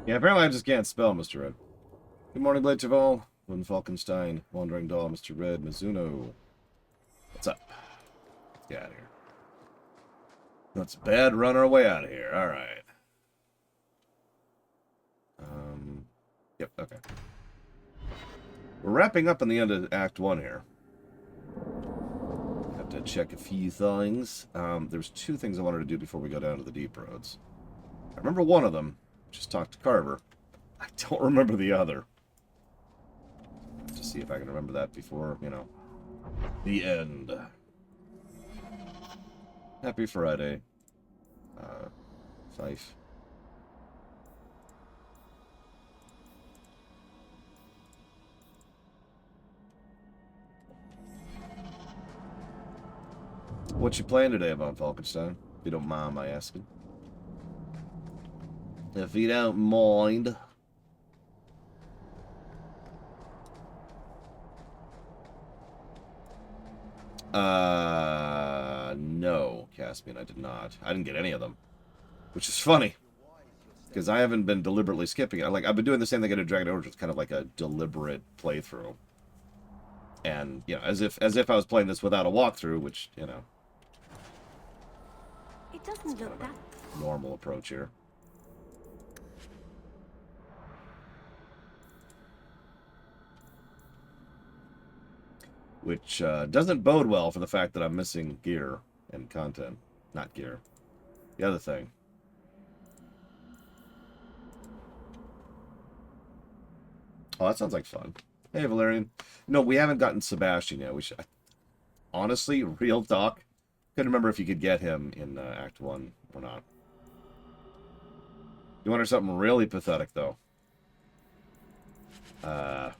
Yeah, apparently I just can't spell, Mr. Red. Good morning, Blade Chaval. Lynn Falkenstein, Wandering Doll, Mr. Red, Mizuno. What's up? Let's get out of here. Let's bad run our way out of here. Alright. Yep, okay. We're wrapping up on the end of Act 1 here. Have to check a few things. There's two things I wanted to do before we go down to the deep roads. I remember one of them. Just talked to Carver. I don't remember the other. Have to see if I can remember that before, you know, the end. Happy Friday. Fife. What you playing today, Von Falkenstein? If you don't mind my asking. If you don't mind. No, Caspian, I did not. I didn't get any of them. Which is funny. Because I haven't been deliberately skipping it. Like, I've been doing the same thing I did Dragon Age Origins, kind of like a deliberate playthrough. And, you know, as if I was playing this without a walkthrough, which, you know. It doesn't look that Normal approach here. Which doesn't bode well for the fact that I'm missing gear and content. Not gear. The other thing. Oh, that sounds like fun. Hey, Valerian. No, we haven't gotten Sebastian yet. We should. Honestly, real talk. Couldn't remember if you could get him in Act 1 or not. You want something really pathetic, though? Huh.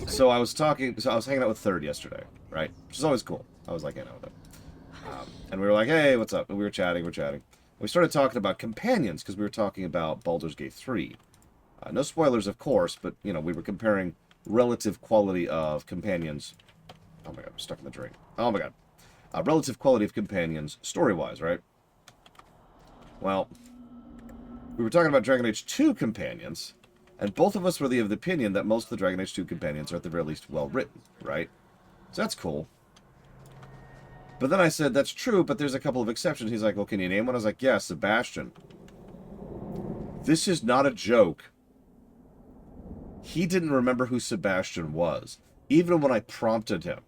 So I was hanging out with Third yesterday, right? Which is always cool. I was like hanging out with him. And we were like, hey, what's up? And we were chatting. We started talking about companions, because we were talking about Baldur's Gate 3. No spoilers, of course, but, you know, we were comparing relative quality of companions. Oh my god, I'm stuck in the drain. Oh my god. Relative quality of companions, story-wise, right? Well, we were talking about Dragon Age 2 companions, and both of us were of the opinion that most of the Dragon Age 2 companions are at the very least well-written, right? So that's cool. But then I said, that's true, but there's a couple of exceptions. He's like, well, can you name one? I was like, yeah, Sebastian. This is not a joke. He didn't remember who Sebastian was, even when I prompted him.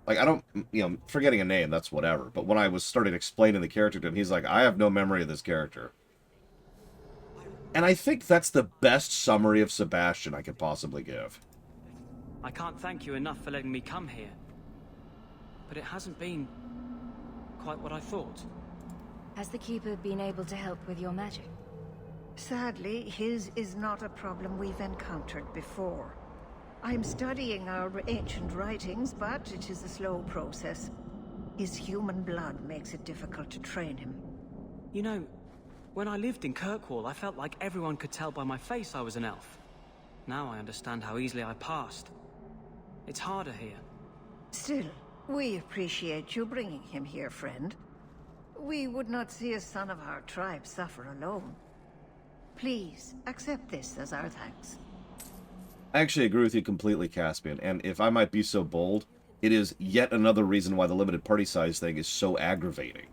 Like, I don't, you know, forgetting a name, that's whatever. But when I was started explaining the character to him, he's like, I have no memory of this character. And I think that's the best summary of Sebastian I could possibly give. I can't thank you enough for letting me come here. But it hasn't been quite what I thought. Has the Keeper been able to help with your magic? Sadly, his is not a problem we've encountered before. I'm studying our ancient writings, but it is a slow process. His human blood makes it difficult to train him. You know, when I lived in Kirkwall, I felt like everyone could tell by my face I was an elf. Now I understand how easily I passed. It's harder here. Still, we appreciate you bringing him here, friend. We would not see a son of our tribe suffer alone. Please, accept this as our thanks. I actually agree with you completely, Caspian, and if I might be so bold, it is yet another reason why the limited party size thing is so aggravating.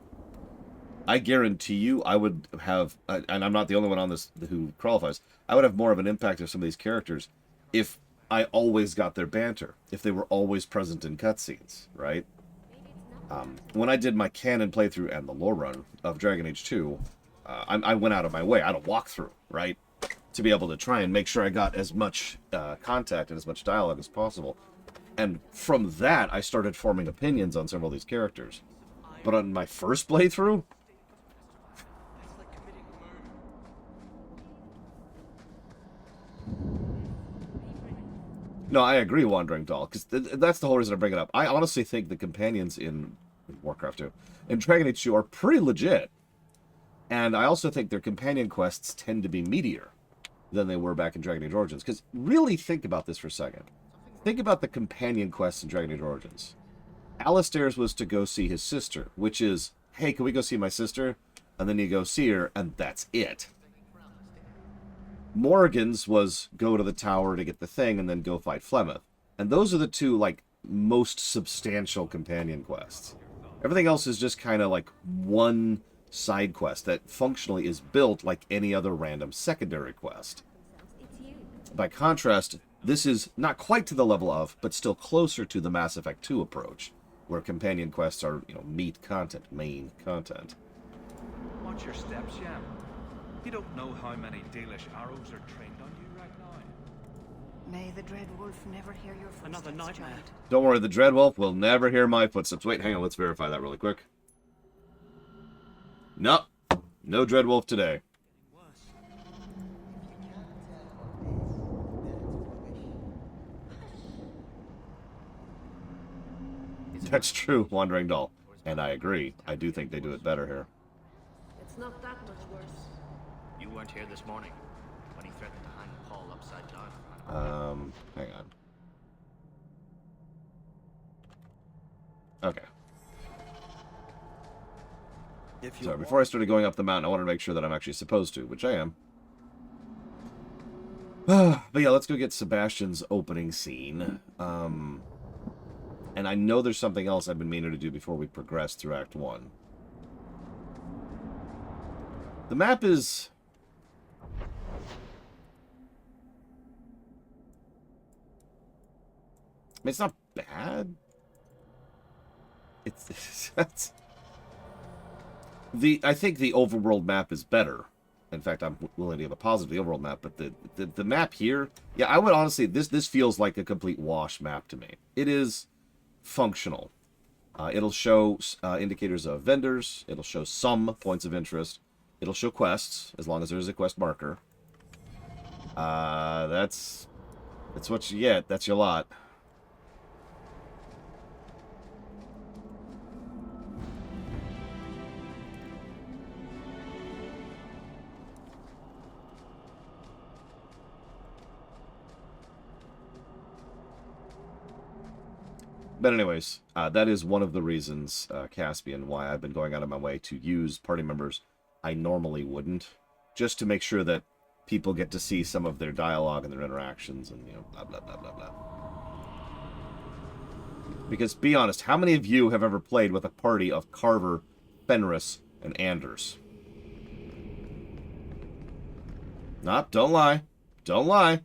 I guarantee you I would have, and I'm not the only one on this who qualifies, I would have more of an impact of some of these characters if I always got their banter, if they were always present in cutscenes, right? When I did my canon playthrough and the lore run of Dragon Age 2, I went out of my way, I had a walkthrough, right? To be able to try and make sure I got as much contact and as much dialogue as possible. And from that, I started forming opinions on several of these characters. But on my first playthrough, no, I agree, Wandering Doll, because that's the whole reason I bring it up. I honestly think the companions in Warcraft 2 and Dragon Age 2 are pretty legit. And I also think their companion quests tend to be meatier than they were back in Dragon Age Origins. Because really think about this for a second. Think about the companion quests in Dragon Age Origins. Alistair's was to go see his sister, which is, hey, can we go see my sister? and then you go see her, and that's it. Morrigan's was go to the tower to get the thing, and then go fight Flemeth. And those are the two, like, most substantial companion quests. Everything else is just kind of like one side quest that functionally is built like any other random secondary quest. By contrast, this is not quite to the level of, but still closer to the Mass Effect 2 approach, where companion quests are, meat content, main content. Watch your steps, Yam. You don't know how many Dalish arrows are trained on you right now. May the Dread Wolf never hear your footsteps, Another nightmare. child. Don't worry, the Dreadwolf will never hear my footsteps. Wait, hang on, let's verify that really quick. No, no Dreadwolf today. That's true, Wandering Doll. And I agree. I do think they do it better here. It's not that much worse. You weren't here this morning when he threatened to hang Paul upside down. Hang on. Okay. Sorry, before I started going up the mountain, I wanted to make sure that I'm actually supposed to, which I am. But yeah, let's go get Sebastian's opening scene. And I know there's something else I've been meaning to do before we progress through Act 1. The map is... I mean, it's not bad. It's I think the overworld map is better. In fact, I'm willing to give a positive the overworld map, but the map here, yeah, I would honestly, this feels like a complete wash map to me. It is functional. It'll show indicators of vendors. It'll show some points of interest. It'll show quests, as long as there's a quest marker. That's what you get. That's your lot. But anyways, that is one of the reasons, Caspian, why I've been going out of my way to use party members I normally wouldn't, just to make sure that people get to see some of their dialogue and their interactions and, blah, blah, blah, blah, blah. Because, be honest, how many of you have ever played with a party of Carver, Fenris, and Anders? Nah, don't lie. Don't lie.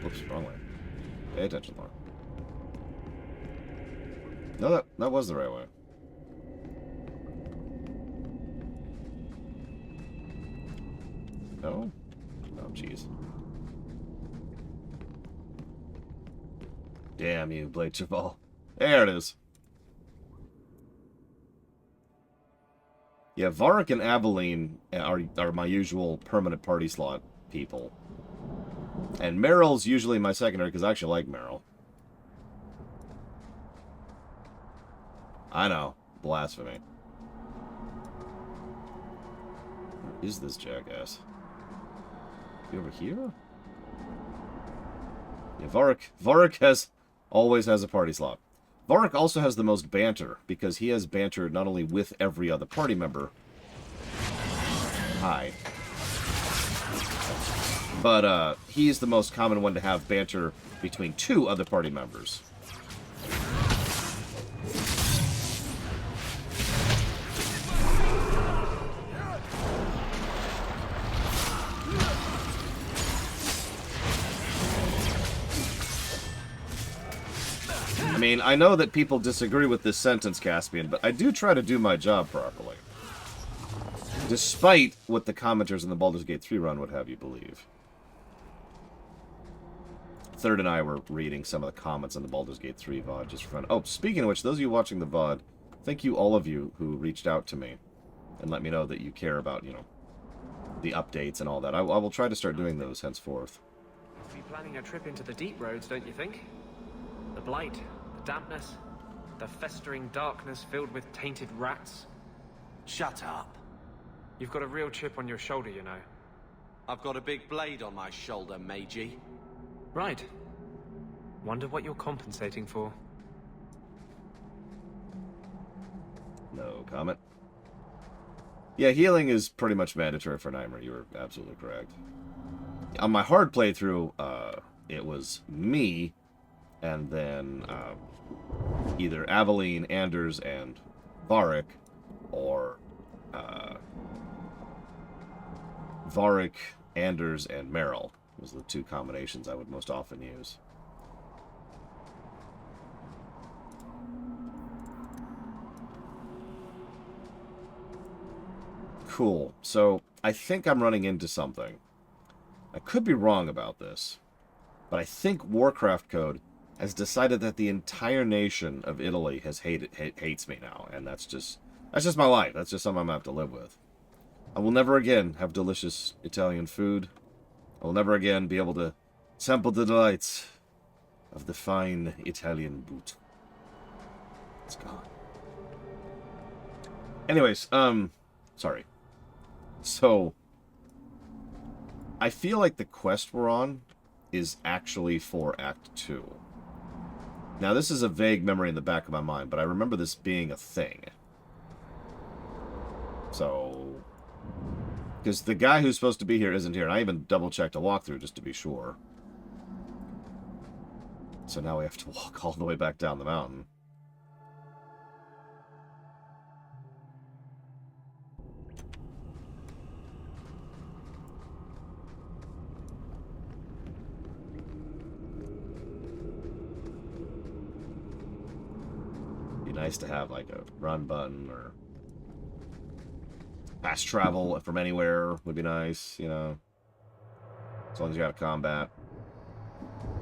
Whoops, wrong way. Pay attention, Lauren. No, that was the right way. No? Oh, jeez. Damn you, Blade Cheval. There it is. Yeah, Varric and Aveline are my usual permanent party slot people. And Meryl's usually my secondary, because I actually like Meryl. I know. Blasphemy. Where is this jackass? Is he over here? Yeah, Varric always has a party slot. Varric also has the most banter, because he has banter not only with every other party member. Hi. But he's the most common one to have banter between two other party members. I mean, I know that people disagree with this sentence, Caspian, but I do try to do my job properly. Despite what the commenters in the Baldur's Gate 3 run would have you believe. Third and I were reading some of the comments on the Baldur's Gate 3 VOD just for fun. Oh, speaking of which, those of you watching the VOD, thank you all of you who reached out to me and let me know that you care about, the updates and all that. I will try to start doing those henceforth. Be planning a trip into the deep roads, don't you think? The blight, the dampness, the festering darkness filled with tainted rats. Shut up. You've got a real chip on your shoulder, you know. I've got a big blade on my shoulder, Meiji. Right. Wonder what you're compensating for. No comment. Yeah, healing is pretty much mandatory for Nightmare. You were absolutely correct. On my hard playthrough, it was me, and then either Aveline, Anders, and Varric, or Varric, Anders, and Meryl. Those are the two combinations I would most often use. Cool. So, I think I'm running into something. I could be wrong about this, but I think Warcraft Code has decided that the entire nation of Italy hates me now, and that's just my life. That's just something I'm gonna have to live with. I will never again have delicious Italian food. I will never again be able to sample the delights of the fine Italian boot. It's gone. Anyways, sorry. So, I feel like the quest we're on is actually for Act 2. Now, this is a vague memory in the back of my mind, but I remember this being a thing. So, because the guy who's supposed to be here isn't here, and I even double-checked a walkthrough just to be sure. So now we have to walk all the way back down the mountain. Nice to have like a run button or fast travel from anywhere would be nice, you know, as long as you got a combat.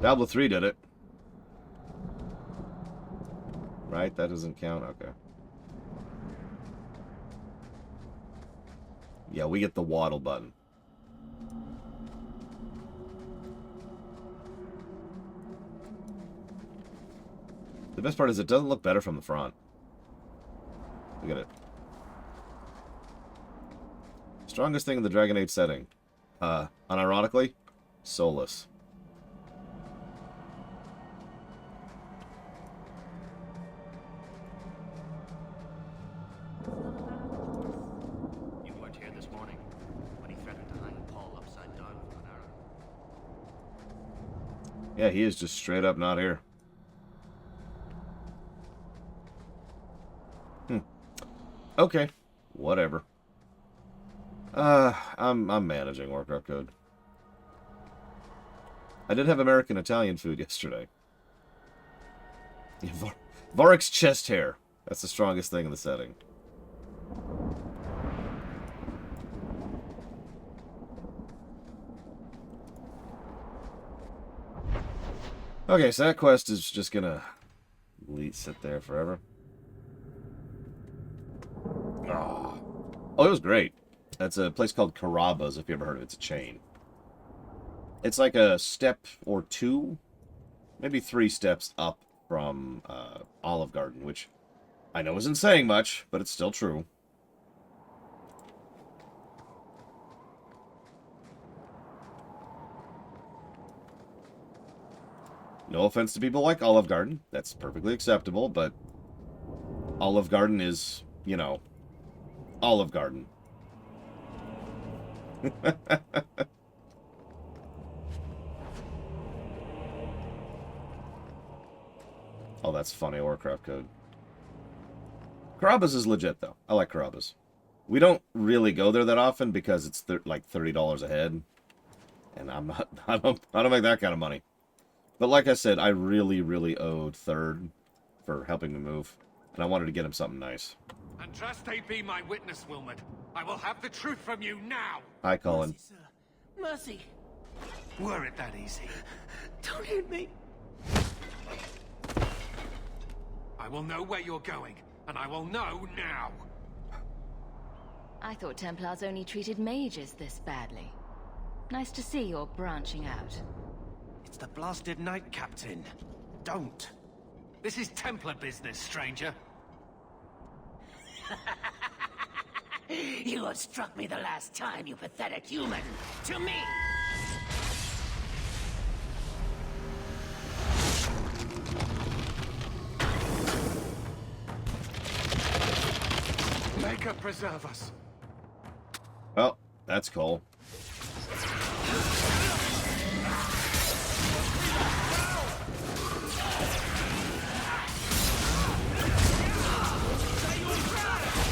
Diablo 3 did it, right? That doesn't count. Okay, yeah, we get the waddle button. The best part is it doesn't look better from the front. Look at it. Strongest thing in the Dragon Age setting. Unironically, Solus. You weren't here this morning when he threatened to hang Paul upside down with an arrow. Yeah, he is just straight up not here. Okay, whatever. I'm managing Warcraft Code. I did have American Italian food yesterday. Yeah, Varric's chest hair. That's the strongest thing in the setting. Okay, so that quest is just gonna sit there forever. Oh, it was great. That's a place called Carrabba's, if you ever heard of it. It's a chain. It's like a step or two, maybe 3 steps up from Olive Garden, which I know isn't saying much, but it's still true. No offense to people like Olive Garden. That's perfectly acceptable, but Olive Garden is, you know, Olive Garden. Oh, that's funny, Warcraft Code. Carrabba's is legit, though. I like Carrabba's. We don't really go there that often because it's like $30 a head. And I don't make that kind of money. But like I said, I really, really owed Third for helping me move. And I wanted to get him something nice. Andraste be my witness, Wilmot. I will have the truth from you now. Hi, Colin. Mercy, sir. Mercy. Were it that easy? Don't hit me. I will know where you're going, and I will know now. I thought Templars only treated mages this badly. Nice to see you're branching out. It's the blasted Knight Captain. Don't. This is Templar business, stranger. You outstruck me the last time, you pathetic human. To me! preserve us. Well, that's cool.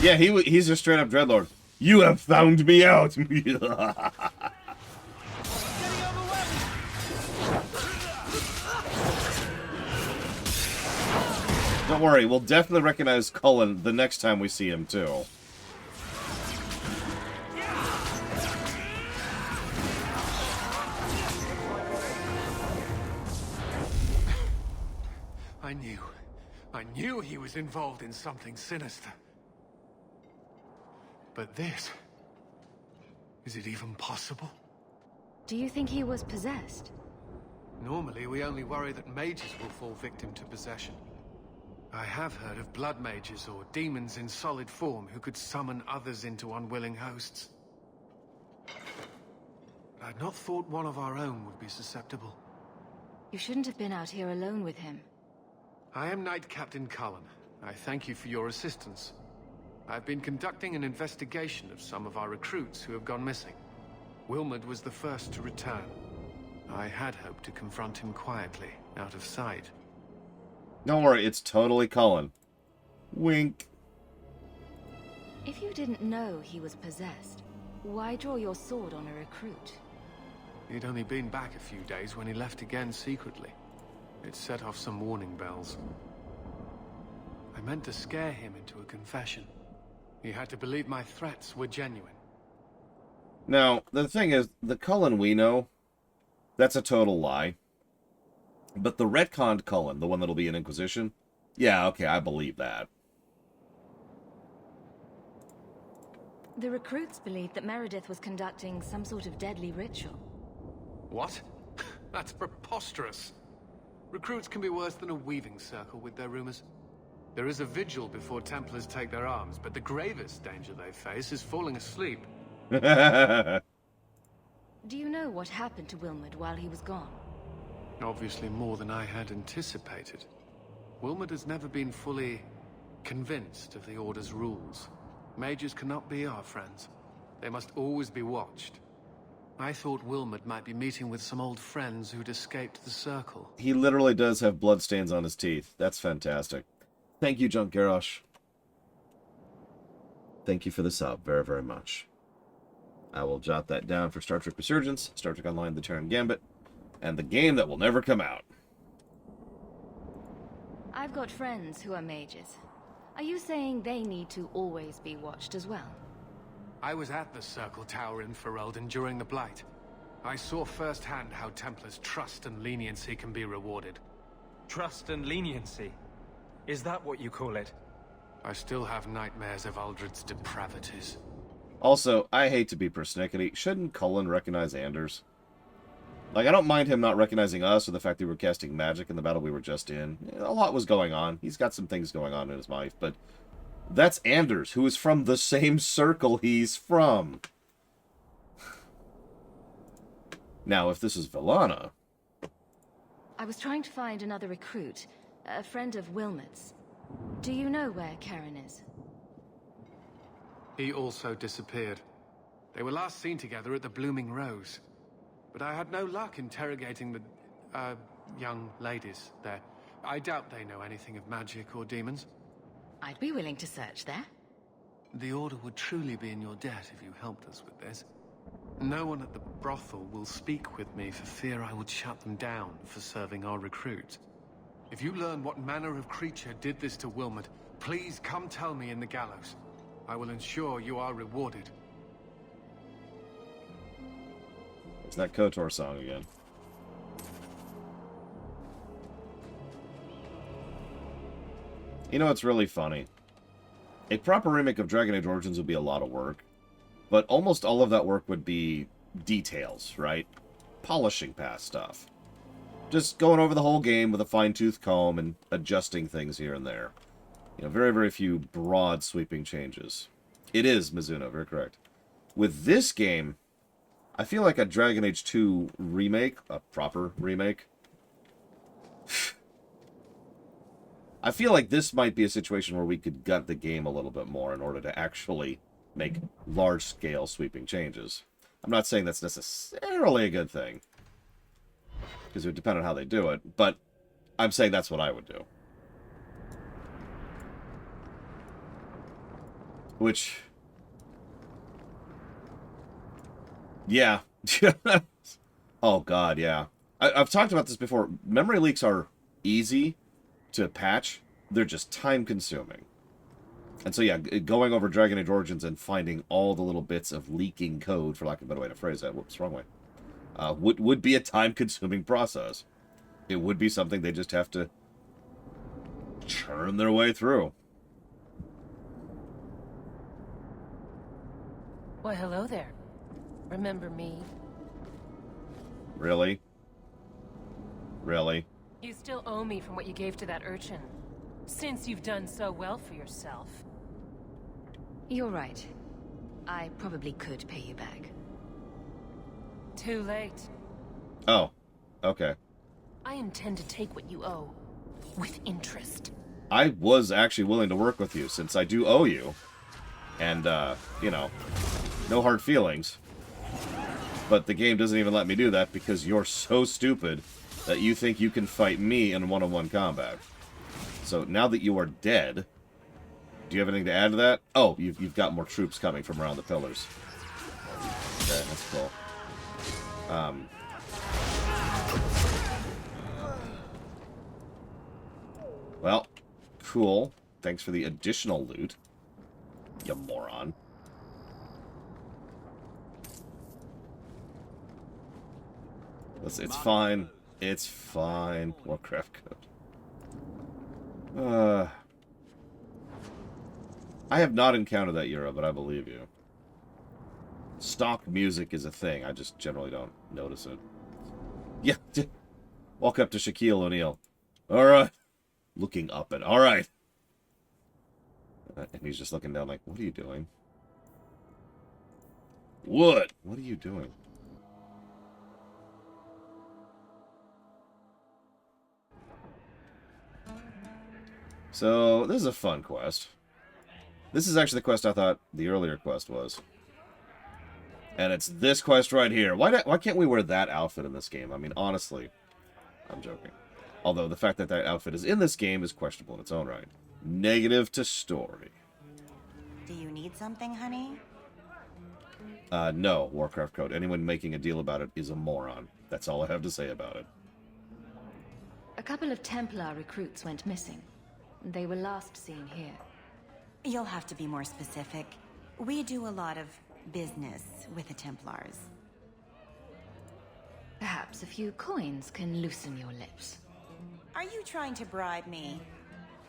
Yeah, he's a straight up Dreadlord. You have found me out. Don't worry, we'll definitely recognize Cullen the next time we see him too. I knew he was involved in something sinister. But this... is it even possible? Do you think he was possessed? Normally, we only worry that mages will fall victim to possession. I have heard of blood mages or demons in solid form who could summon others into unwilling hosts. I'd not thought one of our own would be susceptible. You shouldn't have been out here alone with him. I am Knight Captain Cullen. I thank you for your assistance. I've been conducting an investigation of some of our recruits who have gone missing. Wilmod was the first to return. I had hoped to confront him quietly, out of sight. Don't worry, it's totally Cullen. Wink. If you didn't know he was possessed, why draw your sword on a recruit? He'd only been back a few days when he left again secretly. It set off some warning bells. I meant to scare him into a confession. He had to believe my threats were genuine. Now, the thing is, the Cullen we know, that's a total lie. But the retconned Cullen, the one that'll be in Inquisition, yeah, okay, I believe that. The recruits believed that Meredith was conducting some sort of deadly ritual. What? That's preposterous. Recruits can be worse than a weaving circle with their rumors. There is a vigil before Templars take their arms, but the gravest danger they face is falling asleep. Do you know what happened to Wilmod while he was gone? Obviously more than I had anticipated. Wilmod has never been fully convinced of the Order's rules. Mages cannot be our friends. They must always be watched. I thought Wilmod might be meeting with some old friends who'd escaped the Circle. He literally does have bloodstains on his teeth. That's fantastic. Thank you, Junk Garrosh. Thank you for the sub very, very much. I will jot that down for Star Trek Resurgence, Star Trek Online, The Terran Gambit, and the game that will never come out. I've got friends who are mages. Are you saying they need to always be watched as well? I was at the Circle Tower in Ferelden during the Blight. I saw firsthand how Templars' trust and leniency can be rewarded. Trust and leniency? Is that what you call it? I still have nightmares of Aldred's depravities. Also, I hate to be persnickety. Shouldn't Cullen recognize Anders? Like, I don't mind him not recognizing us or the fact that we were casting magic in the battle we were just in. A lot was going on. He's got some things going on in his life, but that's Anders, who is from the same circle he's from. Now, if this is Villana... I was trying to find another recruit, a friend of Wilmot's. Do you know where Karen is? He also disappeared. They were last seen together at the Blooming Rose. But I had no luck interrogating the, young ladies there. I doubt they know anything of magic or demons. I'd be willing to search there. The Order would truly be in your debt if you helped us with this. No one at the brothel will speak with me for fear I would shut them down for serving our recruits. If you learn what manner of creature did this to Wilmod, please come tell me in the gallows. I will ensure you are rewarded. It's that KOTOR song again. You know what's really funny? A proper remake of Dragon Age Origins would be a lot of work, but almost all of that work would be details, right? Polishing past stuff. Just going over the whole game with a fine-tooth comb and adjusting things here and there. You know, very, very few broad, sweeping changes. It is, Mizuno, very correct. With this game, I feel like a Dragon Age 2 remake, a proper remake, I feel like this might be a situation where we could gut the game a little bit more in order to actually make large-scale sweeping changes. I'm not saying that's necessarily a good thing, because it would depend on how they do it, but I'm saying that's what I would do. Which... yeah. Oh, God, yeah. I've talked about this before. Memory leaks are easy to patch. They're just time-consuming. And so, yeah, going over Dragon Age Origins and finding all the little bits of leaking code, for lack of a better way to phrase that, whoops, wrong way, would be a time-consuming process. It would be something they just have to churn their way through. Why, hello there. Remember me? Really? Really? You still owe me from what you gave to that urchin. Since you've done so well for yourself. You're right. I probably could pay you back. Too late. Oh, okay. I intend to take what you owe. With interest. I was actually willing to work with you, since I do owe you. And, you know, no hard feelings. But the game doesn't even let me do that because you're so stupid that you think you can fight me in one-on-one combat. So now that you are dead, do you have anything to add to that? Oh, you've got more troops coming from around the pillars. Okay, that's cool. Well, cool. Thanks for the additional loot, you moron. It's fine. It's fine. Warcraft code. I have not encountered that Euro, but I believe you. Stock music is a thing. I just generally don't notice it. Yeah. Walk up to Shaquille O'Neal. Alright. Looking up at... Alright. And he's just looking down like, what are you doing? What? What are you doing? So, this is a fun quest. This is actually the quest I thought the earlier quest was. And it's this quest right here. Why can't we wear that outfit in this game? I mean, honestly, I'm joking. Although the fact that that outfit is in this game is questionable in its own right. Negative to story. Do you need something, honey? No, Warcraft code. Anyone making a deal about it is a moron. That's all I have to say about it. A couple of Templar recruits went missing. They were last seen here. You'll have to be more specific. We do a lot of business with the Templars. Perhaps a few coins can loosen your lips. Are you trying to bribe me?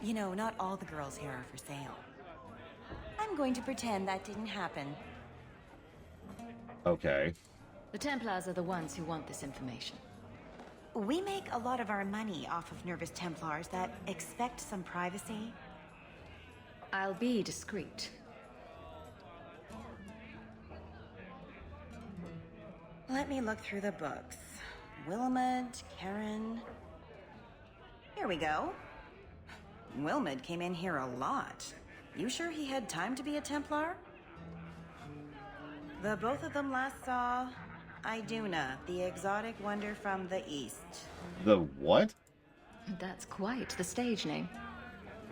You know, not all the girls here are for sale. I'm going to pretend that didn't happen. Okay. The Templars are the ones who want this information. We make a lot of our money off of nervous Templars that expect some privacy. I'll be discreet. Let me look through the books. Wilmot, Karen... Here we go. Wilmot came in here a lot. You sure he had time to be a Templar? The both of them last saw Iduna, the exotic wonder from the east. The what? That's quite the stage name.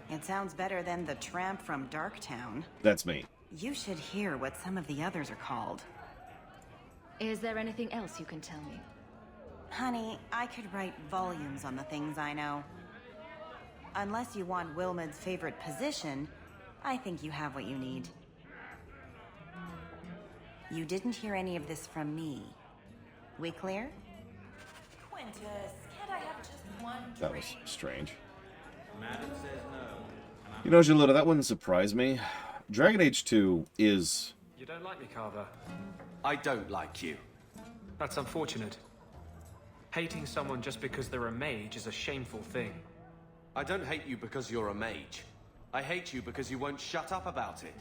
It sounds better than the tramp from Darktown. That's me. You should hear what some of the others are called. Is there anything else you can tell me? Honey, I could write volumes on the things I know. Unless you want Wilmot's favorite position, I think you have what you need. You didn't hear any of this from me. We clear? Quintus, can't I have just one drink? That was strange. Madam says no. You know, Jalita, that wouldn't surprise me. Dragon Age 2 is... You don't like me, Carver? I don't like you. That's unfortunate. Hating someone just because they're a mage is a shameful thing. I don't hate you because you're a mage. I hate you because you won't shut up about it.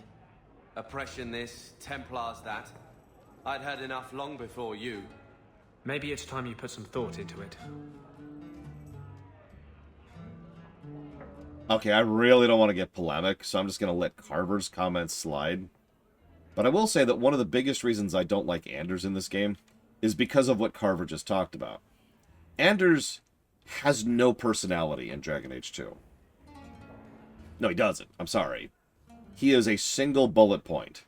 Oppression this, Templars that. I'd had enough long before you. Maybe it's time you put some thought into it. Okay, I really don't want to get polemic, so I'm just going to let Carver's comments slide. But I will say that one of the biggest reasons I don't like Anders in this game is because of what Carver just talked about. Anders has no personality in Dragon Age 2. No, he doesn't. I'm sorry. He is a single bullet point.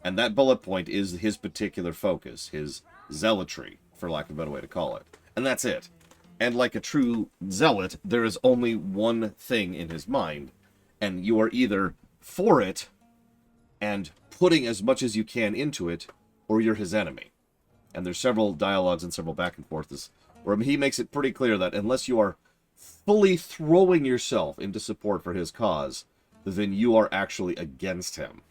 And that bullet point is his particular focus, his zealotry, for lack of a better way to call it. And that's it. And like a true zealot, there is only one thing in his mind. And you are either for it and putting as much as you can into it, or you're his enemy. And there's several dialogues and several back and forths where he makes it pretty clear that unless you are fully throwing yourself into support for his cause, then you are actually against him.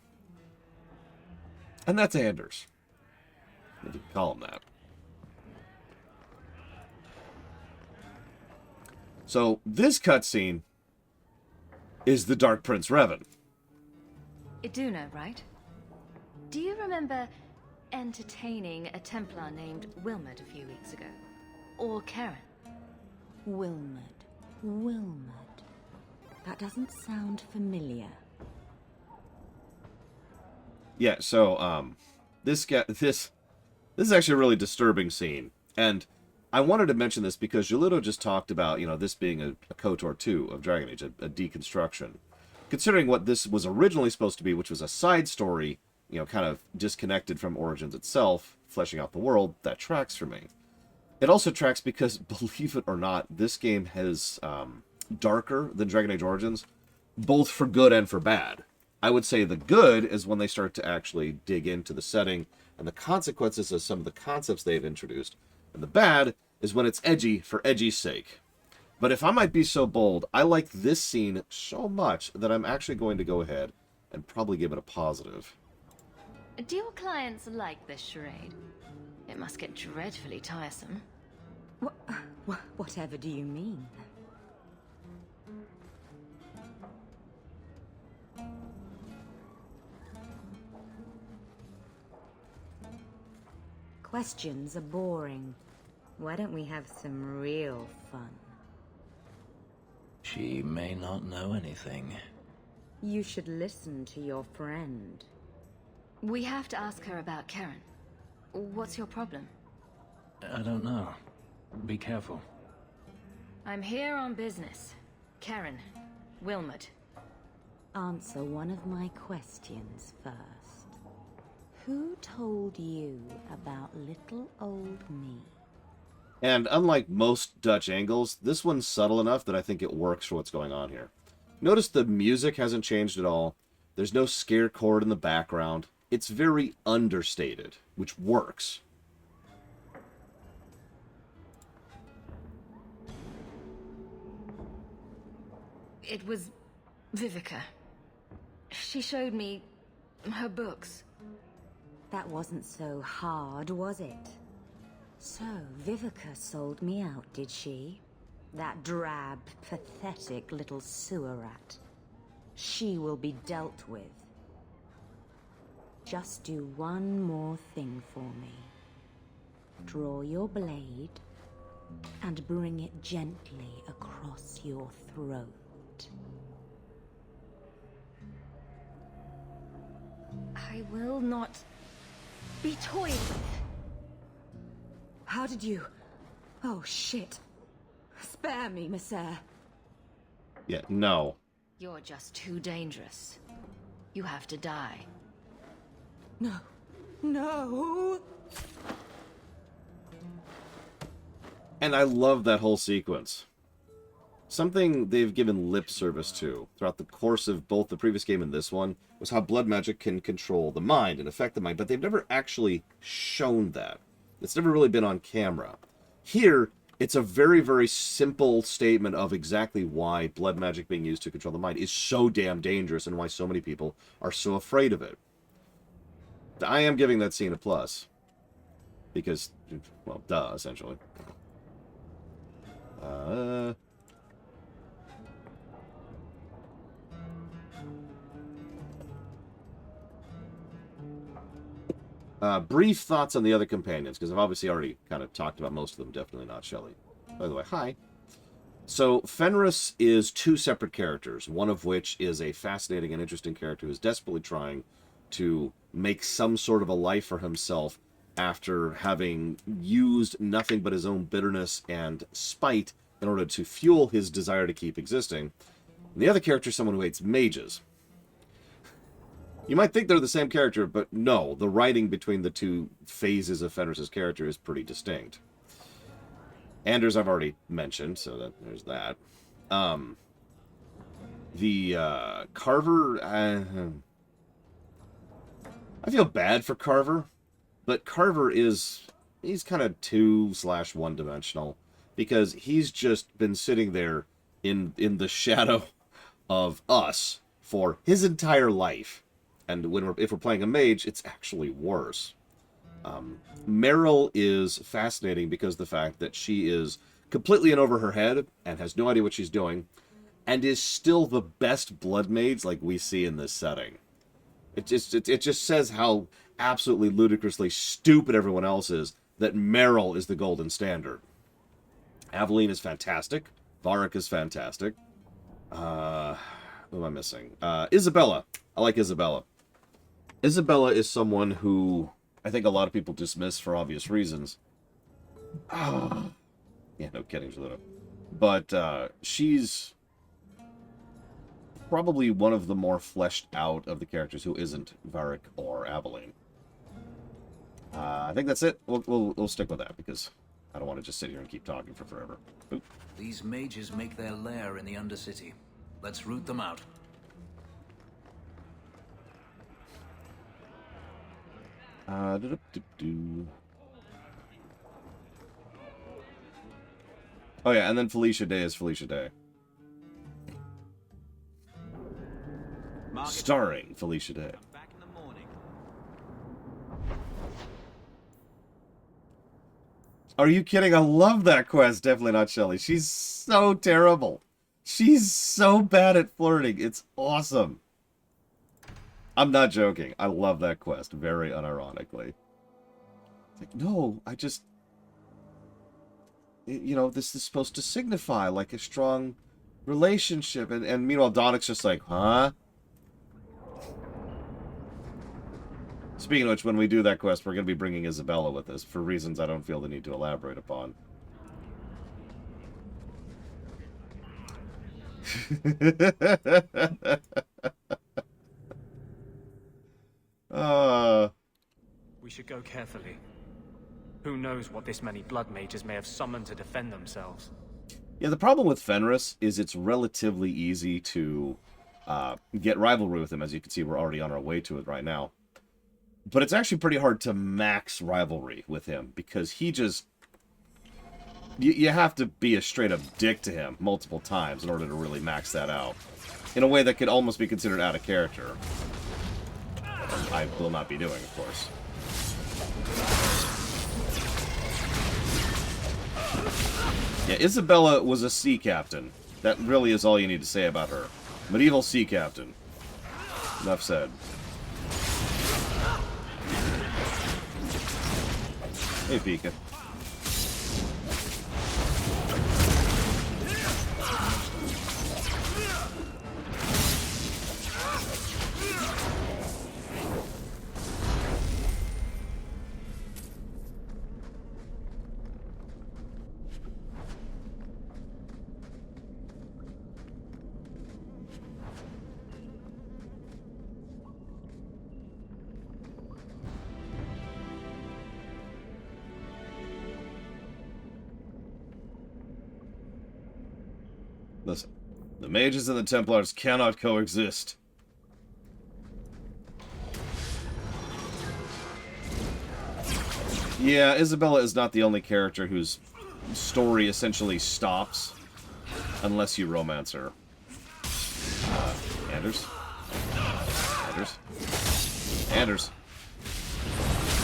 And that's Anders. If you can call him that. So, this cutscene is the Dark Prince Revan. Iduna, right? Do you remember entertaining a Templar named Wilmot a few weeks ago? Or Karen? Wilmot. That doesn't sound familiar. Yeah, so, this is actually a really disturbing scene. And I wanted to mention this because Jolito just talked about, you know, this being a KOTOR 2 of Dragon Age, a deconstruction. Considering what this was originally supposed to be, which was a side story, you know, kind of disconnected from Origins itself, fleshing out the world, that tracks for me. It also tracks because, believe it or not, this game has darker than Dragon Age Origins, both for good and for bad. I would say the good is when they start to actually dig into the setting and the consequences of some of the concepts they've introduced. And the bad is when it's edgy for edgy's sake. But if I might be so bold, I like this scene so much that I'm actually going to go ahead and probably give it a positive. Do your clients like this charade? It must get dreadfully tiresome. Whatever do you mean? Questions are boring. Why don't we have some real fun? She may not know anything. You should listen to your friend. We have to ask her about Karen. What's your problem? I don't know. Be careful. I'm here on business. Karen. Wilmot. Answer one of my questions first. Who told you about little old me? And unlike most Dutch angles, this one's subtle enough that I think it works for what's going on here. Notice the music hasn't changed at all. There's no scare chord in the background. It's very understated, which works. It was Vivica. She showed me her books. That wasn't so hard, was it? So, Vivica sold me out, did she? That drab, pathetic little sewer rat. She will be dealt with. Just do one more thing for me. Draw your blade and bring it gently across your throat. I will not be toyed with. How did you... Oh, shit. Spare me, Messere. Yeah, no. You're just too dangerous. You have to die. No. No! And I love that whole sequence. Something they've given lip service to throughout the course of both the previous game and this one was how blood magic can control the mind and affect the mind, but they've never actually shown that. It's never really been on camera. Here, it's a very, very simple statement of exactly why blood magic being used to control the mind is so damn dangerous and why so many people are so afraid of it. I am giving that scene a plus. Because, well, duh, essentially. Brief thoughts on the other companions, because I've obviously already kind of talked about most of them, definitely not Shelley. By the way, hi. So Fenris is two separate characters, one of which is a fascinating and interesting character who is desperately trying to make some sort of a life for himself after having used nothing but his own bitterness and spite in order to fuel his desire to keep existing. And the other character is someone who hates mages. You might think they're the same character, but no, the writing between the two phases of Fenris's character is pretty distinct. Anders I've already mentioned, so that there's that. Carver, I feel bad for Carver, but Carver he's kind of 2/1 dimensional, because he's just been sitting there in the shadow of us for his entire life. And if we're playing a mage, it's actually worse. Meryl is fascinating because the fact that she is completely in over her head and has no idea what she's doing, and is still the best blood mage like we see in this setting. It just says how absolutely ludicrously stupid everyone else is, that Meryl is the golden standard. Aveline is fantastic. Varric is fantastic. Who am I missing? Isabella. I like Isabella. Isabella is someone who I think a lot of people dismiss for obvious reasons. Yeah, no kidding, Jaluna. But she's probably one of the more fleshed out of the characters who isn't Varric or Aveline. I think that's it. We'll stick with that because I don't want to just sit here and keep talking for forever. Oop. These mages make their lair in the Undercity. Let's root them out. Oh yeah, and then Felicia Day is Felicia Day. Starring Felicia Day. Are you kidding? I love that quest. Definitely not Shelly. She's so terrible. She's so bad at flirting. It's awesome. I'm not joking. I love that quest, very unironically. It's like, no, I just... You know, this is supposed to signify, like, a strong relationship. And meanwhile, Donnic's just like, huh? Speaking of which, when we do that quest, we're going to be bringing Isabella with us, for reasons I don't feel the need to elaborate upon. We should go carefully. Who knows what this many blood mages may have summoned to defend themselves. Yeah, the problem with Fenris is it's relatively easy to get rivalry with him. As you can see, we're already on our way to it right now. But it's actually pretty hard to max rivalry with him, because he just... You have to be a straight-up dick to him multiple times in order to really max that out. In a way that could almost be considered out of character. I will not be doing, of course. Yeah, Isabella was a sea captain. That really is all you need to say about her. Medieval sea captain. Enough said. Hey, Pika. Listen, the mages and the Templars cannot coexist. Yeah, Isabella is not the only character whose story essentially stops unless you romance her. Anders? Anders? Anders?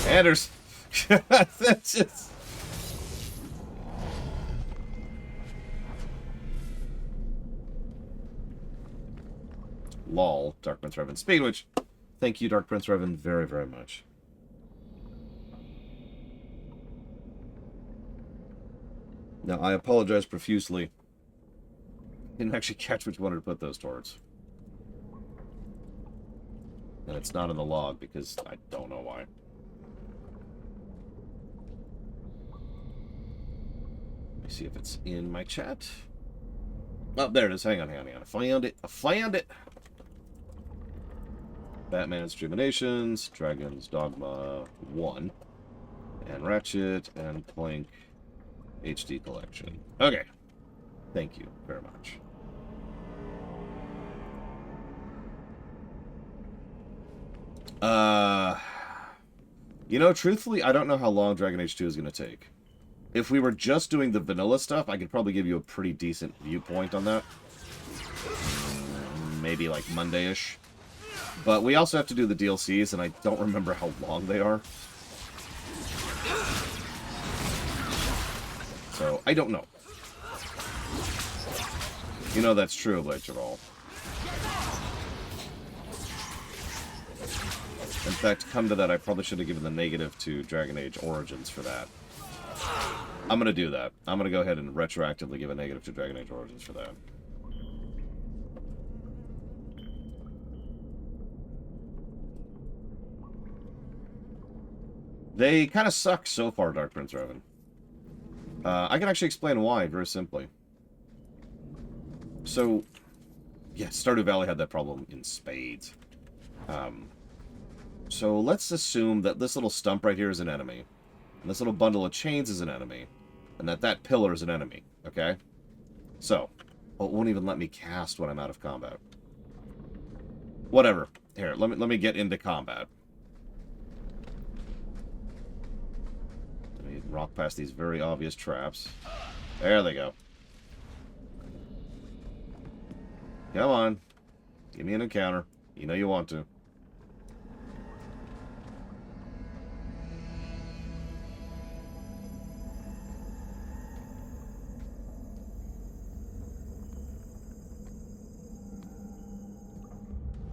Anders! That's just... Lol, Dark Prince Revan. Speaking of which, thank you, Dark Prince Revan, very, very much. Now, I apologize profusely Didn't actually catch which one to put those towards. And it's not in the log because I don't know why. Let me see if it's in my chat. Oh, there it is. Hang on. I found it. Batman's Juminations, Dragon's Dogma 1, and Ratchet and Clank HD Collection. Okay. Thank you very much. You know, truthfully, I don't know how long Dragon Age 2 is going to take. If we were just doing the vanilla stuff, I could probably give you a pretty decent viewpoint on that. Maybe like Monday-ish. But we also have to do the DLCs, and I don't remember how long they are. So, I don't know. You know that's true, Blade Javal. In fact, come to that, I probably should have given the negative to Dragon Age Origins for that. I'm going to do that. I'm going to go ahead and retroactively give a negative to Dragon Age Origins for that. They kind of suck so far, Dark Prince Revan. I can actually explain why, very simply. So, yeah, Stardew Valley had that problem in spades. So let's assume that this little stump right here is an enemy. And this little bundle of chains is an enemy. And that pillar is an enemy, okay? So, oh, it won't even let me cast when I'm out of combat. Whatever. Here, let me get into combat. Let me rock past these very obvious traps. There they go. Come on. Give me an encounter. You know you want to.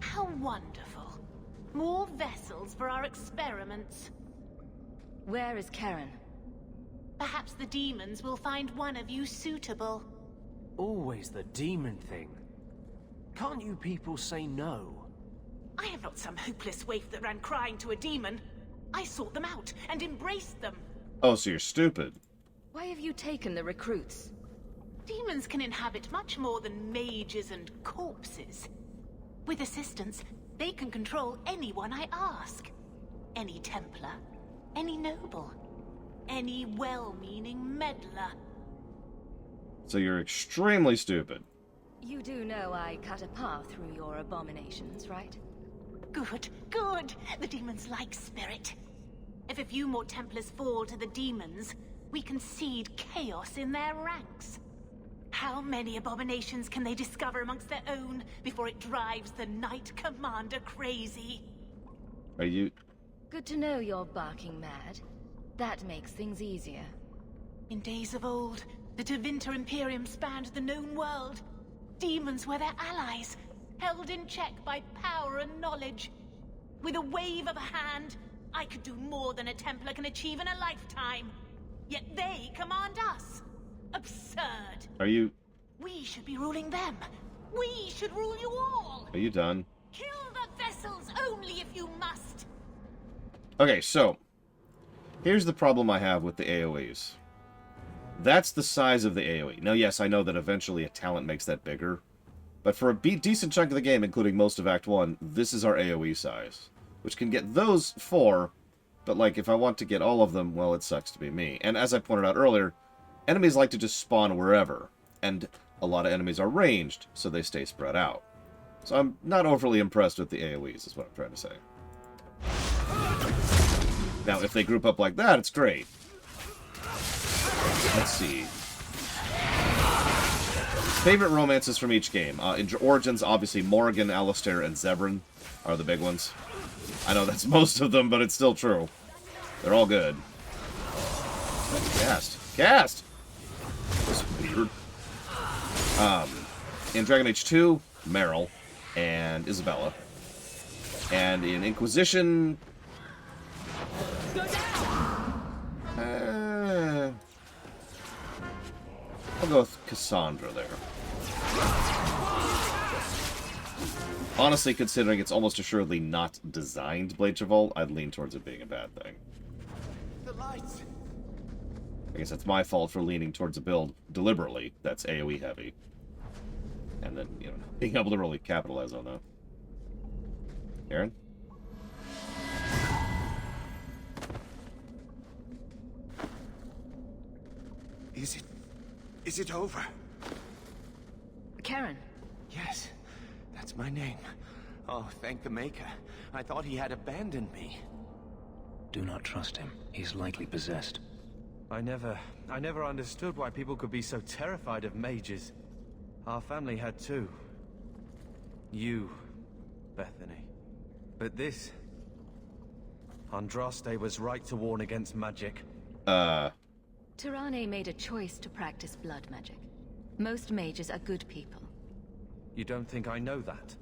How wonderful. More vessels for our experiments. Where is Karen? Perhaps the demons will find one of you suitable. Always the demon thing. Can't you people say no? I am not some hopeless waif that ran crying to a demon. I sought them out and embraced them. Oh, so you're stupid. Why have you taken the recruits? Demons can inhabit much more than mages and corpses. With assistance, they can control anyone I ask. Any Templar, any noble, any well-meaning meddler. So you're extremely stupid. You do know I cut a path through your abominations, right? Good, good. The demons like spirit. If a few more Templars fall to the demons, we can seed chaos in their ranks. How many abominations can they discover amongst their own before it drives the Knight Commander crazy? Are you... Good to know you're barking mad. That makes things easier. In days of old, the Tevinter Imperium spanned the known world. Demons were their allies, held in check by power and knowledge. With a wave of a hand, I could do more than a Templar can achieve in a lifetime. Yet they command us. Absurd. Are you... We should be ruling them. We should rule you all. Are you done? Kill the vessels only if you must. Okay, so... Here's the problem I have with the AoEs. That's the size of the AoE. Now, yes, I know that eventually a talent makes that bigger. But for a decent chunk of the game, including most of Act 1, this is our AoE size. Which can get those 4, but, like, if I want to get all of them, well, it sucks to be me. And as I pointed out earlier, enemies like to just spawn wherever. And a lot of enemies are ranged, so they stay spread out. So I'm not overly impressed with the AoEs, is what I'm trying to say. Now, if they group up like that, it's great. Let's see. Favorite romances from each game. In Origins, obviously, Morrigan, Alistair, and Zevran are the big ones. I know that's most of them, but it's still true. They're all good. Cast. Cast! That's weird. In Dragon Age 2, Meryl and Isabella. And in Inquisition... I'll go with Cassandra there. Honestly, considering it's almost assuredly not designed Blade Revolt, I'd lean towards it being a bad thing. The lights. I guess that's my fault for leaning towards a build deliberately that's AoE heavy. And then, you know, being able to really capitalize on that. Aaron? Is it over? Karen. Yes, that's my name. Oh, thank the Maker. I thought he had abandoned me. Do not trust him. He's likely possessed. I never understood why people could be so terrified of mages. Our family had too. You, Bethany. But this... Andraste was right to warn against magic. Tirane made a choice to practice blood magic. Most mages are good people. You don't think I know that?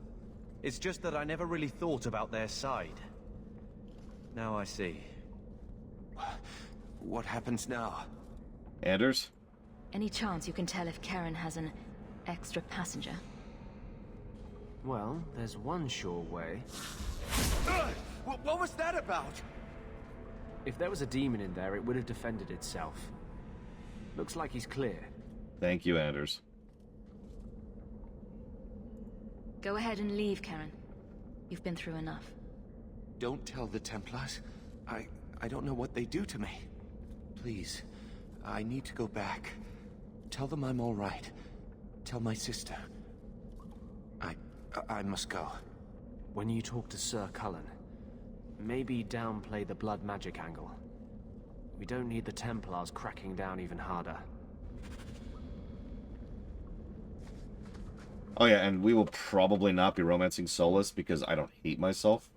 It's just that I never really thought about their side. Now I see. What happens now? Anders? Any chance you can tell if Karen has an extra passenger? Well, there's one sure way. What was that about? If there was a demon in there, it would have defended itself. Looks like he's clear. Thank you, Anders. Go ahead and leave, Karen. You've been through enough. Don't tell the Templars. I don't know what they do to me. Please, I need to go back. Tell them I'm all right. Tell my sister. I must go. When you talk to Sir Cullen, maybe downplay the blood magic angle. We don't need the Templars cracking down even harder. Oh yeah, and we will probably not be romancing Solas because I don't hate myself.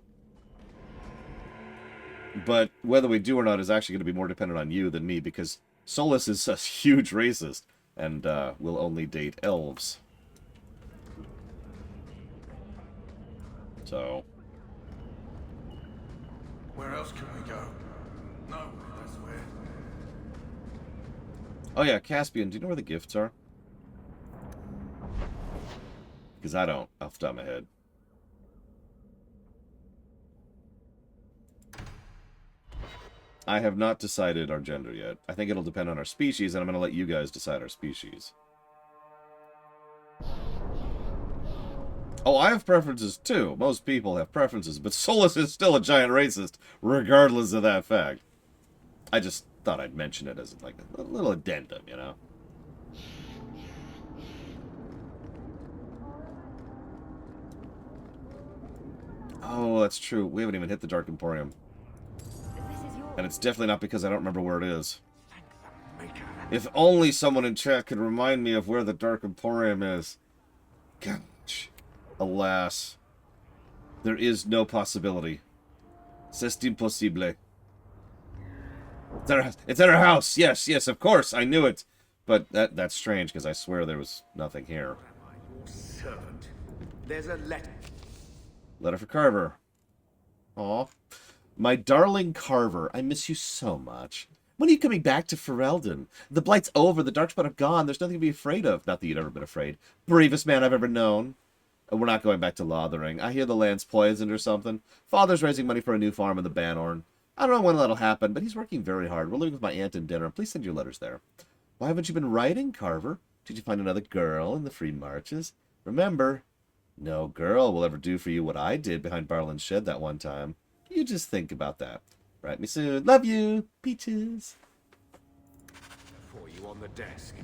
But whether we do or not is actually going to be more dependent on you than me because Solas is a huge racist and will only date elves. So... Where else can we go? No, that's where. Oh yeah, Caspian, do you know where the gifts are? Because I don't, off the top of my head. I have not decided our gender yet. I think it'll depend on our species, and I'm going to let you guys decide our species. Oh, I have preferences too. Most people have preferences, but Solas is still a giant racist, regardless of that fact. I just thought I'd mention it as like a little addendum, you know? Oh, that's true. We haven't even hit the Dark Emporium. And it's definitely not because I don't remember where it is. If only someone in chat could remind me of where the Dark Emporium is. Gosh. Alas. There is no possibility. C'est impossible. It's at our house! Yes, yes, of course, I knew it! But that's strange, because I swear there was nothing here. Servant. There's a letter. Letter for Carver. Aw. My darling Carver, I miss you so much. When are you coming back to Ferelden? The Blight's over, the Darkspawn are gone, there's nothing to be afraid of. Not that you'd ever been afraid. Bravest man I've ever known. We're not going back to Lothering. I hear the land's poisoned or something. Father's raising money for a new farm in the Bannorn. I don't know when that'll happen, but he's working very hard. We're living with my aunt and dinner. Please send your letters there. Why haven't you been writing, Carver? Did you find another girl in the Free Marches? Remember, no girl will ever do for you what I did behind Barlin's shed that one time. You just think about that. Write me soon. Love you. Peaches. For you on the desk.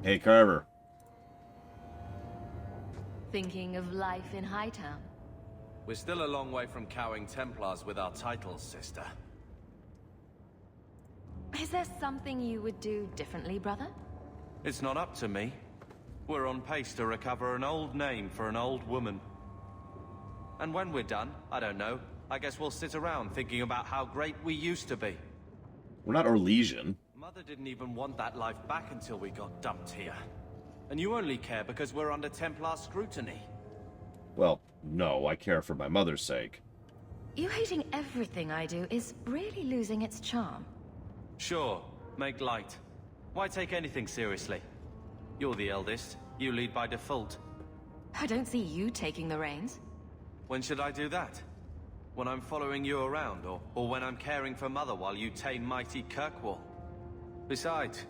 Hey, Carver. Thinking of life in Hightown? We're still a long way from cowing Templars with our titles, sister. Is there something you would do differently, brother? It's not up to me. We're on pace to recover an old name for an old woman. And when we're done, I don't know, I guess we'll sit around thinking about how great we used to be. We're not Orlesian. Mother didn't even want that life back until we got dumped here. And you only care because we're under Templar scrutiny. Well, no, I care for my mother's sake. You hating everything I do is really losing its charm. Sure, make light. Why take anything seriously? You're the eldest. You lead by default. I don't see you taking the reins. When should I do that? When I'm following you around, or when I'm caring for Mother while you tame mighty Kirkwall? Besides,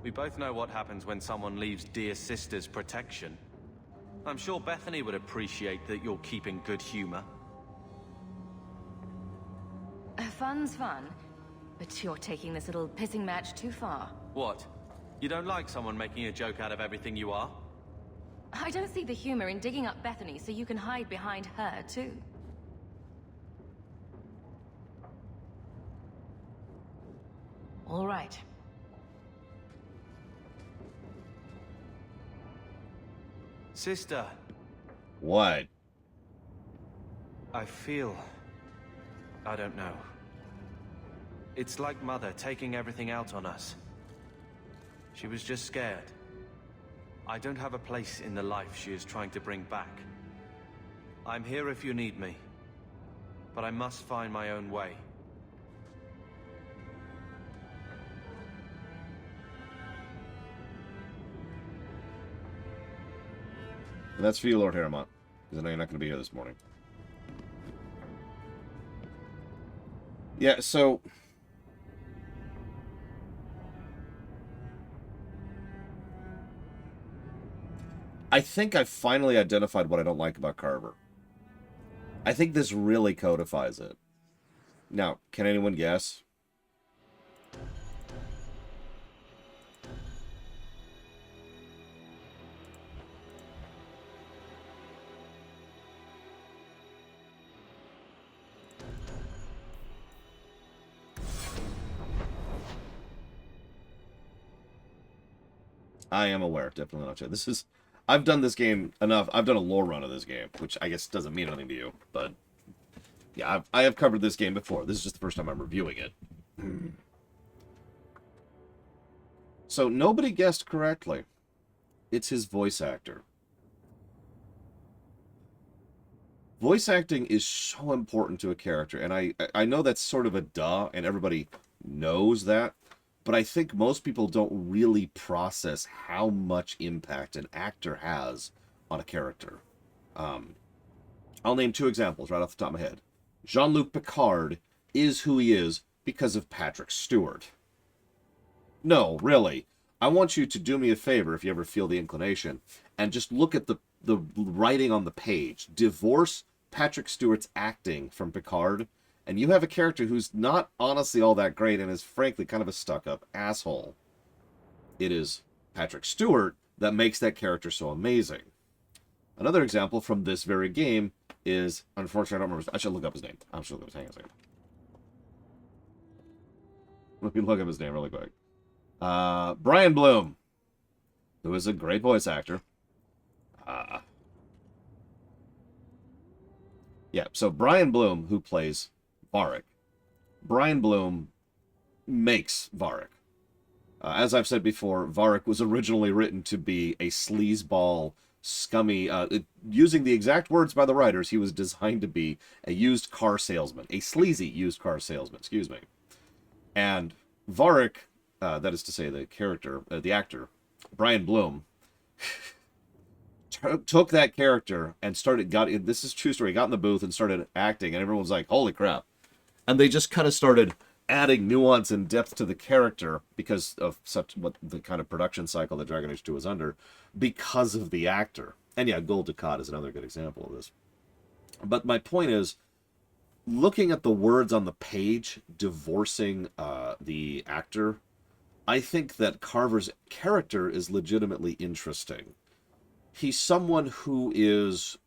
we both know what happens when someone leaves dear sister's protection. I'm sure Bethany would appreciate that you're keeping good humor. Fun's fun, but you're taking this little pissing match too far. What? You don't like someone making a joke out of everything you are? I don't see the humor in digging up Bethany so you can hide behind her, too. All right. Sister. What? I feel... I don't know. It's like Mother taking everything out on us. She was just scared. I don't have a place in the life she is trying to bring back. I'm here if you need me. But I must find my own way. And that's for you, Lord Harrowmont, because I know you're not going to be here this morning. Yeah, so... I think I finally identified what I don't like about Carver. I think this really codifies it. Now, can anyone guess? I am aware, definitely not. This is... I've done this game enough. I've done a lore run of this game, which I guess doesn't mean anything to you, but... Yeah, I have covered this game before. This is just the first time I'm reviewing it. So, nobody guessed correctly. It's his voice actor. Voice acting is so important to a character, and I know that's sort of a duh, and everybody knows that, but I think most people don't really process how much impact an actor has on a character. I'll name two examples right off the top of my head. Jean-Luc Picard is who he is because of Patrick Stewart. No, really. I want you to do me a favor, if you ever feel the inclination, and just look at the writing on the page. Divorce Patrick Stewart's acting from Picard, and you have a character who's not honestly all that great and is frankly kind of a stuck-up asshole. It is Patrick Stewart that makes that character so amazing. Another example from this very game is, unfortunately, I don't remember. I should look up his name. I'm sure hang on a second. Let me look up his name really quick. Brian Bloom, who is a great voice actor. Yeah, so Brian Bloom, who plays Varric. Brian Bloom makes Varric. As I've said before, Varric was originally written to be a sleazeball, scummy, using the exact words by the writers, he was designed to be a used car salesman. A sleazy used car salesman, excuse me. And Varric, that is to say the character, the actor, Brian Bloom, took that character and this is true story, got in the booth and started acting, and everyone was like, holy crap. And they just kind of started adding nuance and depth to the character because of what the kind of production cycle that Dragon Age 2 was under, because of the actor. And yeah, Gul Dukat is another good example of this. But my point is, looking at the words on the page divorcing the actor, I think that Carver's character is legitimately interesting. He's someone who is...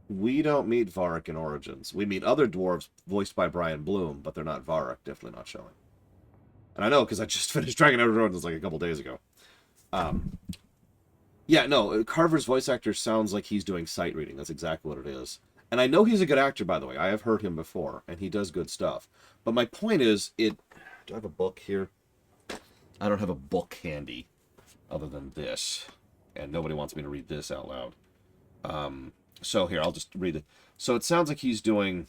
we don't meet Varric in Origins. We meet other dwarves voiced by Brian Bloom, but they're not Varric, definitely not showing. And I know, because I just finished Dragon Age Origins like a couple days ago. Yeah, no, Carver's voice actor sounds like he's doing sight reading. That's exactly what it is. And I know he's a good actor, by the way. I have heard him before, and he does good stuff. But my point is, do I have a book here? I don't have a book handy other than this. And nobody wants me to read this out loud. So here, I'll just read it. So it sounds like he's doing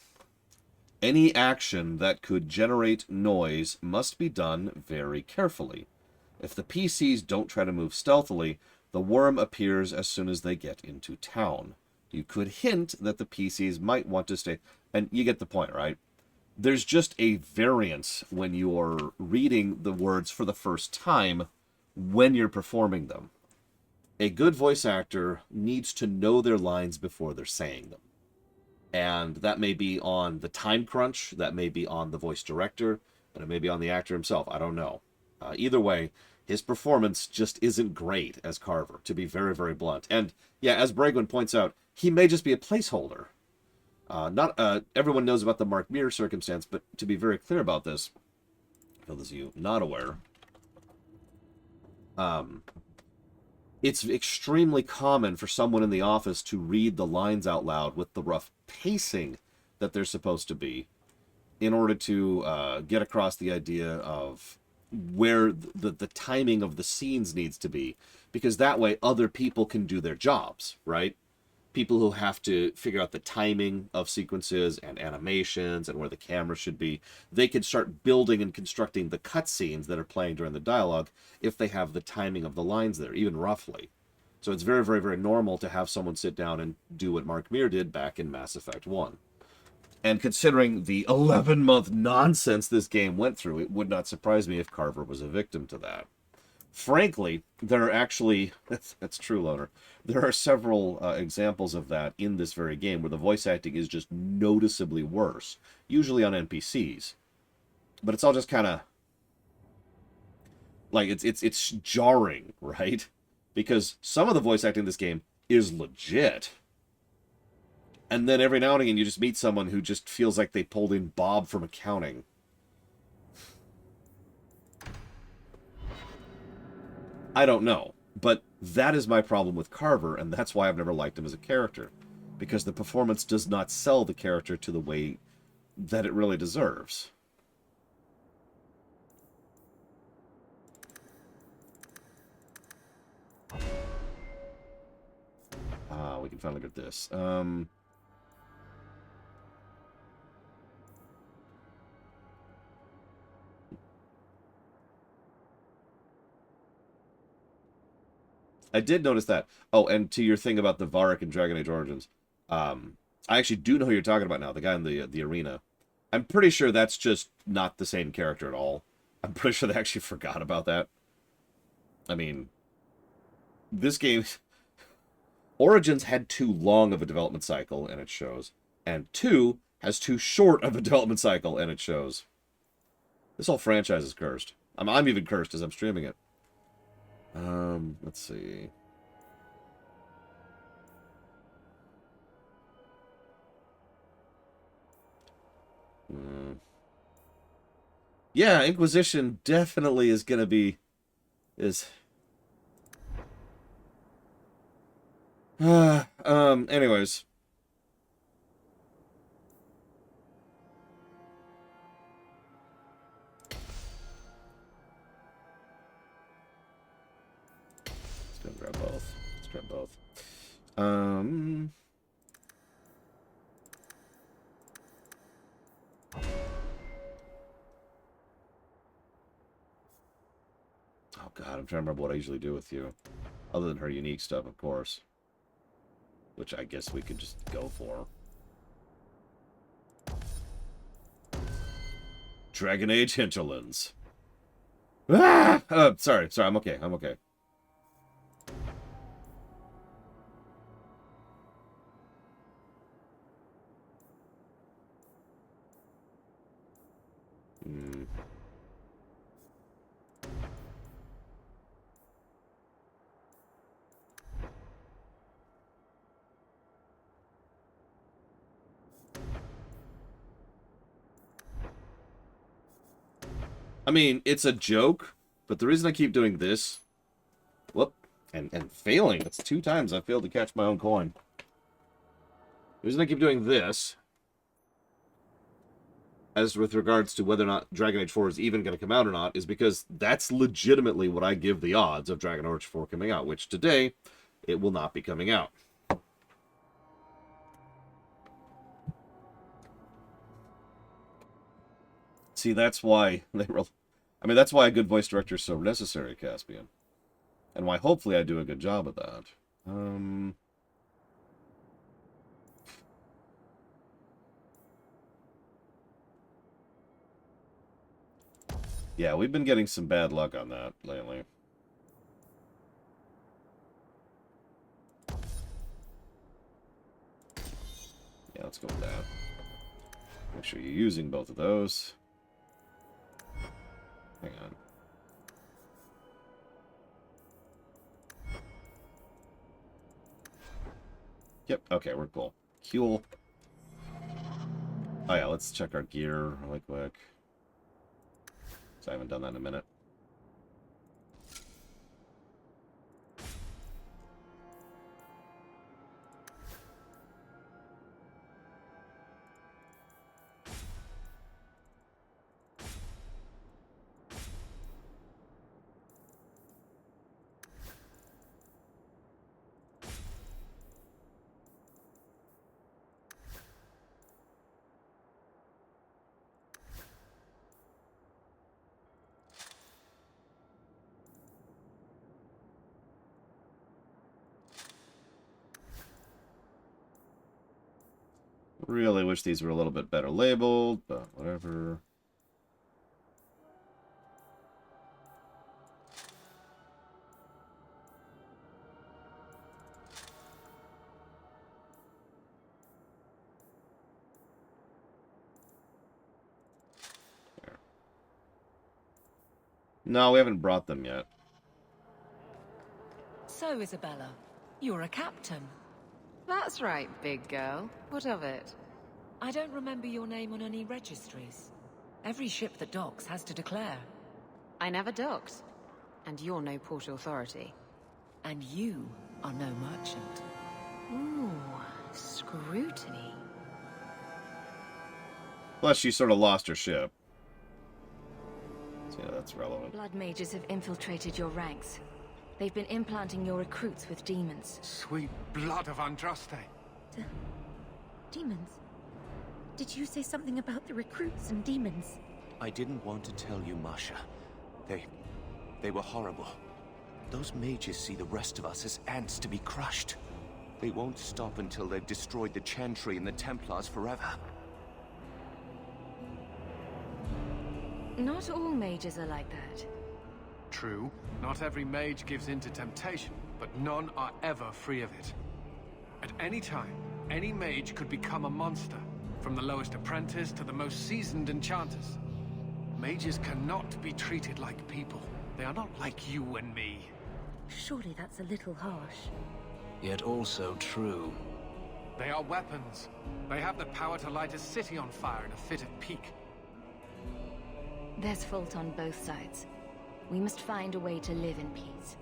Any action that could generate noise must be done very carefully. If the PCs don't try to move stealthily, the worm appears as soon as they get into town. You could hint that the PCs might want to stay... And you get the point, right? There's just a variance when you're reading the words for the first time when you're performing them. A good voice actor needs to know their lines before they're saying them. And that may be on the time crunch, that may be on the voice director, and it may be on the actor himself. I don't know. Either way, his performance just isn't great as Carver, to be very, very blunt. And yeah, as Bregwin points out, he may just be a placeholder. Not everyone knows about the Mark Muir circumstance, but to be very clear about this, for those of you not aware, it's extremely common for someone in the office to read the lines out loud with the rough pacing that they're supposed to be in order to get across the idea of where the timing of the scenes needs to be, because that way other people can do their jobs, right? People who have to figure out the timing of sequences and animations and where the camera should be, they can start building and constructing the cutscenes that are playing during the dialogue if they have the timing of the lines there, even roughly. So it's very, very, very normal to have someone sit down and do what Mark Muir did back in Mass Effect 1. And considering the 11-month nonsense this game went through, it would not surprise me if Carver was a victim to that. Frankly, there are actually... That's true, Loner. There are several examples of that in this very game where the voice acting is just noticeably worse, usually on NPCs. But it's all just kind of... like, it's jarring, right? Because some of the voice acting in this game is legit. And then every now and again you just meet someone who just feels like they pulled in Bob from accounting. I don't know, but that is my problem with Carver, and that's why I've never liked him as a character. Because the performance does not sell the character to the way that it really deserves. We can finally get this. I did notice that. Oh, and to your thing about the Varric and Dragon Age Origins, I actually do know who you're talking about now, the guy in the arena. I'm pretty sure that's just not the same character at all. I'm pretty sure they actually forgot about that. I mean, this game... Origins had too long of a development cycle, and it shows. And 2 has too short of a development cycle, and it shows. This whole franchise is cursed. I'm even cursed as I'm streaming it. Let's see. Yeah, Inquisition definitely is gonna be... anyways. Let's grab both. Let's grab both. Oh god, I'm trying to remember what I usually do with you. Other than her unique stuff, of course. Which I guess we could just go for. Dragon Age Hinterlands. Ah! Sorry, I'm okay, I'm okay. I mean, it's a joke, but the reason I keep doing this... Whoop. And failing. That's 2 times I failed to catch my own coin. The reason I keep doing this, as with regards to whether or not Dragon Age 4 is even going to come out or not, is because that's legitimately what I give the odds of Dragon Age 4 coming out, which today, it will not be coming out. See, that's why they were... I mean, that's why a good voice director is so necessary, Caspian. And why hopefully I do a good job of that. Yeah, we've been getting some bad luck on that lately. Yeah, let's go with that. Make sure you're using both of those. Hang on. Yep, okay, we're cool. Cool. Oh yeah, let's check our gear really quick. So I haven't done that in a minute. Really wish these were a little bit better labeled, but whatever. There. No, we haven't brought them yet. So, Isabella, you're a captain. That's right, big girl. What of it? I don't remember your name on any registries. Every ship that docks has to declare. I never docked. And you're no port authority. And you are no merchant. Ooh, scrutiny. Plus, she sort of lost her ship. So yeah, that's relevant. Blood mages have infiltrated your ranks. They've been implanting your recruits with demons. Sweet blood of Andraste. Demons? Did you say something about the recruits and demons? I didn't want to tell you, Masha. They were horrible. Those mages see the rest of us as ants to be crushed. They won't stop until they've destroyed the Chantry and the Templars forever. Not all mages are like that. True, not every mage gives in to temptation, but none are ever free of it. At any time, any mage could become a monster, from the lowest apprentice to the most seasoned enchanters. Mages cannot be treated like people. They are not like you and me. Surely that's a little harsh. Yet also true. They are weapons. They have the power to light a city on fire in a fit of pique. There's fault on both sides. We must find a way to live in peace.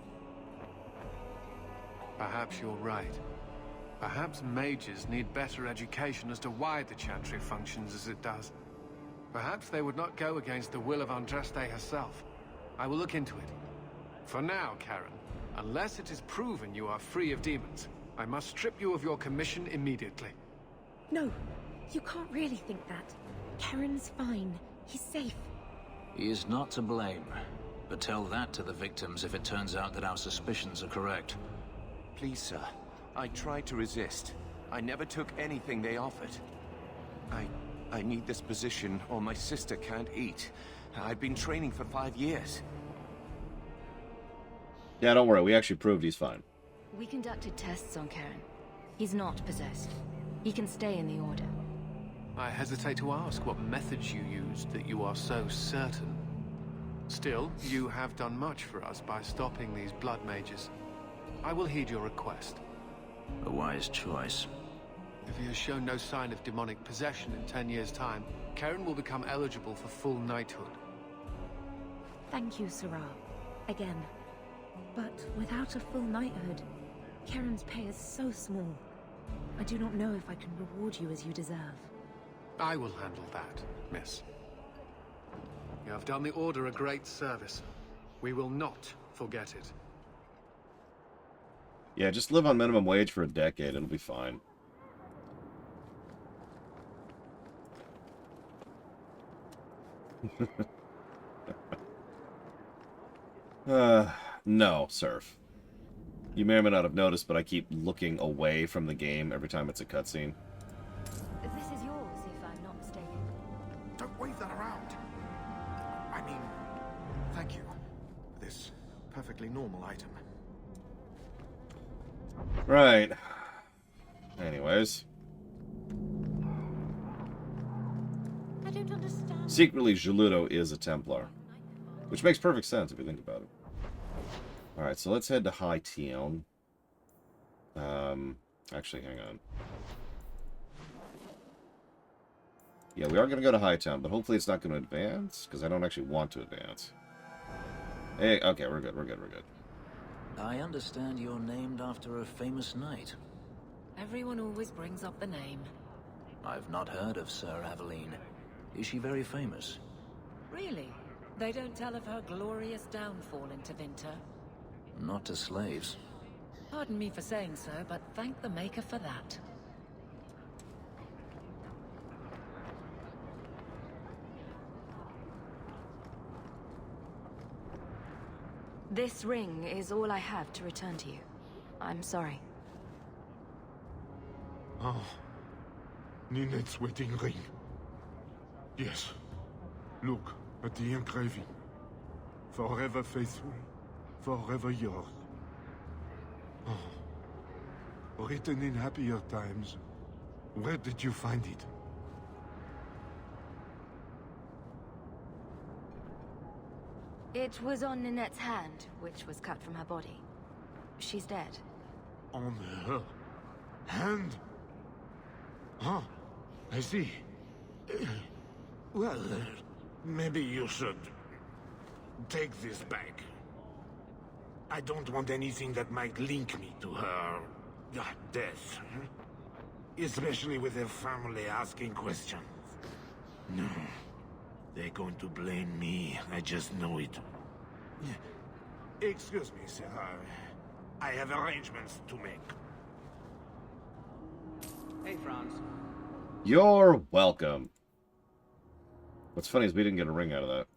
Perhaps you're right. Perhaps mages need better education as to why the Chantry functions as it does. Perhaps they would not go against the will of Andraste herself. I will look into it. For now, Karen, unless it is proven you are free of demons, I must strip you of your commission immediately. No, you can't really think that. Karen's fine. He's safe. He is not to blame. But tell that to the victims if it turns out that our suspicions are correct. Please, sir. I tried to resist. I never took anything they offered. I need this position or my sister can't eat. I've been training for 5 years. Yeah, don't worry. We actually proved he's fine. We conducted tests on Karen. He's not possessed. He can stay in the Order. I hesitate to ask what methods you used that you are so certain. Still, you have done much for us by stopping these blood mages. I will heed your request. A wise choice. If he has shown no sign of demonic possession in 10 years' time, Karen will become eligible for full knighthood. Thank you, Sarah. Again. But without a full knighthood, Karen's pay is so small. I do not know if I can reward you as you deserve. I will handle that, miss. You have done the Order a great service. We will not forget it. Yeah, just live on minimum wage for a decade and it'll be fine. No, Surf. You may or may not have noticed, but I keep looking away from the game every time it's a cutscene. This is yours, if I'm not mistaken. Don't wave that around. I mean, thank you for this perfectly normal item. Right. Anyways. I don't understand. Secretly, Geludo is a Templar. Which makes perfect sense if you think about it. Alright, so let's head to High Town. Actually, hang on. Yeah, we are going to go to High Town, but hopefully it's not going to advance, because I don't actually want to advance. Hey, okay, we're good. I understand you're named after a famous knight. Everyone always brings up the name. I've not heard of Sir Aveline. Is she very famous? Really? They don't tell of her glorious downfall in Tevinter? Not to slaves. Pardon me for saying so, but thank the Maker for that. This ring is all I have to return to you. I'm sorry. Ah, Ninette's wedding ring. Yes. Look at the engraving. Forever faithful, forever yours. Oh. Written in happier times. Where did you find it? It was on Ninette's hand, which was cut from her body. She's dead. On her hand? Huh. I see. Well, maybe you should take this back. I don't want anything that might link me to her death. Especially with her family asking questions. No. They're going to blame me. I just know it. Excuse me, sir. I have arrangements to make. Hey, Franz. You're welcome. What's funny is we didn't get a ring out of that.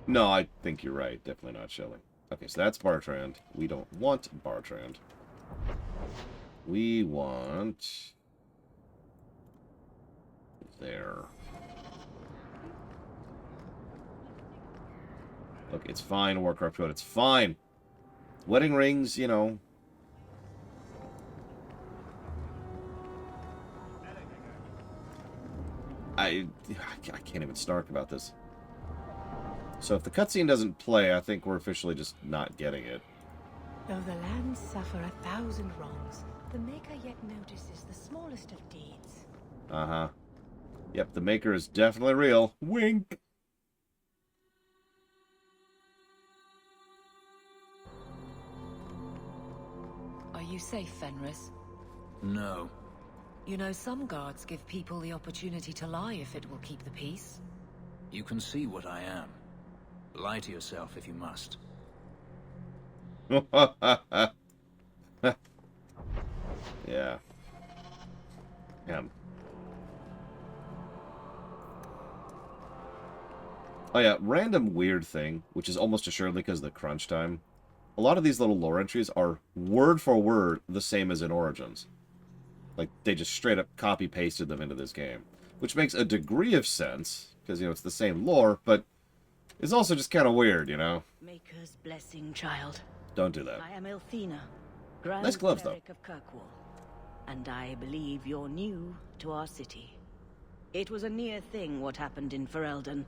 No, I think you're right. Definitely not Shelley. Okay, so that's Bartrand. We don't want Bartrand. We want... there. Look, it's fine, Warcraft Code. It's fine. Wedding rings, you know... I can't even snark about this. So if the cutscene doesn't play, I think we're officially just not getting it. Though the lands suffer 1,000 wrongs, the Maker yet notices the smallest of deeds. Uh-huh. Yep, the Maker is definitely real. Wink! Are you safe, Fenris? No. You know, some guards give people the opportunity to lie if it will keep the peace. You can see what I am. Lie to yourself if you must. Yeah. Oh yeah, random weird thing, which is almost assuredly because of the crunch time. A lot of these little lore entries are word for word the same as in Origins. Like, they just straight up copy-pasted them into this game. Which makes a degree of sense, because, you know, it's the same lore, but it's also just kind of weird, you know? Maker's blessing, child. Don't do that. I am Elthina, Grand Nice gloves, though. Cleric of Kirkwall, and I believe you're new to our city. It was a near thing what happened in Ferelden,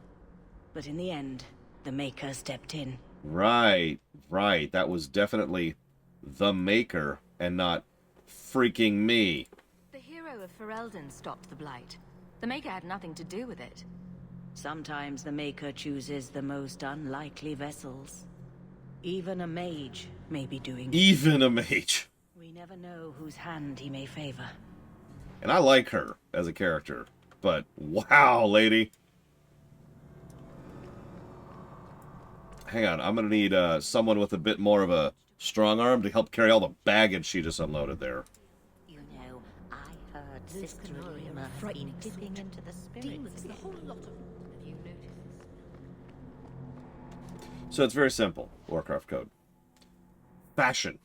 but in the end, the Maker stepped in. Right, right. That was definitely the Maker, and not freaking me. The hero of Ferelden stopped the Blight. The Maker had nothing to do with it. Sometimes the Maker chooses the most unlikely vessels. Even a mage may be doing... Even a mage. We never know whose hand he may favor. And I like her as a character, but wow, lady. Hang on, I'm gonna need someone with a bit more of a strong arm to help carry all the baggage she just unloaded there. You know, I heard Sister Alima has been dipping into the spirits again. Have you noticed? So it's very simple, Warcraft code. Fashion.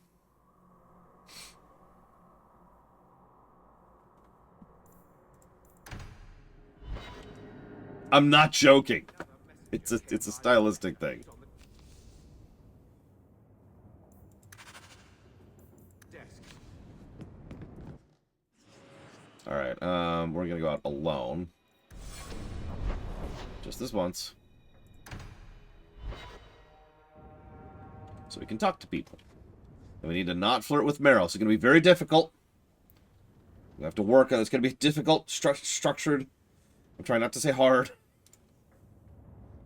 I'm not joking. It's a stylistic thing. Alright, we're gonna go out alone. Just this once. So we can talk to people. And we need to not flirt with Meryl. It's gonna be very difficult. We have to work on it. It's gonna be difficult, structured. I'm trying not to say hard.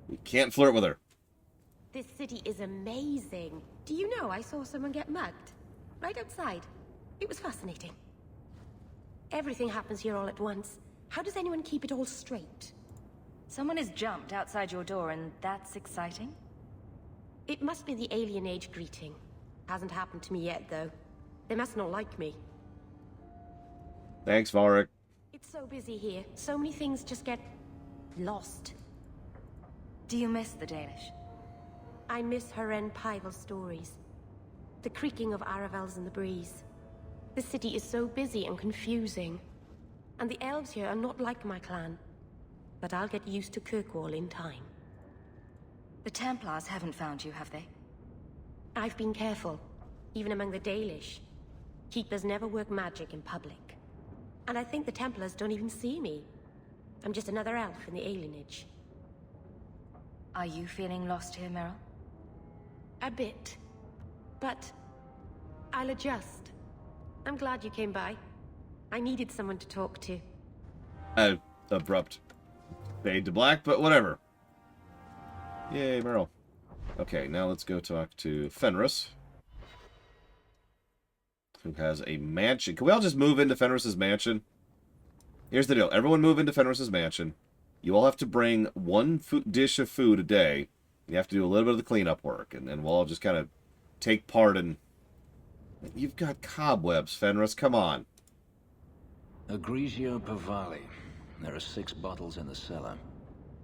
We can't flirt with her. This city is amazing. Do you know I saw someone get mugged? Right outside. It was fascinating. Everything happens here all at once. How does anyone keep it all straight? Someone has jumped outside your door, and that's exciting? It must be the alien age greeting. Hasn't happened to me yet, though. They must not like me. Thanks, Varric. It's so busy here. So many things just get... lost. Do you miss the Dalish? I miss Haren Pyval's stories. The creaking of Aravels in the breeze. The city is so busy and confusing. And the elves here are not like my clan. But I'll get used to Kirkwall in time. The Templars haven't found you, have they? I've been careful, even among the Dalish. Keepers never work magic in public. And I think the Templars don't even see me. I'm just another elf in the alienage. Are you feeling lost here, Meryl? A bit. But I'll adjust. I'm glad you came by. I needed someone to talk to. Abrupt fade to black, but whatever. Yay, Meryl. Okay, now let's go talk to Fenris, who has a mansion. Can we all just move into Fenris's mansion? Here's the deal. Everyone move into Fenris's mansion. You all have to bring one dish of food a day. You have to do a little bit of the cleanup work, and we'll all just kind of take part in... You've got cobwebs, Fenris. Come on. Egregio Pavali. There are 6 bottles in the cellar.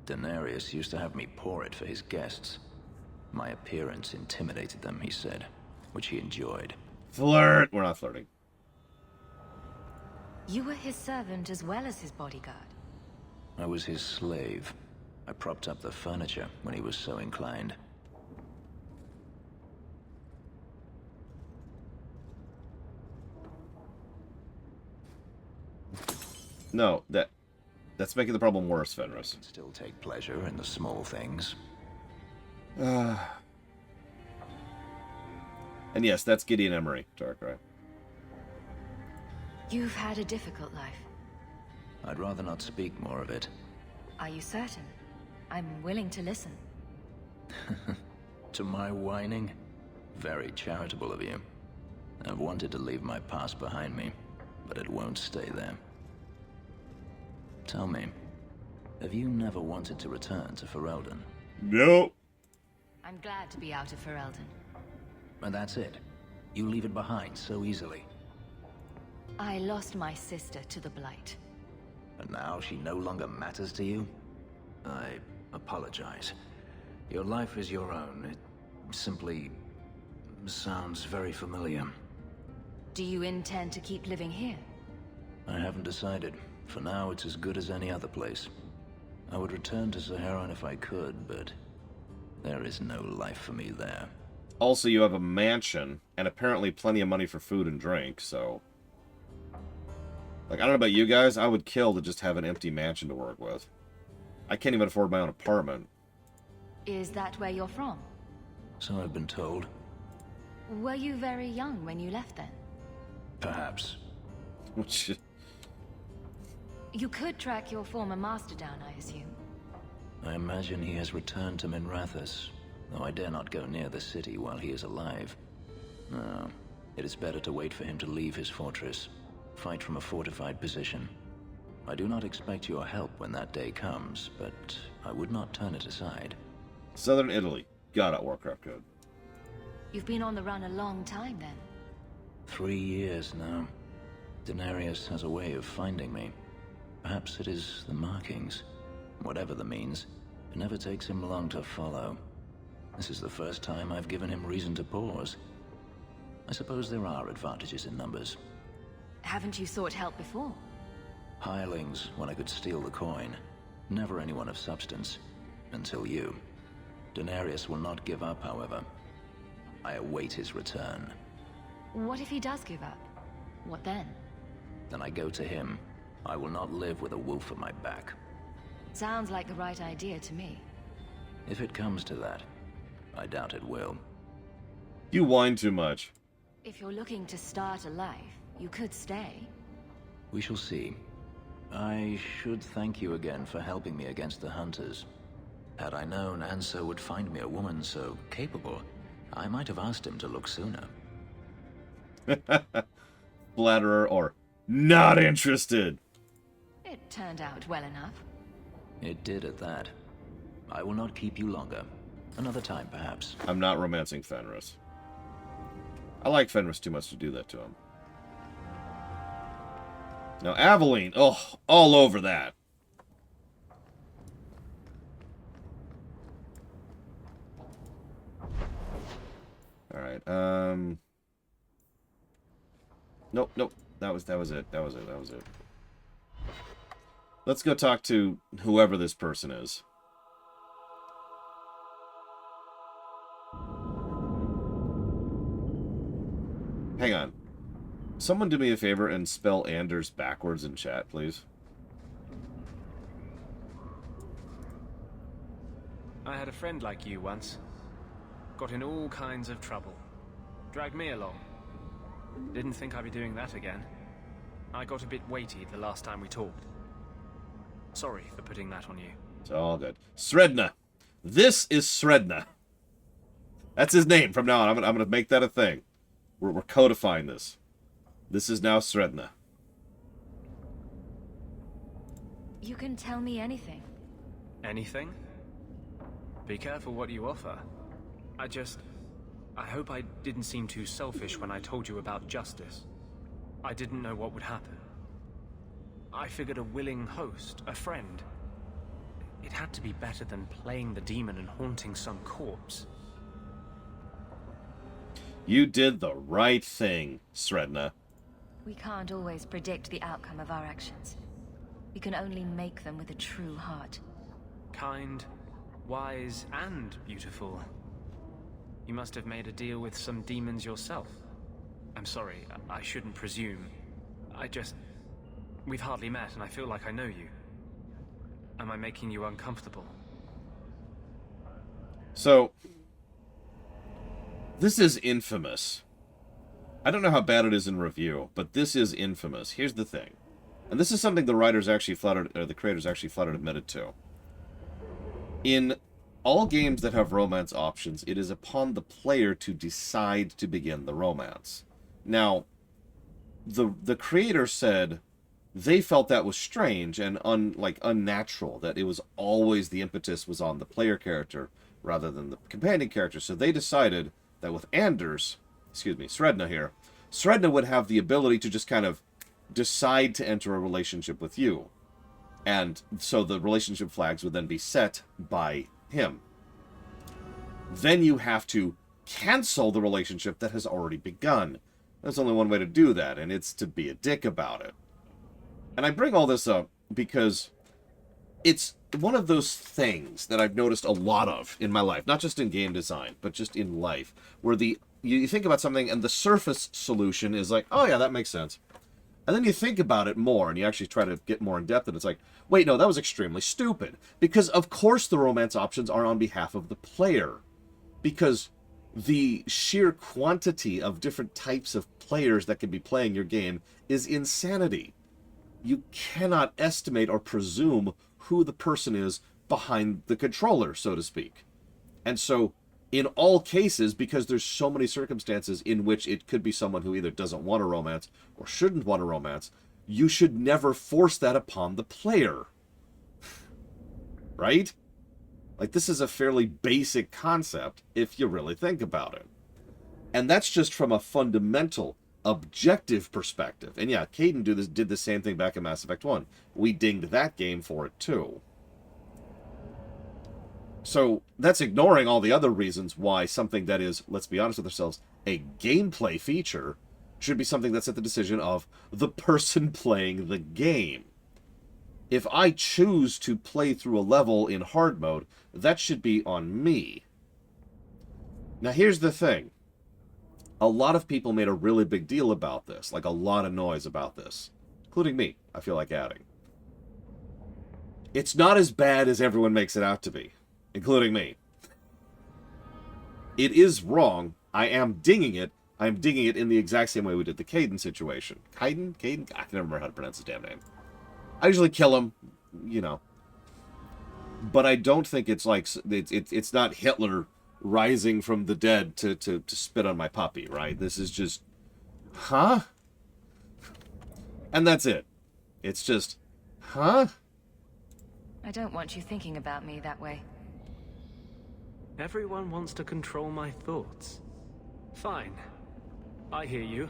Daenerys used to have me pour it for his guests. My appearance intimidated them, he said, which he enjoyed. Flirt! We're not flirting. You were his servant as well as his bodyguard. I was his slave. I propped up the furniture when he was so inclined. No, that's making the problem worse, Fenris. Still take pleasure in the small things. And yes, that's Gideon Emery, Darkrai. You've had a difficult life. I'd rather not speak more of it. Are you certain? I'm willing to listen. To my whining? Very charitable of you. I've wanted to leave my past behind me, but it won't stay there. Tell me, have you never wanted to return to Ferelden? No. I'm glad to be out of Ferelden. And that's it? You leave it behind so easily? I lost my sister to the Blight. And now she no longer matters to you? I apologize. Your life is your own. It simply sounds very familiar. Do you intend to keep living here? I haven't decided. For now, it's as good as any other place. I would return to Saharan if I could, but there is no life for me there. Also, you have a mansion, and apparently plenty of money for food and drink, so... Like, I don't know about you guys, I would kill to just have an empty mansion to work with. I can't even afford my own apartment. Is that where you're from? So I've been told. Were you very young when you left then? Perhaps. You could track your former master down, I assume. I imagine he has returned to Minrathous. though I dare not go near the city while he is alive. No, it is better to wait for him to leave his fortress, fight from a fortified position. I do not expect your help when that day comes, but I would not turn it aside. Southern Italy. Got it, Warcraft code. You've been on the run a long time, then. 3 years now. Denarius has a way of finding me. Perhaps it is the markings. Whatever the means, it never takes him long to follow. This is the first time I've given him reason to pause. I suppose there are advantages in numbers. Haven't you sought help before? Hirelings when I could steal the coin. Never anyone of substance. Until you. Denarius will not give up, however. I await his return. What if he does give up? What then? Then I go to him. I will not live with a wolf at my back. Sounds like the right idea to me. If it comes to that, I doubt it will. You whine too much. If you're looking to start a life, you could stay. We shall see. I should thank you again for helping me against the hunters. Had I known Ansel would find me a woman so capable, I might have asked him to look sooner. Flatterer or not interested. It turned out well enough. It did at that. I will not keep you longer. Another time, perhaps. I'm not romancing Fenris. I like Fenris too much to do that to him. Now, Aveline, oh, all over that. Alright, Nope. That was it. That was it. Let's go talk to whoever this person is. Hang on. Someone do me a favor and spell Anders backwards in chat, please. I had a friend like you once. Got in all kinds of trouble. Dragged me along. Didn't think I'd be doing that again. I got a bit weighty the last time we talked. Sorry for putting that on you. It's all good. Sredna. This is Sredna. That's his name from now on. I'm gonna make that a thing. We're codifying this. This is now Sredna. You can tell me anything. Anything? Be careful what you offer. I hope I didn't seem too selfish when I told you about justice. I didn't know what would happen. I figured a willing host, a friend. It had to be better than playing the demon and haunting some corpse. You did the right thing, Sredna. We can't always predict the outcome of our actions. We can only make them with a true heart. Kind, wise, and beautiful. You must have made a deal with some demons yourself. I'm sorry, I shouldn't presume. We've hardly met, and I feel like I know you. Am I making you uncomfortable? So, this is infamous. I don't know how bad it is in review, but this is infamous. Here's the thing. And this is something the writers actually the creators actually flat out admitted to. In all games that have romance options, it is upon the player to decide to begin the romance. Now, the creator said they felt that was strange and unnatural, that it was always the impetus was on the player character rather than the companion character. So they decided that with Sredna here, Sredna would have the ability to just kind of decide to enter a relationship with you. And so the relationship flags would then be set by him. Then you have to cancel the relationship that has already begun. There's only one way to do that, and it's to be a dick about it. And I bring all this up because it's one of those things that I've noticed a lot of in my life, not just in game design, but just in life, where you think about something and the surface solution is like, oh yeah, that makes sense. And then you think about it more, and you actually try to get more in depth, and it's like, wait, no, that was extremely stupid. Because, of course, the romance options are on behalf of the player. Because the sheer quantity of different types of players that can be playing your game is insanity. You cannot estimate or presume who the person is behind the controller, so to speak. And so, in all cases, because there's so many circumstances in which it could be someone who either doesn't want a romance or shouldn't want a romance, you should never force that upon the player. Right? Like, this is a fairly basic concept if you really think about it. And that's just from a fundamental, objective perspective. And yeah, Kaidan did the same thing back in Mass Effect 1. We dinged that game for it too. So that's ignoring all the other reasons why something that is, let's be honest with ourselves, a gameplay feature should be something that's at the decision of the person playing the game. If I choose to play through a level in hard mode, that should be on me. Now here's the thing. A lot of people made a really big deal about this, like a lot of noise about this, including me, I feel like adding. It's not as bad as everyone makes it out to be, including me. It is wrong. I am dinging it. I'm dinging it in the exact same way we did the Kaidan situation. Kaidan? I can never remember how to pronounce his damn name. I usually kill him, you know. But I don't think it's like, it's not Hitler rising from the dead to spit on my puppy, right? This is just, huh? And that's it. It's just, huh? I don't want you thinking about me that way. Everyone wants to control my thoughts. Fine. I hear you.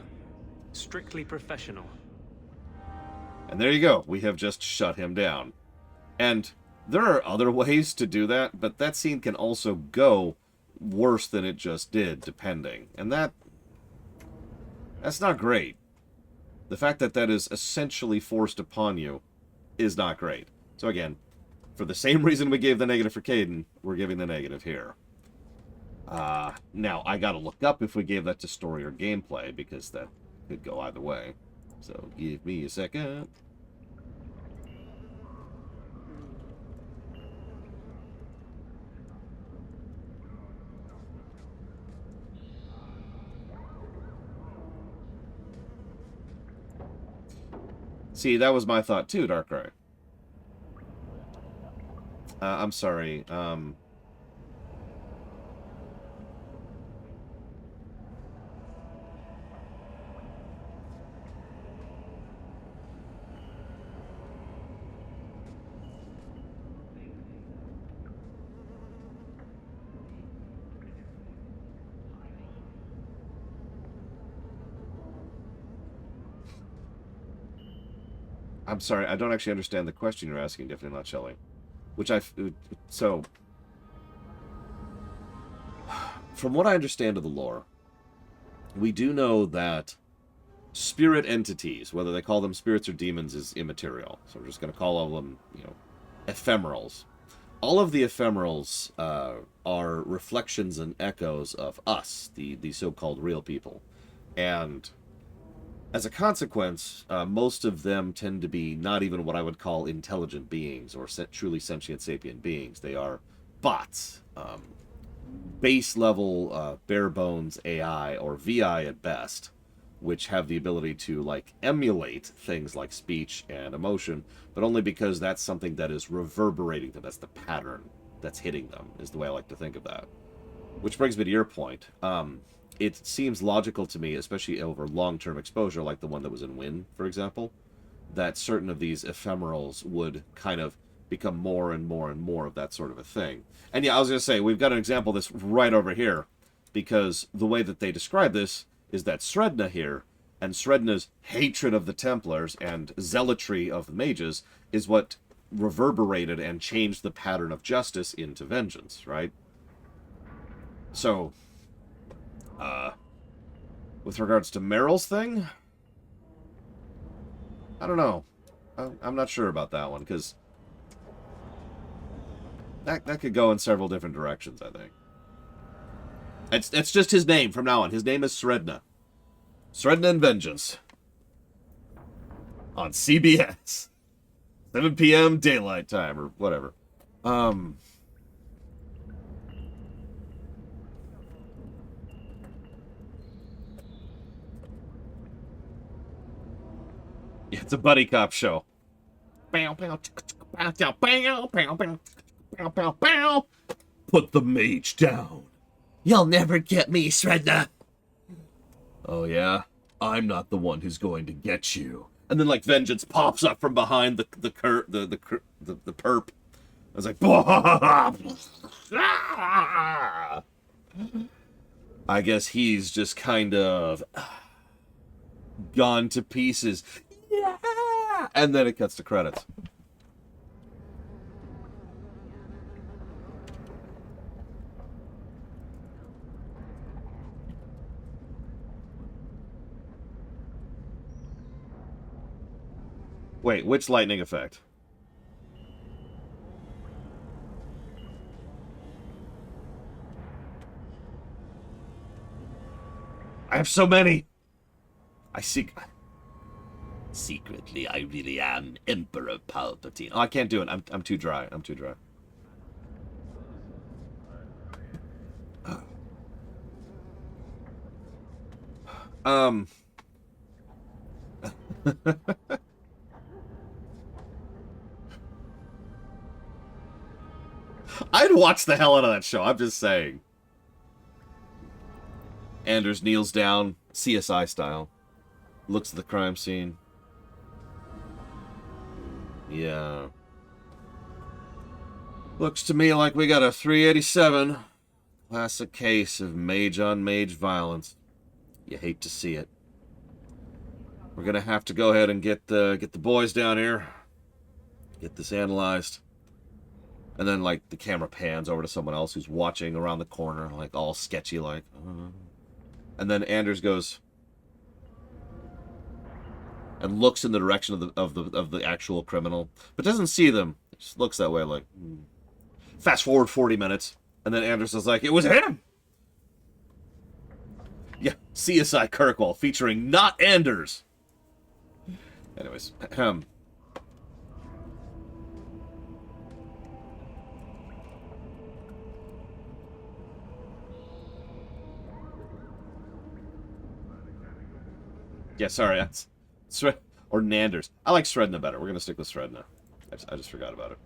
Strictly professional. And there you go. We have just shut him down. And there are other ways to do that, but that scene can also go worse than it just did, depending. And that's not great. The fact that that is essentially forced upon you is not great. So again, for the same reason we gave the negative for Kaidan, we're giving the negative here. Now, I gotta look up if we gave that to story or gameplay, because that could go either way. So, give me a second. See, that was my thought too, Darkrai. I'm sorry. I'm sorry, I don't actually understand the question you're asking, definitely not Shelley. So, from what I understand of the lore, we do know that spirit entities, whether they call them spirits or demons, is immaterial. So we're just going to call all of them, ephemerals. All of the ephemerals are reflections and echoes of us, the so-called real people. And as a consequence, most of them tend to be not even what I would call intelligent beings or truly sentient sapient beings. They are bots, base-level, bare-bones AI, or VI at best, which have the ability to, emulate things like speech and emotion, but only because that's something that is reverberating them. That's the pattern that's hitting them, is the way I like to think of that. Which brings me to your point. It seems logical to me, especially over long-term exposure, like the one that was in Wynn, for example, that certain of these ephemerals would kind of become more and more and more of that sort of a thing. And yeah, I was going to say, we've got an example of this right over here, because the way that they describe this is that Sredna here, and Sredna's hatred of the Templars and zealotry of the mages, is what reverberated and changed the pattern of justice into vengeance, right? So, with regards to Meryl's thing, I don't know. I'm not sure about that one, because that could go in several different directions, I think. It's just his name from now on. His name is Sredna. Sredna and Vengeance. On CBS. 7 p.m. daylight time, or whatever. It's a buddy cop show. Put the mage down. You'll never get me, Sredna. Oh, yeah? I'm not the one who's going to get you. And then, like, vengeance pops up from behind the perp. I was like, I guess he's just kind of gone to pieces. Yeah. And then it cuts to credits. Wait, which lightning effect? I have so many. Secretly, I really am Emperor Palpatine. Oh, I can't do it. I'm too dry. I'm too dry. I'd watch the hell out of that show. I'm just saying. Anders kneels down, CSI style. Looks at the crime scene. Yeah. Looks to me like we got a 387. Classic case of mage-on-mage violence. You hate to see it. We're gonna have to go ahead and get the boys down here. Get this analyzed. And then, like, the camera pans over to someone else who's watching around the corner, like, all sketchy, like. And then Anders goes and looks in the direction of the actual criminal, but doesn't see them. Just looks that way, like. Fast forward 40 minutes, and then Anders is like, "It was him." Yeah, CSI Kirkwall featuring not Anders. Anyways, yeah, sorry, that's or Nanders. I like Sredna better. We're gonna stick with Sredna. I just forgot about it.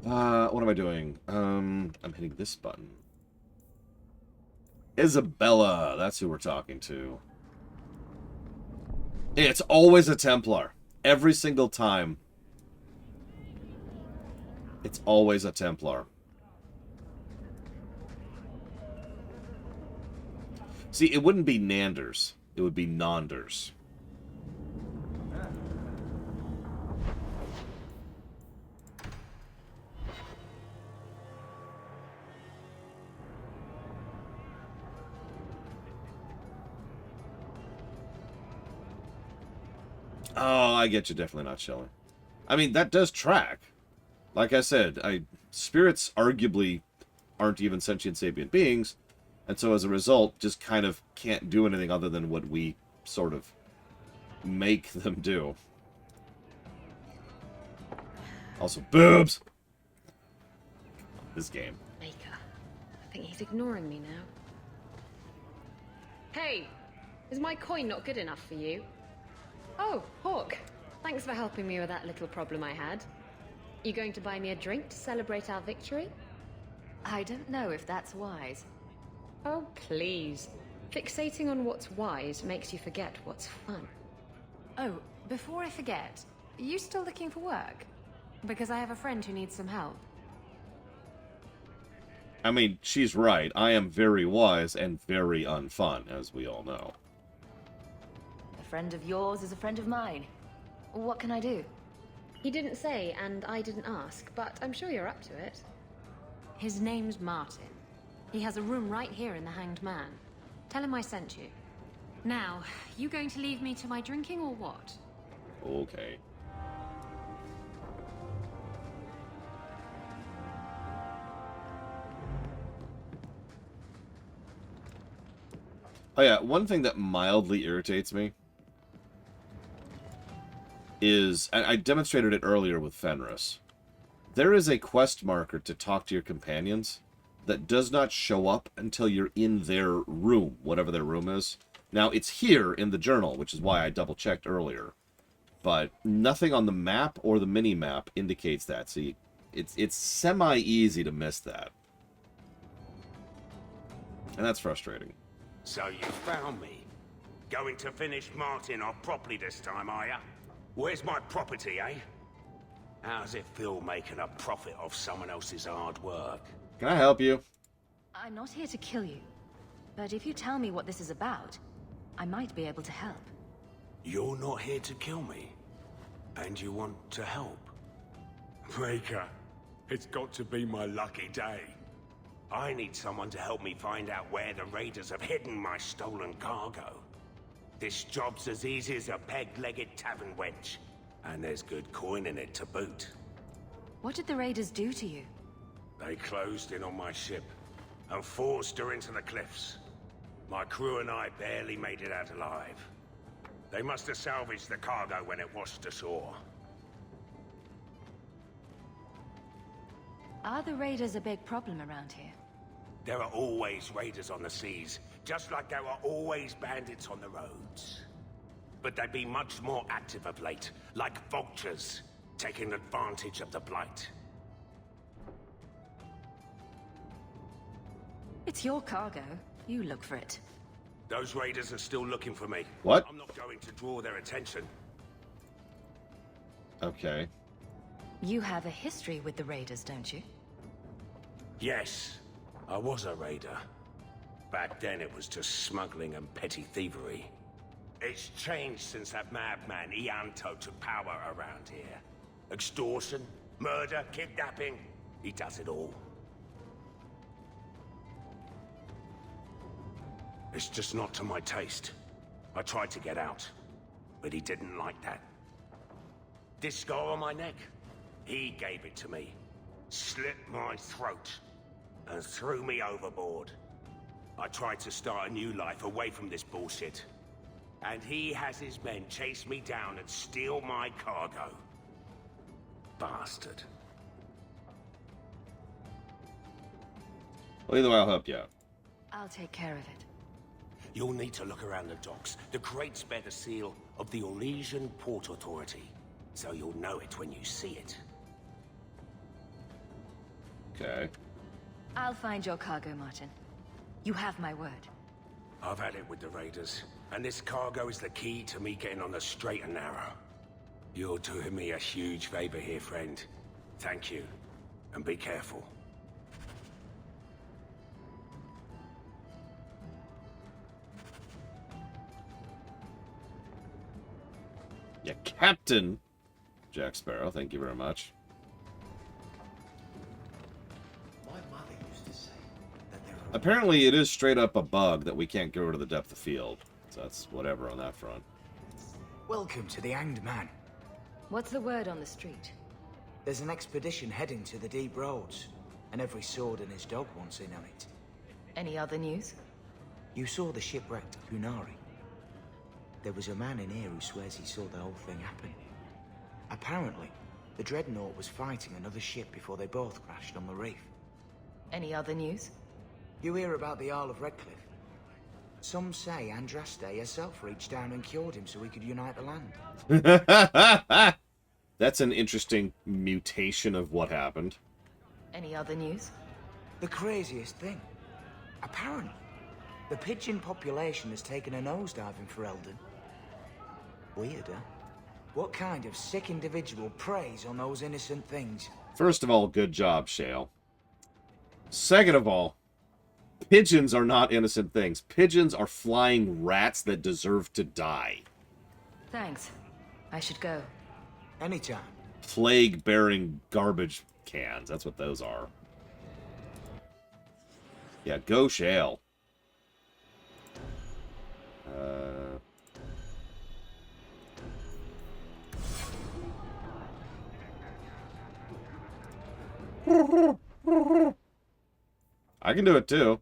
What am I doing? I'm hitting this button. Isabella, that's who we're talking to. It's always a Templar. Every single time. It's always a Templar. See, it wouldn't be Nanders. It would be Nonders. Oh, I get you. Definitely not Shelley. I mean, that does track. Like I said, spirits arguably aren't even sentient sapient beings, and so as a result, just kind of can't do anything other than what we sort of make them do. Also, boobs! This game. Maker. I think he's ignoring me now. Hey! Is my coin not good enough for you? Oh, Hawk. Thanks for helping me with that little problem I had. You going to buy me a drink to celebrate our victory? I don't know if that's wise. Oh, please. Fixating on what's wise makes you forget what's fun. Oh, before I forget, are you still looking for work? Because I have a friend who needs some help. I mean, she's right. I am very wise and very unfun, as we all know. A friend of yours is a friend of mine. What can I do? He didn't say, and I didn't ask, but I'm sure you're up to it. His name's Martin. He has a room right here in the Hanged Man. Tell him I sent you. Now, you going to leave me to my drinking or what? Okay. Oh yeah, one thing that mildly irritates me is, and I demonstrated it earlier with Fenris, there is a quest marker to talk to your companions that does not show up until you're in their room, whatever their room is. Now, it's here in the journal, which is why I double-checked earlier. But nothing on the map or the mini-map indicates that. See, it's semi-easy to miss that. And that's frustrating. So you found me. Going to finish Martin off properly this time, are ya? Where's my property, eh? How's it feel making a profit off someone else's hard work? Can I help you? I'm not here to kill you. But if you tell me what this is about, I might be able to help. You're not here to kill me. And you want to help? Maker, it's got to be my lucky day. I need someone to help me find out where the raiders have hidden my stolen cargo. This job's as easy as a peg-legged tavern wench. And there's good coin in it to boot. What did the raiders do to you? They closed in on my ship and forced her into the cliffs. My crew and I barely made it out alive. They must have salvaged the cargo when it washed ashore. Are the raiders a big problem around here? There are always raiders on the seas, just like there are always bandits on the roads. But they've been much more active of late, like vultures, taking advantage of the Blight. It's your cargo. You look for it. Those raiders are still looking for me. What? I'm not going to draw their attention. Okay. You have a history with the raiders, don't you? Yes, I was a raider. Back then it was just smuggling and petty thievery. It's changed since that madman Ianto took power around here. Extortion, murder, kidnapping. He does it all. It's just not to my taste. I tried to get out, but he didn't like that. This scar on my neck, he gave it to me. Slit my throat and threw me overboard. I tried to start a new life away from this bullshit. And he has his men chase me down and steal my cargo. Bastard. Well, either way, I'll help you out. I'll take care of it. You'll need to look around the docks. The crates bear the seal of the Orlesian Port Authority, so you'll know it when you see it. Okay. I'll find your cargo, Martin. You have my word. I've had it with the raiders, and this cargo is the key to me getting on the straight and narrow. You're doing me a huge favor here, friend. Thank you, and be careful. Yeah, Captain Jack Sparrow, thank you very much. My mother used to say that there are... Apparently it is straight up a bug that we can't go to the depth of field. So that's whatever on that front. Welcome to the Hanged Man. What's the word on the street? There's an expedition heading to the deep roads, and every sword and his dog wants in on it. Any other news? You saw the shipwrecked Hunari. There was a man in here who swears he saw the whole thing happen. Apparently, the Dreadnought was fighting another ship before they both crashed on the reef. Any other news? You hear about the Isle of Redcliffe? Some say Andraste herself reached down and cured him so he could unite the land. That's an interesting mutation of what happened. Any other news? The craziest thing. Apparently, the pigeon population has taken a nosedive in Ferelden. Weird, huh? What kind of sick individual preys on those innocent things? First of all, good job, Shale. Second of all, pigeons are not innocent things. Pigeons are flying rats that deserve to die. Thanks. I should go. Anytime. Plague-bearing garbage cans. That's what those are. Yeah, go Shale. I can do it too.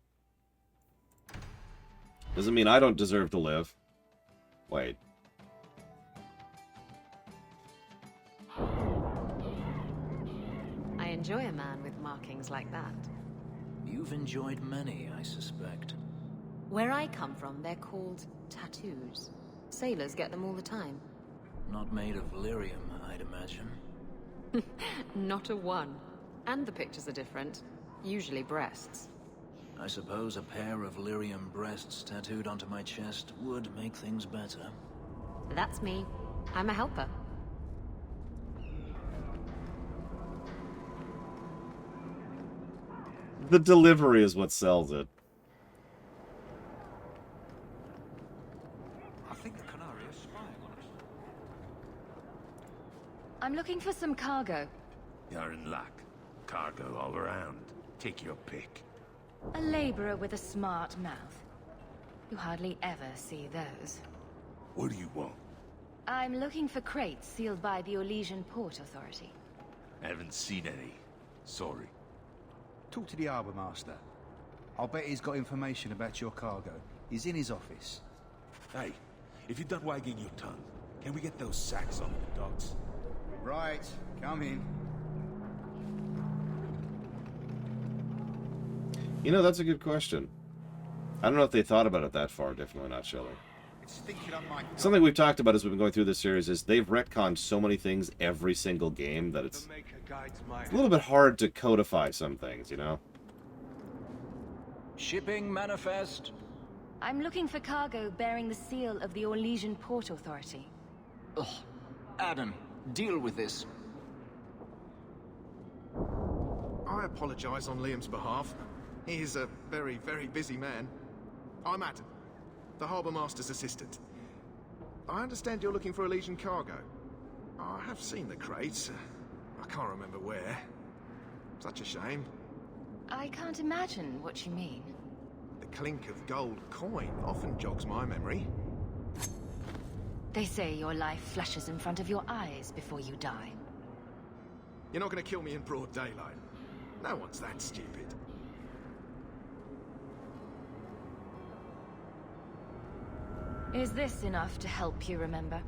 Doesn't mean I don't deserve to live. Wait. I enjoy a man with markings like that. You've enjoyed many, I suspect. Where I come from, they're called tattoos. Sailors get them all the time. Not made of lyrium, I'd imagine. Not a one. And the pictures are different. Usually breasts. I suppose a pair of lyrium breasts tattooed onto my chest would make things better. That's me. I'm a helper. The delivery is what sells it. I think the Canary is spying on us. I'm looking for some cargo. You're in luck. Cargo all around. Take your pick. A laborer with a smart mouth. You hardly ever see those. What do you want? I'm looking for crates sealed by the Orlesian Port Authority. Haven't seen any. Sorry. Talk to the Harbour Master. I'll bet he's got information about your cargo. He's in his office. Hey, if you're done wagging your tongue, can we get those sacks off the docks? Right, come in. You know, that's a good question. I don't know if they thought about it that far. Definitely not Shelley. Something we've talked about as we've been going through this series is they've retconned so many things every single game that it's a little bit hard to codify some things, you know? Shipping manifest. I'm looking for cargo bearing the seal of the Orlesian Port Authority. Ugh. Adam, deal with this. I apologize on Liam's behalf. He is a very, very busy man. I'm Adam, the Harbour Master's assistant. I understand you're looking for Orlesian cargo. I have seen the crates. I can't remember where. Such a shame. I can't imagine what you mean. The clink of gold coin often jogs my memory. They say your life flashes in front of your eyes before you die. You're not going to kill me in broad daylight. No one's that stupid. Is this enough to help you remember?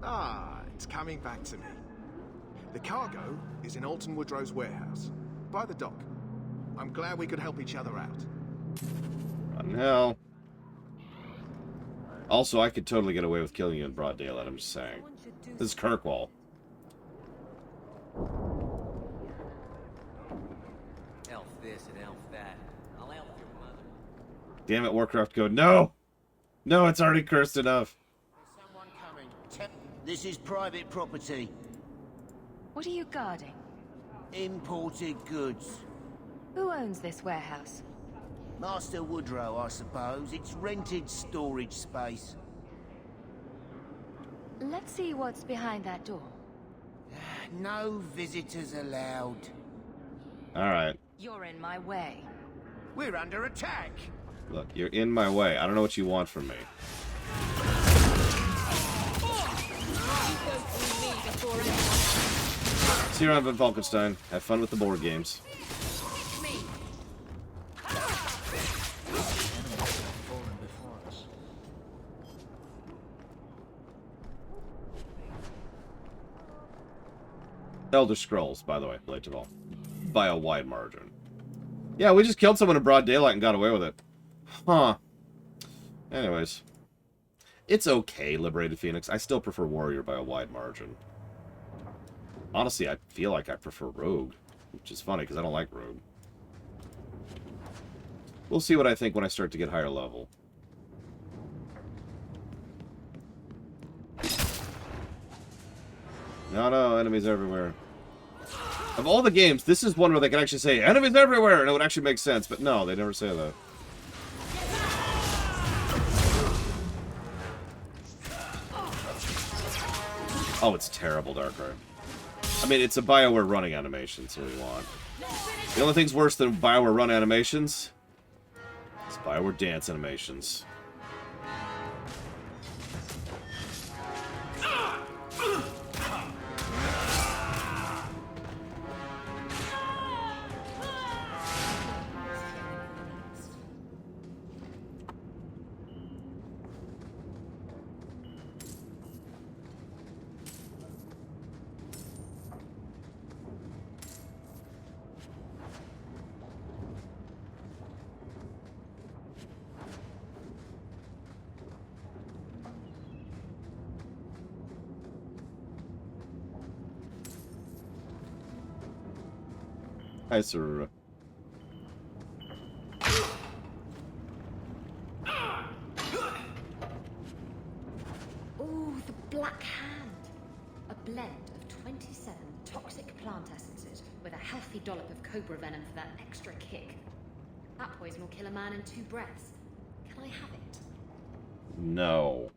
Ah, it's coming back to me. The cargo is in Alton Woodrow's warehouse, by the dock. I'm glad we could help each other out. No. Also, I could totally get away with killing you in broad daylight, I'm just saying. This is Kirkwall. Elf this and elf that. I'll elf your mother. Damn it, Warcraft Code. No! No, it's already cursed enough. Someone coming. This is private property. What are you guarding? Imported goods. Who owns this warehouse? Master Woodrow, I suppose. It's rented storage space. Let's see what's behind that door. No visitors allowed. Alright. You're in my way. We're under attack. Look, you're in my way. I don't know what you want from me. See you around at Falkenstein. Have fun with the board games. Elder Scrolls, by the way, late of all. By a wide margin. Yeah, we just killed someone in broad daylight and got away with it. Huh. Anyways. It's okay, Liberated Phoenix. I still prefer Warrior by a wide margin. Honestly, I feel like I prefer Rogue. Which is funny, because I don't like Rogue. We'll see what I think when I start to get higher level. No, enemies everywhere. Of all the games, this is one where they can actually say, enemies everywhere, and it would actually make sense, but no, they never say that. Oh, it's terrible, Darkrai. I mean, it's a BioWare running animation, so what do you want? The only thing's worse than BioWare run animations is BioWare dance animations. Hi, Sarura. Black Hand. A blend of 27 toxic plant essences with a healthy dollop of cobra venom for that extra kick. That poison will kill a man in 2 breaths. Can I have it? No.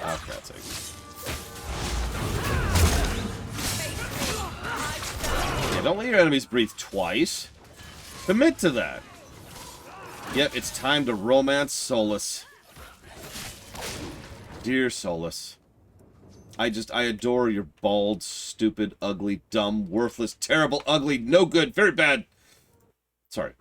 Oh, God's sake. Yeah, don't let your enemies breathe twice. Commit to that. Yep, it's time to romance Solas. Dear Solas. I adore your bald, stupid, ugly, dumb, worthless, terrible, ugly, no good, very bad. Sorry.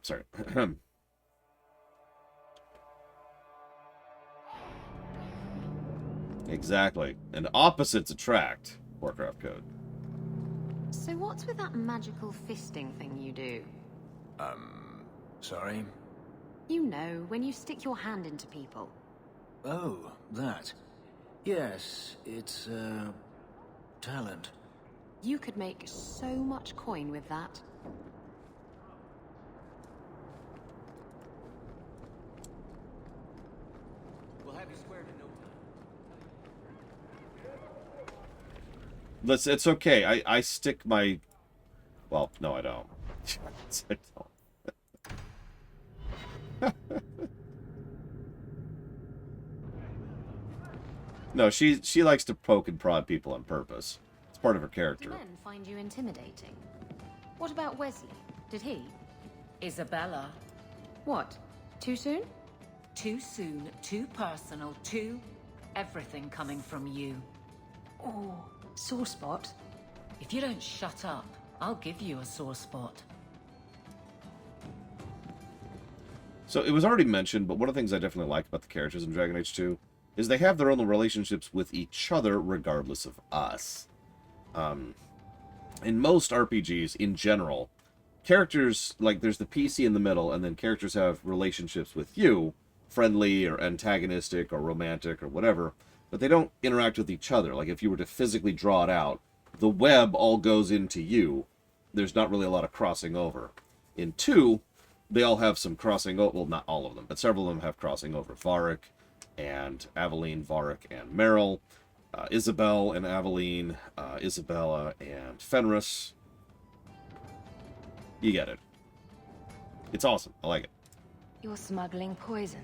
Exactly. And opposites attract. Warcraft code. So what's with that magical fisting thing you do? Sorry? You know, when you stick your hand into people. Oh, that. Yes, it's, talent. You could make so much coin with that. We'll have you squared in no time. It's okay. I stick my... Well, no, I don't. I don't. No, she likes to poke and prod people on purpose. It's part of her character. Do men find you intimidating? What about Wesley? Did he? Isabella. What? Too soon? Too soon, too personal, too... everything coming from you. Oh, sore spot? If you don't shut up, I'll give you a sore spot. So it was already mentioned, but one of the things I definitely like about the characters in Dragon Age 2 is they have their own relationships with each other regardless of us. In most RPGs, in general, characters, like, there's the PC in the middle, and then characters have relationships with you, friendly or antagonistic or romantic or whatever, but they don't interact with each other. Like, if you were to physically draw it out, the web all goes into you. There's not really a lot of crossing over. In 2, they all have some crossing over. Well, not all of them, but several of them have crossing over. Varric and Aveline, Varric and Merrill, Isabel and Aveline, Isabella and Fenris. You get it. It's awesome. I like it. You're smuggling poison.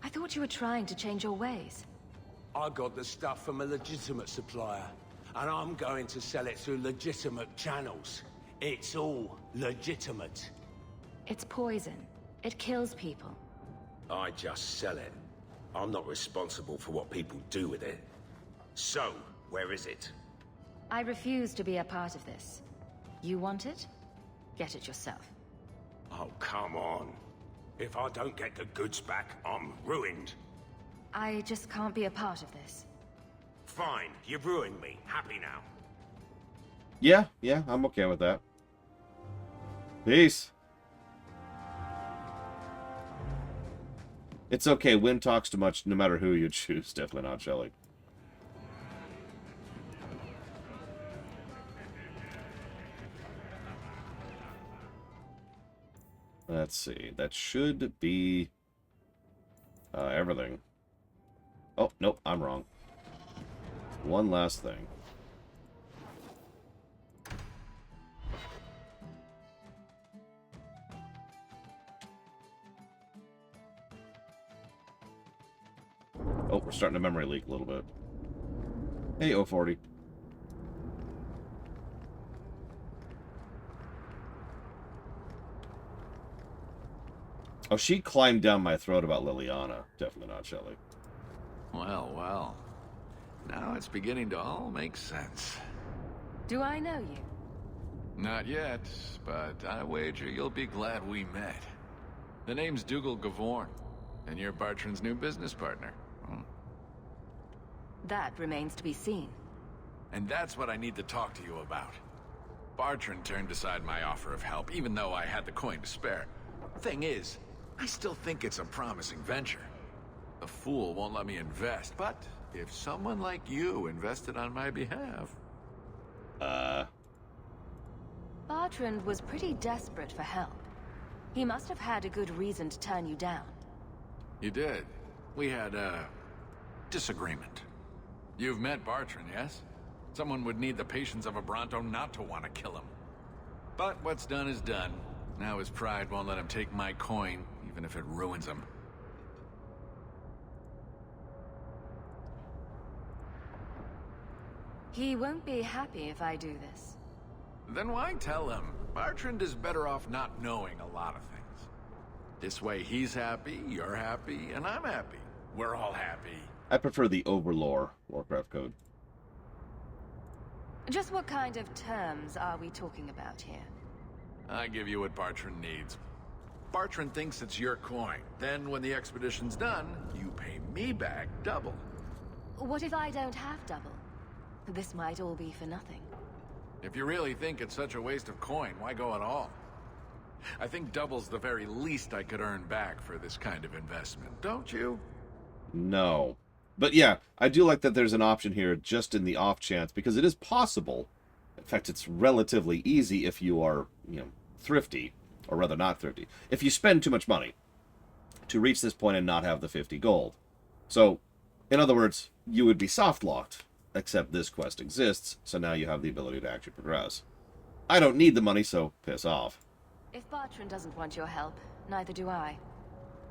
I thought you were trying to change your ways. I got the stuff from a legitimate supplier, and I'm going to sell it through legitimate channels. It's all legitimate. It's poison. It kills people. I just sell it. I'm not responsible for what people do with it. So, where is it? I refuse to be a part of this. You want it? Get it yourself. Oh, come on. If I don't get the goods back, I'm ruined. I just can't be a part of this. Fine, you've ruined me. Happy now. Yeah, I'm okay with that. Peace. It's okay. Wynn talks too much no matter who you choose. Definitely not Shelly. Let's see. That should be everything. Oh, nope. I'm wrong. One last thing. Oh, we're starting to memory leak a little bit. Hey, 040. Oh, she climbed down my throat about Liliana. Definitely not Shelly. Well, well. Now it's beginning to all make sense. Do I know you? Not yet, but I wager you'll be glad we met. The name's Dougal Gavorn, and you're Bartrand's new business partner. That remains to be seen. And that's what I need to talk to you about. Bartrand turned aside my offer of help, even though I had the coin to spare. Thing is, I still think it's a promising venture. The fool won't let me invest, but if someone like you invested on my behalf. Bartrand was pretty desperate for help. He must have had a good reason to turn you down. You did. We had a disagreement. You've met Bartrand, yes? Someone would need the patience of a Bronto not to want to kill him. But what's done is done. Now his pride won't let him take my coin, even if it ruins him. He won't be happy if I do this. Then why tell him? Bartrand is better off not knowing a lot of things. This way he's happy, you're happy, and I'm happy. We're all happy. I prefer the Overlore Warcraft code. Just what kind of terms are we talking about here? I give you what Bartrand needs. Bartrand thinks it's your coin. Then when the expedition's done, you pay me back double. What if I don't have double? This might all be for nothing. If you really think it's such a waste of coin, why go at all? I think double's the very least I could earn back for this kind of investment, don't you? No. But yeah, I do like that there's an option here just in the off chance, because it is possible. In fact, it's relatively easy if you are, thrifty, or rather not thrifty. If you spend too much money to reach this point and not have the 50 gold. So, in other words, you would be soft-locked, except this quest exists, so now you have the ability to actually progress. I don't need the money, so piss off. If Bartrand doesn't want your help, neither do I.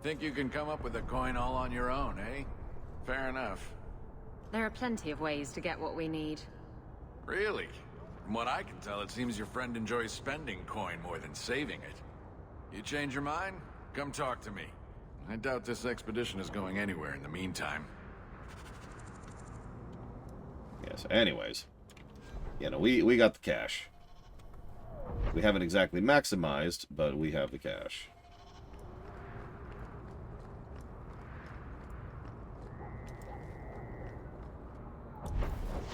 Think you can come up with a coin all on your own, eh? Fair enough. There are plenty of ways to get what we need. Really? From what I can tell, it seems your friend enjoys spending coin more than saving it. You change your mind? Come talk to me. I doubt this expedition is going anywhere in the meantime. Yes, anyways. We got the cash. We haven't exactly maximized, but we have the cash.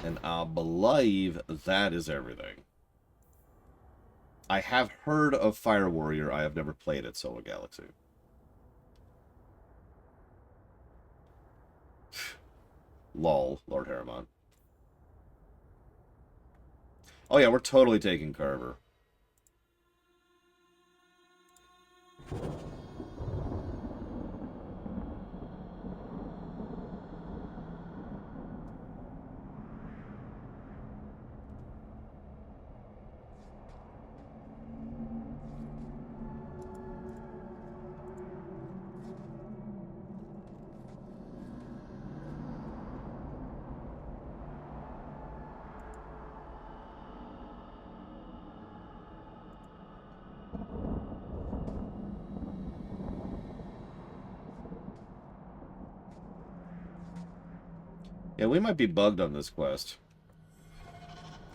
And I believe that is everything. I have heard of Fire Warrior. I have never played it, Solar Galaxy. Lol, Lord Harriman. Oh yeah, we're totally taking Carver. Yeah, we might be bugged on this quest.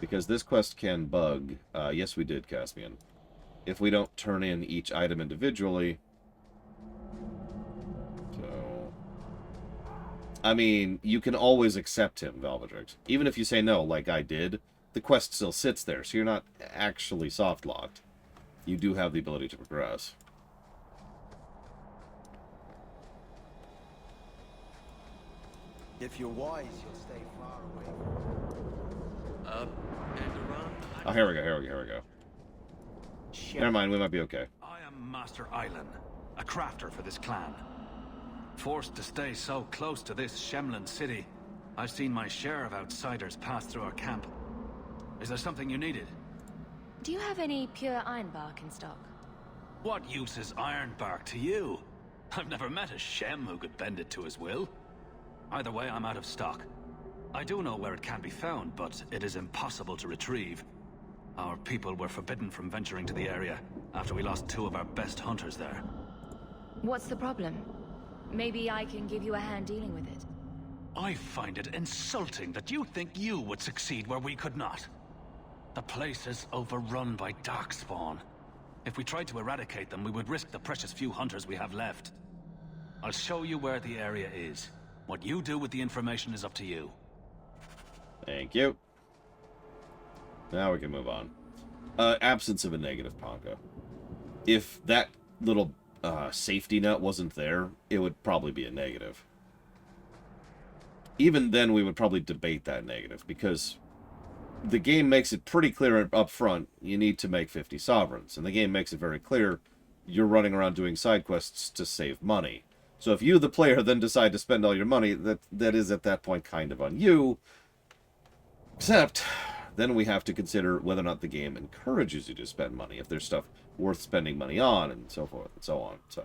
Because this quest can bug. Yes, we did, Caspian. If we don't turn in each item individually. So... I mean, you can always accept him, Valvedrix. Even if you say no, like I did, the quest still sits there, so you're not actually soft-locked. You do have the ability to progress. If you're wise, you'll stay far away. And around. Oh, here we go. Never mind, we might be okay. I am Master Island, a crafter for this clan. Forced to stay so close to this Shemlin city, I've seen my share of outsiders pass through our camp. Is there something you needed? Do you have any pure ironbark in stock? What use is ironbark to you? I've never met a Shem who could bend it to his will. Either way, I'm out of stock. I do know where it can be found, but it is impossible to retrieve. Our people were forbidden from venturing to the area after we lost 2 of our best hunters there. What's the problem? Maybe I can give you a hand dealing with it. I find it insulting that you think you would succeed where we could not. The place is overrun by darkspawn. If we tried to eradicate them, we would risk the precious few hunters we have left. I'll show you where the area is. What you do with the information is up to you. Thank you. Now we can move on. Absence of a negative, Ponka. If that little safety net wasn't there, it would probably be a negative. even then we would probably debate that negative, because the game makes it pretty clear up front you need to make 50 sovereigns, and the game makes it very clear you're running around doing side quests to save money. So if you, the player, then decide to spend all your money, that is at that point kind of on you. Except, then we have to consider whether or not the game encourages you to spend money, if there's stuff worth spending money on, and so forth and so on. So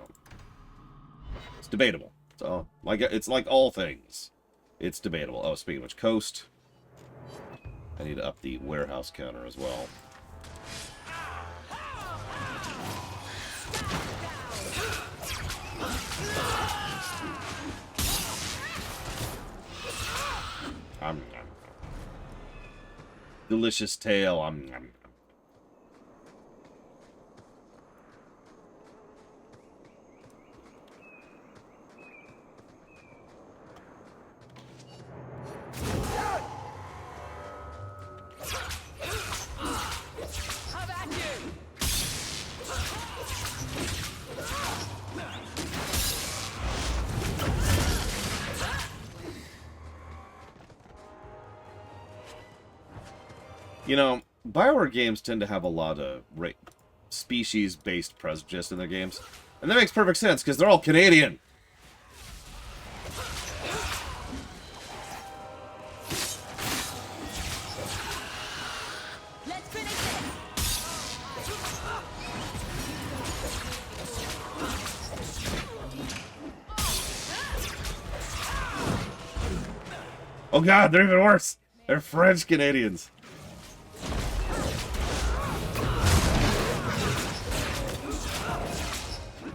it's debatable. So it's like all things. It's debatable. Oh, speaking of which, Coast. I need to up the warehouse counter as well. Delicious tail. You know, BioWare games tend to have a lot of species-based prejudice in their games. And that makes perfect sense, because they're all Canadian. Oh god, they're even worse! They're French Canadians.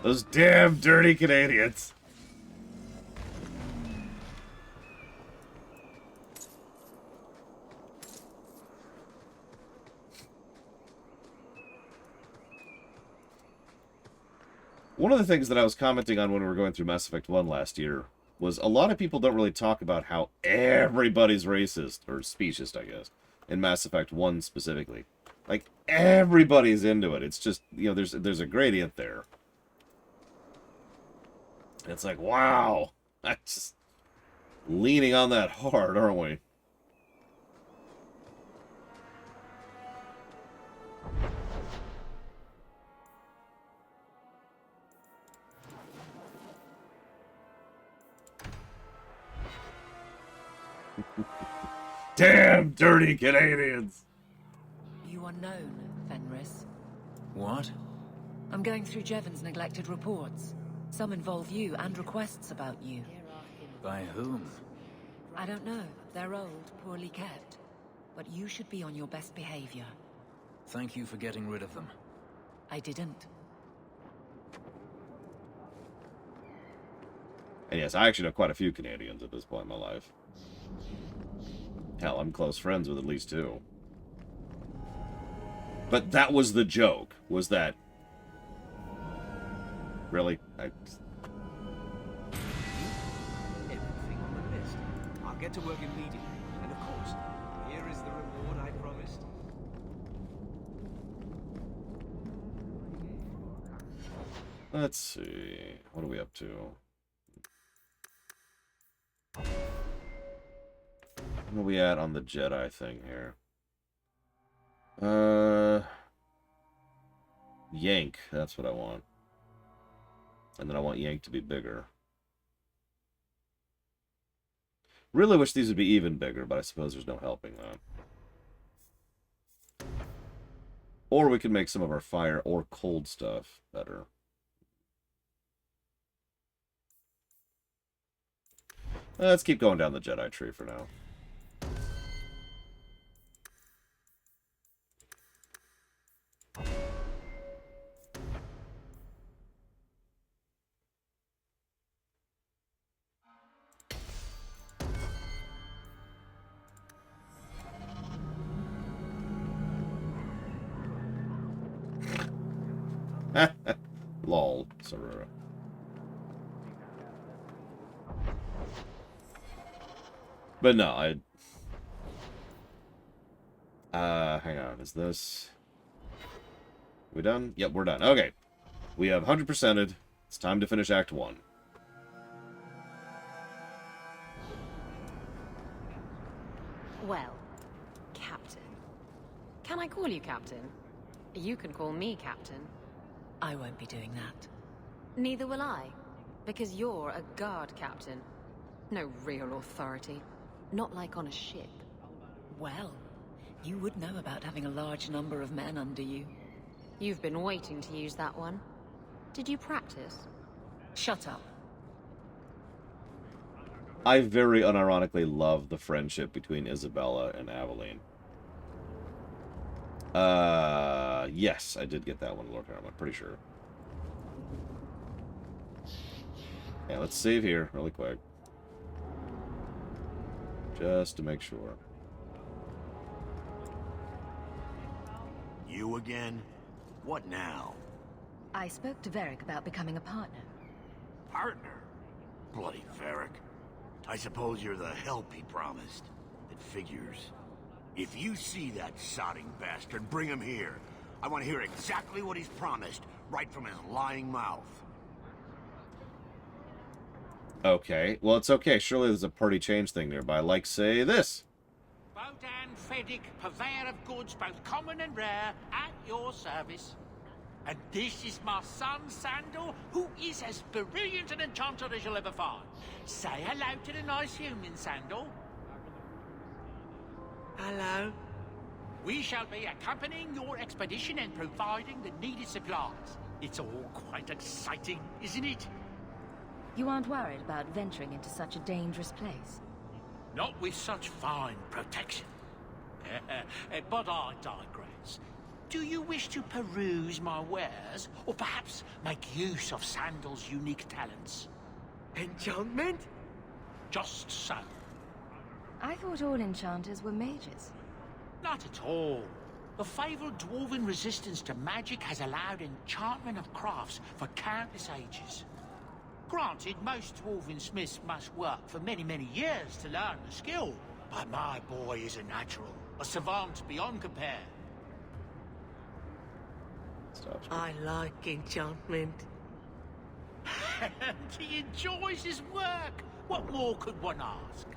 Those damn dirty Canadians. One of the things that I was commenting on when we were going through Mass Effect 1 last year was a lot of people don't really talk about how everybody's racist, or speciesist, I guess, in Mass Effect 1 specifically. Like, everybody's into it. It's just, you know, there's a gradient there. It's like, wow, that's just leaning on that hard, aren't we? Damn dirty Canadians! You are known, Fenris. What? I'm going through Jevon's neglected reports. Some involve you and requests about you. By whom? I don't know. They're old, poorly kept. But you should be on your best behavior. Thank you for getting rid of them. I didn't. And yes, I actually know quite a few Canadians at this point in my life. Hell, I'm close friends with at least 2. But that was the joke, was that... Really? Everything on the list. I'll get to work immediately. And of course, here is the reward I promised. Let's see. What are we up to? Where are we at on the Jedi thing here? Yank. That's what I want. And then I want Yank to be bigger. Really wish these would be even bigger, but I suppose there's no helping that. Or we could make some of our fire or cold stuff better. Let's keep going down the Jedi tree for now. Lol, Sarura. But no, hang on, is this... We done? Yep, we're done. Okay. We have 100%ed. It's time to finish Act 1. Well, Captain. Can I call you Captain? You can call me Captain. I won't be doing that. Neither will I, because you're a guard captain. No real authority. Not like on a ship. Well, you would know about having a large number of men under you. You've been waiting to use that one. Did you practice? Shut up. I very unironically love the friendship between Isabella and Aveline. Yes, I did get that one, Lord Harum, I'm pretty sure. Yeah, let's save here really quick. Just to make sure. You again? What now? I spoke to Varric about becoming a partner. Partner? Bloody Varric. I suppose you're the help he promised. It figures. If you see that sodding bastard, bring him here. I want to hear exactly what he's promised, right from his lying mouth. Okay, well, it's okay. Surely there's a party change thing nearby, like, say, this. Wodan Feddic, purveyor of goods both common and rare, at your service. And this is my son, Sandor, who is as brilliant an enchanter as you'll ever find. Say hello to the nice human, Sandor. Hello. We shall be accompanying your expedition and providing the needed supplies. It's all quite exciting, isn't it? You aren't worried about venturing into such a dangerous place? Not with such fine protection. But I digress. Do you wish to peruse my wares, or perhaps make use of Sandal's unique talents? Enchantment? Just so. I thought all enchanters were mages. Not at all. The fabled dwarven resistance to magic has allowed enchantment of crafts for countless ages. Granted, most dwarven smiths must work for many, many years to learn the skill, but my boy is a natural, a savant beyond compare. I like enchantment. He enjoys his work. What more could one ask?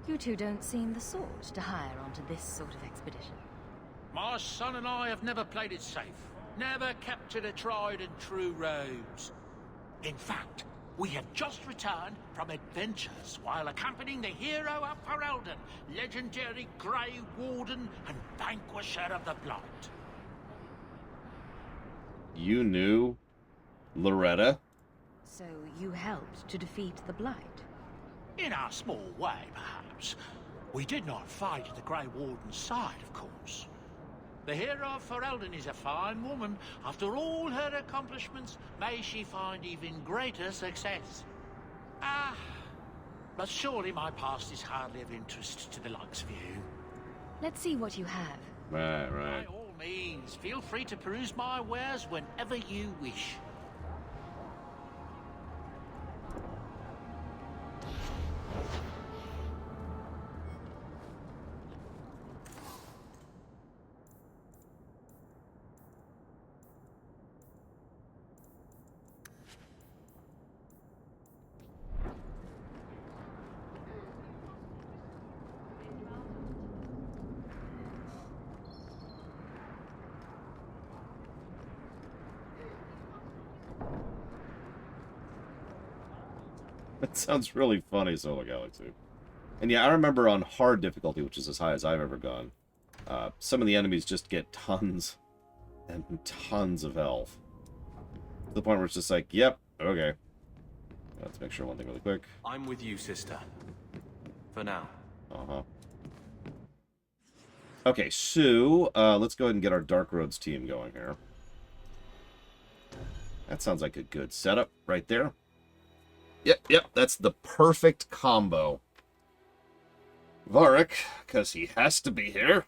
You two don't seem the sort to hire onto this sort of expedition. My son and I have never played it safe. Never captured a tried and true rose. In fact, we have just returned from adventures while accompanying the hero of Ferelden, legendary Grey Warden and Vanquisher of the Blight. You knew Loretta? So you helped to defeat the Blight? In our small way, perhaps. We did not fight at the Grey Warden's side, of course. The hero of Ferelden is a fine woman. After all her accomplishments, may she find even greater success. But surely my past is hardly of interest to the likes of you. Let's see what you have. Right. By all means, feel free to peruse my wares whenever you wish. That sounds really funny, Solar Galaxy. And yeah, I remember on hard difficulty, which is as high as I've ever gone, some of the enemies just get tons and tons of health. To the point where it's just like, yep, okay. Let's make sure one thing really quick. I'm with you, sister. For now. Uh-huh. Okay, so, let's go ahead and get our Dark Roads team going here. That sounds like a good setup right there. Yep, that's the perfect combo. Varric, because he has to be here.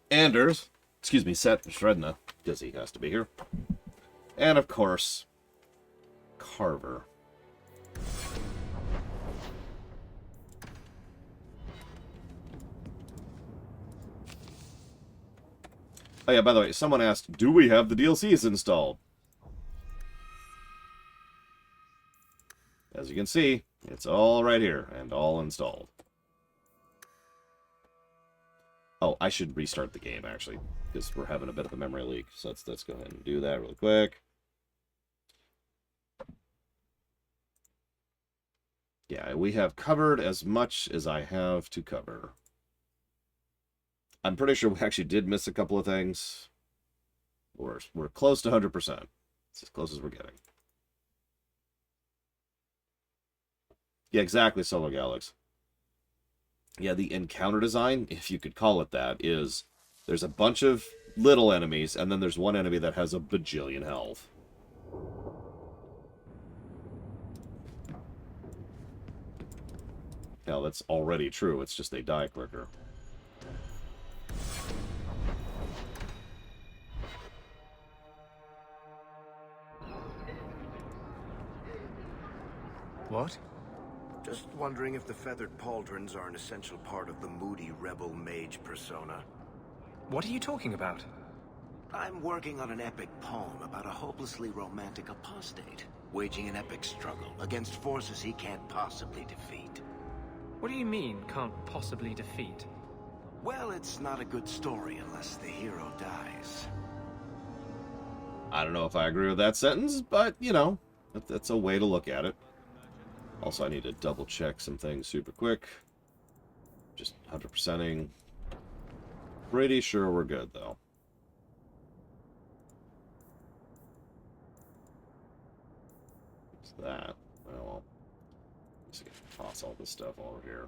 Anders, Set Shredna, because he has to be here. And, of course, Carver. Oh yeah, by the way, someone asked, do we have the DLCs installed? As you can see, it's all right here and all installed. Oh, I should restart the game, actually, because we're having a bit of a memory leak. So let's go ahead and do that really quick. Yeah, we have covered as much as I have to cover. I'm pretty sure we actually did miss a couple of things. We're close to 100%. It's as close as we're getting. Yeah, exactly, Solo Galax. Yeah, the encounter design, if you could call it that, is there's a bunch of little enemies, and then there's one enemy that has a bajillion health. Hell, that's already true. It's just they die quicker. What? Just wondering if the feathered pauldrons are an essential part of the moody rebel mage persona. What are you talking about? I'm working on an epic poem about a hopelessly romantic apostate, waging an epic struggle against forces he can't possibly defeat. What do you mean, can't possibly defeat? Well, it's not a good story unless the hero dies. I don't know if I agree with that sentence, but, you know, that's a way to look at it. Also, I need to double check some things super quick. Just 100%ing. Pretty sure we're good, though. What's that? Well, let's toss all this stuff over here.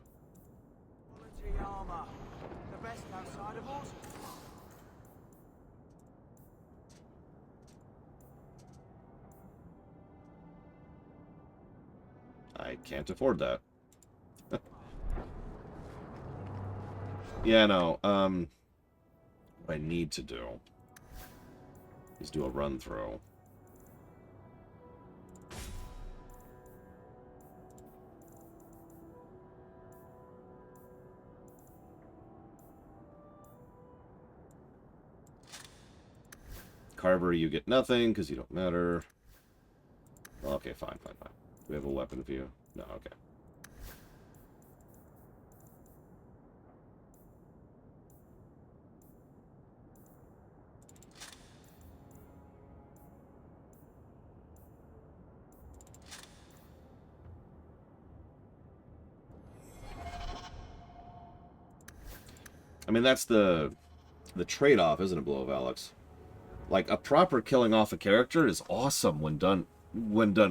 Quality armor. The best outside of us. I can't afford that. Yeah, no, what I need to do is do a run-through. Carver, you get nothing, because you don't matter. Okay, fine. Do we have a weapon for you? No, okay. I mean, that's the trade-off, isn't it, Blow of Alex? Like, a proper killing off a character is awesome when done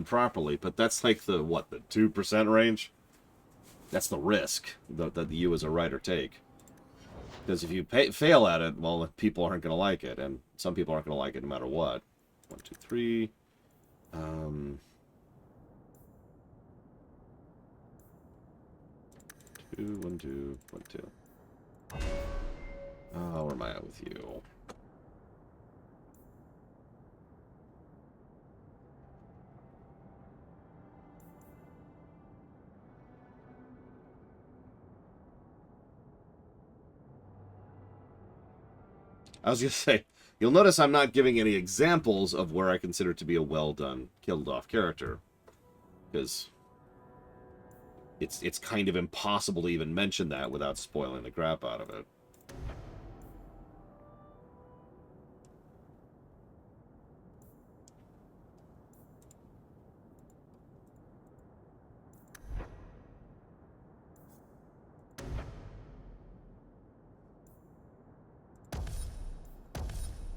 properly, but that's like the 2% range? That's the risk that you as a writer take. Because if you fail at it, well, people aren't going to like it, and some people aren't going to like it no matter what. 1, 2, 3. 2, 1, 2, 1, 2. Oh, where am I at with you? I was going to say, you'll notice I'm not giving any examples of where I consider to be a well-done, killed-off character. Because it's kind of impossible to even mention that without spoiling the crap out of it.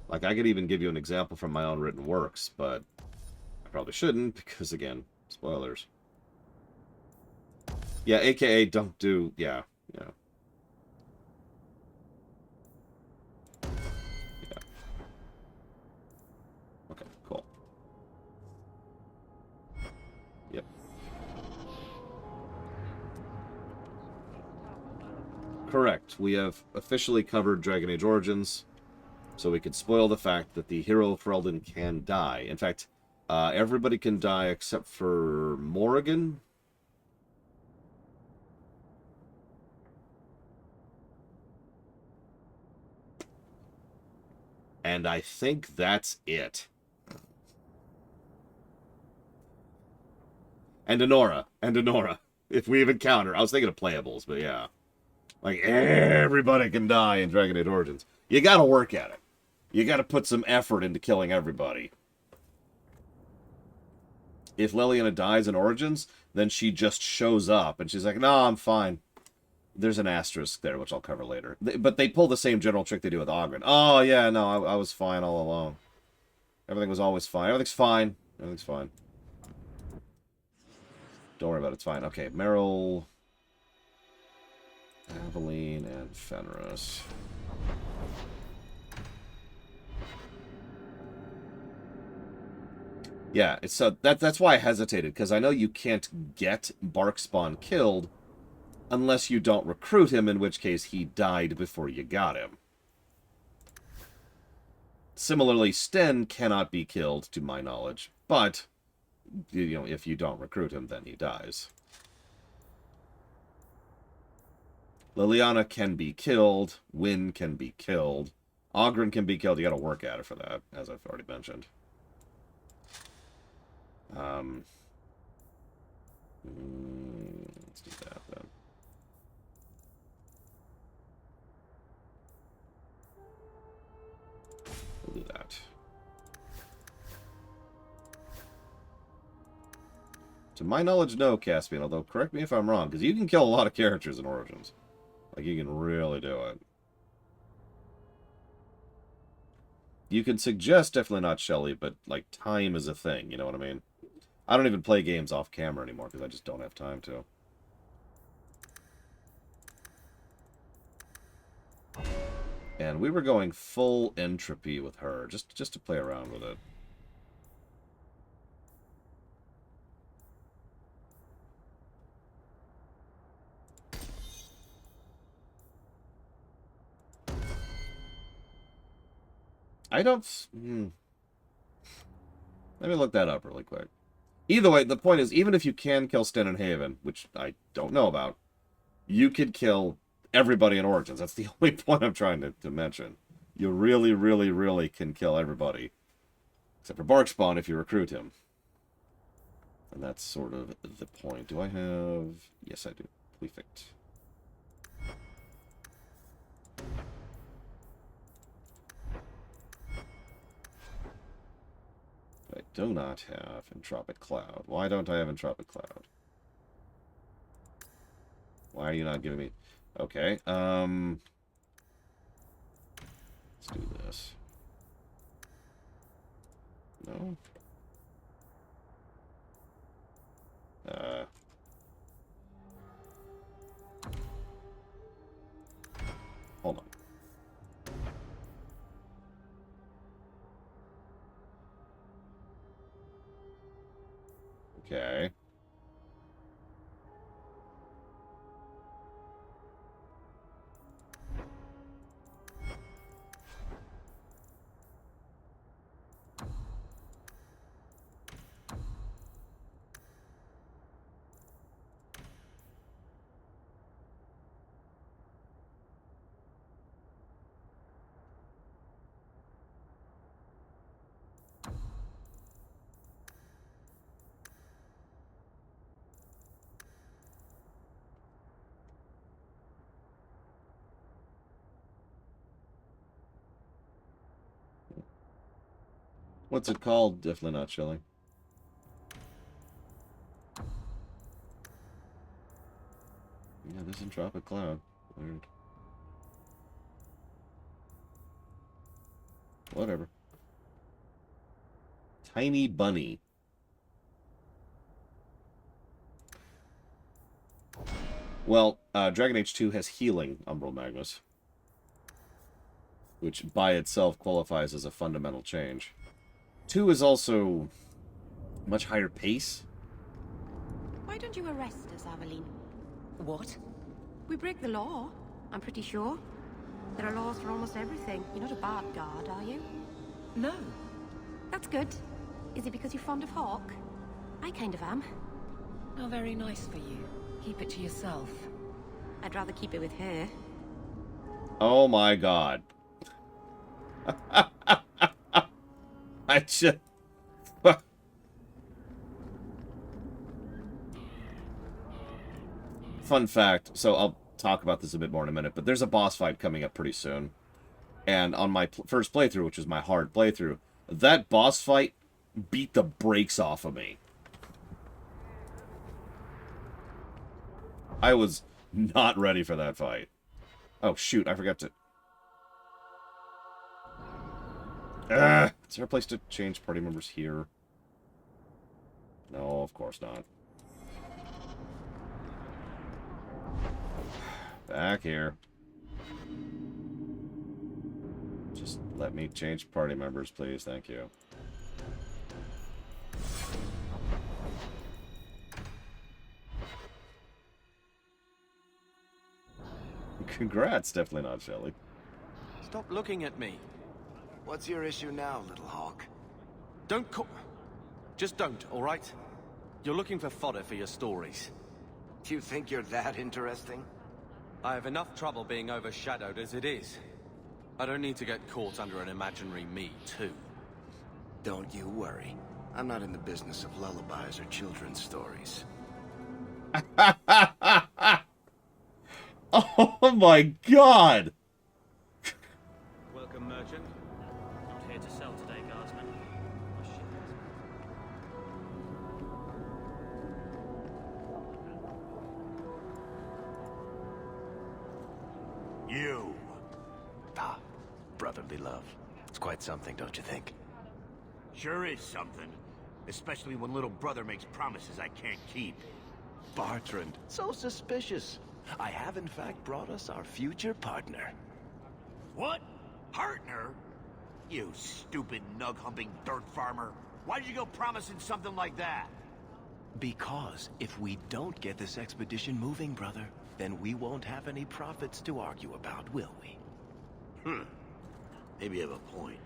Like, I could even give you an example from my own written works, but I probably shouldn't, because, again, spoilers. Yeah, AKA don't do... Yeah. Okay, cool. Yep. Correct. We have officially covered Dragon Age Origins. So we could spoil the fact that the hero of Ferelden can die. In fact, everybody can die except for Morrigan. And I think that's it. And Anora. If we even count her. I was thinking of playables, but yeah. Like, everybody can die in Dragon Age Origins. You gotta work at it. You gotta put some effort into killing everybody. If Leliana dies in Origins, then she just shows up, and she's like, no, I'm fine. There's an asterisk there, which I'll cover later. But they pull the same general trick they do with Oghren. Oh, yeah, no, I was fine all along. Everything was always fine. Everything's fine. Everything's fine. Don't worry about it. It's fine. Okay, Meryl, Aveline, and Fenris. Yeah, it's that's why I hesitated, because I know you can't get Barkspawn killed unless you don't recruit him, in which case he died before you got him. Similarly, Sten cannot be killed, to my knowledge, but, you know, if you don't recruit him, then he dies. Leliana can be killed, Wynne can be killed, Oghren can be killed. You gotta work at it for that, as I've already mentioned. Let's do that then. We'll do that. To my knowledge, no, Caspian, although correct me if I'm wrong, because you can kill a lot of characters in Origins. Like, you can really do it. You can suggest definitely not Shelley, but, like, time is a thing, you know what I mean? I don't even play games off camera anymore because I just don't have time to. And we were going full entropy with her, just to play around with it. I don't... Let me look that up really quick. Either way, the point is, even if you can kill Sten and Haven, which I don't know about, you could kill everybody in Origins. That's the only point I'm trying to mention. You really, really, really can kill everybody. Except for Barkspawn if you recruit him. And that's sort of the point. Do I have... Yes, I do. Perfect. I do not have Entropic Cloud. Why don't I have Entropic Cloud? Why are you not giving me... Okay, let's do this. No? Hold on. Okay. What's it called? Definitely not Shelley. Yeah, this Entropic Cloud. Weird. Whatever. Tiny Bunny. Well, Dragon Age 2 has healing, Umbral Magnus. Which by itself qualifies as a fundamental change. 2 is also much higher pace. Why don't you arrest us, Aveline? What? We break the law, I'm pretty sure. There are laws for almost everything. You're not a bad guard, are you? No. That's good. Is it because you're fond of Hawke? I kind of am. How very nice for you. Keep it to yourself. I'd rather keep it with her. Oh my god. I just... Fun fact. So talk about this a bit more in a minute, but there's a boss fight coming up pretty soon. And on my first playthrough, which is my hard playthrough, that boss fight beat the brakes off of me. I was not ready for that fight. Oh, shoot, I forgot to... Is there a place to change party members here? No, of course not. Back here. Just let me change party members, please. Thank you. Congrats, definitely not Shelly. Stop looking at me. What's your issue now, Little Hawk? Don't call... Just don't, alright? You're looking for fodder for your stories. Do you think you're that interesting? I have enough trouble being overshadowed as it is. I don't need to get caught under an imaginary me, too. Don't you worry. I'm not in the business of lullabies or children's stories. Oh my god! Welcome, merchant. Not here to sell today, guardsman. You. Ah, brotherly love. It's quite something, don't you think? Sure is something. Especially when little brother makes promises I can't keep. Bartrand, so suspicious. I have in fact brought us our future partner. What? Partner? You stupid nug-humping dirt farmer. Why'd you go promising something like that? Because if we don't get this expedition moving, brother, then we won't have any profits to argue about, will we? Maybe you have a point.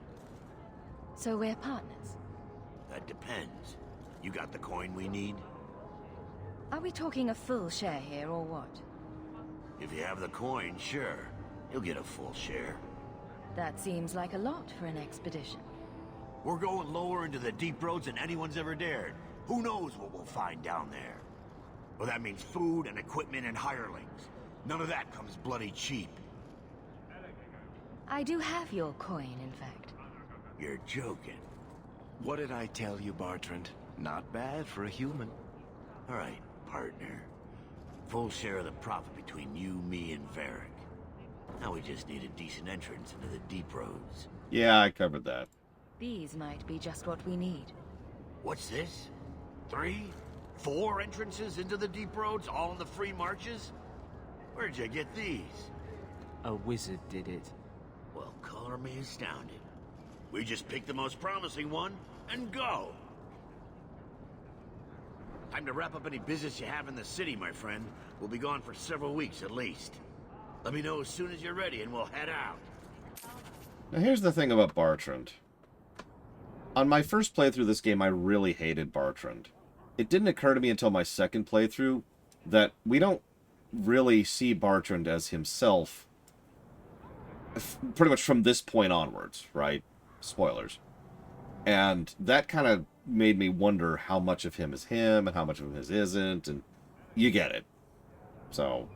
So we're partners? That depends. You got the coin we need? Are we talking a full share here, or what? If you have the coin, sure. You'll get a full share. That seems like a lot for an expedition. We're going lower into the deep roads than anyone's ever dared. Who knows what we'll find down there? Well, that means food and equipment and hirelings. None of that comes bloody cheap. I do have your coin, in fact. You're joking. What did I tell you, Bartrand? Not bad for a human. All right, partner. Full share of the profit between you, me, and Varric. Now we just need a decent entrance into the deep roads. Yeah, I covered that. These might be just what we need. What's this? 3? 4 entrances into the deep roads, all in the free marches? Where'd you get these? A wizard did it. Well, color me astounded. We just pick the most promising one and go. Time to wrap up any business you have in the city, my friend. We'll be gone for several weeks at least. Let me know as soon as you're ready and we'll head out. Now here's the thing about Bartrand. On my first playthrough of this game, I really hated Bartrand. It didn't occur to me until my second playthrough that we don't really see Bartrand as himself pretty much from this point onwards, right? Spoilers. And that kind of made me wonder how much of him is him and how much of him isn't, and you get it. So,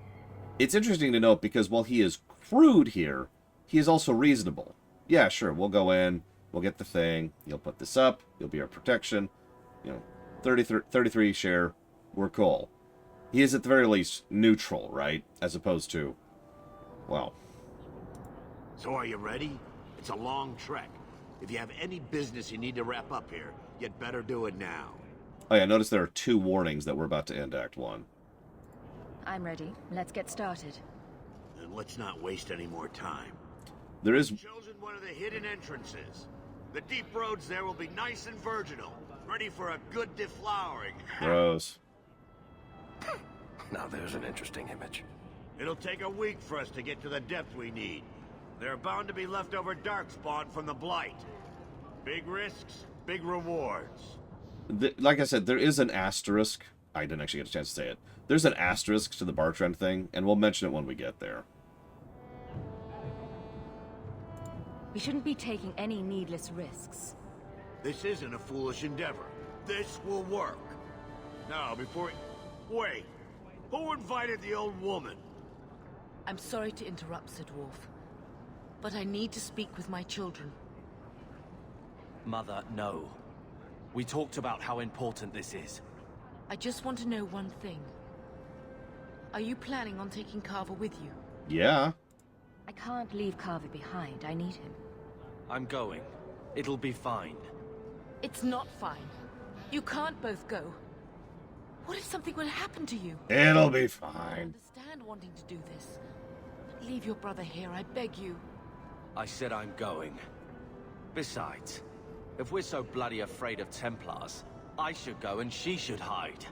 it's interesting to note because while he is crude here, he is also reasonable. Yeah, sure, we'll go in, we'll get the thing, you'll put this up, you'll be our protection, 33 share, we're cool. He is at the very least neutral, right? As opposed to, well... So are you ready? It's a long trek. If you have any business you need to wrap up here, you'd better do it now. Oh yeah, notice there are 2 warnings that we're about to end Act 1. I'm ready. Let's get started. Then let's not waste any more time. There is... Chosen one of the hidden entrances. The deep roads there will be nice and virginal, ready for a good deflowering. Gross. Now there's an interesting image. It'll take a week for us to get to the depth we need. There are bound to be leftover darkspawn from the Blight. Big risks, big rewards. Like I said, there is an asterisk. I didn't actually get a chance to say it. There's an asterisk to the Bartrand thing, and we'll mention it when we get there. We shouldn't be taking any needless risks. This isn't a foolish endeavor. This will work. Now, before... Wait. Who invited the old woman? I'm sorry to interrupt, Sir Dwarf, but I need to speak with my children. Mother, no. We talked about how important this is. I just want to know one thing. Are you planning on taking Carver with you? Yeah. I can't leave Carver behind. I need him. I'm going. It'll be fine. It's not fine. You can't both go. What if something would happen to you? It'll be I fine. understand wanting to do this. But leave your brother here, I beg you. I said I'm going. Besides, if we're so bloody afraid of Templars, I should go and she should hide.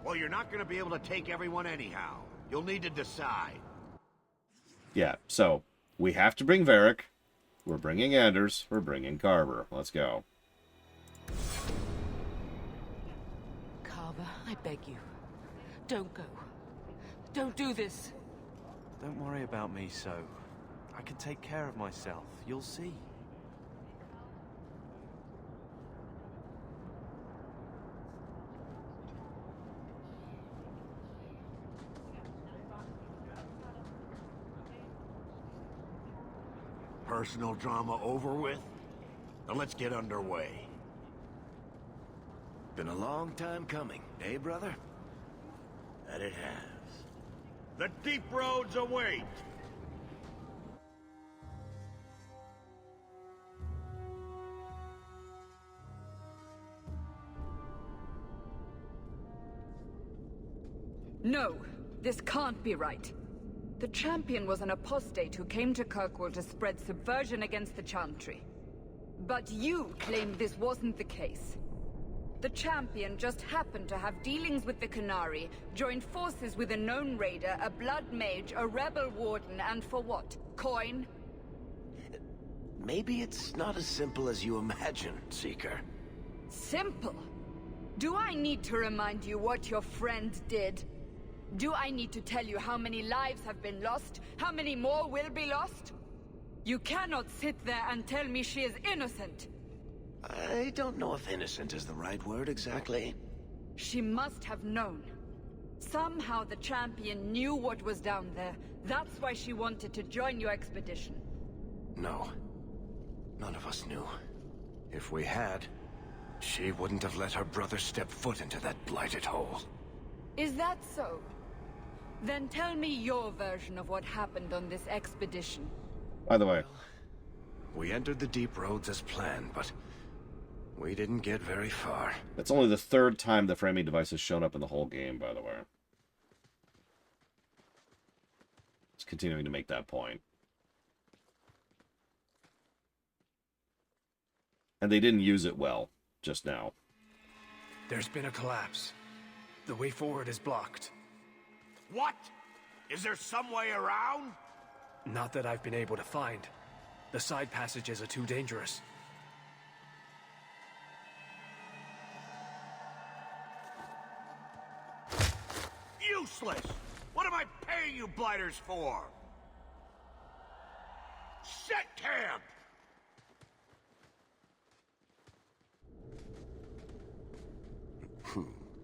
Well, you're not going to be able to take everyone anyhow. You'll need to decide. Yeah, so we have to bring Varric. We're bringing Anders. We're bringing Carver. Let's go. Carver, I beg you. Don't go. Don't do this. Don't worry about me, so. I can take care of myself. You'll see. Personal drama over with? Now let's get underway. Been a long time coming, eh, brother? That it has. The deep roads await! No, this can't be right. The champion was an apostate who came to Kirkwall to spread subversion against the Chantry. But you claim this wasn't the case. The champion just happened to have dealings with the Qunari, joined forces with a known raider, a blood mage, a rebel warden, and for what? Coin? Maybe it's not as simple as you imagine, Seeker. Simple? Do I need to remind you what your friend did? Do I need to tell you how many lives have been lost? How many more will be lost? You cannot sit there and tell me she is innocent. I don't know if innocent is the right word exactly. She must have known. Somehow the champion knew what was down there. That's why she wanted to join your expedition. No. None of us knew. If we had, she wouldn't have let her brother step foot into that blighted hole. Is that so? Then tell me your version of what happened on this expedition. By the way. We entered the deep roads as planned, but we didn't get very far. That's only the third time the framing device has shown up in the whole game, by the way. It's continuing to make that point. And they didn't use it well just now. There's been a collapse. The way forward is blocked. What? Is there some way around? Not that I've been able to find. The side passages are too dangerous. Useless! What am I paying you blighters for? Set camp!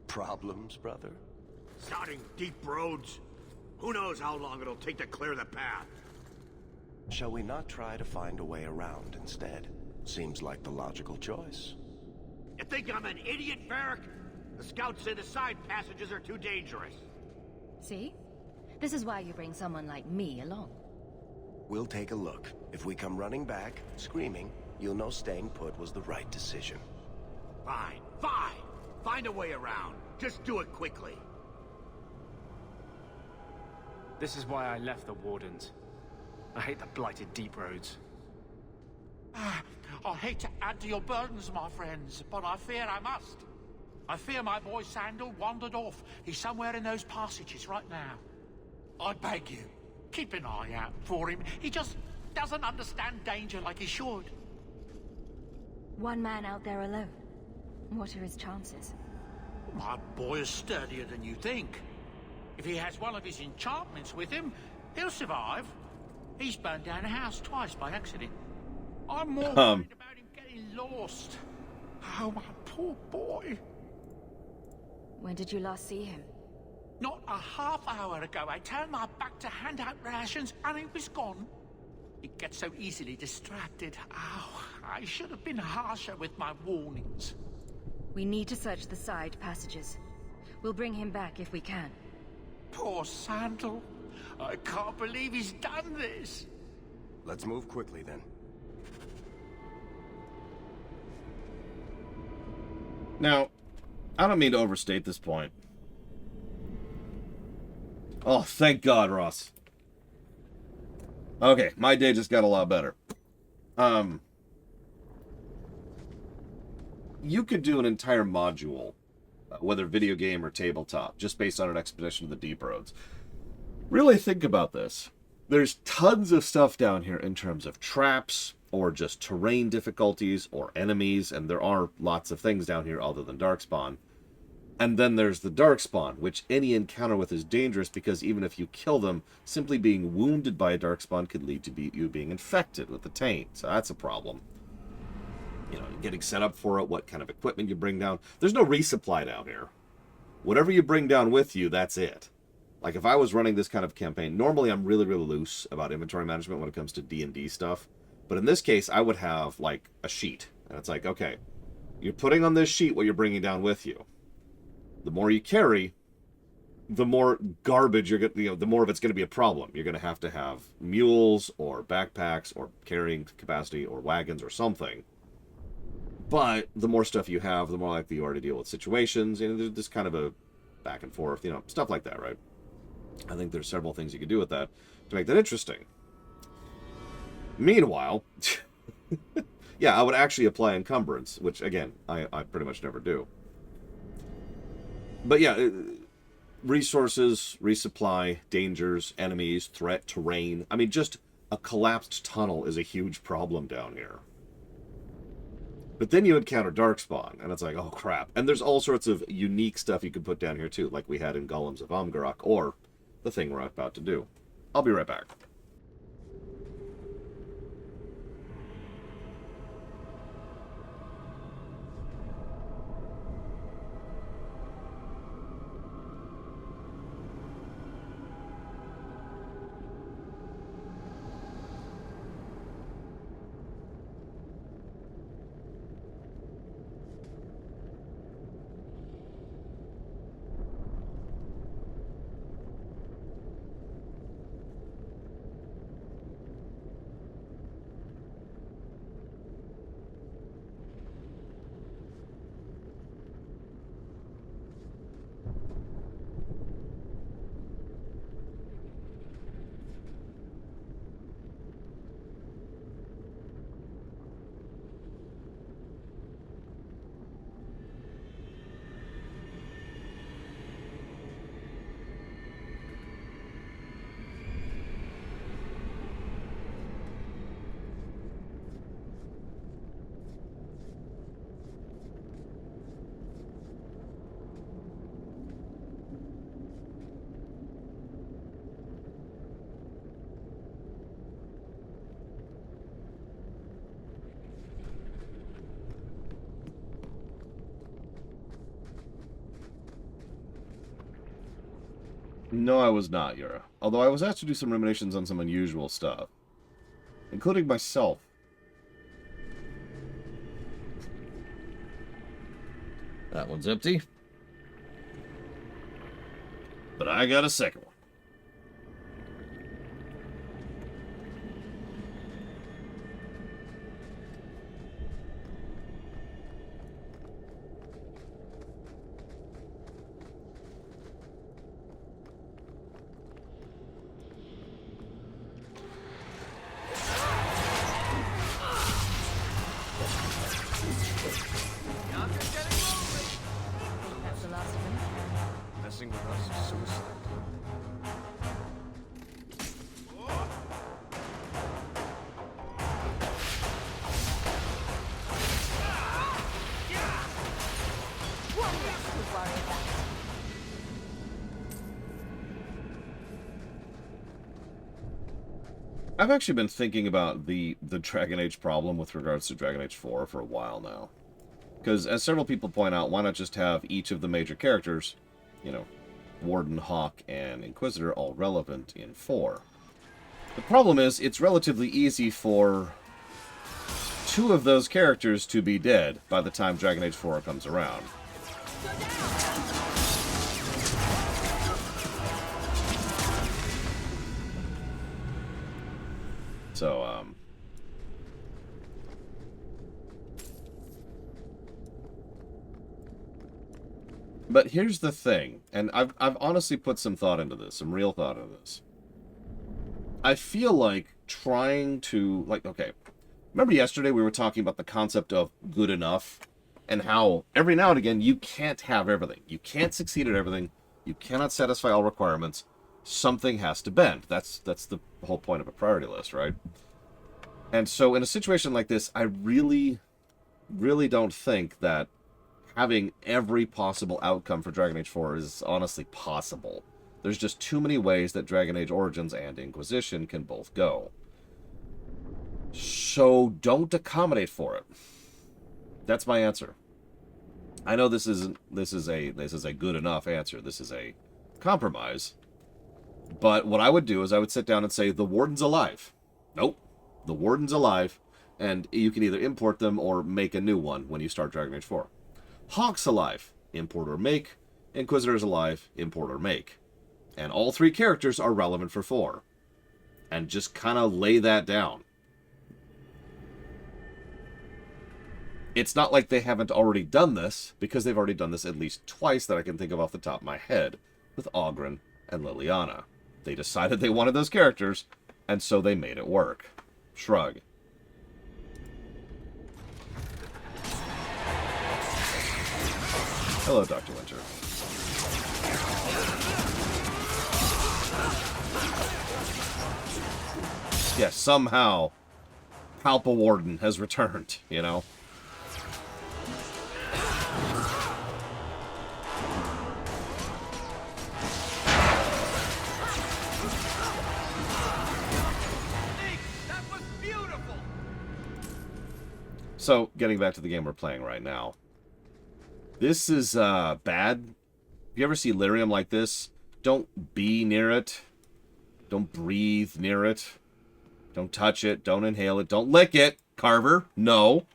Problems, brother? Sodding deep roads. Who knows how long it'll take to clear the path? Shall we not try to find a way around instead? Seems like the logical choice. You think I'm an idiot, Varric? The scouts say the side passages are too dangerous. See? This is why you bring someone like me along. We'll take a look. If we come running back, screaming, you'll know staying put was the right decision. Fine, fine! Find a way around. Just do it quickly. This is why I left the Wardens. I hate the blighted deep roads. I hate to add to your burdens, my friends, but I fear I must. I fear my boy Sandal wandered off. He's somewhere in those passages right now. I beg you, keep an eye out for him. He just doesn't understand danger like he should. One man out there alone. What are his chances? My boy is sturdier than you think. If he has one of his enchantments with him, he'll survive. He's burned down a house twice by accident. I'm more worried about him getting lost. Oh, my poor boy. When did you last see him? Not a half hour ago, I turned my back to hand out rations and it was gone. It gets so easily distracted. Oh, I should have been harsher with my warnings. We need to search the side passages. We'll bring him back if we can. Poor Sandal. I can't believe he's done this. Let's move quickly then. Now, I don't mean to overstate this point. Oh, thank God, Ross. Okay, my day just got a lot better. You could do an entire module, whether video game or tabletop, just based on an expedition to the Deep Roads. Really think about this. There's tons of stuff down here in terms of traps, or just terrain difficulties, or enemies, and there are lots of things down here other than Darkspawn. And then there's the Darkspawn, which any encounter with is dangerous because even if you kill them, simply being wounded by a Darkspawn could lead to you being infected with the taint. So that's a problem. You know, getting set up for it, what kind of equipment you bring down. There's no resupply down here. Whatever you bring down with you, that's it. Like, if I was running this kind of campaign, normally I'm really, really loose about inventory management when it comes to D&D stuff. But in this case, I would have, like, a sheet. And it's like, okay, you're putting on this sheet what you're bringing down with you. The more you carry, the more garbage you're going to, the more of it's going to be a problem. You're going to have mules or backpacks or carrying capacity or wagons or something. But the more stuff you have, the more likely you are to deal with situations. And there's this kind of a back and forth, stuff like that, right? I think there's several things you can do with that to make that interesting. Meanwhile, yeah, I would actually apply encumbrance, which, again, I pretty much never do. But yeah, resources, resupply, dangers, enemies, threat, terrain. I mean, just a collapsed tunnel is a huge problem down here. But then you encounter Darkspawn, and it's like, oh crap. And there's all sorts of unique stuff you could put down here too, like we had in Golems of Amgarok, or the thing we're about to do. I'll be right back. No, I was not, Yura. Although I was asked to do some ruminations on some unusual stuff. Including myself. That one's empty. But I got a second one. That's the last of him. Messing with us is suicide. One less to worry about. I've actually been thinking about the Dragon Age problem with regards to Dragon Age 4 for a while now. Because, as several people point out, why not just have each of the major characters, Warden, Hawk, and Inquisitor all relevant in 4. The problem is, it's relatively easy for 2 of those characters to be dead by the time Dragon Age 4 comes around. So, but here's the thing, and I've honestly put some thought into this, some real thought into this. I feel like trying to, like, okay, remember yesterday we were talking about the concept of good enough, and how every now and again you can't have everything. You can't succeed at everything. You cannot satisfy all requirements. Something has to bend. That's the whole point of a priority list, right? And so in a situation like this, I really, really don't think that having every possible outcome for Dragon Age 4 is honestly possible. There's just too many ways that Dragon Age Origins and Inquisition can both go. So don't accommodate for it. That's my answer. I know this is a good enough answer. This is a compromise. But what I would do is I would sit down and say, the Warden's alive. Nope. The Warden's alive, and you can either import them or make a new one when you start Dragon Age 4. Hawk's alive. Import or make. Inquisitor's alive. Import or make. And all 3 characters are relevant for 4. And just kind of lay that down. It's not like they haven't already done this, because they've already done this at least twice that I can think of off the top of my head, with Oghren and Liliana. They decided they wanted those characters, and so they made it work. Shrug. Hello, Dr. Winter. Yeah, somehow, Palpa Warden has returned, you know? So, getting back to the game we're playing right now. This is bad. If you ever see lyrium like this, don't be near it. Don't breathe near it. Don't touch it. Don't inhale it. Don't lick it. Carver, no.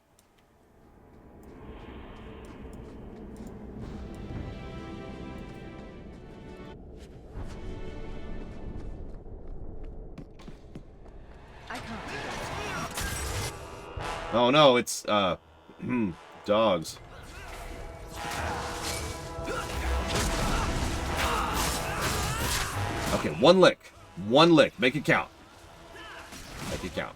Oh no, it's, dogs. Okay, one lick. One lick. Make it count. Make it count.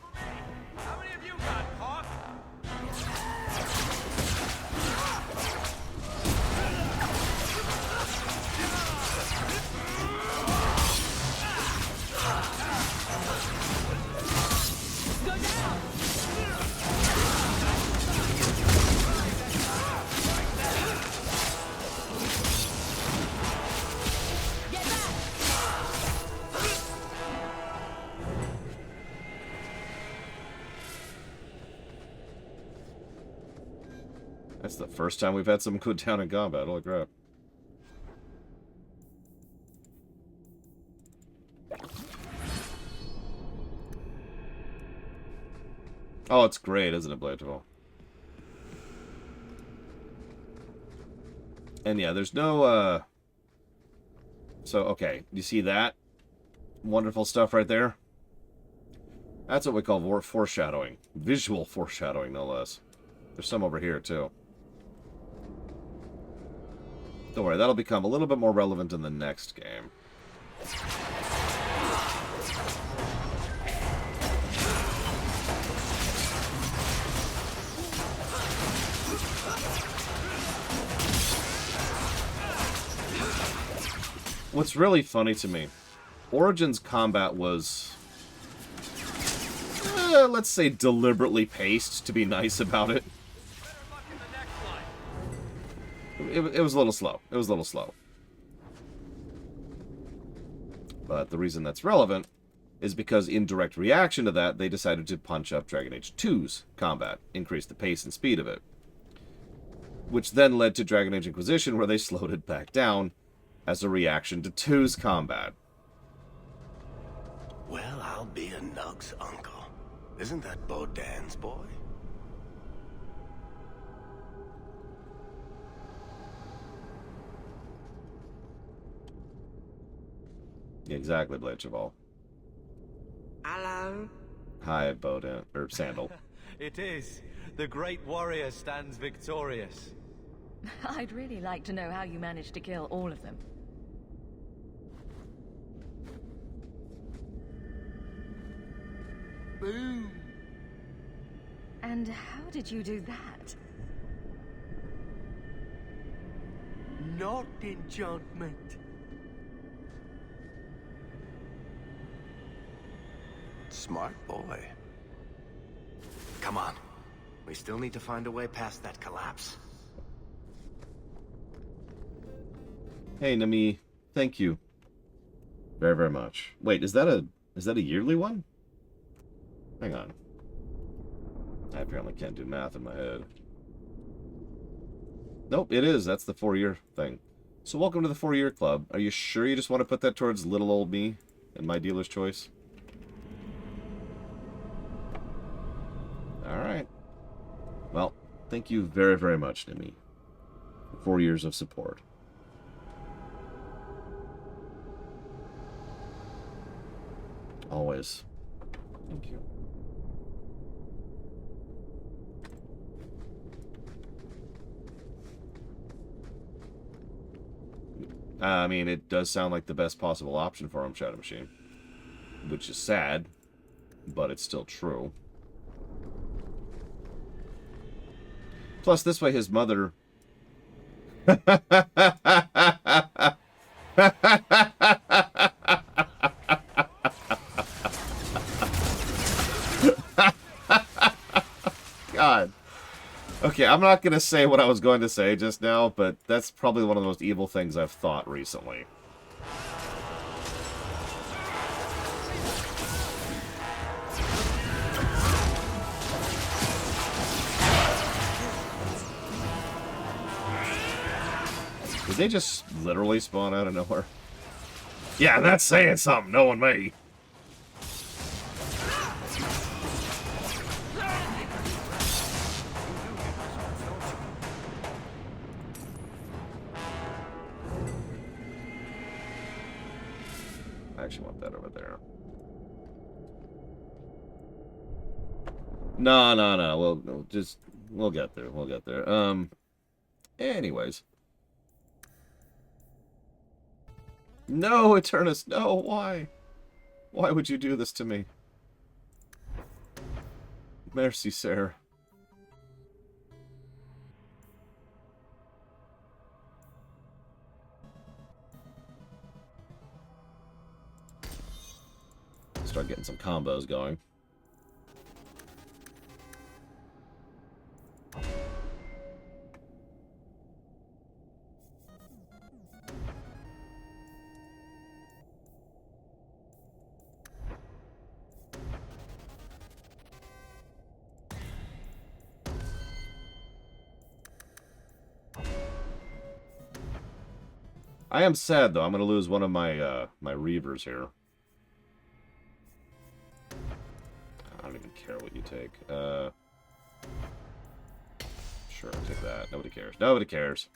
That's the first time we've had someone go down in combat. Holy crap. Oh, it's great, isn't it, Bladeful? And yeah, there's no, So, okay, you see that? Wonderful stuff right there? That's what we call foreshadowing. Visual foreshadowing, no less. There's some over here, too. Don't worry, that'll become a little bit more relevant in the next game. What's really funny to me, Origins combat was, let's say, deliberately paced, to be nice about it. It was a little slow. It was a little slow. But the reason that's relevant is because in direct reaction to that, they decided to punch up Dragon Age 2's combat, increase the pace and speed of it. Which then led to Dragon Age Inquisition, where they slowed it back down, as a reaction to 2's combat. Well, I'll be a Nug's uncle. Isn't that Bodan's boy? Exactly, Blade Cheval. Hello? Hi, Bodan, or Sandal. It is. The great warrior stands victorious. I'd really like to know how you managed to kill all of them. Boom. And how did you do that? Not enchantment. Smart boy. Come on. We still need to find a way past that collapse. Hey, Nami. Thank you. Very, very much. Wait, is that a yearly one? Hang on. I apparently can't do math in my head. Nope, it is. That's the 4-year thing. So welcome to the 4-year club. Are you sure you just want to put that towards little old me and my dealer's choice? Alright. Well, thank you very, very much, Nimi. 4 years of support. Always. Thank you. I mean, it does sound like the best possible option for him, Shadow Machine. Which is sad, but it's still true. Plus, this way his mother... God. Okay, I'm not going to say what I was going to say just now, but that's probably one of the most evil things I've thought recently. Did they just literally spawn out of nowhere? Yeah, that's saying something, knowing me. I actually want that over there. No. We'll get there. We'll get there. Anyways. No, Eternus, no, why? Why would you do this to me? Merci, sir. Start getting some combos going. I am sad, though. I'm going to lose one of my my Reavers here. I don't even care what you take. Sure, I'll take that. Nobody cares. Nobody cares.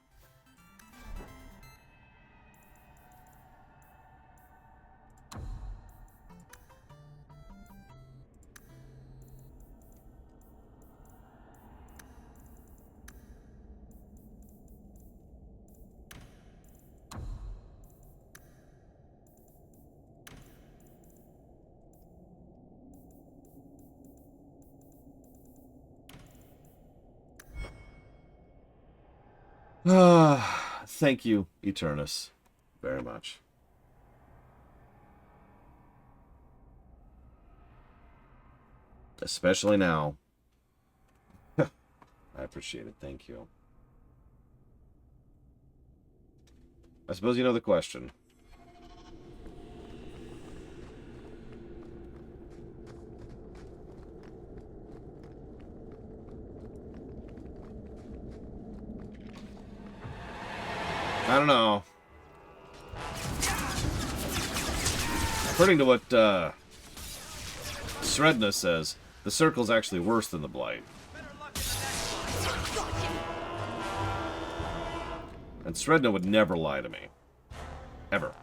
Thank you, Eternus, very much. Especially now. I appreciate it, thank you. I suppose you know the question. I don't know. according to what Sredna says, the Circle's actually worse than the Blight. And Sredna would never lie to me. Ever.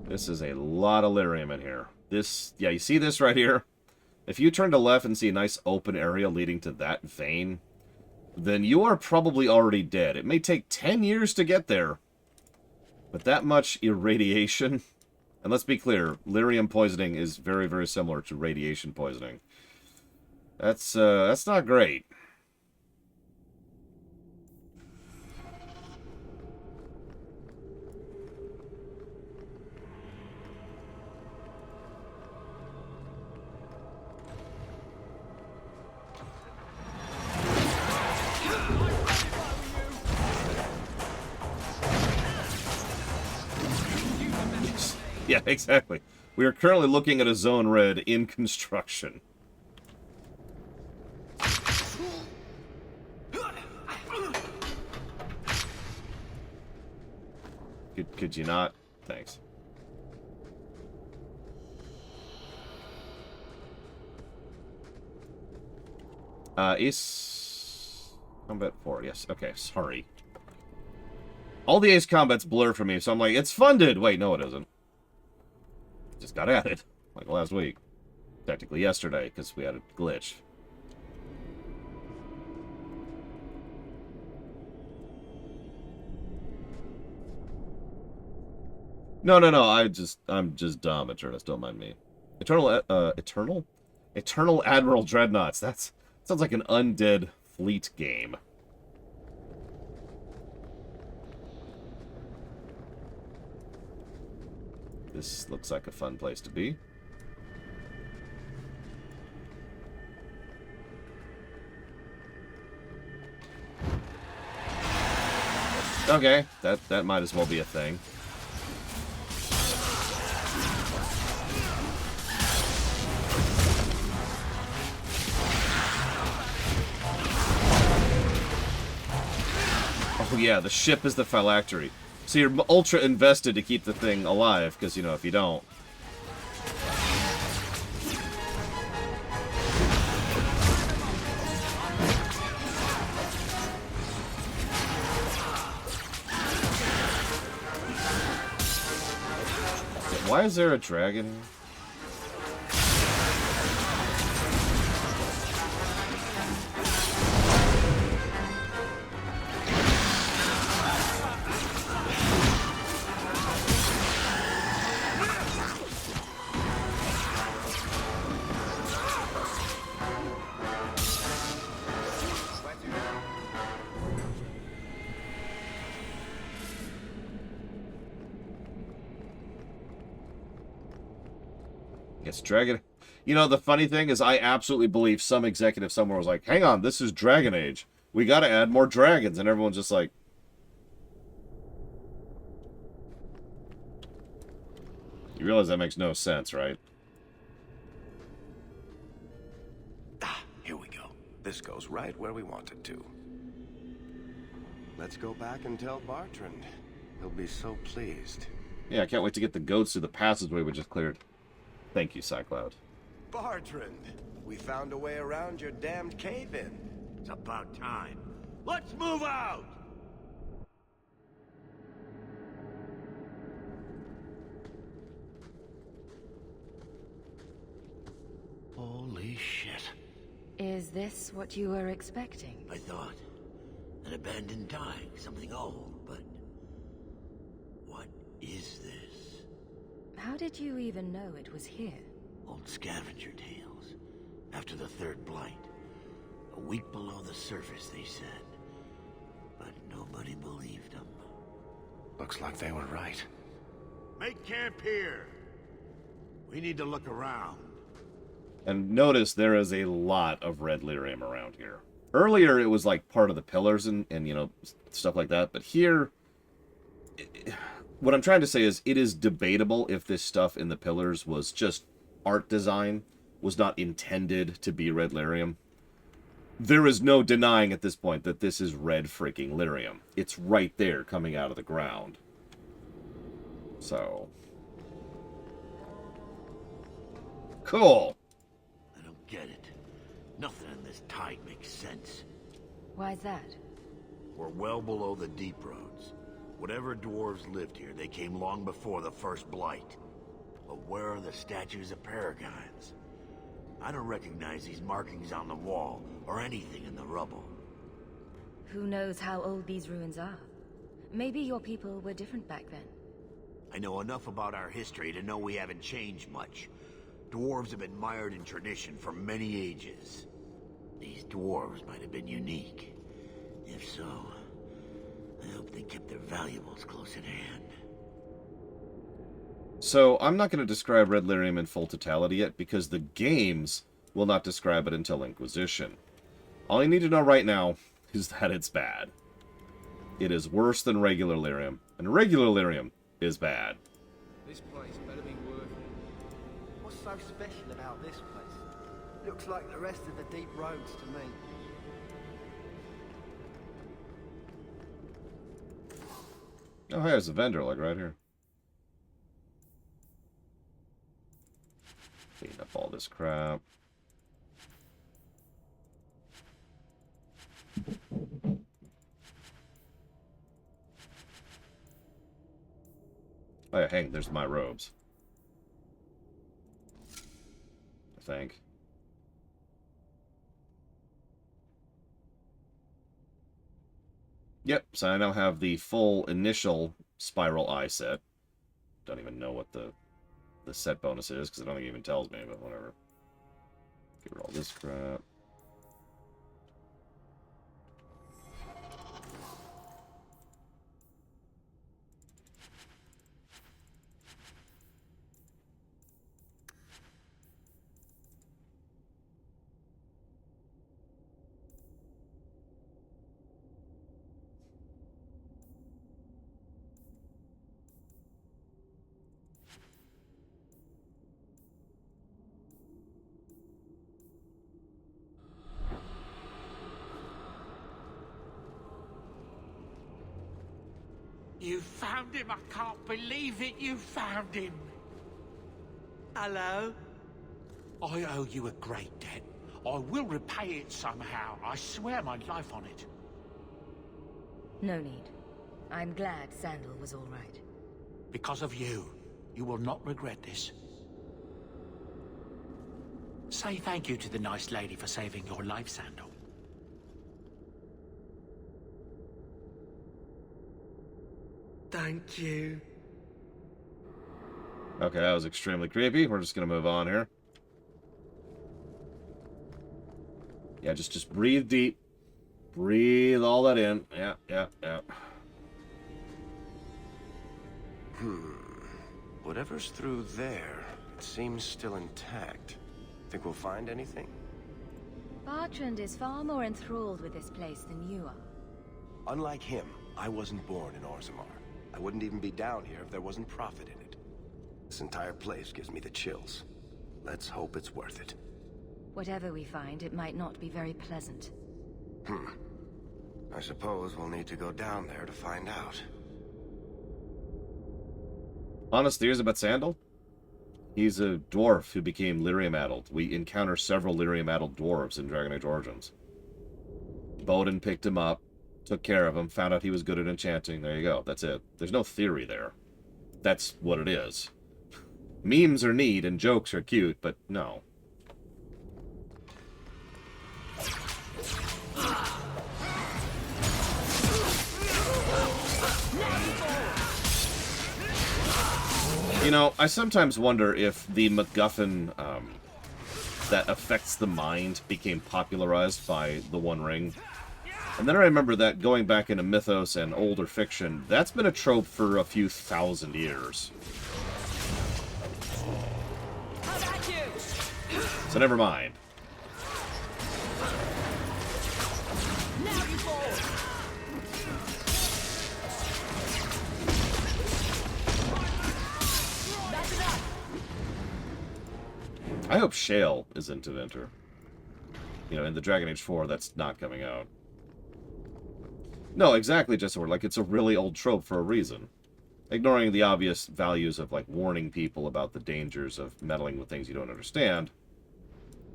This is a lot of lyrium in here. This, yeah, you see this right here? If you turn to left and see a nice open area leading to that vein, then you are probably already dead. It may take 10 years to get there, but that much irradiation, and let's be clear, lyrium poisoning is very, very similar to radiation poisoning. That's not great. Yeah, exactly. We are currently looking at a Zone Red in construction. Could you not? Thanks. Ace Combat 4, yes. Okay, sorry. All the Ace Combats blur for me, so I'm like, it's funded! Wait, no it isn't. Just got added, like last week. Technically yesterday, because we had a glitch. No, I'm just dumb, Eternus, don't mind me. Eternal Admiral Dreadnoughts, that sounds like an undead fleet game. This looks like a fun place to be. Okay, that might as well be a thing. Oh yeah, the ship is the phylactery. So you're ultra invested to keep the thing alive, because, you know, if you don't... Why is there a dragon? Yes, Dragon... You know, the funny thing is I absolutely believe some executive somewhere was like, hang on, this is Dragon Age. We gotta add more dragons. And everyone's just like... You realize that makes no sense, right? Here we go. This goes right where we want it to. Let's go back and tell Bartrand. He'll be so pleased. Yeah, I can't wait to get the goats through the passageway we just cleared. Thank you, Cycloud. Bartrand, we found a way around your damned cave-in. It's about time. Let's move out! Holy shit. Is this what you were expecting? I thought. An abandoned dyke, something old, but... What is this? How did you even know it was here? Old scavenger tales. After the third blight. A week below the surface, they said. But nobody believed them. Looks like they were right. Make camp here. We need to look around. And notice there is a lot of red lyrium around here. Earlier, it was like part of the pillars and you know, stuff like that. But here, what I'm trying to say is it is debatable if this stuff in the pillars was just art design, was not intended to be red lyrium. There is no denying at this point that this is red freaking lyrium. It's right there coming out of the ground. So. Cool. I don't get it. Nothing in this tide makes sense. Why's that? We're well below the deep roads. Whatever dwarves lived here, they came long before the first blight. But where are the statues of paragons? I don't recognize these markings on the wall, or anything in the rubble. Who knows how old these ruins are? Maybe your people were different back then. I know enough about our history to know we haven't changed much. Dwarves have been mired in tradition for many ages. These dwarves might have been unique. If so, I hope they kept their valuables close at hand. So, I'm not going to describe red lyrium in full totality yet, because the games will not describe it until Inquisition. All you need to know right now is that it's bad. It is worse than regular lyrium, and regular lyrium is bad. This place better be worth it. What's so special about this place? Looks like the rest of the deep roads to me. Oh, hey, there's a vendor, like, right here. Clean up all this crap. Oh yeah, hang, there's my robes. I think. Yep, so I now have the full initial Spiral Eye set. Don't even know what the set bonus is, because I don't think it even tells me, but whatever. Get rid of all this crap. You found him! I can't believe it! You found him! Hello? I owe you a great debt. I will repay it somehow. I swear my life on it. No need. I'm glad Sandal was all right. Because of you. You will not regret this. Say thank you to the nice lady for saving your life, Sandal. Thank you. Okay, that was extremely creepy. We're just gonna move on here. Yeah, just breathe deep. Breathe all that in. Yeah. Whatever's through there, it seems still intact. Think we'll find anything? Bertrand is far more enthralled with this place than you are. Unlike him, I wasn't born in Orzammar. I wouldn't even be down here if there wasn't profit in it. This entire place gives me the chills. Let's hope it's worth it. Whatever we find, it might not be very pleasant. I suppose we'll need to go down there to find out. Honest theories about Sandal? He's a dwarf who became lyrium-addled. We encounter several lyrium-addled dwarves in Dragon Age Origins. Bowden picked him up, took care of him, found out he was good at enchanting. There you go. That's it. There's no theory there. That's what it is. Memes are neat and jokes are cute, but no. You know, I sometimes wonder if the MacGuffin that affects the mind became popularized by the One Ring. And then I remember that going back into mythos and older fiction, that's been a trope for a few thousand years. So never mind. I hope Shale isn't an enter. You know, in the Dragon Age 4, that's not coming out. No, exactly, Jessamore. Like, it's a really old trope for a reason. Ignoring the obvious values of, like, warning people about the dangers of meddling with things you don't understand,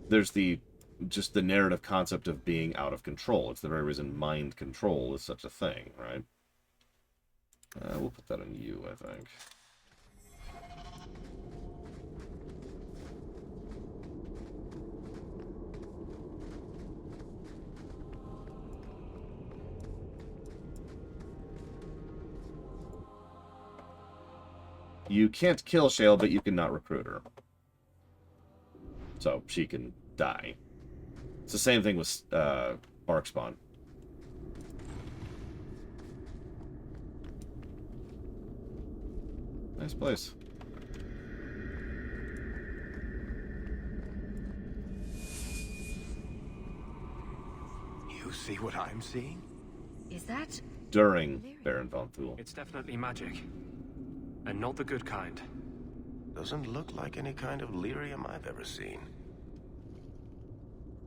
there's just the narrative concept of being out of control. It's the very reason mind control is such a thing, right? We'll put that on you, I think. You can't kill Shale, but you can not recruit her. So she can die. It's the same thing with Barkspawn. Nice place. You see what I'm seeing? Is that... During Baron von Thule. It's definitely magic. And not the good kind. Doesn't look like any kind of lyrium I've ever seen.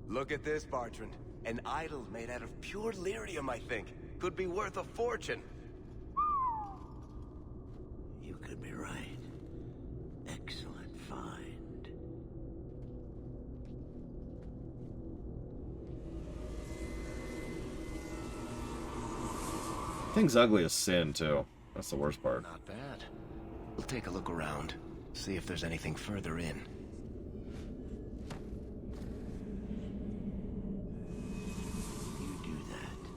Look at this, Bartrand. An idol made out of pure lyrium, I think. Could be worth a fortune. You could be right. Excellent find. Thing's ugly as sin, too. That's the worst part. Not bad. We'll take a look around. See if there's anything further in. You do that.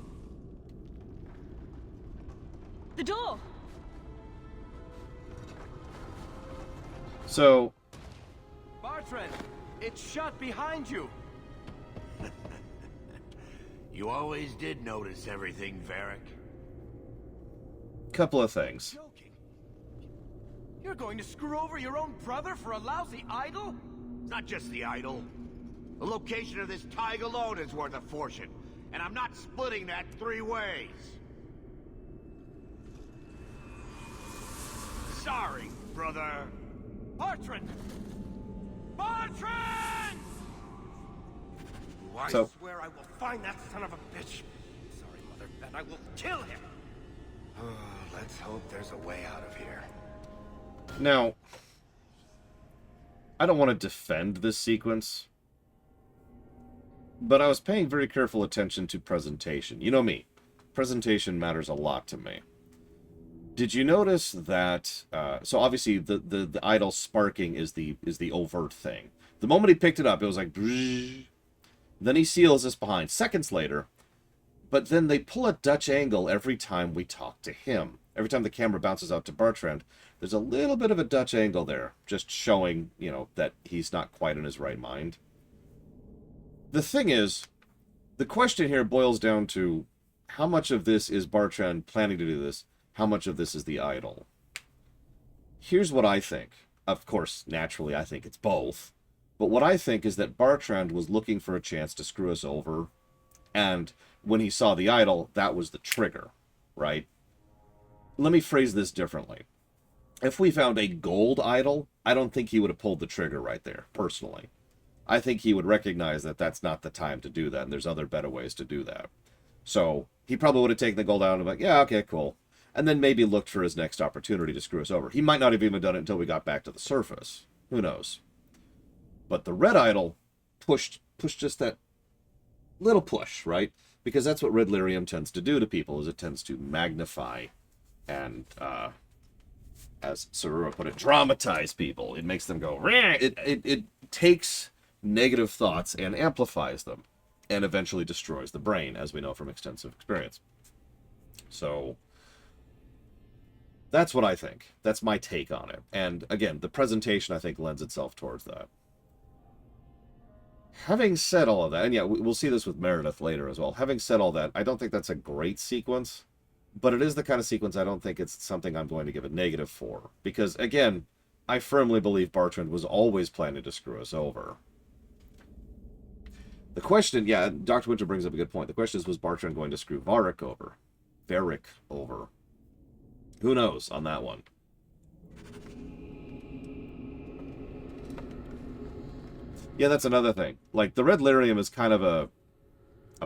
The door! So... Bartrand! It's shut behind you! You always did notice everything, Varric. Couple of things. You're going to screw over your own brother for a lousy idol? It's not just the idol. The location of this tag alone is worth a fortune, and I'm not splitting that 3 ways. Sorry, brother. Bartrand! Bartrand! I So- swear I will find that son of a bitch. Sorry, Mother, and I will kill him. Let's hope there's a way out of here. Now, I don't want to defend this sequence, but I was paying very careful attention to presentation. You know me. Presentation matters a lot to me. Did you notice that, so obviously the idol sparking is the overt thing. The moment he picked it up, it was like, then he seals this behind seconds later, but then they pull a Dutch angle every time we talk to him. Every time the camera bounces out to Bartrand, there's a little bit of a Dutch angle there, just showing, you know, that he's not quite in his right mind. The thing is, the question here boils down to how much of this is Bartrand planning to do this, how much of this is the idol. Here's what I think. Of course, naturally, I think it's both. But what I think is that Bartrand was looking for a chance to screw us over, and when he saw the idol, that was the trigger, right? Let me phrase this differently. If we found a gold idol, I don't think he would have pulled the trigger right there, personally. I think he would recognize that that's not the time to do that, and there's other better ways to do that. So, he probably would have taken the gold out and been like, yeah, okay, cool. And then maybe looked for his next opportunity to screw us over. He might not have even done it until we got back to the surface. Who knows? But the red idol pushed just that little push, right? Because that's what red lyrium tends to do to people, is it tends to magnify and, as Sarura put it, dramatize people. It makes them go, Rah! It takes negative thoughts and amplifies them, and eventually destroys the brain, as we know from extensive experience. So, that's what I think. That's my take on it. And, again, the presentation, I think, lends itself towards that. Having said all of that, and yeah, we'll see this with Meredith later as well. Having said all that, I don't think that's a great sequence, but it is the kind of sequence I don't think it's something I'm going to give a negative for. Because, again, I firmly believe Bartrand was always planning to screw us over. The question, yeah, Dr. Winter brings up a good point. The question is, was Bartrand going to screw Varric over? Varric over. Who knows on that one? Yeah, that's another thing. Like, the red lyrium is kind of a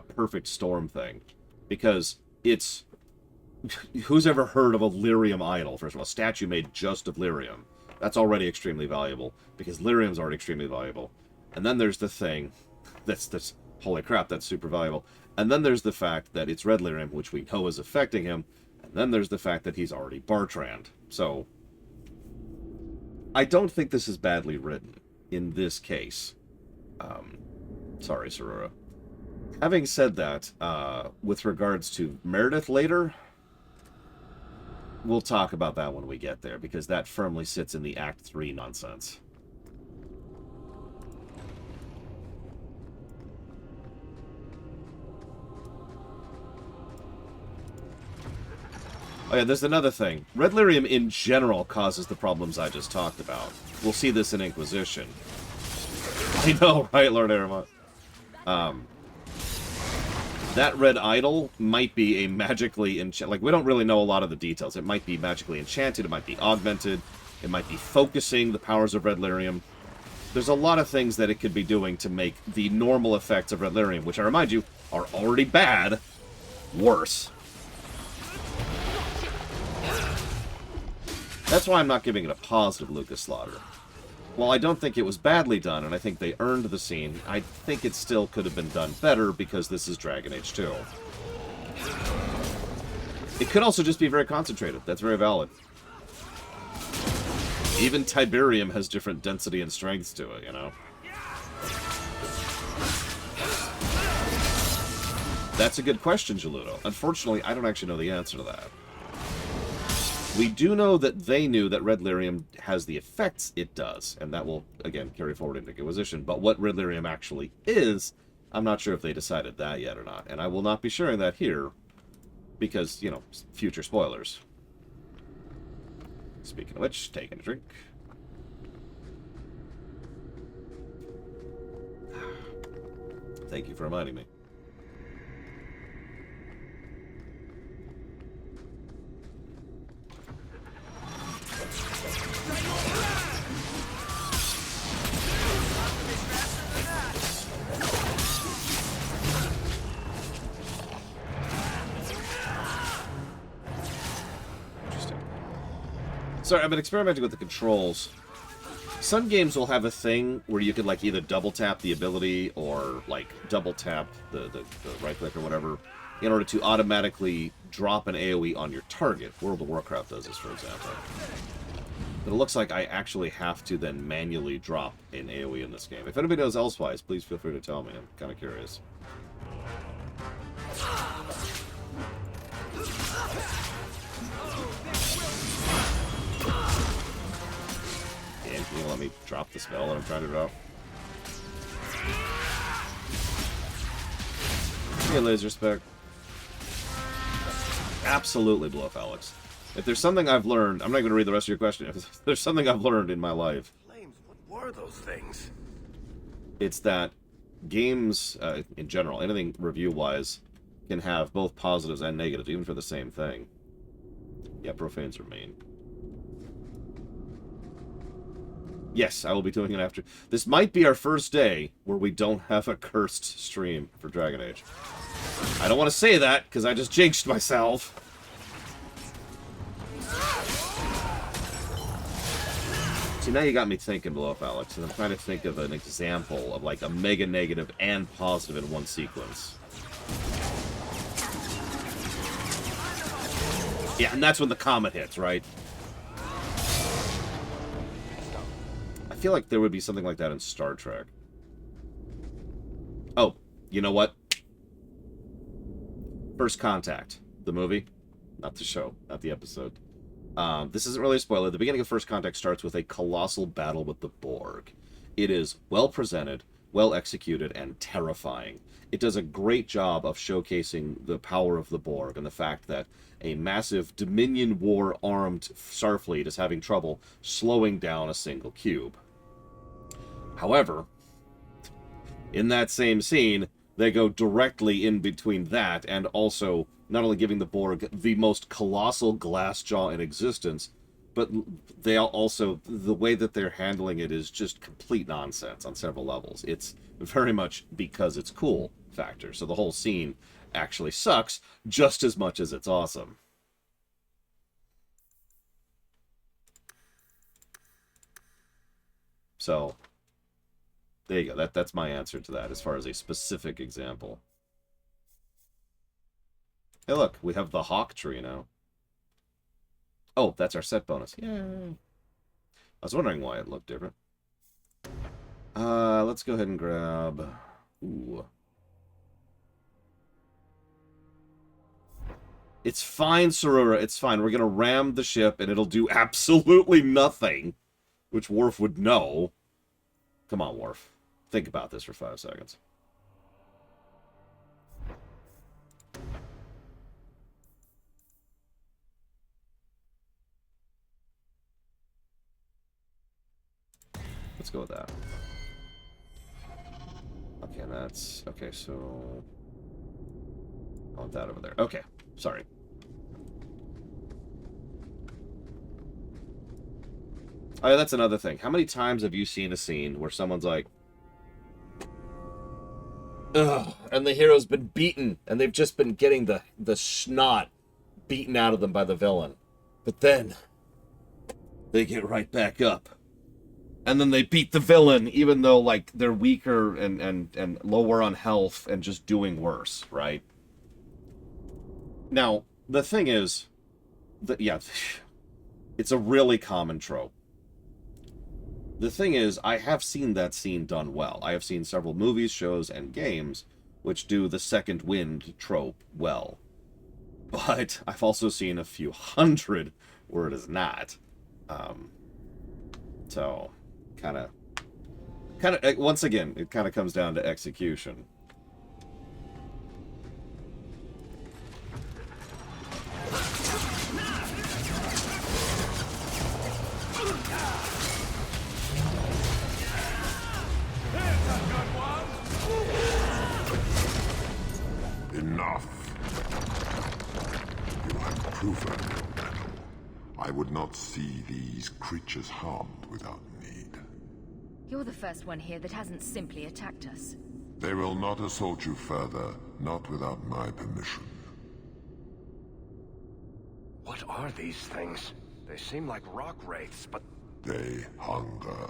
perfect storm thing. Because it's... Who's ever heard of a lyrium idol? First of all, a statue made just of lyrium. That's already extremely valuable, because lyrium's already extremely valuable. And then there's the thing that's holy crap, that's super valuable. And then there's the fact that it's red lyrium, which we know is affecting him. And then there's the fact that he's already Bartrand. So, I don't think this is badly written in this case. Sorry, Sarura. Having said that, with regards to Meredith later, we'll talk about that when we get there, because that firmly sits in the Act 3 nonsense. Oh yeah, there's another thing. Red lyrium in general causes the problems I just talked about. We'll see this in Inquisition. I know, right, Lord Aramont? That red idol might be a magically enchanted... Like, we don't really know a lot of the details. It might be magically enchanted, it might be augmented, it might be focusing the powers of red lyrium. There's a lot of things that it could be doing to make the normal effects of red lyrium, which I remind you, are already bad, worse. That's why I'm not giving it a positive Lucas Slaughter. While I don't think it was badly done, and I think they earned the scene, I think it still could have been done better because this is Dragon Age 2. It could also just be very concentrated. That's very valid. Even Tiberium has different density and strengths to it, you know? That's a good question, Geludo. Unfortunately, I don't actually know the answer to that. We do know that they knew that red lyrium has the effects it does, and that will, again, carry forward into Inquisition. But what red lyrium actually is, I'm not sure if they decided that yet or not. And I will not be sharing that here, because, you know, future spoilers. Speaking of which, taking a drink. Thank you for reminding me. Sorry, I've been experimenting with the controls. Some games will have a thing where you could, like, either double-tap the ability or, like, double-tap the right-click or whatever in order to automatically drop an AoE on your target. World of Warcraft does this, for example. But it looks like I actually have to then manually drop an AoE in this game. If anybody knows elsewise, please feel free to tell me. I'm kind of curious. Can you let me drop the spell that I'm trying to drop? Hey, laser spec. Absolutely, Bluff Alex. If there's something I've learned, I'm not going to read the rest of your question. If there's something I've learned in my life, Flames, what were those things? it's that games, in general, anything review-wise, can have both positives and negatives, even for the same thing. Yeah, profanes are mean. Yes, I will be doing it after. This might be our first day where we don't have a cursed stream for Dragon Age. I don't want to say that, because I just jinxed myself. See, now you got me thinking, Blow Up Alex, and I'm trying to think of an example of, like, a mega negative and positive in one sequence. Yeah, and that's when the comet hits, right? I feel like there would be something like that in Star Trek. Oh, you know what? First Contact, the movie, not the show, not the episode. This isn't really a spoiler. The beginning of First Contact starts with a colossal battle with the Borg. It is well presented, well executed, and terrifying. It does a great job of showcasing the power of the Borg and the fact that a massive Dominion War armed Starfleet is having trouble slowing down a single cube. However, in that same scene, they go directly in between that and also not only giving the Borg the most colossal glass jaw in existence, but they also, the way that they're handling it is just complete nonsense on several levels. It's very much because it's cool factor. So the whole scene actually sucks just as much as it's awesome. So there you go. That's my answer to that as far as a specific example. Hey, look, we have the hawk tree now. Oh, that's our set bonus. Yeah. I was wondering why it looked different. Let's go ahead and grab... Ooh. It's fine, Sarura. It's fine. We're going to ram the ship, and it'll do absolutely nothing. Which Worf would know. Come on, Worf. Think about this for 5 seconds. Let's go with that. Okay, that's... Okay, so... I want that over there. Okay, sorry. Oh, yeah, that's another thing. How many times have you seen a scene where someone's like... Ugh, and the hero's been beaten, and they've just been getting the snot beaten out of them by the villain. But then, they get right back up. And then they beat the villain, even though, like, they're weaker and lower on health and just doing worse, right? Now, the thing is, yeah, it's a really common trope. The thing is, I have seen that scene done well. I have seen several movies, shows, and games which do the second wind trope well. But I've also seen a few hundred where it is not. So... kind of once again, it kind of comes down to execution. Enough. You have proven your mettle. I would not see these creatures harmed without need. You're the first one here that hasn't simply attacked us. They will not assault you further, not without my permission. What are these things? They seem like rock wraiths, but... They hunger.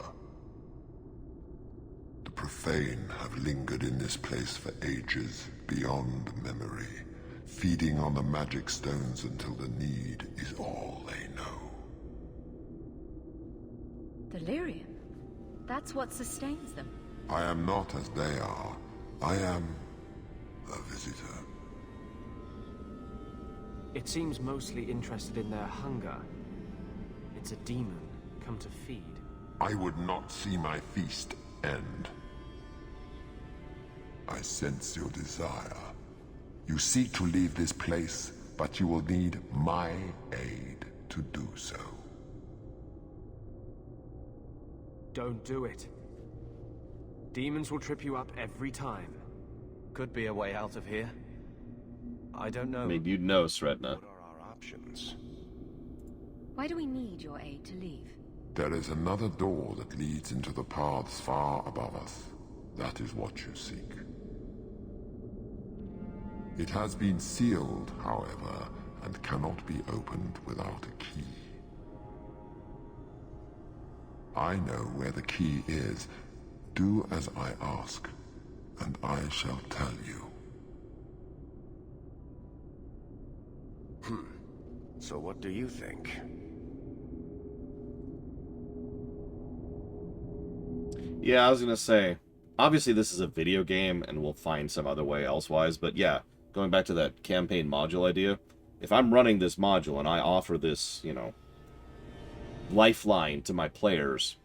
The profane have lingered in this place for ages, beyond memory, feeding on the magic stones until the need is all they know. Delirium? That's what sustains them. I am not as they are. I am a visitor. It seems mostly interested in their hunger. It's a demon come to feed. I would not see my feast end. I sense your desire. You seek to leave this place, but you will need my aid to do so. Don't do it. Demons will trip you up every time. Could be a way out of here. I don't know. I mean, you'd know, Sretna. What are our options? Why do we need your aid to leave? There is another door that leads into the paths far above us. That is what you seek. It has been sealed, however, and cannot be opened without a key. I know where the key is. Do as I ask, and I shall tell you. So what do you think? Yeah, I was gonna say, obviously this is a video game, and we'll find some other way elsewise, but yeah, going back to that campaign module idea, if I'm running this module and I offer this, you know, lifeline to my players,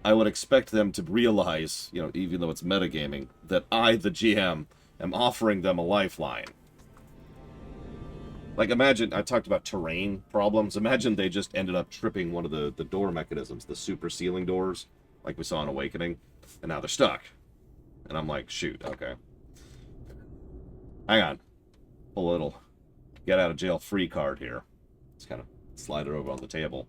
I would expect them to realize, you know, even though it's metagaming, that I, the GM, am offering them a lifeline. Like, imagine, I talked about terrain problems. Imagine they just ended up tripping one of the door mechanisms, the super sealing doors, like we saw in Awakening, and now they're stuck. And I'm like, shoot, okay. Hang on. Pull a little get out of jail free card here. Let's kind of slide it over on the table.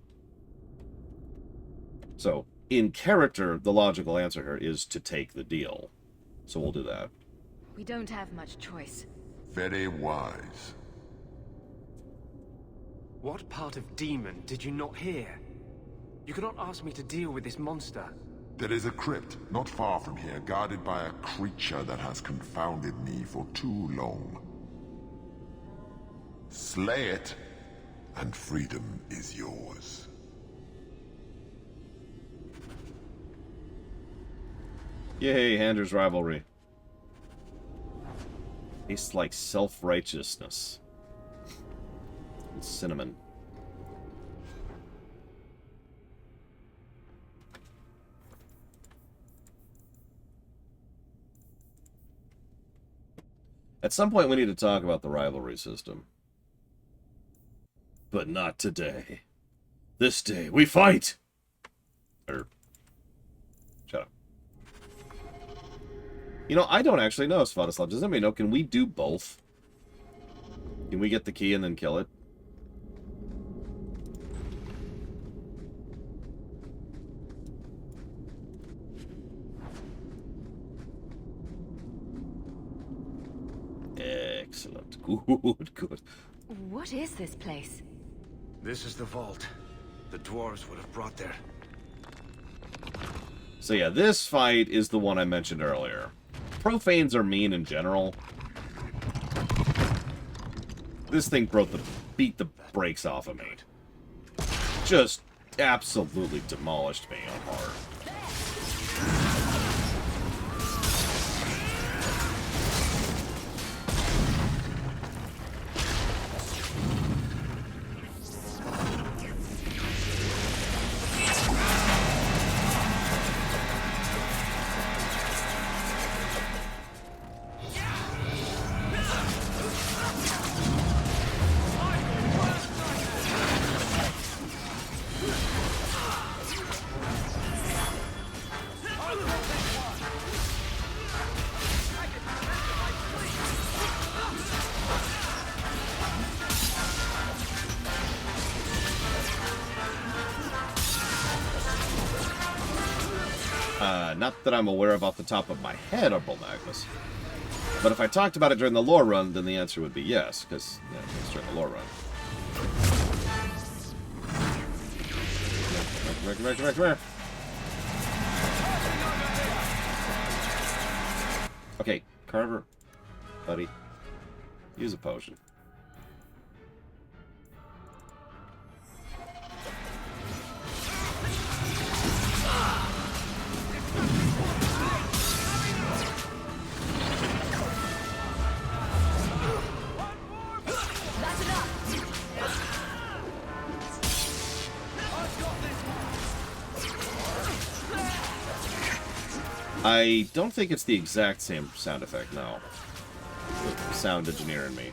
So, in character, the logical answer here is to take the deal. So we'll do that. We don't have much choice. Very wise. What part of demon did you not hear? You cannot ask me to deal with this monster. There is a crypt not far from here, guarded by a creature that has confounded me for too long. Slay it, and freedom is yours. Yay, Hander's rivalry. Tastes like self-righteousness. And cinnamon. At some point we need to talk about the rivalry system. But not today. This day we fight! Shut up. You know, I don't actually know, Svatoslav. Does anybody know? Can we do both? Can we get the key and then kill it? Excellent. Good, good. What is this place? This is the vault. The dwarves would have brought there. So yeah, this fight is the one I mentioned earlier. Profanes are mean in general. This thing beat the brakes off of me. Just absolutely demolished me on hard. Not that I'm aware of off the top of my head, Arbol Magnus. But if I talked about it during the lore run, then the answer would be yes, because it's during the lore run. Come here. Okay, Carver, buddy, use a potion. I don't think it's the exact same sound effect, no. The sound engineer in me.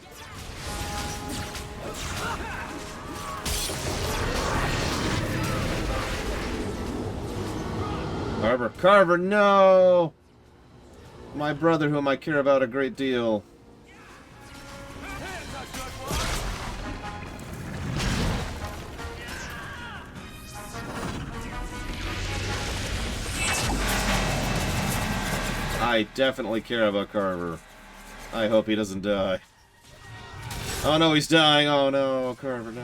Carver, no! My brother, whom I care about a great deal. I definitely care about Carver. I hope he doesn't die. Oh no, he's dying. Oh no, Carver, no.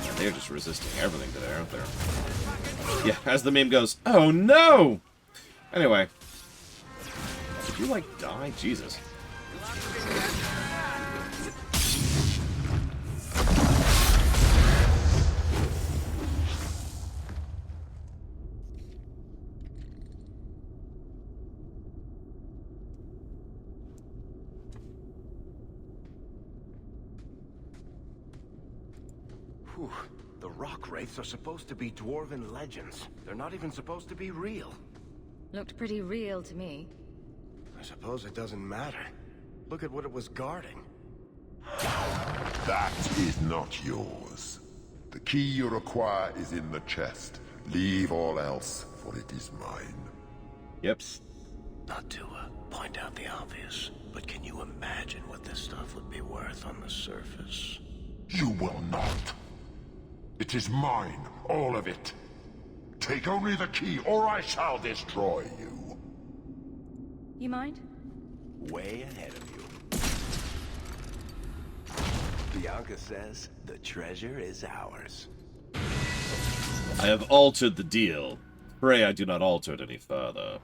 Yeah, they're just resisting everything today, aren't they? Yeah, as the meme goes, oh no! Anyway. Did you, like, die? Jesus. Whew. The rock wraiths are supposed to be dwarven legends. They're not even supposed to be real. Looked pretty real to me. I suppose it doesn't matter. Look at what it was guarding. That is not yours. The key you require is in the chest. Leave all else, for it is mine. Yep. Not to point out the obvious, but can you imagine what this stuff would be worth on the surface? You will not. It is mine, all of it. Take only the key, or I shall destroy you. You mind? Way ahead of you. Bianca says the treasure is ours. I have altered the deal. Pray I do not alter it any further.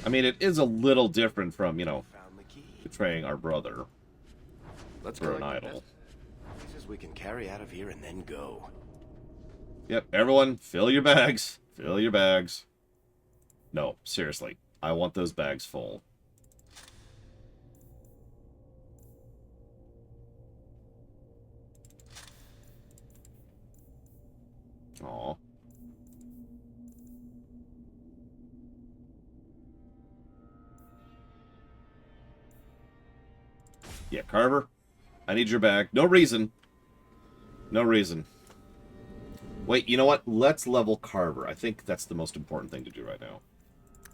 I mean, it is a little different from, you know, betraying our brother Let's for go an idol. Pieces we can carry out of here and then go. Yep, everyone, fill your bags. Fill your bags. No, seriously. I want those bags full. Aw. Yeah, Carver, I need your bag. No reason. No reason. Wait, you know what? Let's level Carver. I think that's the most important thing to do right now.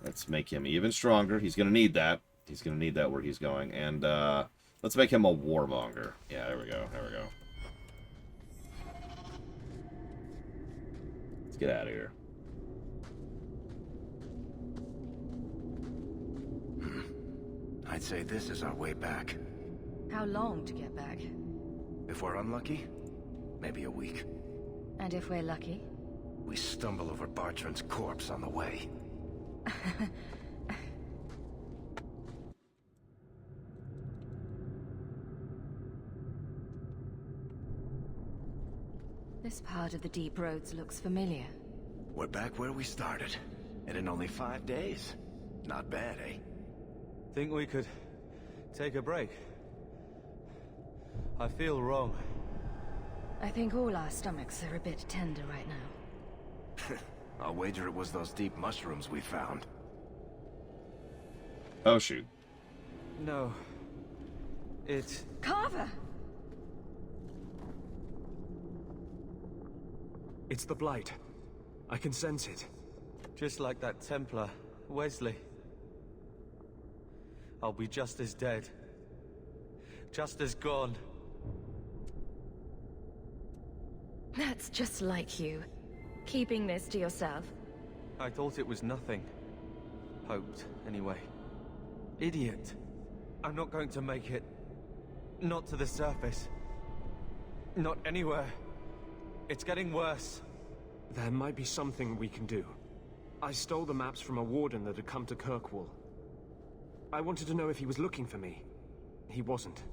Let's make him even stronger. He's going to need that. He's going to need that where he's going. And let's make him a warmonger. Yeah, there we go. There we go. Let's get out of here. I'd say this is our way back. How long to get back? If we're unlucky, maybe a week. And if we're lucky? We stumble over Bartrand's corpse on the way. This part of the Deep Roads looks familiar. We're back where we started. And in only 5 days. Not bad, eh? Think we could take a break? I feel wrong. I think all our stomachs are a bit tender right now. I'll wager it was those deep mushrooms we found. Oh, shoot. No. It's... Carver! It's the Blight. I can sense it. Just like that Templar, Wesley. I'll be just as dead. Just as gone. That's just like you. Keeping this to yourself. I thought it was nothing. Hoped, anyway. Idiot. I'm not going to make it. Not to the surface. Not anywhere. It's getting worse. There might be something we can do. I stole the maps from a warden that had come to Kirkwall. I wanted to know if he was looking for me. He wasn't.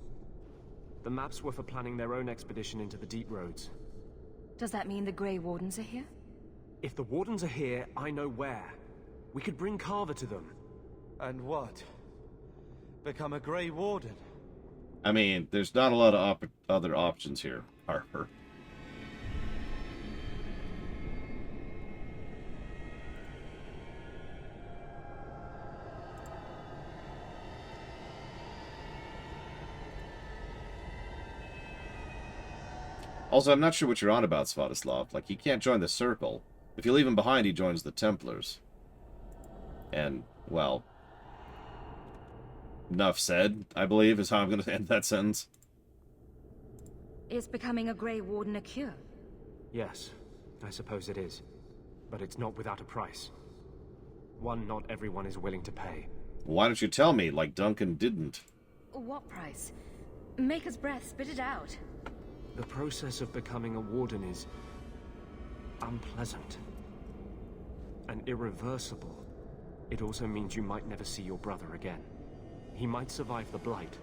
The maps were for planning their own expedition into the Deep Roads. Does that mean the Grey Wardens are here? If the Wardens are here, I know where. We could bring Carver to them. And what? Become a Grey Warden? I mean, there's not a lot of other options here, Harper. Also, I'm not sure what you're on about, Svatoslav. Like, he can't join the Circle. If you leave him behind, he joins the Templars. And, well... enough said, I believe, is how I'm going to end that sentence. Is becoming a Grey Warden a cure? Yes, I suppose it is. But it's not without a price. One not everyone is willing to pay. Why don't you tell me, like Duncan didn't? What price? Maker's breath, spit it out. The process of becoming a warden is... unpleasant. And irreversible. It also means you might never see your brother again. He might survive the Blight,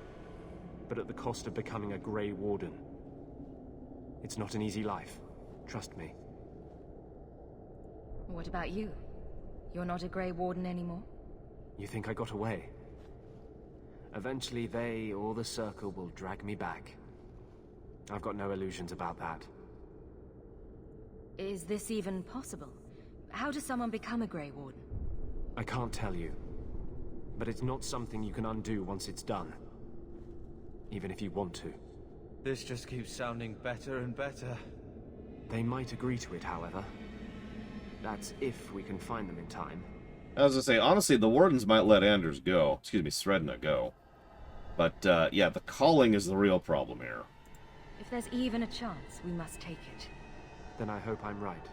but at the cost of becoming a Grey Warden. It's not an easy life. Trust me. What about you? You're not a Grey Warden anymore? You think I got away? Eventually they or the Circle will drag me back. I've got no illusions about that. Is this even possible? How does someone become a Grey Warden? I can't tell you. But it's not something you can undo once it's done. Even if you want to. This just keeps sounding better and better. They might agree to it, however. That's if we can find them in time. I was gonna say, honestly, the Wardens might let Anders go. Excuse me, Sredna go. But, yeah, the calling is the real problem here. If there's even a chance, we must take it. Then I hope I'm right.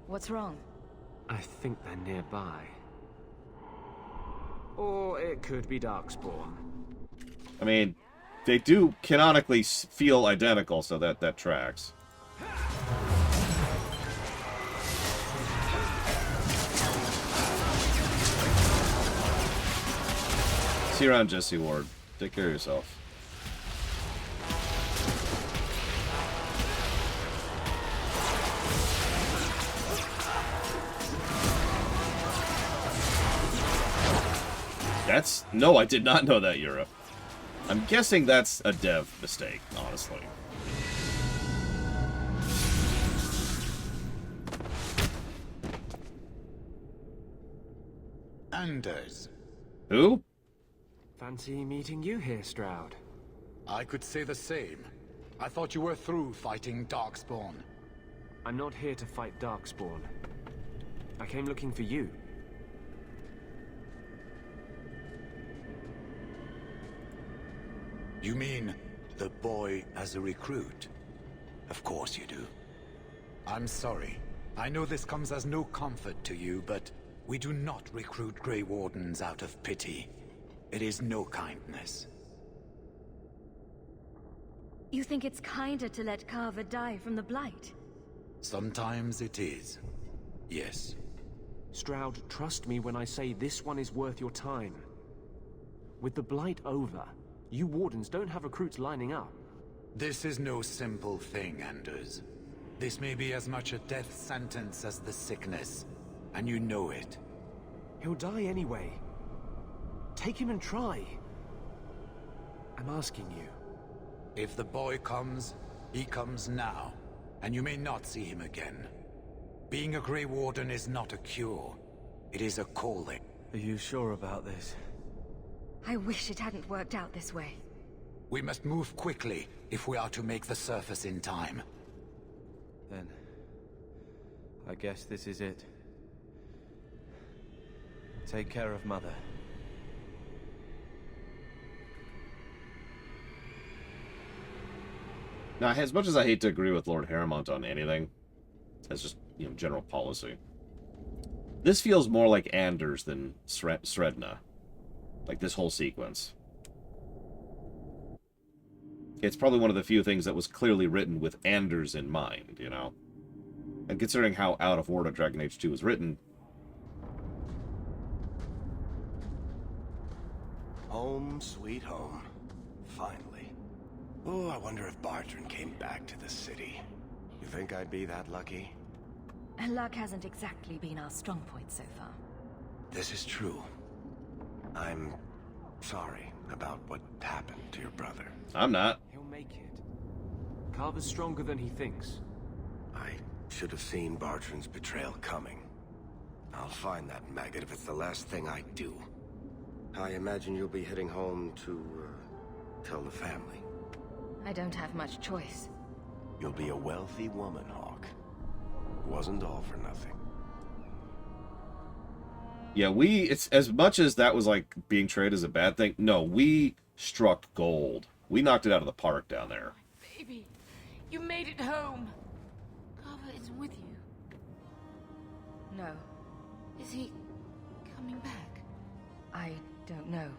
What's wrong? I think they're nearby. Or it could be Darkspawn. I mean, they do canonically feel identical, so that tracks. See you around, Jesse Ward. Take care of yourself. That's... No, I did not know that, Europe. I'm guessing that's a dev mistake, honestly. Anders. Who? Fancy meeting you here, Stroud. I could say the same. I thought you were through fighting Darkspawn. I'm not here to fight Darkspawn. I came looking for you. You mean the boy as a recruit? Of course you do. I'm sorry. I know this comes as no comfort to you, but we do not recruit Grey Wardens out of pity. It is no kindness. You think it's kinder to let Carver die from the Blight? Sometimes it is. Yes. Stroud, trust me when I say this one is worth your time. With the Blight over, you Wardens don't have recruits lining up. This is no simple thing, Anders. This may be as much a death sentence as the sickness, and you know it. He'll die anyway. Take him and try. I'm asking you. If the boy comes, he comes now, and you may not see him again. Being a Grey Warden is not a cure. It is a calling. Are you sure about this? I wish it hadn't worked out this way. We must move quickly if we are to make the surface in time. Then... I guess this is it. Take care of Mother. Now, as much as I hate to agree with Lord Harrowmont on anything, as just, you know, general policy, this feels more like Anders than Sredna. Like, this whole sequence. It's probably one of the few things that was clearly written with Anders in mind, you know? And considering how out of order Dragon Age 2 was written... Home, sweet home. Finally. Oh, I wonder if Bartrand came back to the city. You think I'd be that lucky? Luck hasn't exactly been our strong point so far. This is true. I'm sorry about what happened to your brother. I'm not. He'll make it. Carver's stronger than he thinks. I should have seen Bartrand's betrayal coming. I'll find that maggot if it's the last thing I do. I imagine you'll be heading home to, tell the family. I don't have much choice. You'll be a wealthy woman, Hawke. It wasn't all for nothing. Yeah, it's as much as that was like being traded as a bad thing. No, we struck gold. We knocked it out of the park down there. Baby, you made it home. Carver isn't with you. No. Is he coming back? I don't know.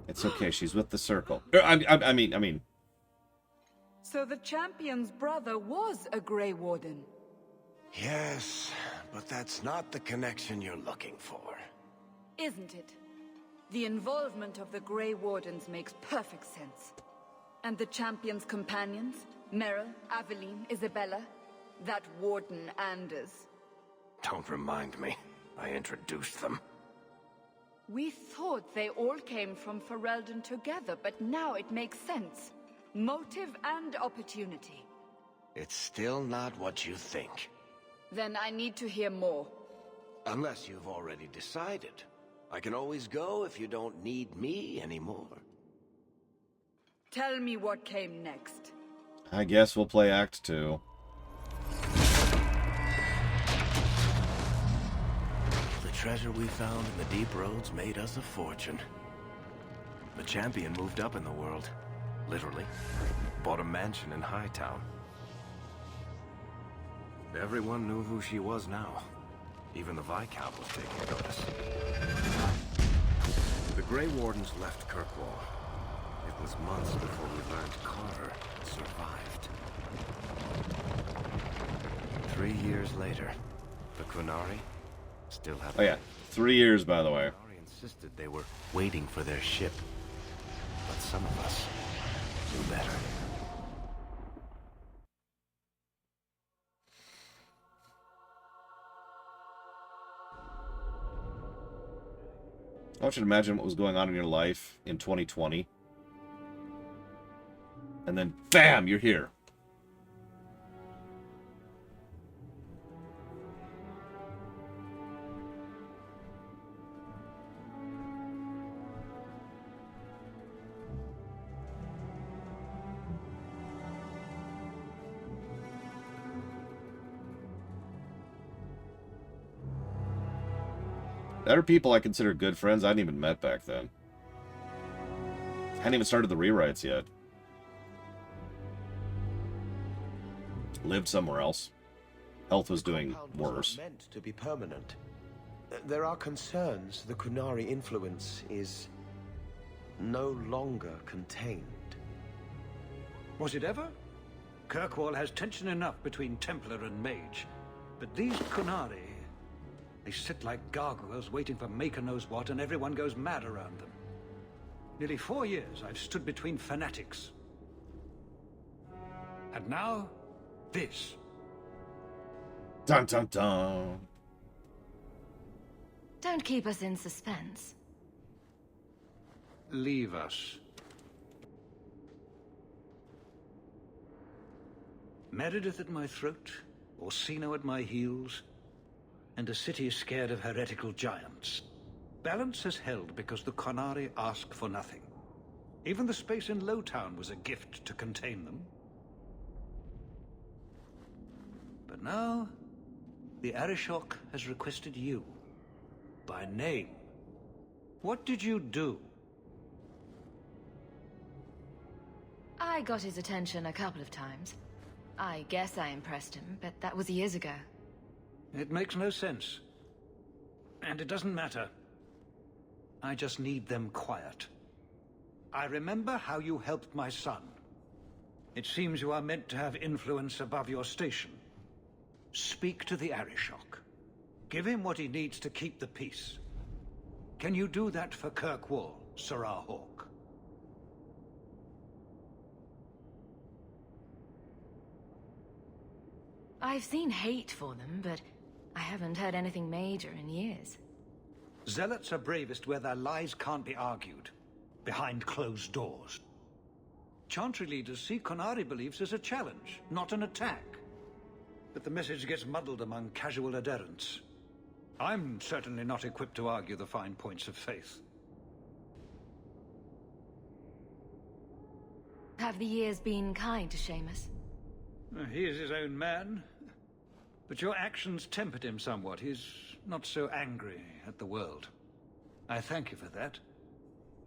It's okay. She's with the Circle. I mean. So the champion's brother was a Grey Warden. Yes, but that's not the connection you're looking for. Isn't it? The involvement of the Grey Wardens makes perfect sense. And the champion's companions? Merrill, Aveline, Isabella? That Warden Anders? Don't remind me. I introduced them. We thought they all came from Ferelden together, but now it makes sense. Motive and opportunity. It's still not what you think. Then I need to hear more. Unless you've already decided. I can always go if you don't need me anymore. Tell me what came next. I guess we'll play Act 2. The treasure we found in the deep roads made us a fortune. The champion moved up in the world. Literally. Bought a mansion in Hightown. Everyone knew who she was now. Even the Viscount was taking notice. The Grey Wardens left Kirkwall. It was months before we learned Carver survived. 3 years later, the Qunari still have... Oh yeah, 3 years, by the way. Qunari insisted they were waiting for their ship. But some of us knew better. I want you to imagine what was going on in your life in 2020. And then, bam, you're here. There are people I consider good friends I hadn't even met back then. Hadn't even started the rewrites yet. Lived somewhere else. Health was doing worse. Meant to be permanent. There are concerns the Qunari influence is no longer contained. Was it ever? Kirkwall has tension enough between Templar and Mage. But these Qunari, they sit like gargoyles waiting for Maker knows what, and everyone goes mad around them. Nearly 4 years I've stood between fanatics. And now, this. Dun dun dun. Don't keep us in suspense. Leave us. Meredith at my throat, Orsino at my heels, and a city scared of heretical giants. Balance has held because the Qunari ask for nothing. Even the space in Lowtown was a gift to contain them. But now, the Arishok has requested you. By name. What did you do? I got his attention a couple of times. I guess I impressed him, but that was years ago. It makes no sense. And it doesn't matter. I just need them quiet. I remember how you helped my son. It seems you are meant to have influence above your station. Speak to the Arishok. Give him what he needs to keep the peace. Can you do that for Kirkwall, Serah Hawke? I've seen hate for them, but I haven't heard anything major in years. Zealots are bravest where their lies can't be argued, behind closed doors. Chantry leaders see Qunari beliefs as a challenge, not an attack. But the message gets muddled among casual adherents. I'm certainly not equipped to argue the fine points of faith. Have the years been kind to Seamus? He is his own man. But your actions tempered him somewhat. He's not so angry at the world. I thank you for that.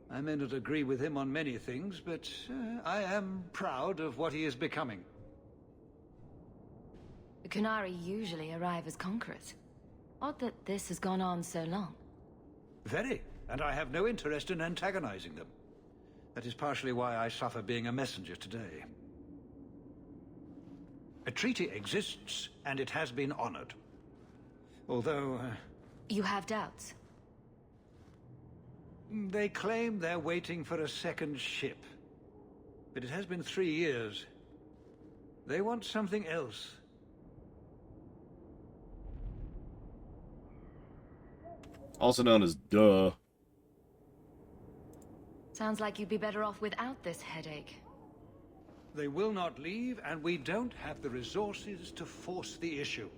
I may not agree with him on many things, but I am proud of what he is becoming. The Qunari usually arrive as conquerors. Odd that this has gone on so long. Very, and I have no interest in antagonizing them. That is partially why I suffer being a messenger today. A treaty exists, and it has been honored. Although... You have doubts? They claim they're waiting for a second ship. But it has been 3 years. They want something else. Also known as Duh. Sounds like you'd be better off without this headache. They will not leave, and we don't have the resources to force the issue.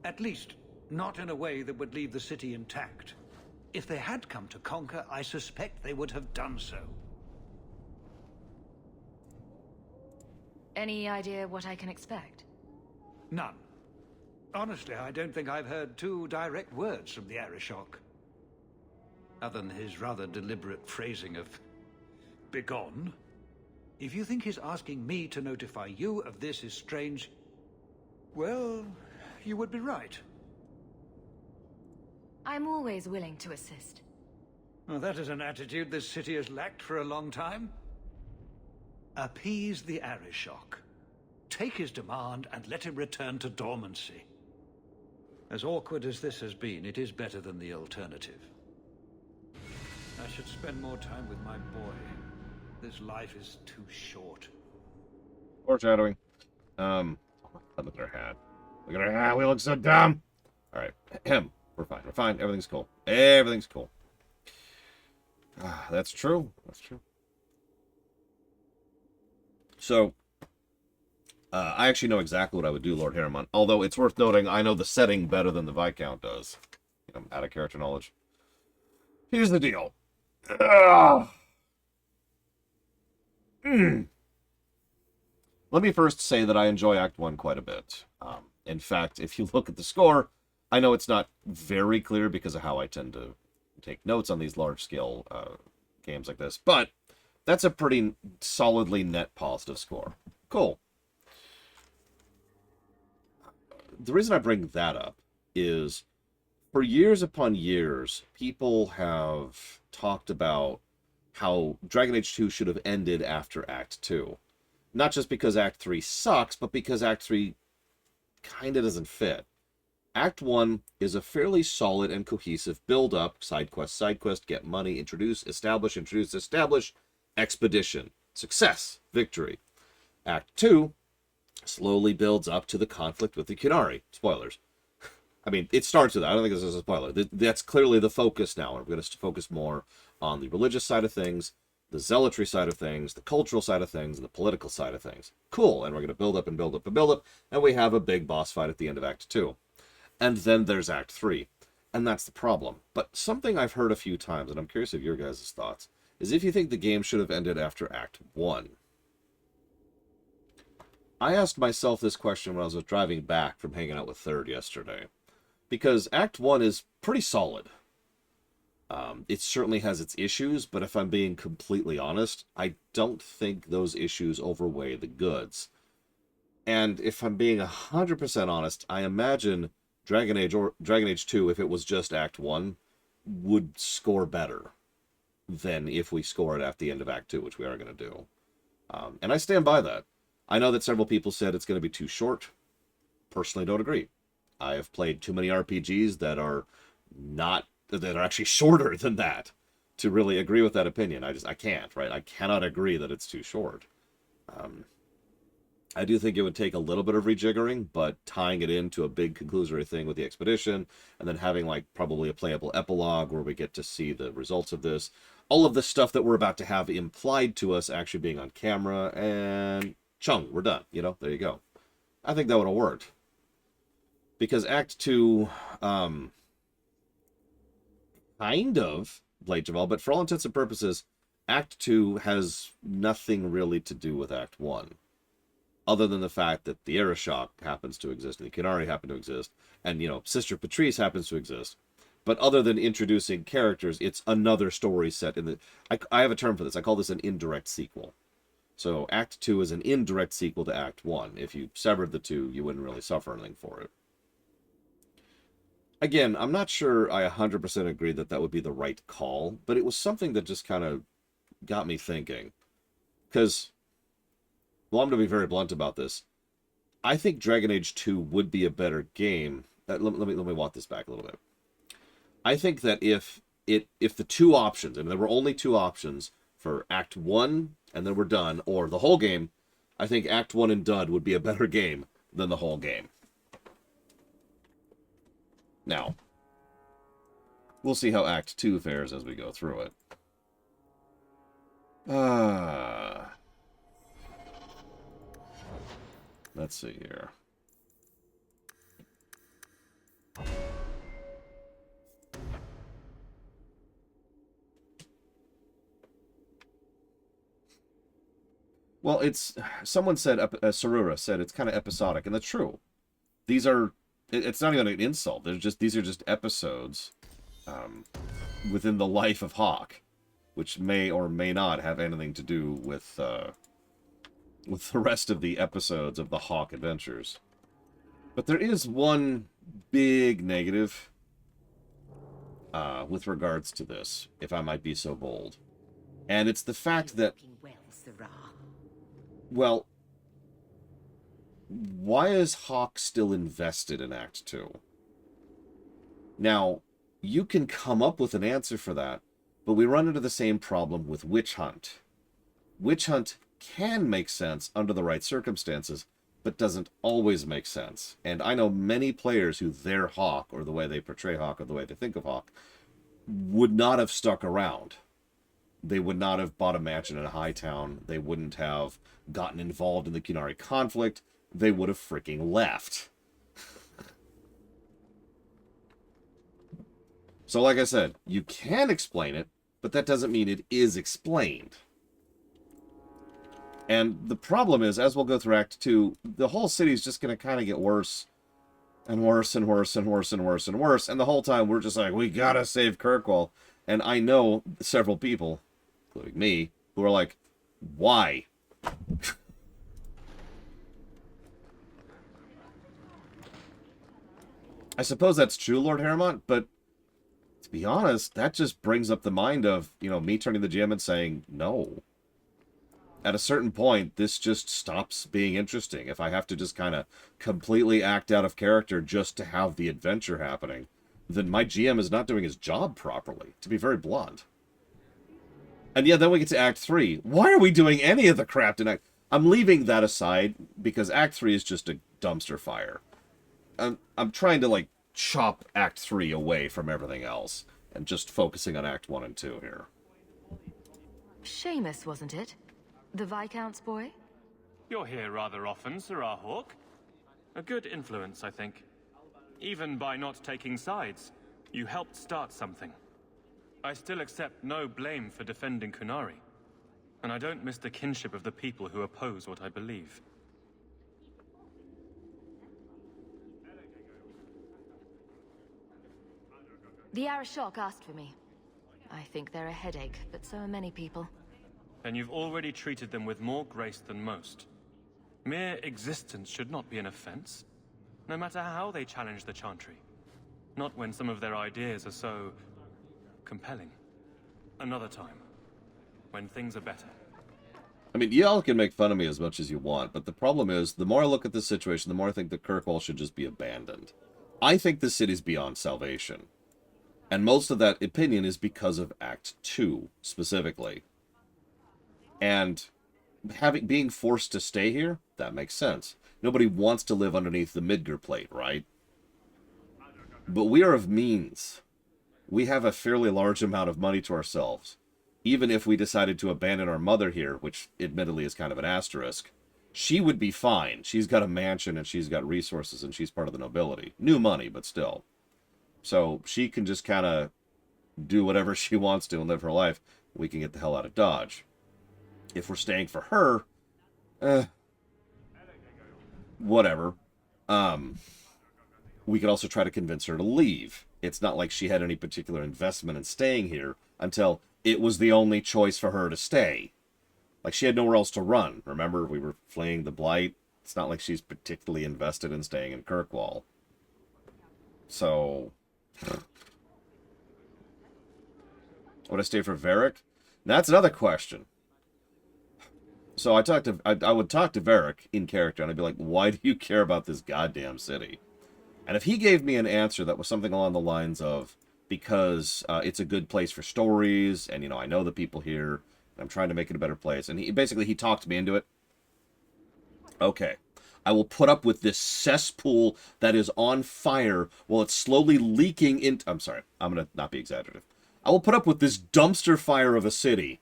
At least, not in a way that would leave the city intact. If they had come to conquer, I suspect they would have done so. Any idea what I can expect? None. Honestly, I don't think I've heard two direct words from the Arishok. Other than his rather deliberate phrasing of begone. If you think his asking me to notify you of this is strange, well, you would be right. I'm always willing to assist. Well, that is an attitude this city has lacked for a long time. Appease the Arishok. Take his demand and let him return to dormancy. As awkward as this has been, it is better than the alternative. I should spend more time with my boy. This life is too short. Foreshadowing. Look at her hat. Look at her hat. We look so dumb. All right. We're fine. We're fine. Everything's cool. Everything's cool. That's true. That's true. So, I actually know exactly what I would do, Lord Harriman. Although it's worth noting, I know the setting better than the Viscount does. I'm out of character knowledge. Here's the deal. Let me first say that I enjoy Act 1 quite a bit. In fact, if you look at the score, I know it's not very clear because of how I tend to take notes on these large-scale games like this, but that's a pretty solidly net positive score. Cool. The reason I bring that up is, for years upon years, people have talked about how Dragon Age 2 should have ended after Act 2. Not just because Act 3 sucks, but because Act 3 kind of doesn't fit. Act 1 is a fairly solid and cohesive build-up, side quest, get money, introduce, establish, expedition, success, victory. Act 2 slowly builds up to the conflict with the Qunari. Spoilers. I mean, it starts with that. I don't think this is a spoiler. That's clearly the focus now. We're going to focus more on the religious side of things, the zealotry side of things, the cultural side of things, and the political side of things. Cool. And we're going to build up and build up and build up, and we have a big boss fight at the end of Act 2. And then there's Act 3. And that's the problem. But something I've heard a few times, and I'm curious of your guys' thoughts, is if you think the game should have ended after Act 1. I asked myself this question when I was driving back from hanging out with Third yesterday. Because Act 1 is pretty solid. It certainly has its issues, but if I'm being completely honest, I don't think those issues overweigh the goods. And if I'm being 100% honest, I imagine Dragon Age 2, if it was just Act 1, would score better than if we score it at the end of Act 2, which we are going to do. And I stand by that. I know that several people said it's going to be too short. Personally, don't agree. I have played too many RPGs that are actually shorter than that to really agree with that opinion. I can't, right? I cannot agree that it's too short. I do think it would take a little bit of rejiggering, but tying it into a big conclusory thing with the expedition, and then having like probably a playable epilogue where we get to see the results of this. All of the stuff that we're about to have implied to us actually being on camera, and chung, we're done. You know, there you go. I think that would have worked. Because Act 2, kind of, Blade Jamal, but for all intents and purposes, Act 2 has nothing really to do with Act 1. Other than the fact that the Arishok happens to exist, and the Qunari happen to exist, and, you know, Sister Patrice happens to exist. But other than introducing characters, it's another story set in the... I have a term for this. I call this an indirect sequel. So Act 2 is an indirect sequel to Act 1. If you severed the two, you wouldn't really suffer anything for it. Again, I'm not sure I 100% agree that that would be the right call, but it was something that just kind of got me thinking. Because, well, I'm going to be very blunt about this. I think Dragon Age 2 would be a better game. Let me walk this back a little bit. I think that if the two options, and there were only two options for Act 1, and then we're done, or the whole game, I think Act 1 and done would be a better game than the whole game. Now, we'll see how Act 2 fares as we go through it. Let's see here. Well, it's... Someone said... Sarura said it's kind of episodic, and that's true. These are... It's not even an insult. These are just episodes within the life of Hawke, which may or may not have anything to do with the rest of the episodes of the Hawke adventures. But there is one big negative with regards to this, if I might be so bold. And it's the fact that... Well, why is Hawke still invested in Act 2? Now, you can come up with an answer for that, but we run into the same problem with Witch Hunt. Witch Hunt can make sense under the right circumstances, but doesn't always make sense. And I know many players who their Hawke, or the way they portray Hawke, or the way they think of Hawke, would not have stuck around. They would not have bought a mansion in a high town. They wouldn't have gotten involved in the Qunari conflict. They would have freaking left. So like I said, you can explain it, but that doesn't mean it is explained. And the problem is, as we'll go through Act 2, the whole city's just going to kind of get worse and worse and worse and worse and worse and worse. And the whole time we're just like, we gotta save Kirkwall. And I know several people, including me, who are like, why? I suppose that's true, Lord Harrowmont, but to be honest, that just brings up the mind of, you know, me turning to the GM and saying, no. At a certain point, this just stops being interesting. If I have to just kind of completely act out of character just to have the adventure happening, then my GM is not doing his job properly, to be very blunt. And yeah, then we get to Act 3. Why are we doing any of the crap tonight? I'm leaving that aside because Act 3 is just a dumpster fire. I'm trying to, like, chop Act 3 away from everything else and just focusing on Act 1 and 2 here. Seamus, wasn't it? The Viscount's boy? You're here rather often, Sirrah Hawke. A good influence, I think. Even by not taking sides, you helped start something. I still accept no blame for defending Qunari, and I don't miss the kinship of the people who oppose what I believe. The Arishok asked for me. I think they're a headache, but so are many people. And you've already treated them with more grace than most. Mere existence should not be an offense, no matter how they challenge the Chantry. Not when some of their ideas are so compelling. Another time, when things are better. I mean, y'all can make fun of me as much as you want, but the problem is, the more I look at this situation, the more I think that Kirkwall should just be abandoned. I think the city's beyond salvation. And most of that opinion is because of Act 2, specifically. And being forced to stay here, that makes sense. Nobody wants to live underneath the Midgar plate, right? But we are of means. We have a fairly large amount of money to ourselves. Even if we decided to abandon our mother here, which admittedly is kind of an asterisk, she would be fine. She's got a mansion and she's got resources and she's part of the nobility. New money, but still. So she can just kind of do whatever she wants to and live her life. We can get the hell out of Dodge. If we're staying for her, whatever. We could also try to convince her to leave. It's not like she had any particular investment in staying here until it was the only choice for her to stay. Like, she had nowhere else to run. Remember, we were fleeing the Blight. It's not like she's particularly invested in staying in Kirkwall. So, would I stay for Varric? That's another question. So I would talk to Varric in character, and I'd be like, why do you care about this goddamn city? And if he gave me an answer that was something along the lines of, because it's a good place for stories, and, you know, I know the people here, and I'm trying to make it a better place, and he talked me into it. Okay. I will put up with this cesspool that is on fire while it's slowly leaking into... I'm sorry, I'm going to not be exaggerative. I will put up with this dumpster fire of a city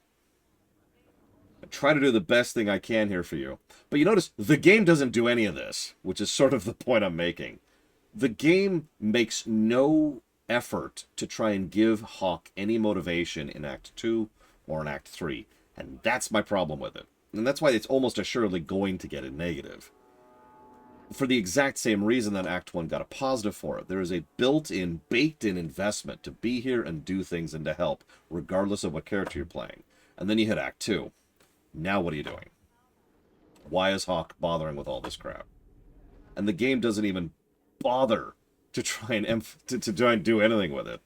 try to do the best thing I can here for you. But you notice, the game doesn't do any of this, which is sort of the point I'm making. The game makes no effort to try and give Hawke any motivation in Act 2 or in Act 3. And that's my problem with it. And that's why it's almost assuredly going to get a negative. For the exact same reason that Act 1 got a positive for it. There is a built-in, baked-in investment to be here and do things and to help, regardless of what character you're playing. And then you hit Act 2. Now what are you doing? Why is Hawke bothering with all this crap? And the game doesn't even bother to try and to try and do anything with it.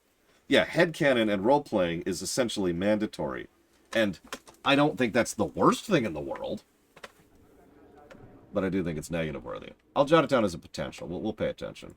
Yeah, headcanon and role-playing is essentially mandatory. And I don't think that's the worst thing in the world. But I do think it's negative worthy. I'll jot it down as a potential. We'll pay attention.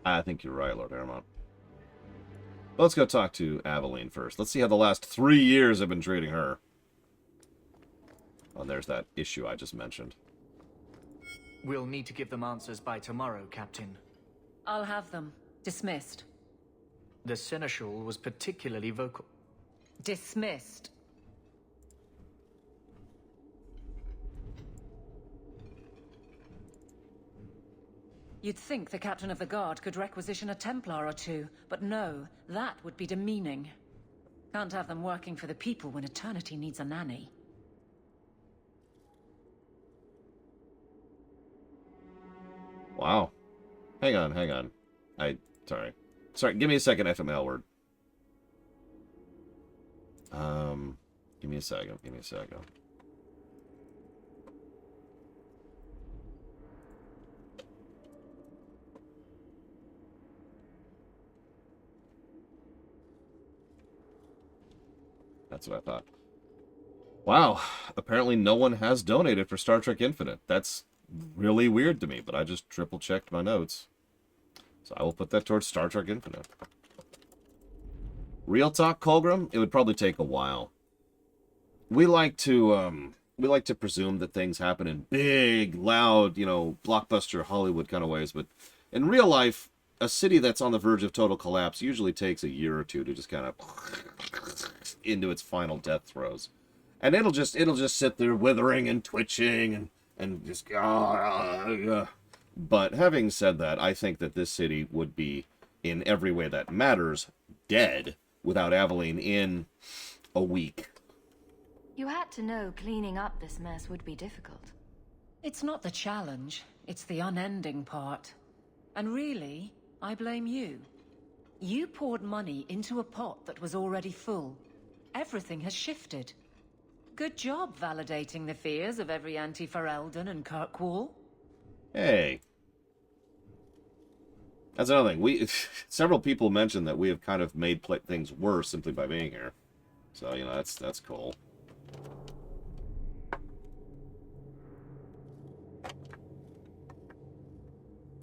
I think you're right, Lord Aramont. Let's go talk to Aveline first. Let's see how the last 3 years have been treating her. Oh, there's that issue I just mentioned. We'll need to give them answers by tomorrow, Captain. I'll have them. Dismissed. The Seneschal was particularly vocal. Dismissed. You'd think the Captain of the Guard could requisition a Templar or two, but no, that would be demeaning. Can't have them working for the people when eternity needs a nanny. Wow. Hang on. Sorry, give me a second, FM Elward. Give me a second. That's what I thought. Wow, apparently no one has donated for Star Trek Infinite. That's really weird to me, but I just triple-checked my notes. So I will put that towards Star Trek Infinite. Real talk, Colgrim, it would probably take a while. We like to presume that things happen in big, loud, blockbuster Hollywood kind of ways, but in real life, a city that's on the verge of total collapse usually takes a year or two to just kind of into its final death throes. And it'll just sit there withering and twitching and just But having said that, I think that this city would be, in every way that matters, dead without Aveline in a week. You had to know cleaning up this mess would be difficult. It's not the challenge, it's the unending part. And really, I blame you. You poured money into a pot that was already full. Everything has shifted. Good job validating the fears of every anti-Ferelden and Kirkwall. Hey. That's another thing. Several people mentioned that we have kind of made things worse simply by being here. So, that's cool.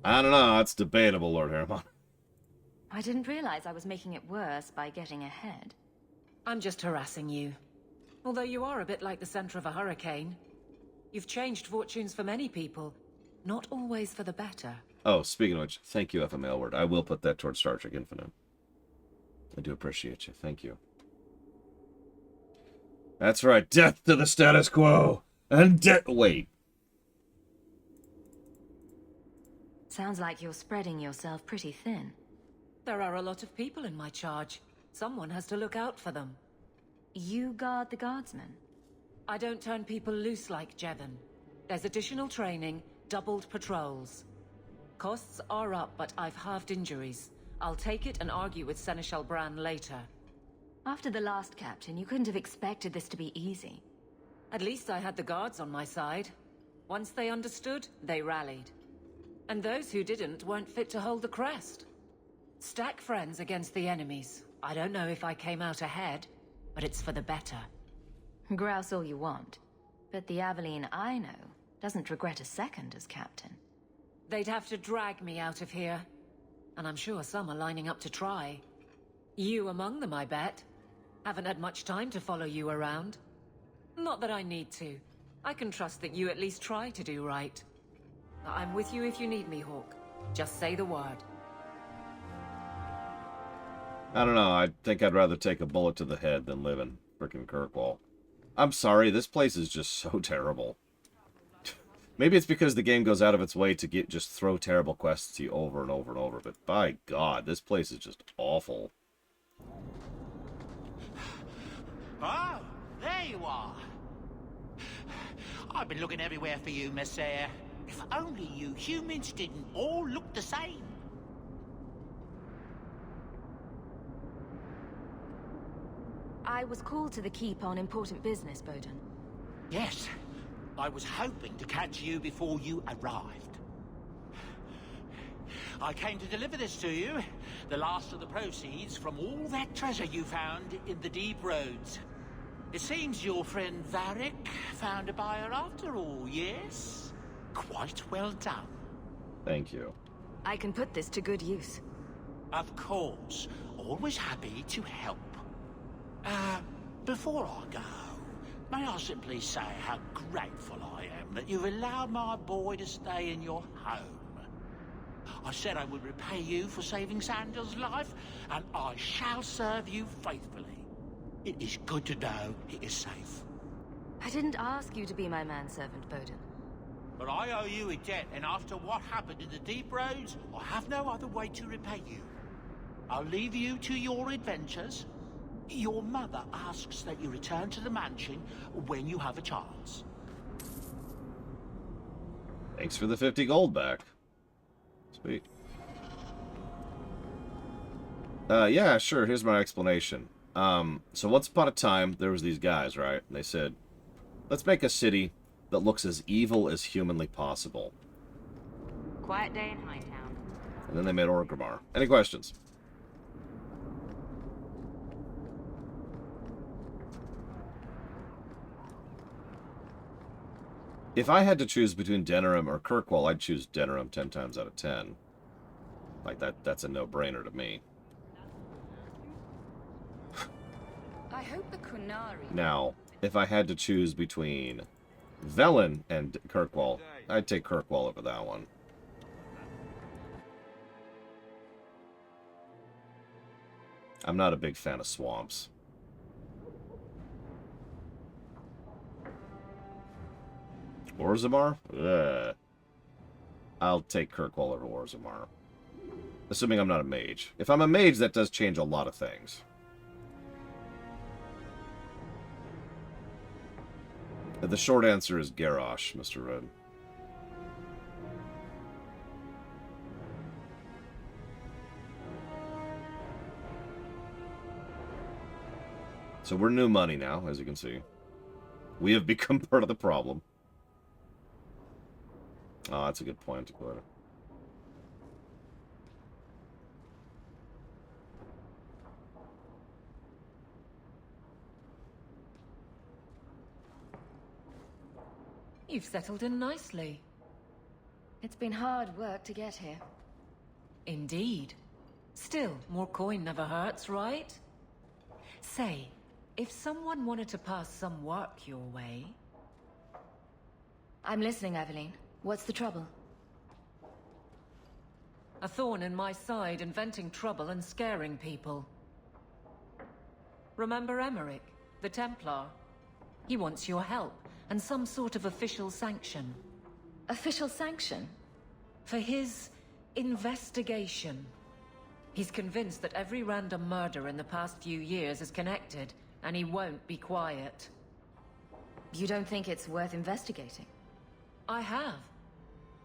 I don't know, it's debatable, Lord Aramont. I didn't realize I was making it worse by getting ahead. I'm just harassing you. Although you are a bit like the center of a hurricane. You've changed fortunes for many people, not always for the better. Oh, speaking of which, thank you, FM Elward. I will put that towards Star Trek Infinite. I do appreciate you. Thank you. That's right. Death to the status quo. And wait. Sounds like you're spreading yourself pretty thin. There are a lot of people in my charge. Someone has to look out for them. You guard the guardsmen? I don't turn people loose like Jevon. There's additional training, doubled patrols. Costs are up, but I've halved injuries. I'll take it and argue with Seneschal Bran later. After the last captain, you couldn't have expected this to be easy. At least I had the guards on my side. Once they understood, they rallied. And those who didn't weren't fit to hold the crest. Stack friends against the enemies. I don't know if I came out ahead, but it's for the better. Grouse all you want. But the Aveline I know doesn't regret a second as captain. They'd have to drag me out of here. And I'm sure some are lining up to try. You among them, I bet. Haven't had much time to follow you around. Not that I need to. I can trust that you at least try to do right. I'm with you if you need me, Hawke. Just say the word. I don't know. I think I'd rather take a bullet to the head than live in frickin' Kirkwall. I'm sorry, this place is just so terrible. Maybe it's because the game goes out of its way to just throw terrible quests to you over and over and over, but by God, this place is just awful. Oh, there you are. I've been looking everywhere for you, Messiah. If only you humans didn't all look the same. I was called to the Keep on important business, Bowden. Yes. I was hoping to catch you before you arrived. I came to deliver this to you. The last of the proceeds from all that treasure you found in the deep roads. It seems your friend Varric found a buyer after all, yes? Quite well done. Thank you. I can put this to good use. Of course. Always happy to help. Before I go, may I simply say how grateful I am that you've allowed my boy to stay in your home. I said I would repay you for saving Sandal's life, and I shall serve you faithfully. It is good to know he is safe. I didn't ask you to be my manservant, Bowden. But I owe you a debt, and after what happened in the deep roads, I have no other way to repay you. I'll leave you to your adventures. Your mother asks that you return to the mansion when you have a chance. Thanks for the 50 gold back. Sweet. Yeah, sure, here's my explanation. So once upon a time, there was these guys, right? And they said, let's make a city that looks as evil as humanly possible. Quiet day in Hightown. And then they made Orgrimmar. Any questions? If I had to choose between Denerim or Kirkwall, I'd choose Denerim 10 times out of 10. Like, that's a no-brainer to me. I hope the Qunari... Now, if I had to choose between Velen and Kirkwall, I'd take Kirkwall over that one. I'm not a big fan of swamps. Orzammar? Ugh. I'll take Kirkwall over Orzammar. Assuming I'm not a mage. If I'm a mage, that does change a lot of things. The short answer is Garrosh, Mr. Red. So we're new money now, as you can see. We have become part of the problem. Oh, that's a good point, Dakota. You've settled in nicely. It's been hard work to get here. Indeed. Still, more coin never hurts, right? Say, if someone wanted to pass some work your way... I'm listening, Aveline. What's the trouble? A thorn in my side, inventing trouble and scaring people. Remember Emmerich, the Templar? He wants your help, and some sort of official sanction. Official sanction? For his investigation. He's convinced that every random murder in the past few years is connected, and he won't be quiet. You don't think it's worth investigating? I have.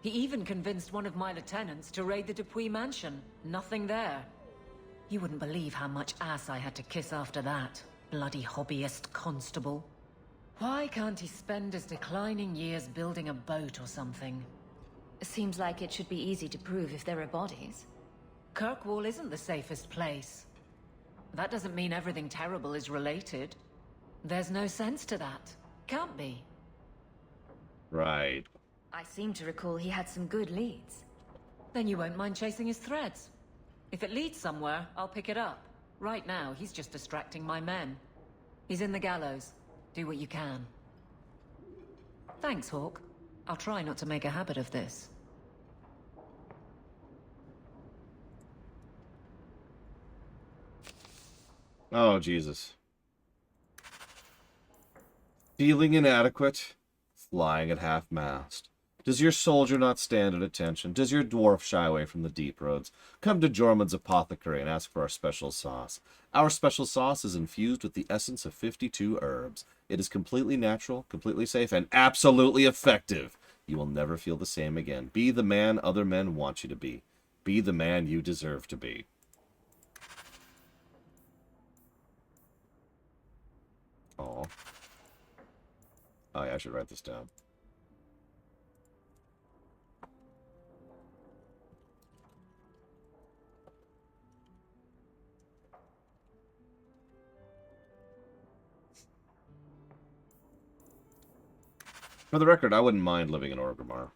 He even convinced one of my lieutenants to raid the Dupuis mansion. Nothing there. You wouldn't believe how much ass I had to kiss after that. Bloody hobbyist constable. Why can't he spend his declining years building a boat or something? Seems like it should be easy to prove if there are bodies. Kirkwall isn't the safest place. That doesn't mean everything terrible is related. There's no sense to that. Can't be. Right. I seem to recall he had some good leads. Then you won't mind chasing his threads. If it leads somewhere, I'll pick it up. Right now, he's just distracting my men. He's in the gallows. Do what you can. Thanks, Hawke. I'll try not to make a habit of this. Oh, Jesus. Feeling inadequate? Flying at half-mast. Does your soldier not stand at attention? Does your dwarf shy away from the deep roads? Come to Jormund's apothecary and ask for our special sauce. Our special sauce is infused with the essence of 52 herbs. It is completely natural, completely safe, and absolutely effective. You will never feel the same again. Be the man other men want you to be. Be the man you deserve to be. Aw. Oh, yeah, I should write this down. For the record, I wouldn't mind living in Orgrimmar.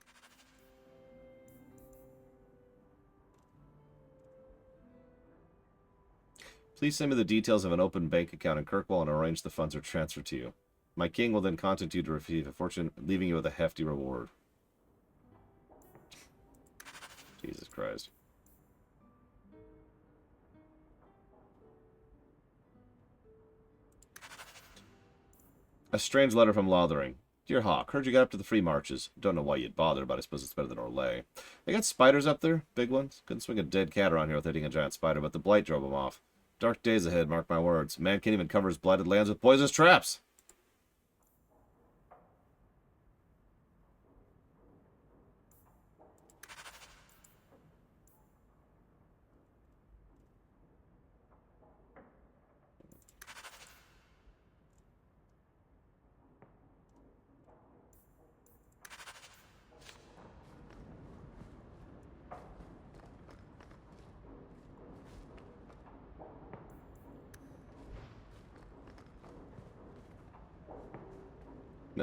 Please send me the details of an open bank account in Kirkwall and arrange the funds are transferred to you. My king will then contact you to receive a fortune, leaving you with a hefty reward. Jesus Christ. A strange letter from Lothering. Dear Hawke, heard you got up to the Free Marches. Don't know why you'd bother, but I suppose it's better than Orlais. They got spiders up there, big ones. Couldn't swing a dead cat around here without hitting a giant spider, but the blight drove them off. Dark days ahead, mark my words. Man can't even cover his blighted lands with poisonous traps.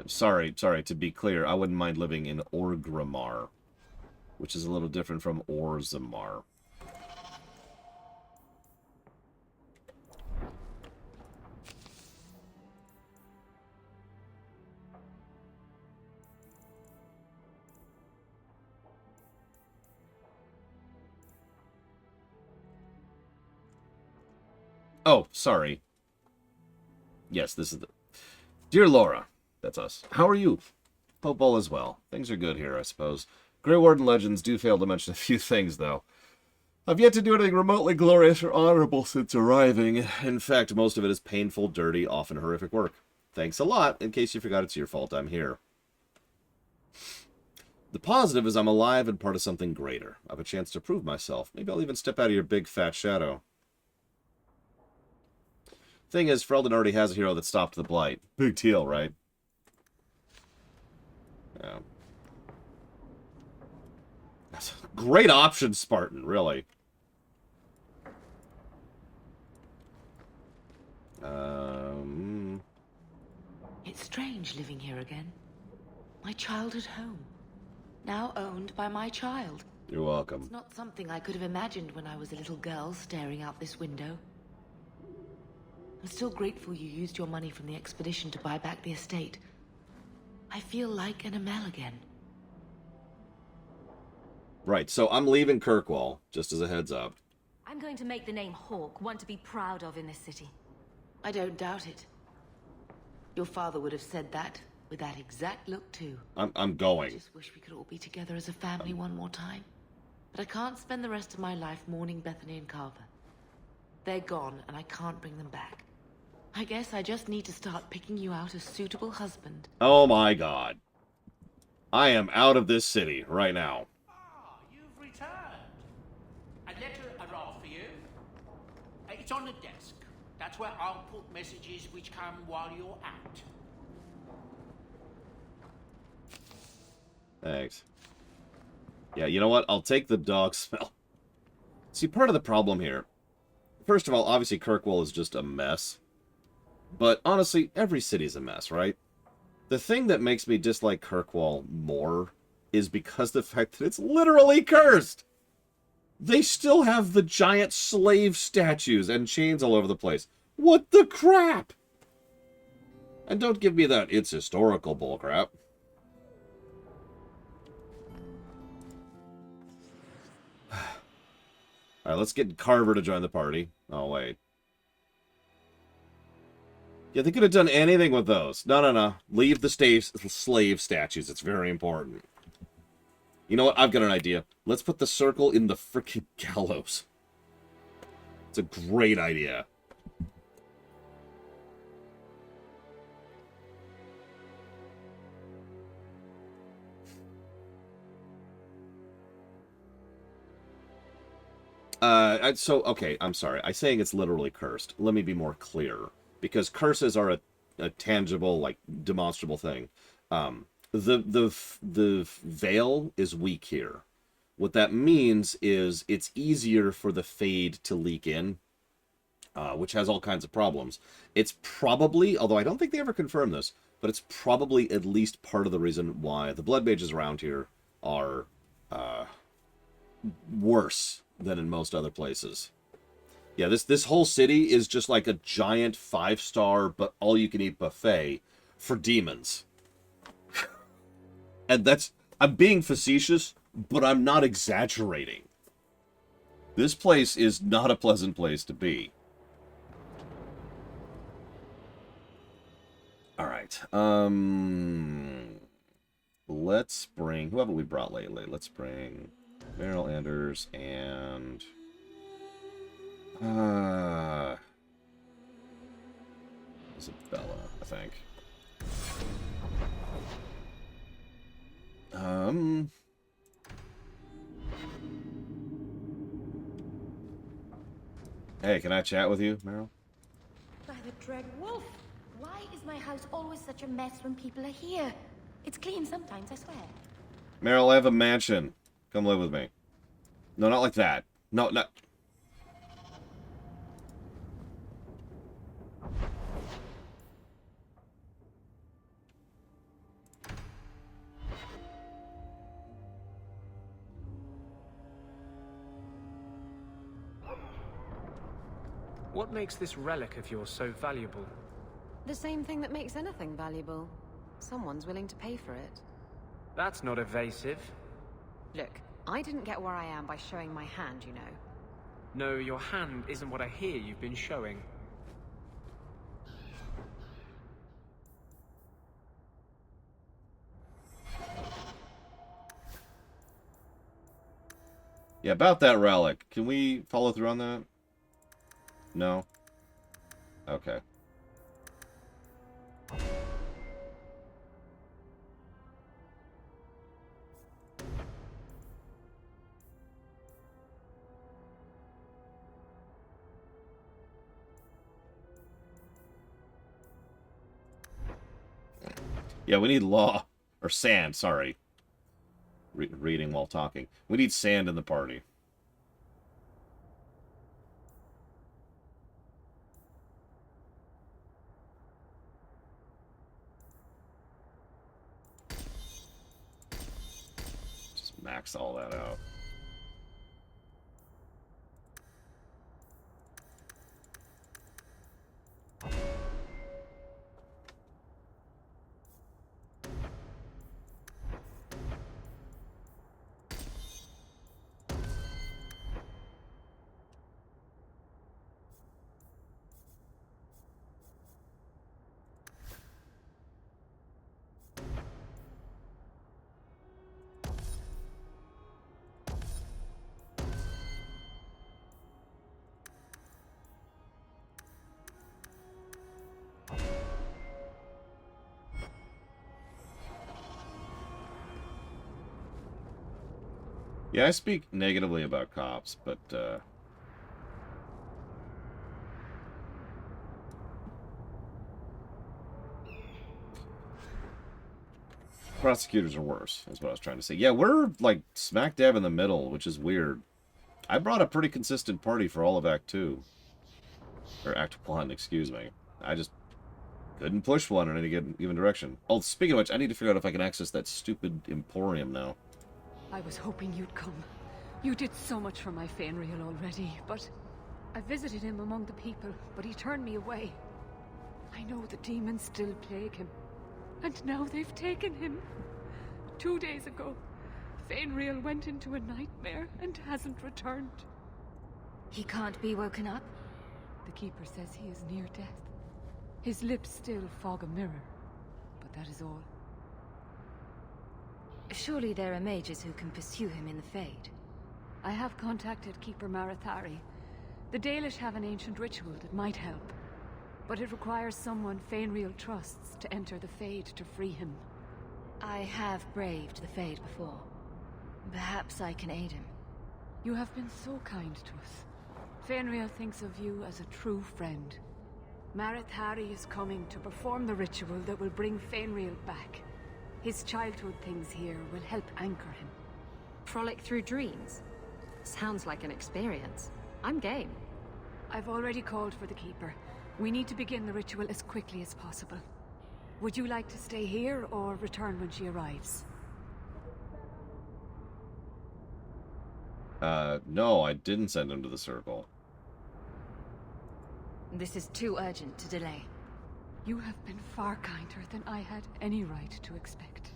Sorry, to be clear, I wouldn't mind living in Orgrimmar, which is a little different from Orzammar. Oh, sorry. Yes, this is the... Dear Laura... That's us. How are you? Hope all is well. Things are good here, I suppose. Grey Warden legends do fail to mention a few things, though. I've yet to do anything remotely glorious or honorable since arriving. In fact, most of it is painful, dirty, often horrific work. Thanks a lot. In case you forgot it's your fault, I'm here. The positive is I'm alive and part of something greater. I have a chance to prove myself. Maybe I'll even step out of your big fat shadow. Thing is, Ferelden already has a hero that stopped the blight. Big deal, right? Yeah. That's a great option, Spartan, really. It's strange living here again. My childhood home. Now owned by my child. You're welcome. It's not something I could have imagined when I was a little girl staring out this window. I'm still grateful you used your money from the expedition to buy back the estate. I feel like an Amel again. Right, so I'm leaving Kirkwall, just as a heads up. I'm going to make the name Hawke one to be proud of in this city. I don't doubt it. Your father would have said that, with that exact look too. I'm going. I just wish we could all be together as a family one more time. But I can't spend the rest of my life mourning Bethany and Carver. They're gone, and I can't bring them back. I guess I just need to start picking you out a suitable husband. Oh my god. I am out of this city right now. You've returned. A letter arrived for you. It's on the desk. That's where I'll put messages which come while you're out. Thanks. Yeah, you know what? I'll take the dog smell. See, part of the problem here... First of all, obviously Kirkwall is just a mess. But honestly, every city's a mess, right? The thing that makes me dislike Kirkwall more is because the fact that it's literally cursed. They still have the giant slave statues and chains all over the place. What the crap? And don't give me that it's historical bullcrap. Alright, let's get Carver to join the party. Oh, wait. Yeah, they could have done anything with those. No. Leave the slave statues. It's very important. You know what? I've got an idea. Let's put the circle in the frickin' gallows. It's a great idea. Okay, I'm sorry. I'm saying it's literally cursed. Let me be more clear. Because curses are a tangible, like, demonstrable thing. The veil is weak here. What that means is it's easier for the fade to leak in, which has all kinds of problems. It's probably, although I don't think they ever confirmed this, but it's probably at least part of the reason why the blood mages around here are worse than in most other places. Yeah, this whole city is just like a giant 5-star but all-you-can-eat buffet for demons. And that's... I'm being facetious, but I'm not exaggerating. This place is not a pleasant place to be. Alright, let's bring... Who haven't we brought lately? Let's bring Meryl Anders and... Isabella, I think. Hey, can I chat with you, Meryl? By the Dread Wolf, why is my house always such a mess when people are here? It's clean sometimes, I swear. Meryl, I have a mansion. Come live with me. No, not like that. No, not... What makes this relic of yours so valuable? The same thing that makes anything valuable. Someone's willing to pay for it. That's not evasive. Look, I didn't get where I am by showing my hand, you know. No, your hand isn't what I hear you've been showing. Yeah, about that relic. Can we follow through on that? No? Okay. Yeah, we need law. Or sand, sorry. Reading while talking. We need sand in the party. Just max all that out. Yeah, I speak negatively about cops, but, prosecutors are worse, is what I was trying to say. Yeah, we're, like, smack dab in the middle, which is weird. I brought a pretty consistent party for all of Act 2. Or Act 1, excuse me. I just couldn't push one in any given direction. Oh, speaking of which, I need to figure out if I can access that stupid Emporium now. I was hoping you'd come. You did so much for my Fenrir already, but I visited him among the people, but he turned me away. I know the demons still plague him, and now they've taken him. 2 days ago, Fenrir went into a nightmare and hasn't returned. He can't be woken up? The Keeper says he is near death. His lips still fog a mirror, but that is all. Surely there are mages who can pursue him in the Fade. I have contacted Keeper Marathari. The Dalish have an ancient ritual that might help, but it requires someone Fenrir trusts to enter the Fade to free him. I have braved the Fade before. Perhaps I can aid him. You have been so kind to us. Fenrir thinks of you as a true friend. Marathari is coming to perform the ritual that will bring Fenrir back. His childhood things here will help anchor him. Frolic through dreams? Sounds like an experience. I'm game. I've already called for the Keeper. We need to begin the ritual as quickly as possible. Would you like to stay here or return when she arrives? No, I didn't send him to the circle. This is too urgent to delay. You have been far kinder than I had any right to expect.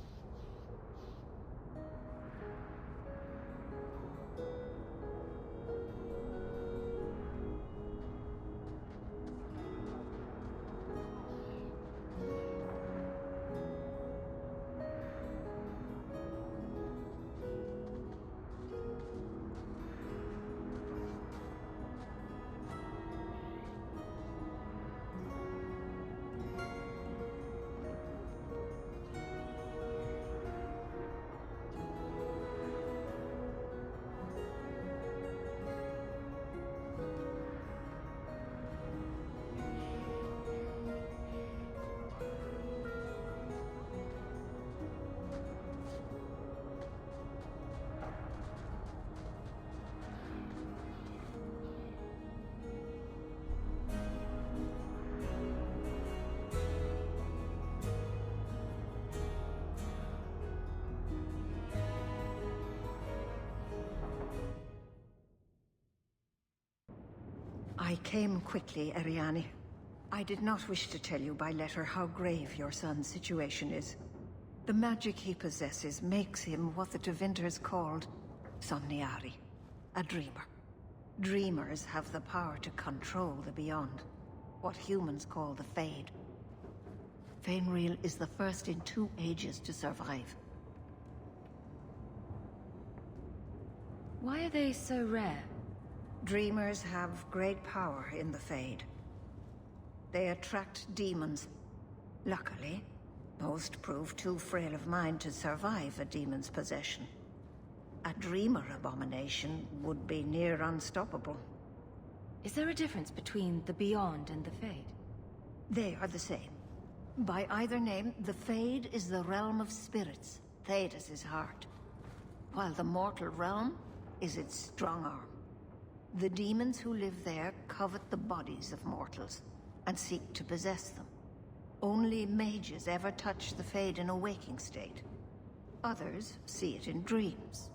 I came quickly, Ariane. I did not wish to tell you by letter how grave your son's situation is. The magic he possesses makes him what the Tevinters called Somniari, a dreamer. Dreamers have the power to control the beyond, what humans call the Fade. Fenrir is the first in 2 ages to survive. Why are they so rare? Dreamers have great power in the Fade. They attract demons. Luckily, most prove too frail of mind to survive a demon's possession. A dreamer abomination would be near unstoppable. Is there a difference between the Beyond and the Fade? They are the same. By either name, the Fade is the realm of spirits, Thedas' heart, while the mortal realm is its strong arm. The demons who live there covet the bodies of mortals and seek to possess them. Only mages ever touch the Fade in a waking state. Others see it in dreams.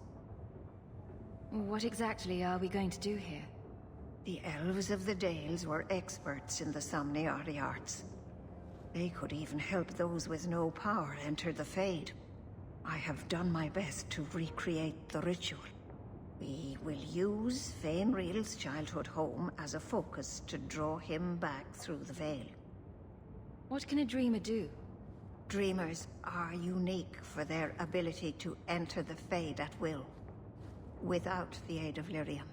What exactly are we going to do here? The elves of the Dales were experts in the Somniari arts. They could even help those with no power enter the Fade. I have done my best to recreate the ritual. We will use Fenrir's childhood home as a focus to draw him back through the veil. What can a dreamer do? Dreamers are unique for their ability to enter the Fade at will, without the aid of Lyrium.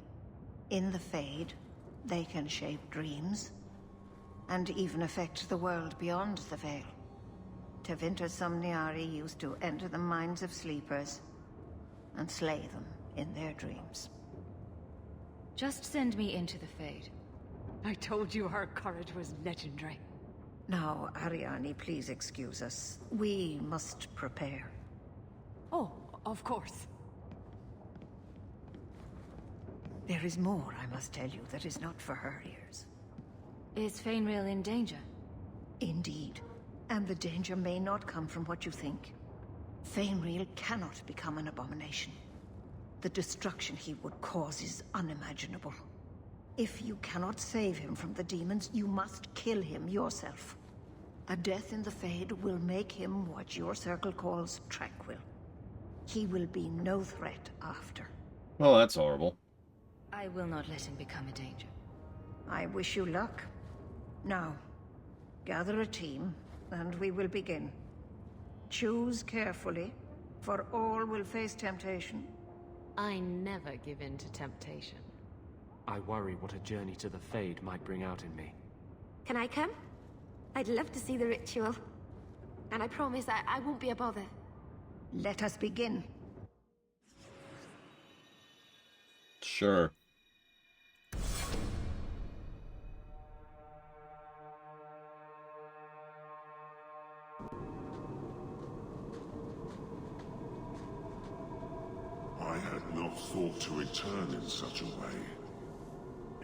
In the Fade, they can shape dreams, and even affect the world beyond the veil. Tevinter Somniari used to enter the minds of sleepers and slay them in their dreams. Just send me into the Fade. I told you her courage was legendary. Now, Ariane, please excuse us. We must prepare. Oh, of course. There is more I must tell you that is not for her ears. Is Fenrir in danger? Indeed. And the danger may not come from what you think. Fenrir cannot become an abomination. The destruction he would cause is unimaginable. If you cannot save him from the demons, you must kill him yourself. A death in the Fade will make him what your circle calls tranquil. He will be no threat after. Well, that's horrible. I will not let him become a danger. I wish you luck. Now, gather a team, and we will begin. Choose carefully, for all will face temptation. I never give in to temptation. I worry what a journey to the Fade might bring out in me. Can I come? I'd love to see the ritual. And I promise I won't be a bother. Let us begin. Sure. I had not thought to return in such a way.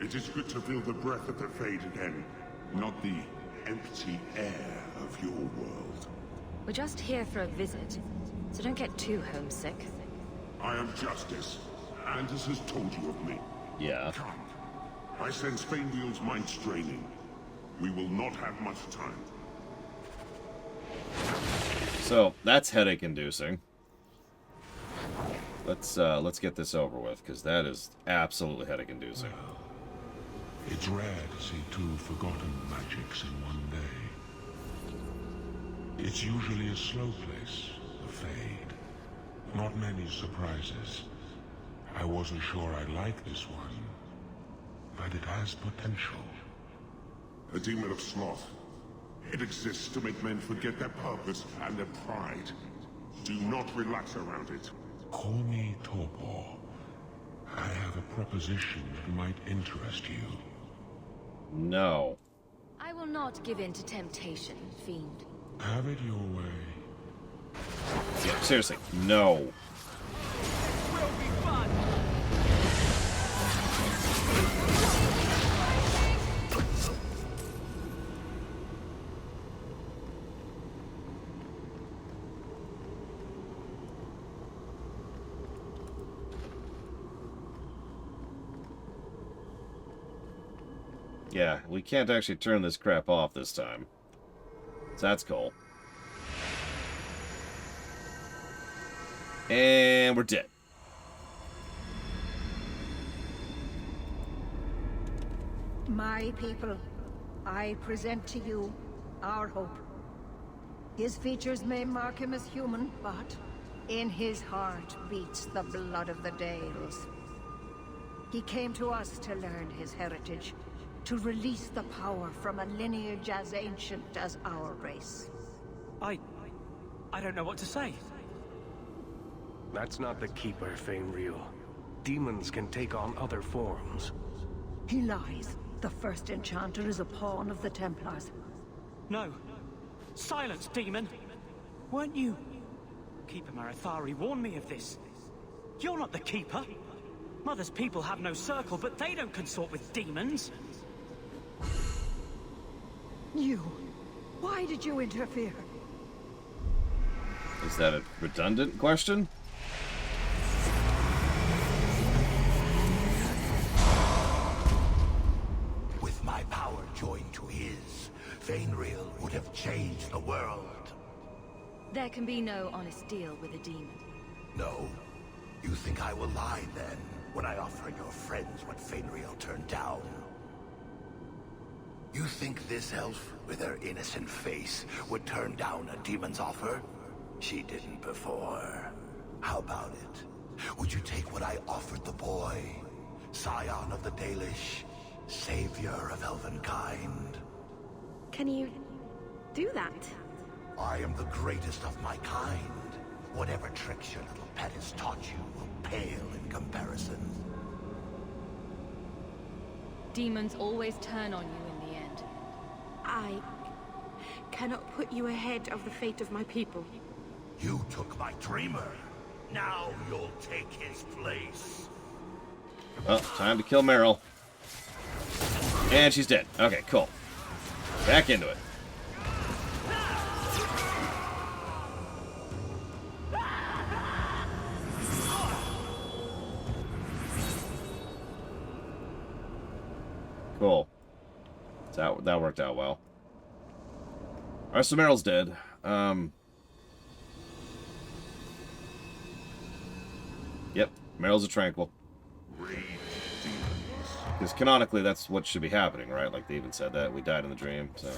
It is good to feel the breath of the Fade again, not the empty air of your world. We're just here for a visit, so don't get too homesick. I am Justice. Anders has told you of me. Yeah. Come. I sense Fainwheel's mind straining. We will not have much time. So, that's headache-inducing. Let's get this over with, because that is absolutely headache-inducing. It's rare to see two forgotten magics in one day. It's usually a slow place, the Fade. Not many surprises. I wasn't sure I'd like this one, but it has potential. A demon of sloth. It exists to make men forget their purpose and their pride. Do not relax around it. Call me Torpor. I have a proposition that might interest you. No. I will not give in to temptation, fiend. Have it your way. Yeah, seriously, no. Yeah, we can't actually turn this crap off this time. So that's cool. And we're dead. My people, I present to you our hope. His features may mark him as human, but in his heart beats the blood of the Dales. He came to us to learn his heritage, to release the power from a lineage as ancient as our race. I don't know what to say. That's not the Keeper, Fainreal. Demons can take on other forms. He lies. The first enchanter is a pawn of the Templars. No. Silence, demon! Weren't you? Keeper Marathari warned me of this. You're not the Keeper. Mother's people have no circle, but they don't consort with demons. You. Why did you interfere? Is that a redundant question? With my power joined to his, Fainreal would have changed the world. There can be no honest deal with a demon. No. You think I will lie then, when I offer your friends what Fainreal turned down? You think this elf, with her innocent face, would turn down a demon's offer? She didn't before. How about it? Would you take what I offered the boy? Scion of the Dalish, savior of elvenkind. Can you do that? I am the greatest of my kind. Whatever tricks your little pet has taught you will pale in comparison. Demons always turn on you in the end. I cannot put you ahead of the fate of my people. You took my dreamer. Now you'll take his place. Well, time to kill Meryl. And she's dead. Okay, cool. Back into it. that worked out well. Alright, so Meryl's dead. Yep, Meryl's a tranquil. Because canonically, that's what should be happening, right? Like, they even said that. We died in the dream, so...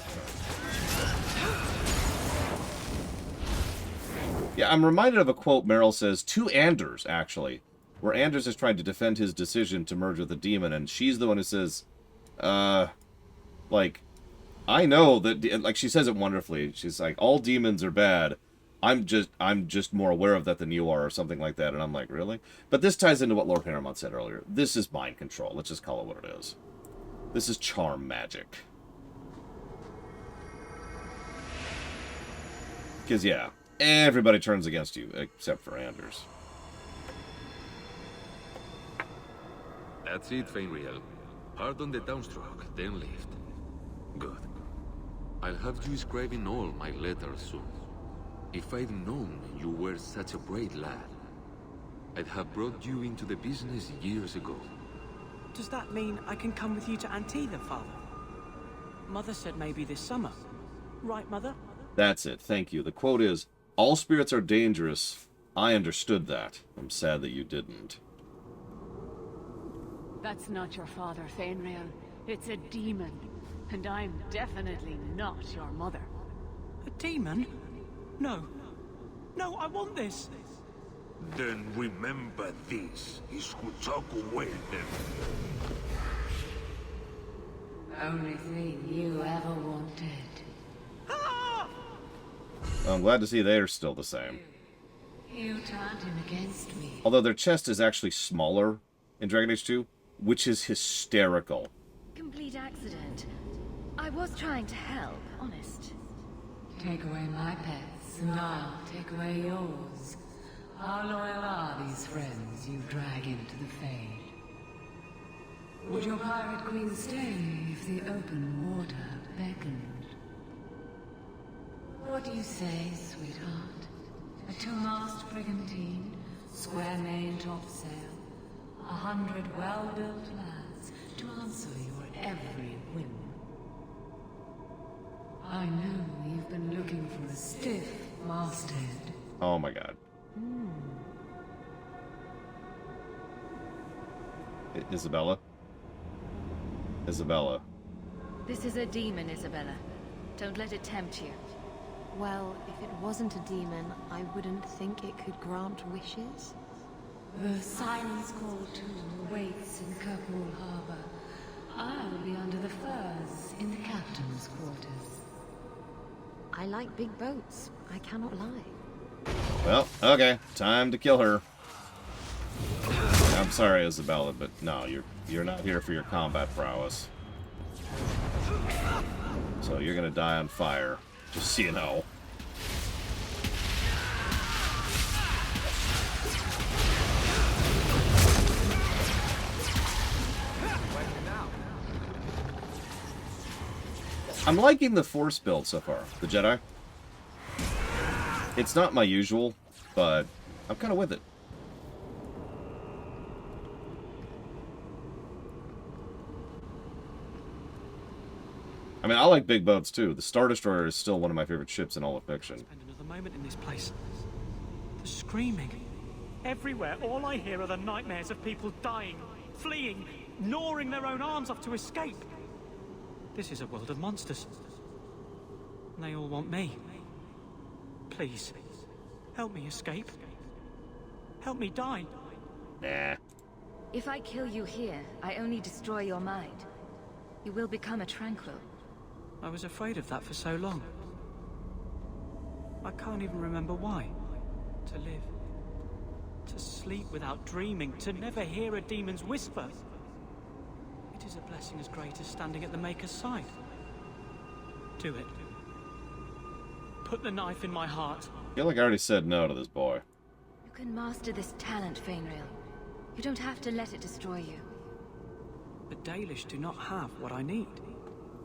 Yeah, I'm reminded of a quote Meryl says to Anders, actually, where Anders is trying to defend his decision to merge with the demon, and she's the one who says, like, I know that... Like, she says it wonderfully. She's like, all demons are bad. I'm just more aware of that than you are, or something like that. And I'm like, really? But this ties into what Lord Paramount said earlier. This is mind control. Let's just call it what it is. This is charm magic. Because, yeah, everybody turns against you, except for Anders. That's it, Fenrir. Hard on the downstroke, then lift. Good. I'll have you scribing all my letters soon. If I'd known you were such a brave lad, I'd have brought you into the business years ago. Does that mean I can come with you to Antitha, Father? Mother said maybe this summer. Right, Mother? That's it. Thank you. The quote is, all spirits are dangerous. I understood that. I'm sad that you didn't. That's not your father, Fenrir. It's a demon. And I'm definitely not your mother. A demon? No. No, I want this. Then remember this is Hutaku Only thing you ever wanted. Well, I'm glad to see they're still the same. You turned him against me. Although their chest is actually smaller in Dragon Age 2, which is hysterical. Complete accident. I was trying to help, honest. Take away my pets, and I'll take away yours. How loyal are these friends you drag into the Fade? Would your pirate queen stay if the open water beckoned? What do you say, sweetheart? A two-mast brigantine, square main topsail, 100 well-built lads to answer your every whim. I know you've been looking for a stiff masthead. Oh my god. Isabella? Isabella. This is a demon, Isabella. Don't let it tempt you. Well, if it wasn't a demon, I wouldn't think it could grant wishes. The Silence Call 2 awaits in Kirkwall Harbor. I will be under the firs in the captain's quarters. I like big boats. I cannot lie. Well, okay. Time to kill her. I'm sorry, Isabella, but no, you're not here for your combat prowess. So you're gonna die on fire, just so you know. I'm liking the Force build so far, the Jedi. It's not my usual, but I'm kind of with it. I mean, I like big boats too. The Star Destroyer is still one of my favorite ships in all of fiction. Spend another moment in this place. The screaming. Everywhere, all I hear are the nightmares of people dying, fleeing, gnawing their own arms off to escape. This is a world of monsters. And they all want me. Please, help me escape. Help me die. Nah. If I kill you here, I only destroy your mind. You will become a tranquil. I was afraid of that for so long. I can't even remember why. To live. To sleep without dreaming. To never hear a demon's whisper. It is a blessing as great as standing at the Maker's side. Do it. Put the knife in my heart. I feel like I already said no to this boy. You can master this talent, Fenrir. You don't have to let it destroy you. The Dalish do not have what I need.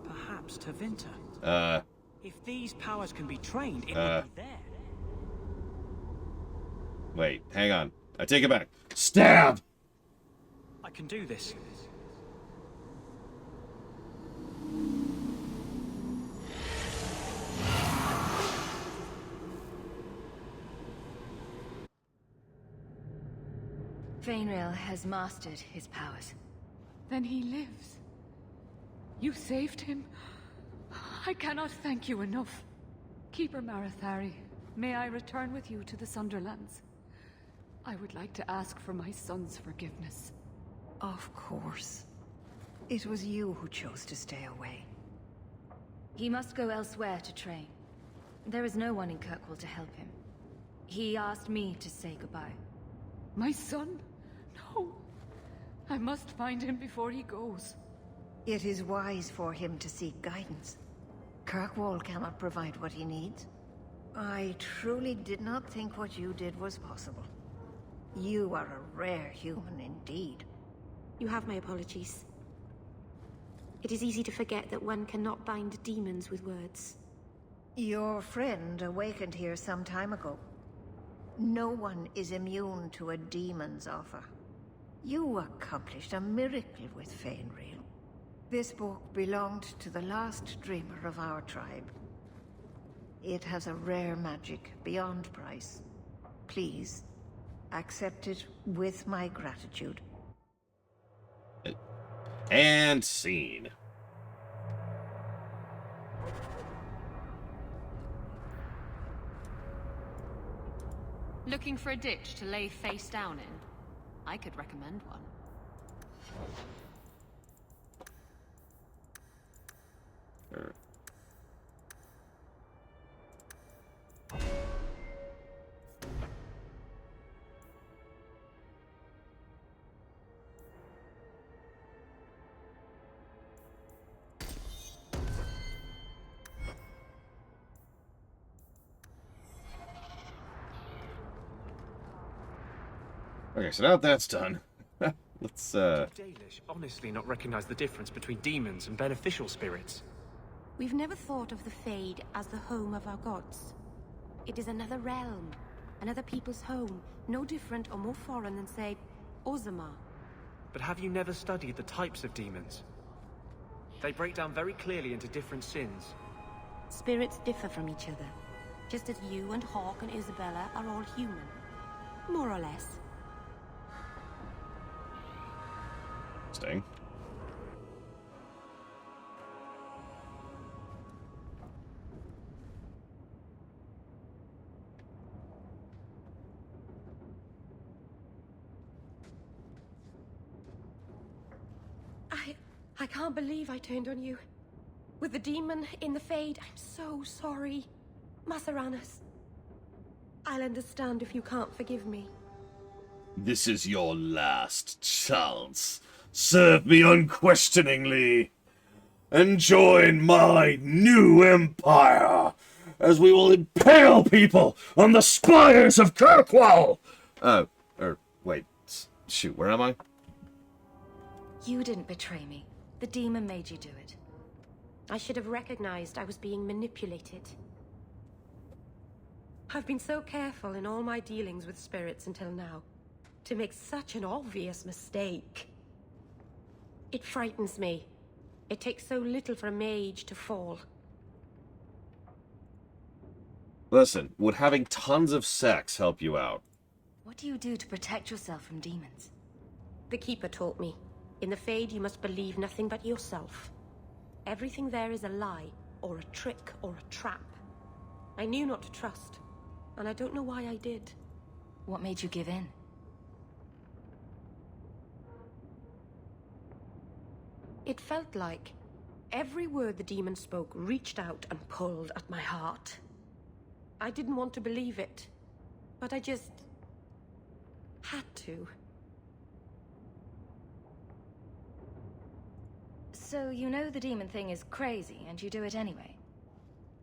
Perhaps Tevinter. If these powers can be trained, it will be there. Wait, hang on. I take it back. Stab! I can do this. Fainrail has mastered his powers. Then he lives. You saved him. I cannot thank you enough. Keeper Marathari, may I return with you to the Sunderlands? I would like to ask for my son's forgiveness. Of course. It was you who chose to stay away. He must go elsewhere to train. There is no one in Kirkwall to help him. He asked me to say goodbye. My son? No. I must find him before he goes. It is wise for him to seek guidance. Kirkwall cannot provide what he needs. I truly did not think what you did was possible. You are a rare human indeed. You have my apologies. It is easy to forget that one cannot bind demons with words. Your friend awakened here some time ago. No one is immune to a demon's offer. You accomplished a miracle with Fainrail. This book belonged to the last dreamer of our tribe. It has a rare magic beyond price. Please, accept it with my gratitude. And scene. Looking for a ditch to lay face down in? I could recommend one. Sure. Okay, so now that that's done, let's Dalish honestly not recognize the difference between demons and beneficial spirits. We've never thought of the Fade as the home of our gods. It is another realm, another people's home, no different or more foreign than, say, Orzammar. But have you never studied the types of demons? They break down very clearly into different sins. Spirits differ from each other, just as you and Hawke and Isabella are all human. More or less. Staying. I can't believe I turned on you. With the demon in the Fade, I'm so sorry. Masaranas. I'll understand if you can't forgive me. This is your last chance. Serve me unquestioningly, and join my new empire, as we will impale people on the spires of Kirkwall! Wait, shoot, where am I? You didn't betray me. The demon made you do it. I should have recognized I was being manipulated. I've been so careful in all my dealings with spirits until now, to make such an obvious mistake. It frightens me. It takes so little for a mage to fall. Listen, would having tons of sex help you out? What do you do to protect yourself from demons? The Keeper taught me. In the Fade, you must believe nothing but yourself. Everything there is a lie, or a trick, or a trap. I knew not to trust, and I don't know why I did. What made you give in? It felt like every word the demon spoke reached out and pulled at my heart. I didn't want to believe it, but I just had to. So you know the demon thing is crazy, and you do it anyway?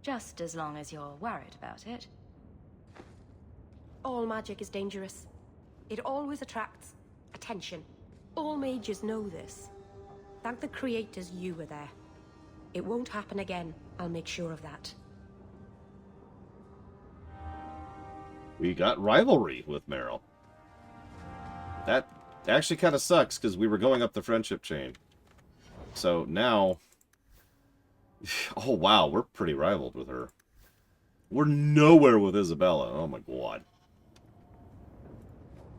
Just as long as you're worried about it. All magic is dangerous. It always attracts attention. All mages know this. Thank the creators you were there. It won't happen again. I'll make sure of that. We got rivalry with Meryl. That actually kind of sucks, because we were going up the friendship chain. So now... Oh, wow, we're pretty rivaled with her. We're nowhere with Isabella. Oh, my God.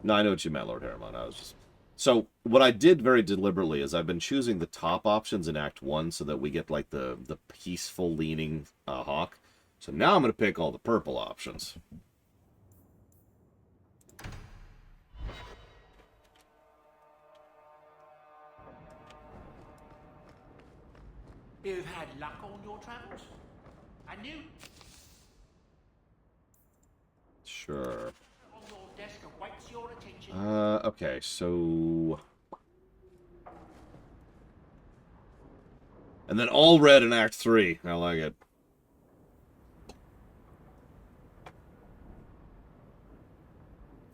No, I know what you meant, Lord Harriman. I was just... So, what I did very deliberately is I've been choosing the top options in Act 1 so that we get, like, the peaceful-leaning Hawke. So now I'm going to pick all the purple options. You've had luck on your travels? And you? Sure. On your desk awaits your attention. Okay, so... And then all red in Act 3. I like it.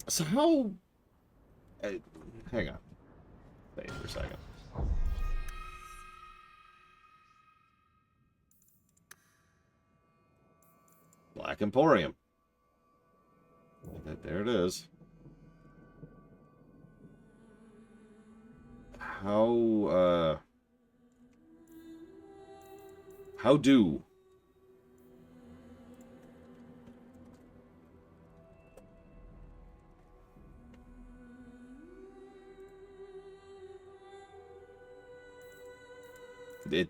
So how... hang on. Wait for a second. Black Emporium. There it is. How do...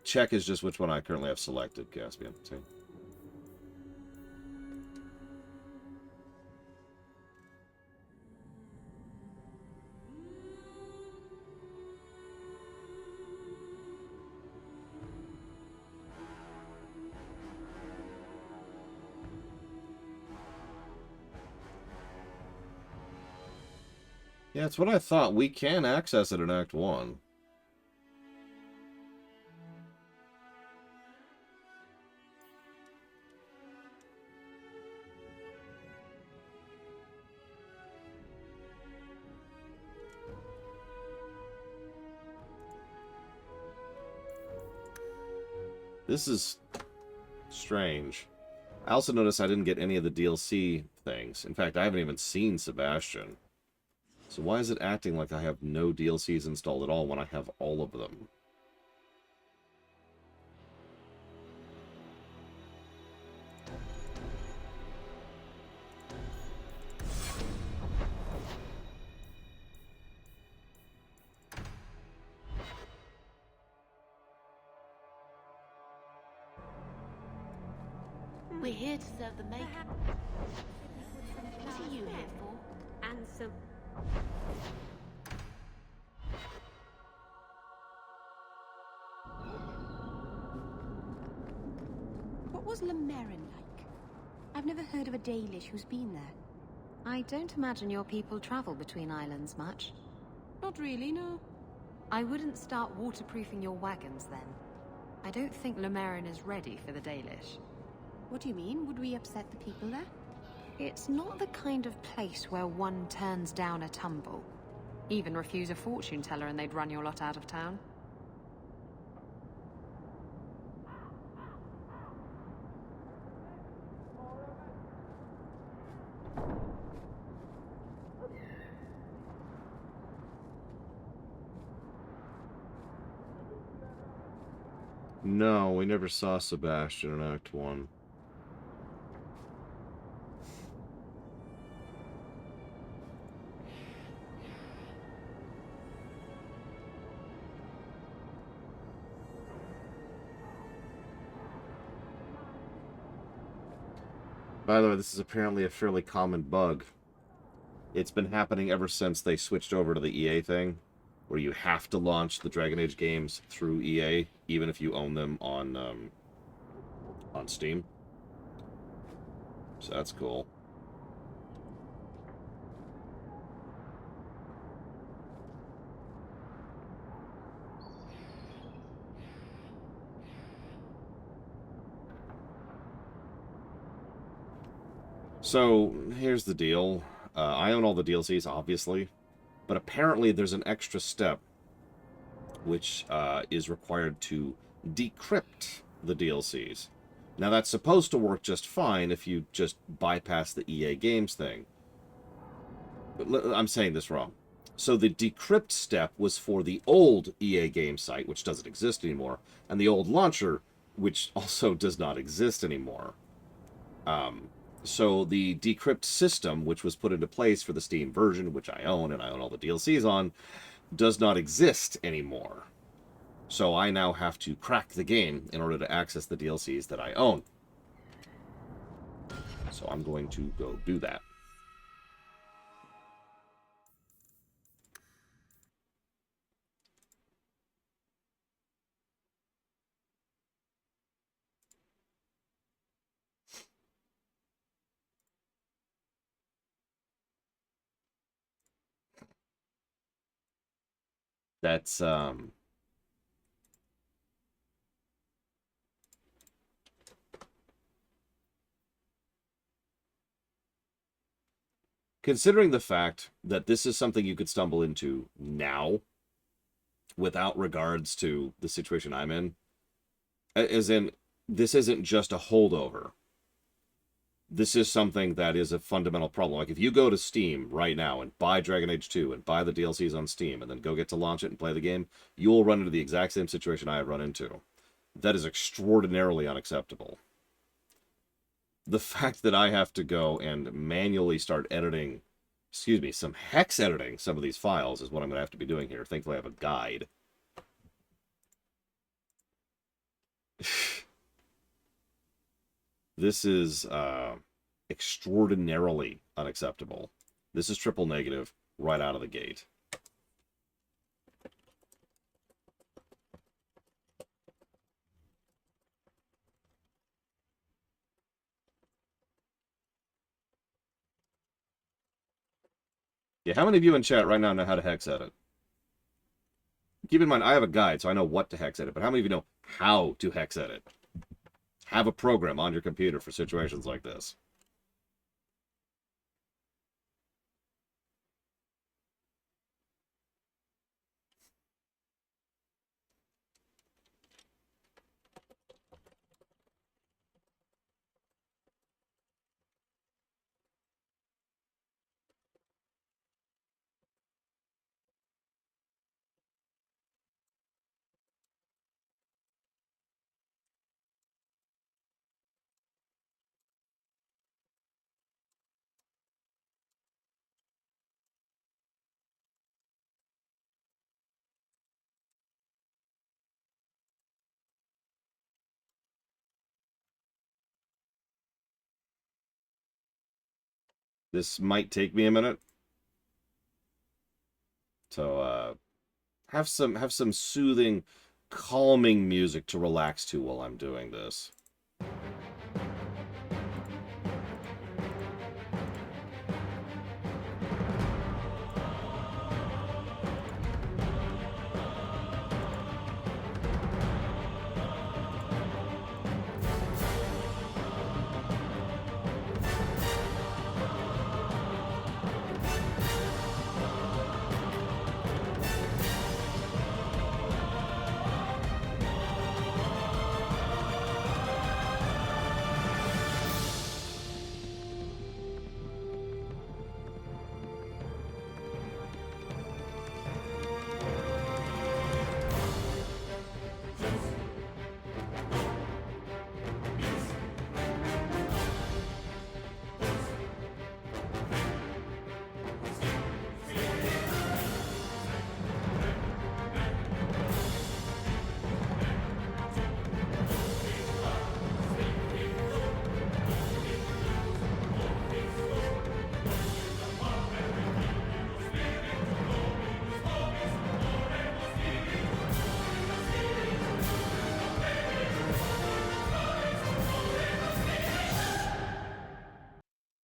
Check is just which one I currently have selected, Caspian. See? Yeah, it's what I thought. We can access it in Act 1. This is strange. I also noticed I didn't get any of the DLC things. In fact, I haven't even seen Sebastian. So why is it acting like I have no DLCs installed at all when I have all of them? We're here to serve the maker. What are you here for? And some... What was Lemerin like? I've never heard of a Dalish who's been there. I don't imagine your people travel between islands much. Not really, no. I wouldn't start waterproofing your wagons then. I don't think Lemerin is ready for the Dalish. What do you mean? Would we upset the people there? It's not the kind of place where one turns down a tumble. Even refuse a fortune teller and they'd run your lot out of town. No, we never saw Sebastian in Act 1. By the way, this is apparently a fairly common bug. It's been happening ever since they switched over to the EA thing, where you have to launch the Dragon Age games through EA, even if you own them on Steam. So that's cool. So, here's the deal. I own all the DLCs, obviously, but apparently there's an extra step which is required to decrypt the DLCs. Now, that's supposed to work just fine if you just bypass the EA Games thing. But I'm saying this wrong. So the decrypt step was for the old EA Games site, which doesn't exist anymore, and the old launcher, which also does not exist anymore. So the decrypt system, which was put into place for the Steam version, which I own, and I own all the DLCs on, does not exist anymore. So I now have to crack the game in order to access the DLCs that I own. So I'm going to go do that. That's, considering the fact that this is something you could stumble into now, without regards to the situation I'm in, as in, this isn't just a holdover. This is something that is a fundamental problem. Like, if you go to Steam right now and buy Dragon Age 2 and buy the DLCs on Steam and then go get to launch it and play the game, you'll run into the exact same situation I have run into. That is extraordinarily unacceptable. The fact that I have to go and manually start editing, some hex editing some of these files is what I'm going to have to be doing here. Thankfully, I have a guide. This is extraordinarily unacceptable. This is triple negative right out of the gate. Yeah, how many of you in chat right now know how to hex edit? Keep in mind, I have a guide, so I know what to hex edit, but how many of you know how to hex edit? Have a program on your computer for situations like this. This might take me a minute. So have some soothing, calming music to relax to while I'm doing this.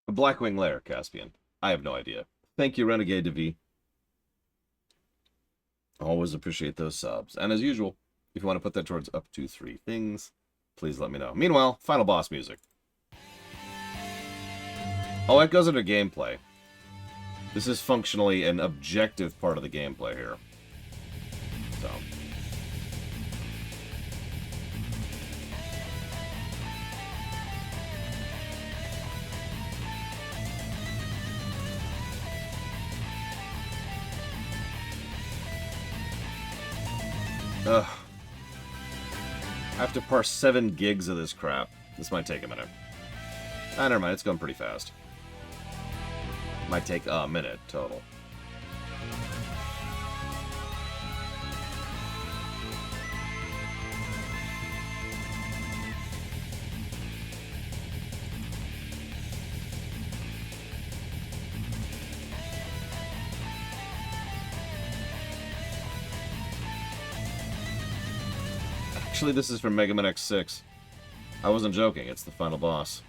Blackwing Lair, Caspian. I have no idea. Thank you, Renegade TV. Always appreciate those subs. And as usual, if you want to put that towards up to 3 things, please let me know. Meanwhile, final boss music. Oh, it goes under gameplay. This is functionally an objective part of the gameplay here. So... Ugh. I have to parse 7 gigs of this crap. This might take a minute. Ah, never mind. It's going pretty fast. Might take a minute total. Actually, this is from Mega Man X6. I wasn't joking. It's the final boss.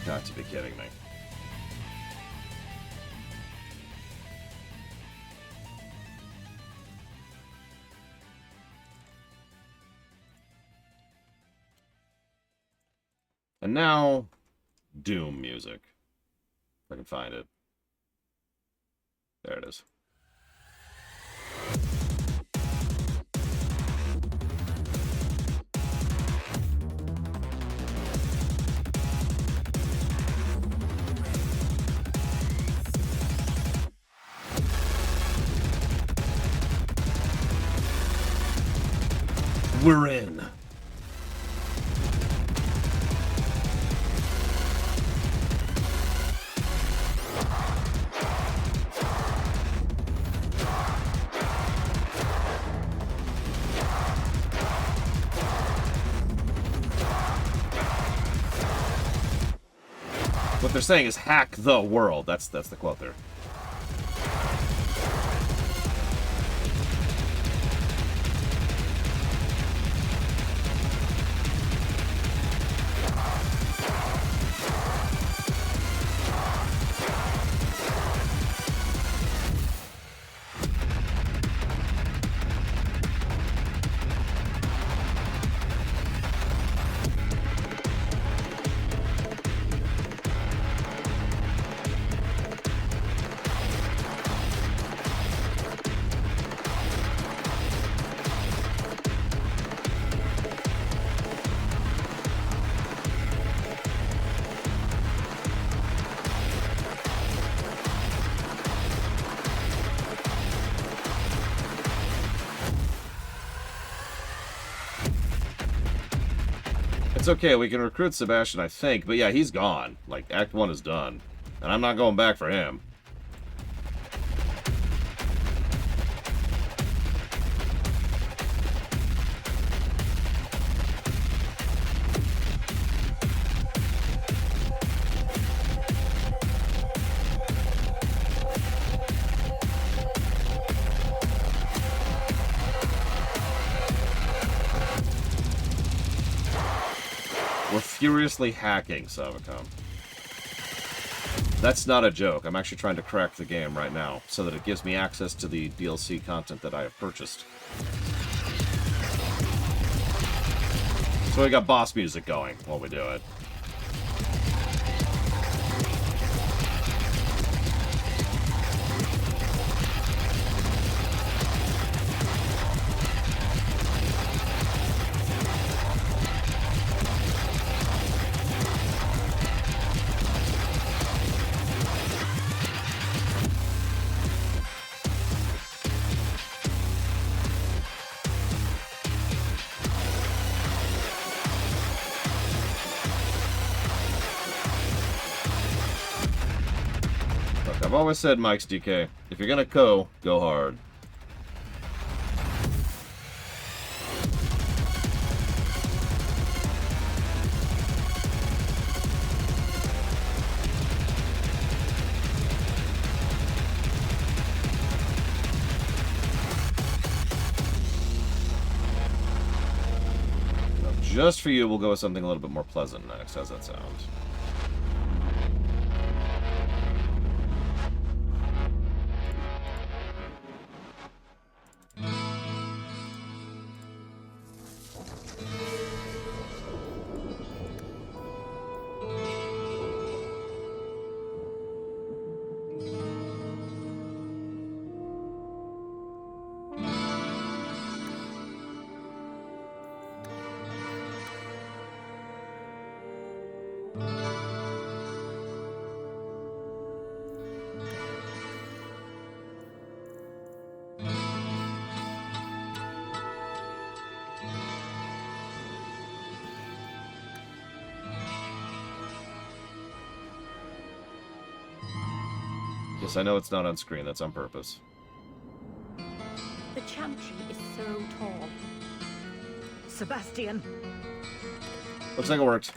Got to be kidding me. And now, Doom music. If I can find it. There it is. We're in. What they're saying is hack the world. That's the quote there. It's okay, we can recruit Sebastian, I think, but yeah, he's gone. Like, Act 1 is done. And I'm not going back for him. We're furiously hacking Savicom. That's not a joke. I'm actually trying to crack the game right now so that it gives me access to the DLC content that I have purchased. So we got boss music going while we do it. I've always said, Mike's DK, if you're gonna go hard. Now, just for you, we'll go with something a little bit more pleasant next. How's that sound? Yes, I know it's not on screen. That's on purpose. The Chantry is so tall. Sebastian! Looks like it worked.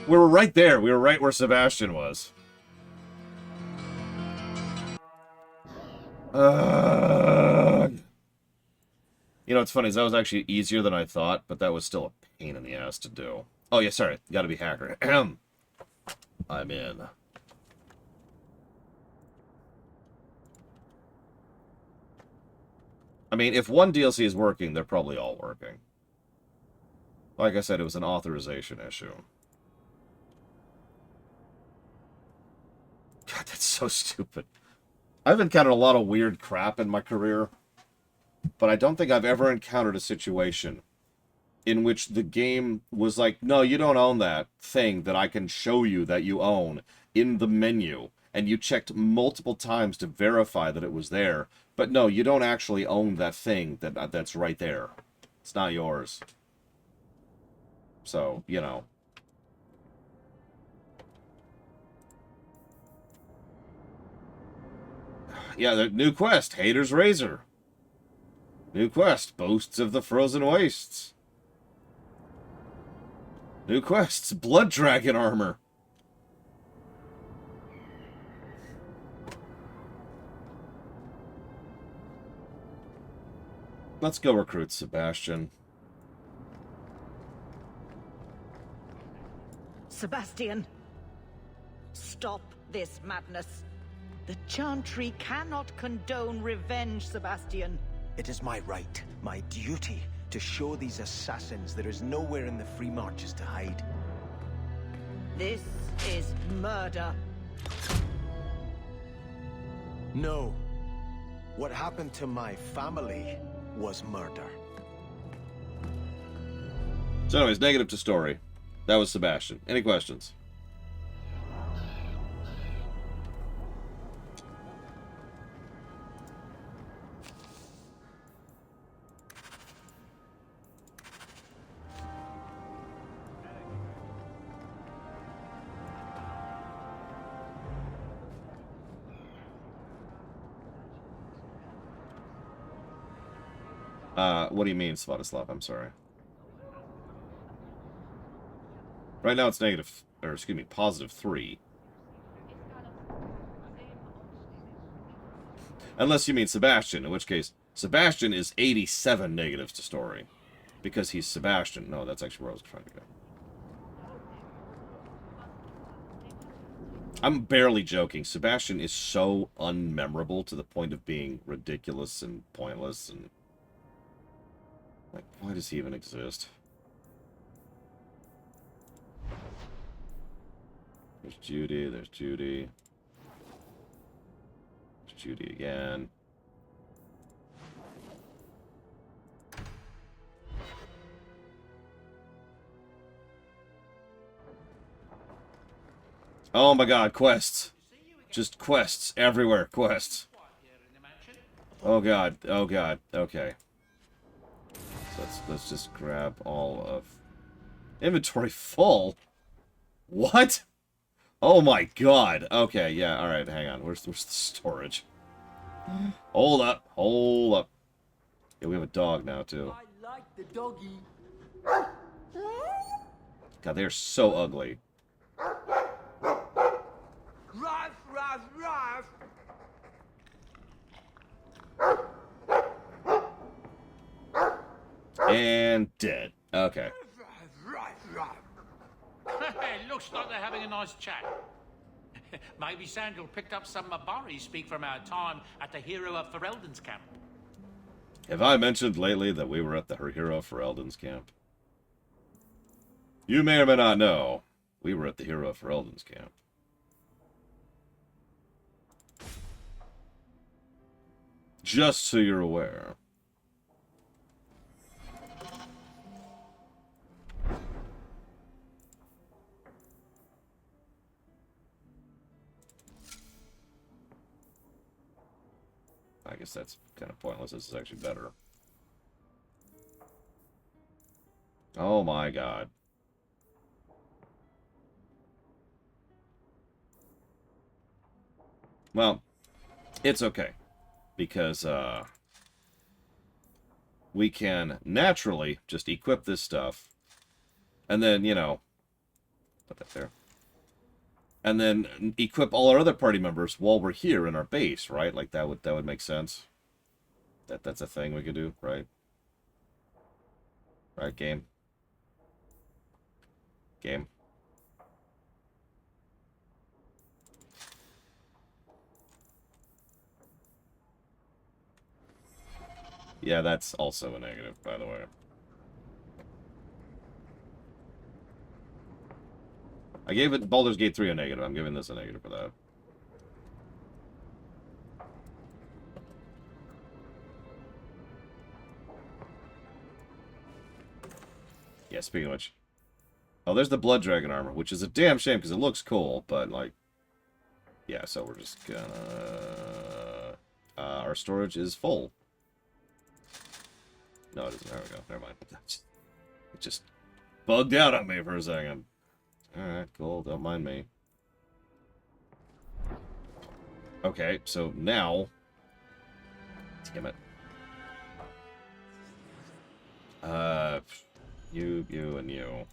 We were right there. We were right where Sebastian was. You know, what's funny is that was actually easier than I thought, but that was still a pain in the ass to do. Oh, yeah, sorry. Gotta be hacker. I'm in. I mean, if one DLC is working, they're probably all working. Like I said, it was an authorization issue. God, that's so stupid. I've encountered a lot of weird crap in my career, but I don't think I've ever encountered a situation in which the game was like, no, you don't own that thing that I can show you that you own in the menu, and you checked multiple times to verify that it was there, but no, you don't actually own that thing that's right there. It's not yours. So, you know. Yeah, the new quest, Hater's Razor. New quest, Boasts of the Frozen Wastes. New quests, Blood Dragon Armor. Let's go recruit Sebastian. Sebastian! Stop this madness. The Chantry cannot condone revenge, Sebastian. It is my right, my duty, to show these assassins there is nowhere in the Free Marches to hide. This is murder. No. What happened to my family was murder. So anyways, negative to story. That was Sebastian. Any questions? What do you mean, Svatoslav? I'm sorry. Right now it's negative, or excuse me, positive 3. Unless you mean Sebastian, in which case, Sebastian is 87 negatives to story. Because he's Sebastian. No, that's actually where I was trying to go. I'm barely joking. Sebastian is so unmemorable to the point of being ridiculous and pointless and... like, why does he even exist? There's Judy, there's Judy. There's Judy again. Oh my god, quests. Just quests everywhere, quests. Oh god, okay. So let's just grab all of... Inventory full? What? Oh my god. Okay, yeah, alright, hang on. Where's the storage? Hold up. Yeah, we have a dog now, too. I like the doggy. God, they are so ugly. Ruff. And dead. Okay. Looks like they're having a nice chat. Maybe Sandal picked up some Mabari speak from our time at the Hero of Ferelden's camp. Have I mentioned lately that we were at the Hero of Ferelden's camp? You may or may not know, we were at the Hero of Ferelden's camp. Just so you're aware. I guess that's kind of pointless. This is actually better. Oh my god. Well, it's okay. Because, we can naturally just equip this stuff. And then, you know... Put that there. And then equip all our other party members while we're here in our base, right? Like, that would make sense. That's a thing we could do, right? Right, game? Game. Yeah, that's also a negative, by the way. I gave it Baldur's Gate 3 a negative. I'm giving this a negative for that. Yeah, speaking of which. Oh, there's the Blood Dragon armor, which is a damn shame because it looks cool, but, like... Yeah, so we're just gonna... our storage is full. No, it isn't. There we go. Never mind. It just bugged out on me for a second. Alright, cool. Don't mind me. Okay, so now... Damn it. You, and you.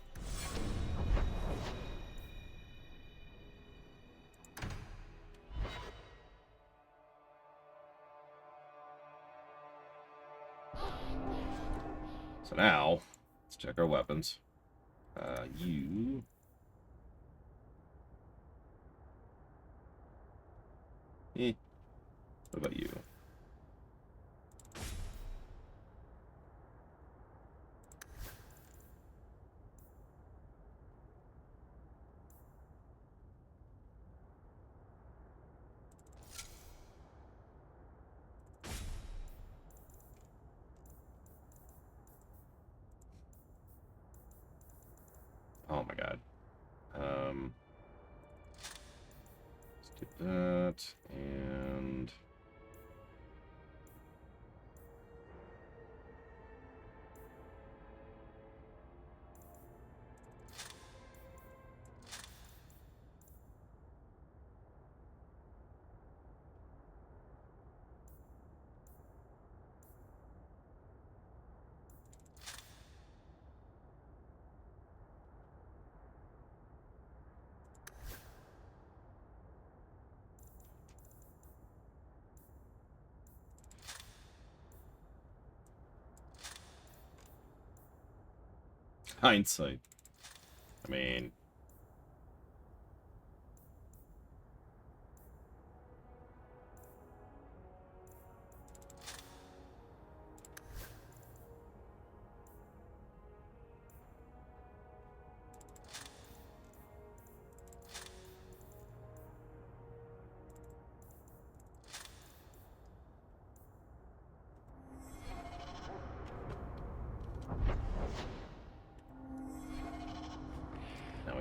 So now, let's check our weapons. You... What about you? Oh my god. Let's do that, and... Hindsight. I mean...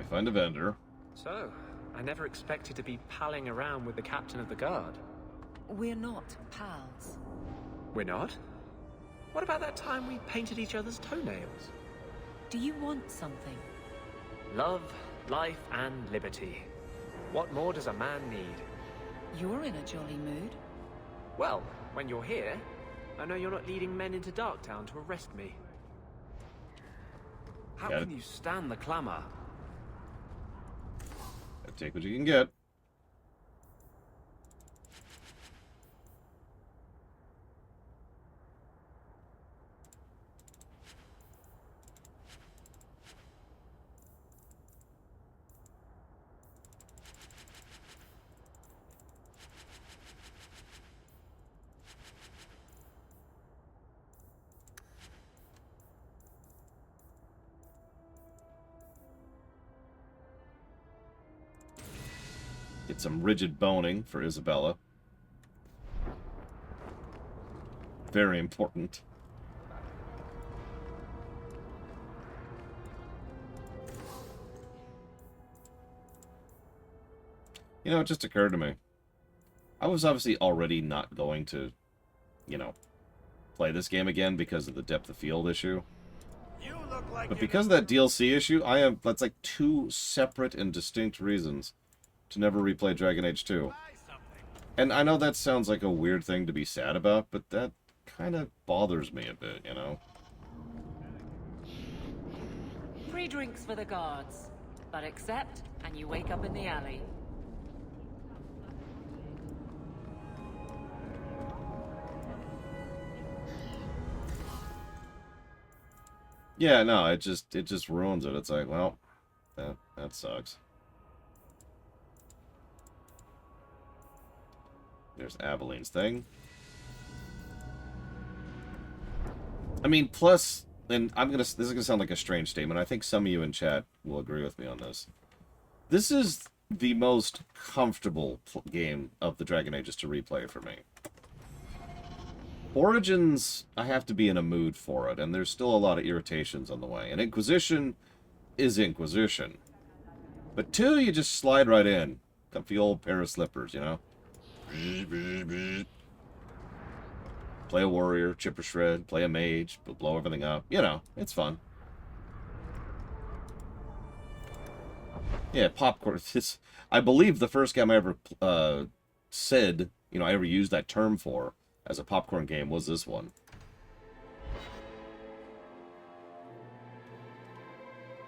Find a vendor. So, I never expected to be palling around with the captain of the guard. We're not pals. We're not? What about that time we painted each other's toenails? Do you want something? Love, life, and liberty. What more does a man need? You're in a jolly mood. Well, when you're here, I know you're not leading men into Darktown to arrest me. How can you stand the clamor? Take what you can get. Get some rigid boning for Isabella. Very important. You know, it just occurred to me. I was obviously already not going to, you know, play this game again because of the depth of field issue. But because of that DLC issue, that's like two separate and distinct reasons to never replay Dragon Age 2. And I know that sounds like a weird thing to be sad about, but that kind of bothers me a bit, you know? Free drinks for the guards. But accept, and you wake up in the alley. Yeah, no, it just ruins it. It's like, well, that sucks. There's Abilene's thing. I mean, plus, and this is gonna sound like a strange statement. I think some of you in chat will agree with me on this. This is the most comfortable game of the Dragon Ages to replay for me. Origins, I have to be in a mood for it, and there's still a lot of irritations on the way. And Inquisition is Inquisition. But 2, you just slide right in. Comfy old pair of slippers, you know? Play a warrior, chip or shred, play a mage, blow everything up. You know, it's fun. Yeah, popcorn. I believe the first game I ever said, you know, I ever used that term for as a popcorn game was this one.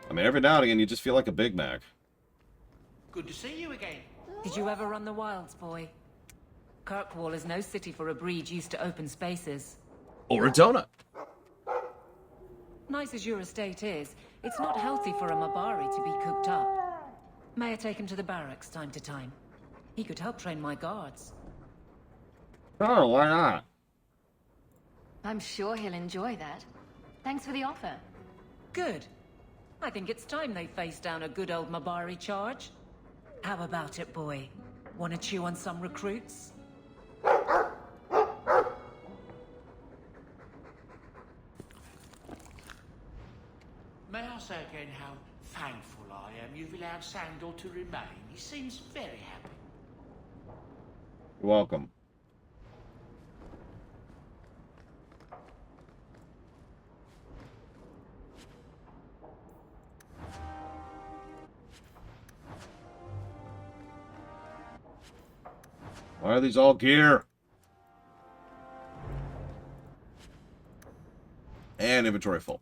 I mean, every now and again, you just feel like a Big Mac. Good to see you again. Did you ever run the wilds, boy? Kirkwall is no city for a breed used to open spaces. Or a donut. Nice as your estate is, it's not healthy for a Mabari to be cooped up. May I take him to the barracks time to time? He could help train my guards. Oh, why not? I'm sure he'll enjoy that. Thanks for the offer. Good. I think it's time they face down a good old Mabari charge. How about it, boy? Want to chew on some recruits? May I say again how thankful I am you've allowed Sandor to remain? He seems very happy. You're welcome. Why are these all gear? And inventory full.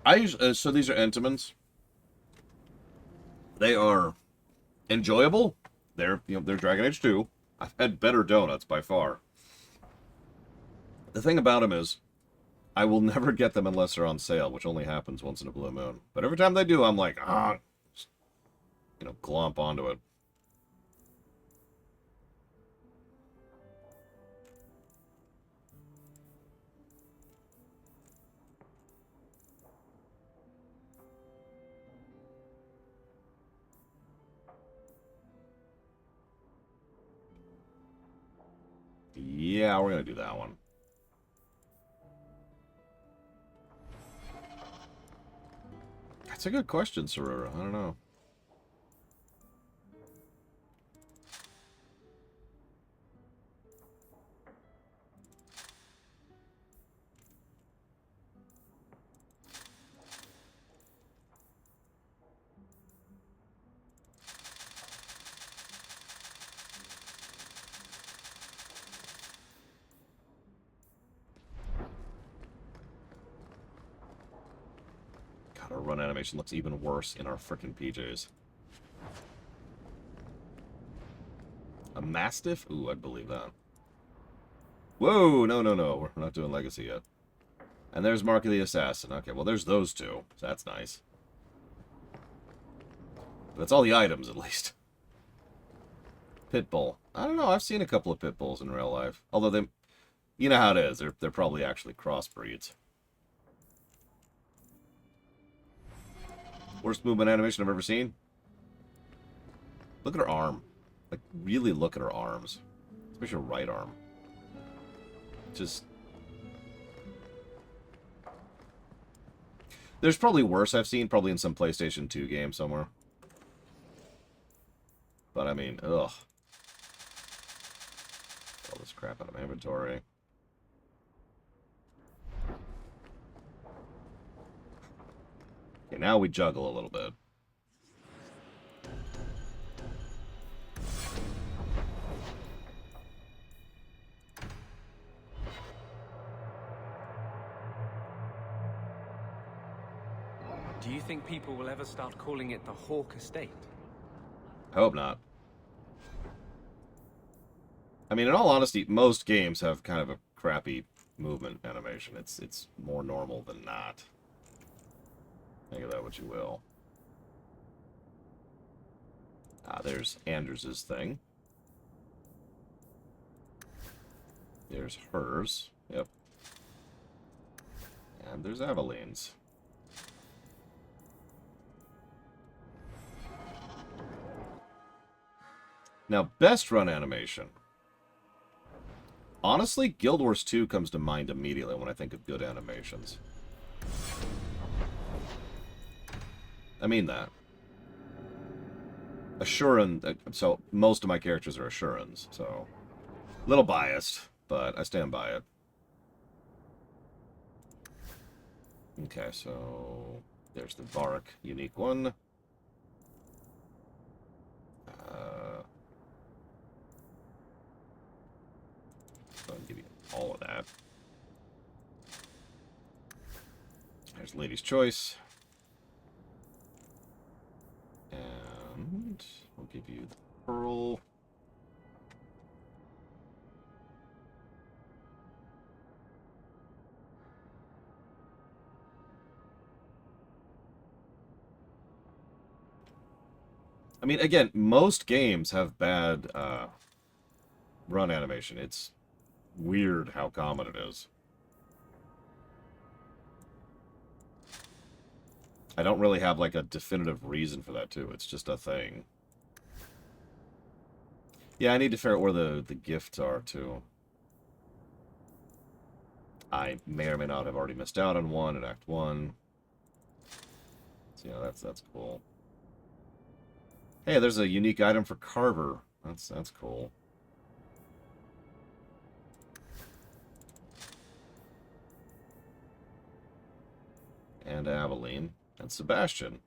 I use so these are Entomans. They are enjoyable. They're Dragon Age 2. I've had better donuts by far. The thing about them is, I will never get them unless they're on sale, which only happens once in a blue moon. But every time they do, I'm like, glomp onto it. Yeah, we're gonna do that one. That's a good question, Sarura. I don't know. Our run animation looks even worse in our frickin' PJs. A Mastiff? Ooh, I'd believe that. Whoa, no. We're not doing Legacy yet. And there's Mark of the Assassin. Okay, well, there's those two. So that's nice. But that's all the items, at least. Pitbull. I don't know, I've seen a couple of Pitbulls in real life. Although they... You know how it is. They're probably actually crossbreeds. Worst movement animation I've ever seen. Look at her arm. Like, really look at her arms. Especially her right arm. Just... There's probably worse I've seen. Probably in some PlayStation 2 game somewhere. But, I mean, ugh. All this crap out of my inventory. Okay, now we juggle a little bit. Do you think people will ever start calling it the Hawk Estate? I hope not. I mean, in all honesty, most games have kind of a crappy movement animation. It's more normal than not. Think of that what you will. There's Anders' thing. There's hers. Yep. And there's Aveline's. Now, best run animation. Honestly, Guild Wars 2 comes to mind immediately when I think of good animations. I mean that. Ashuran, so most of my characters are Ashurans, so a little biased, but I stand by it. Okay, so there's the Varric unique one. I'll give you all of that. There's Lady's Choice. And we'll give you the Pearl. I mean, again, most games have bad run animation. It's weird how common it is. I don't really have, like, a definitive reason for that, too. It's just a thing. Yeah, I need to figure out where the gifts are, too. I may or may not have already missed out on one in Act 1. So, yeah, that's cool. Hey, there's a unique item for Carver. That's cool. And Aveline. And Sebastian.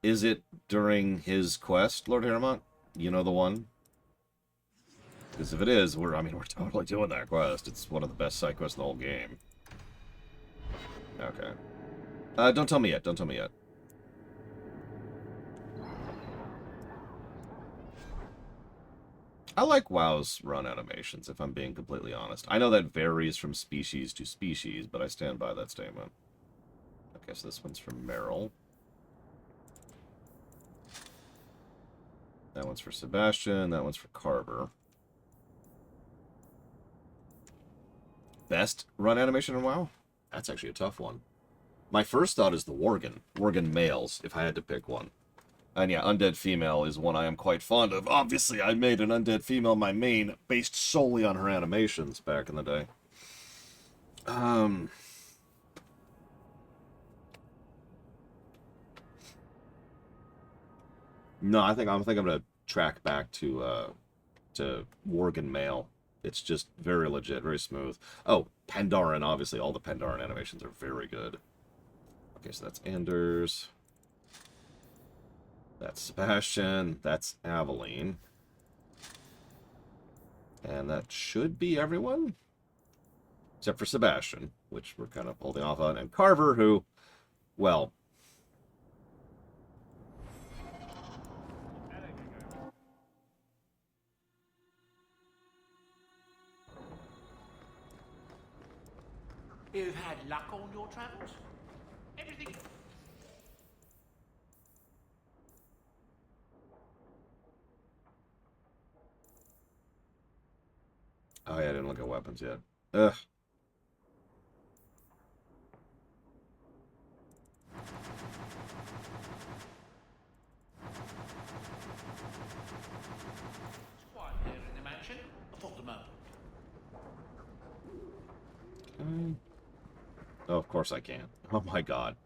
Is it during his quest, Lord Harrowmont? You know the one? Because if it is, we're totally doing that quest. It's one of the best side quests in the whole game. Okay. Don't tell me yet. Don't tell me yet. I like WoW's run animations, if I'm being completely honest. I know that varies from species to species, but I stand by that statement. Okay, so this one's from Meryl. That one's for Sebastian. That one's for Carver. Best run animation in WoW? That's actually a tough one. My first thought is the Worgen. Worgen males, if I had to pick one. And yeah, Undead Female is one I am quite fond of. Obviously, I made an Undead Female my main based solely on her animations back in the day. No, I think I'm gonna track back to Worgen Male. It's just very legit, very smooth. Oh, Pandaren, obviously, all the Pandaren animations are very good. Okay, so that's Anders. That's Sebastian. That's Aveline. And that should be everyone. Except for Sebastian, which we're kind of holding off on. And Carver, who, well... You've had luck on your travels? Everything... Oh yeah, I didn't look at weapons yet. Ugh. Quiet there in the mansion. For the moment. Oh, of course I can. Oh my god.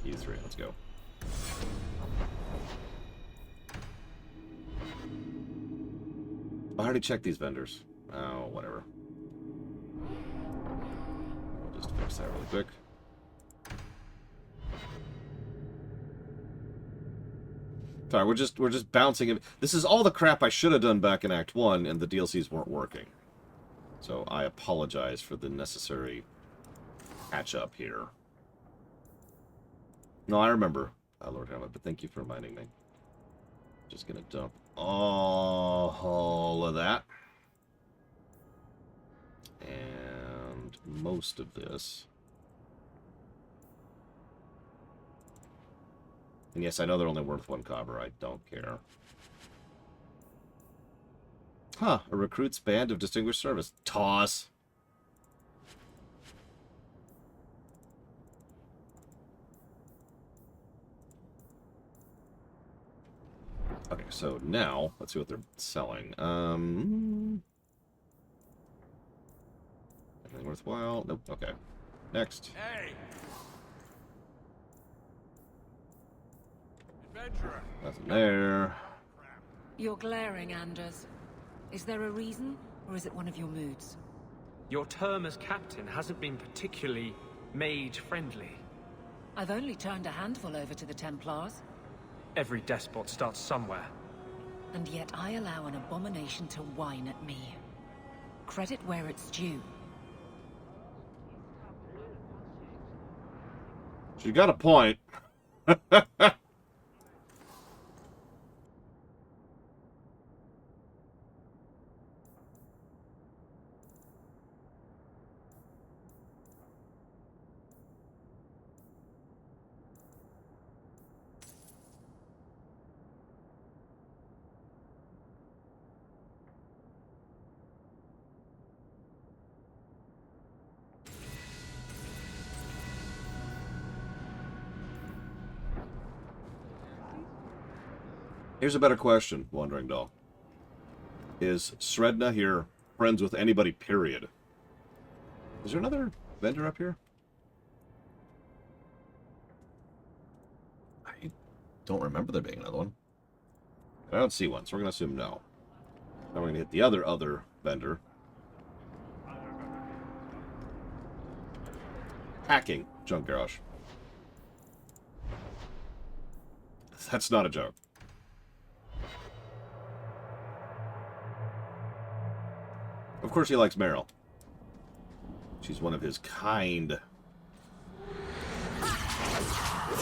E3, let's go. I already checked these vendors. Oh, whatever. We'll just fix that really quick. Sorry, we're just bouncing it. This is all the crap I should have done back in Act 1, and the DLCs weren't working. So I apologize for the necessary catch-up here. No, I remember, Lord Hamlet, but thank you for reminding me. Just gonna dump all of that. And most of this. And yes, I know they're only worth 1 copper. I don't care. Huh, a recruit's band of distinguished service. Toss. Okay, so now, let's see what they're selling. Anything worthwhile? Nope, okay. Next. Hey! Adventurer! Nothing there. You're glaring, Anders. Is there a reason, or is it one of your moods? Your term as captain hasn't been particularly mage-friendly. I've only turned a handful over to the Templars. Every despot starts somewhere. And yet I allow an abomination to whine at me. Credit where it's due. She got a point. Here's a better question, Wandering Doll. Is Sredna here friends with anybody, period? Is there another vendor up here? I don't remember there being another one. I don't see one, so we're going to assume no. Now we're going to hit the other vendor. Hacking junk garage. That's not a joke. Of course he likes Meryl. She's one of his kind.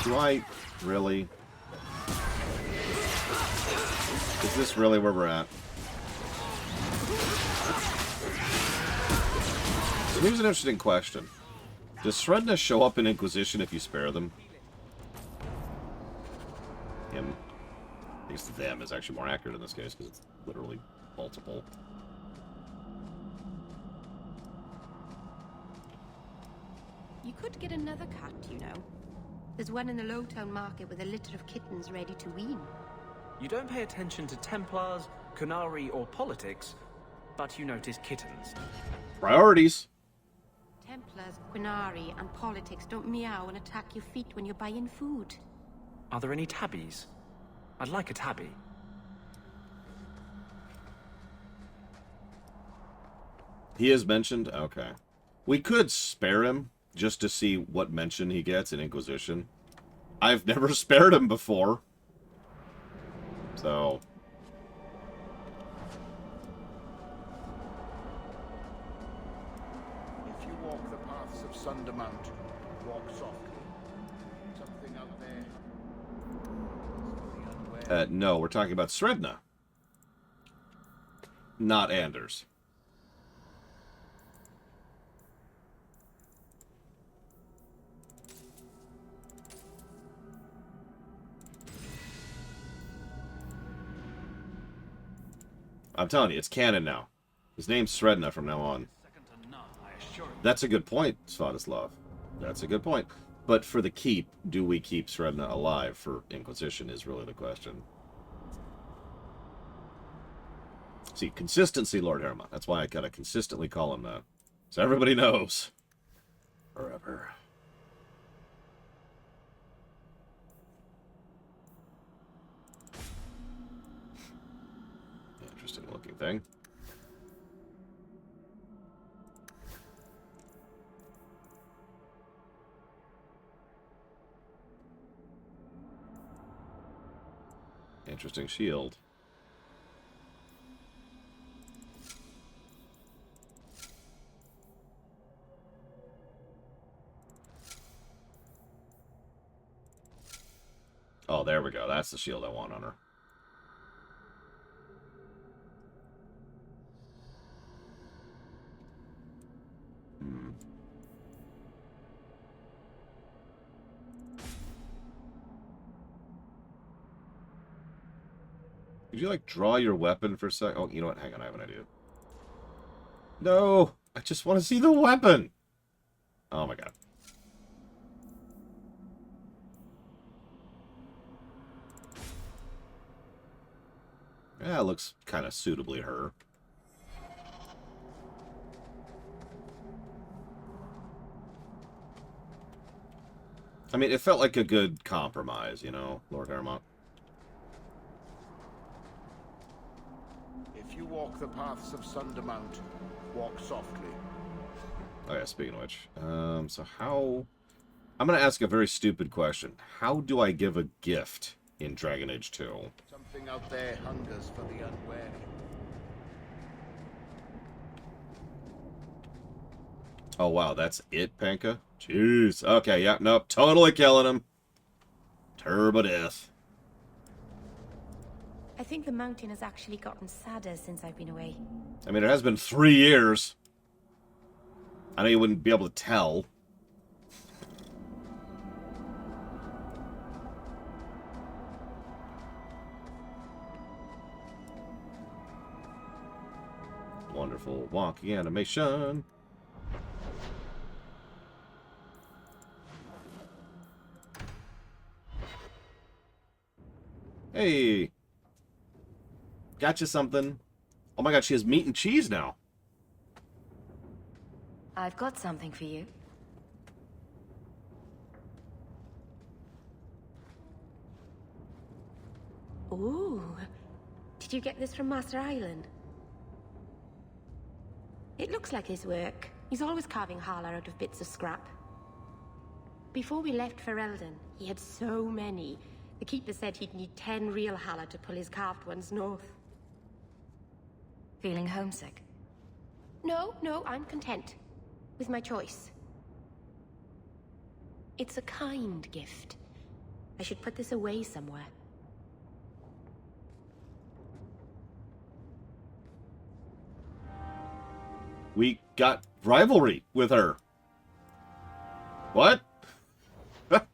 Do I really? Is this really where we're at? So here's an interesting question. Does Sredna show up in Inquisition if you spare them? Him. I guess them is actually more accurate in this case because it's literally multiple. You could get another cat, you know. There's one in the Lowtown market with a litter of kittens ready to wean. You don't pay attention to Templars, Qunari, or politics, but you notice kittens. Priorities. Templars, Qunari, and politics don't meow and attack your feet when you're buying food. Are there any tabbies? I'd like a tabby. He is mentioned? Okay. We could spare him just to see what mention he gets in Inquisition. I've never spared him before. So... If you walk the paths of Sundermount, walk softly. Something out there. no, we're talking about Sredna. Not Anders. I'm telling you, it's canon now. His name's Sredna from now on. That's a good point, Svatoslav. That's a good point. But for the keep, do we keep Sredna alive for Inquisition is really the question. See, consistency, Lord Herma. That's why I gotta consistently call him that. So everybody knows. Forever. Interesting looking thing. Interesting shield. Oh, there we go. That's the shield I want on her. Could you, like, draw your weapon for a sec? Oh, you know what? Hang on, I have an idea. No! I just want to see the weapon! Oh my god. Yeah, it looks kind of suitably her. I mean, it felt like a good compromise, you know, Lord Hermont. If you walk the paths of Sundermount, walk softly. Oh yeah, speaking of which. So how... I'm going to ask a very stupid question. How do I give a gift in Dragon Age 2? Something out there hungers for the unwary. Oh wow, that's it, Panka? Jeez. Okay, yeah, nope. Totally killing him. Turbo death. I think the mountain has actually gotten sadder since I've been away. I mean, it has been 3 years. I know you wouldn't be able to tell. Wonderful walking animation. Hey. Gotcha something. Oh my god, she has meat and cheese now. I've got something for you. Ooh. Did you get this from Master Island? It looks like his work. He's always carving Hala out of bits of scrap. Before we left for Eldon, he had so many. The Keeper said he'd need 10 real Hala to pull his carved ones north. Feeling homesick? No, I'm content with my choice. It's a kind gift. I should put this away somewhere. We got rivalry with her. What?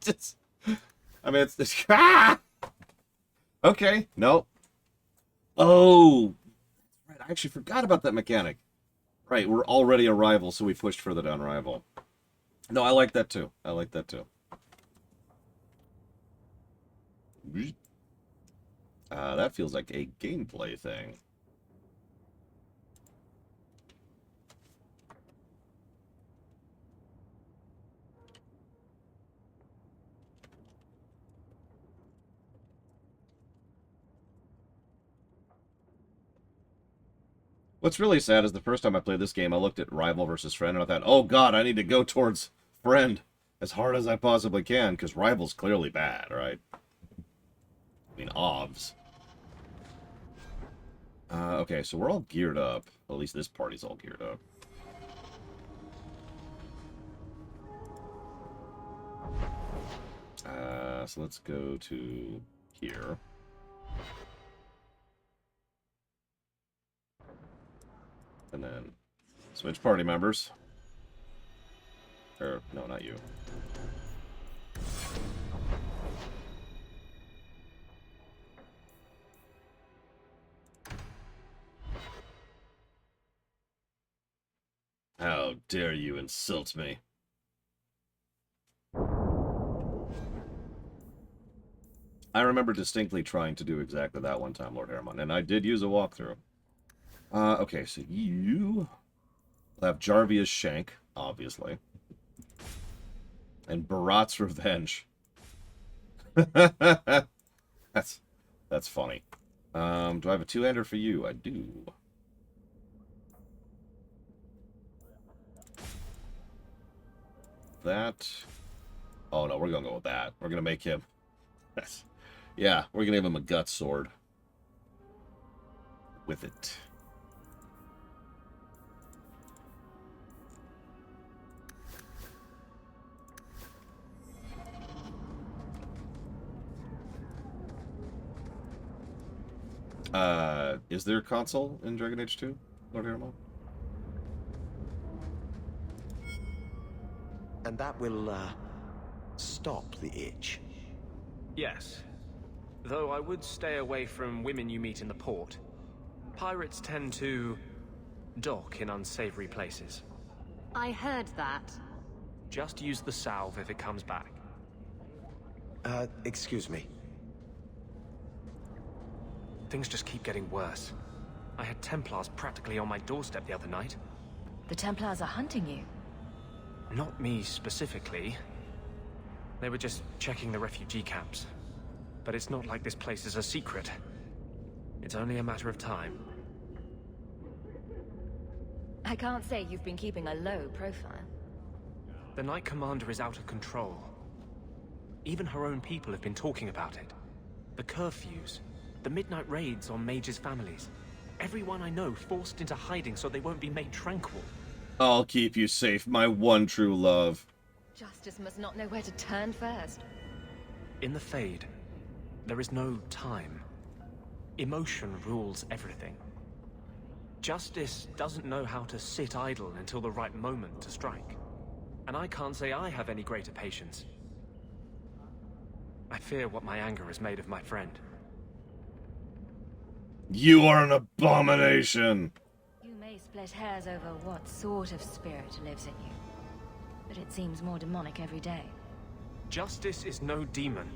Just, I mean, it's ah! Okay, no. Oh, right. I actually forgot about that mechanic. Right, we're already a rival, so we pushed further down rival. No, I like that too. I like that too. That feels like a gameplay thing. What's really sad is the first time I played this game, I looked at rival versus friend, and I thought, oh god, I need to go towards friend as hard as I possibly can, because rival's clearly bad, right? I mean, obvs. Okay, so we're all geared up. Well, at least this party's all geared up. So let's go to here. And then switch party members. Or, no, not you. How dare you insult me? I remember distinctly trying to do exactly that one time, Lord Hermon, and I did use a walkthrough. Okay, so you will have Jarvia's Shank, obviously. And Barat's Revenge. That's funny. Do I have a two-hander for you? I do. That. Oh no, we're gonna go with that. We're gonna make him. Yeah, we're gonna give him a gut sword. With it. Is there a console in Dragon Age 2, Lord Harriman? And that will, stop the itch. Yes. Though I would stay away from women you meet in the port. Pirates tend to dock in unsavory places. I heard that. Just use the salve if it comes back. Excuse me. Things just keep getting worse. I had Templars practically on my doorstep the other night. The Templars are hunting you. Not me specifically. They were just checking the refugee camps. But it's not like this place is a secret. It's only a matter of time. I can't say you've been keeping a low profile. The Knight Commander is out of control. Even her own people have been talking about it. The curfews, the midnight raids on mages' families. Everyone I know forced into hiding so they won't be made tranquil. I'll keep you safe, my one true love. Justice must not know where to turn first. In the Fade, there is no time. Emotion rules everything. Justice doesn't know how to sit idle until the right moment to strike. And I can't say I have any greater patience. I fear what my anger has made of my friend. You are an abomination! You may split hairs over what sort of spirit lives in you. But it seems more demonic every day. Justice is no demon.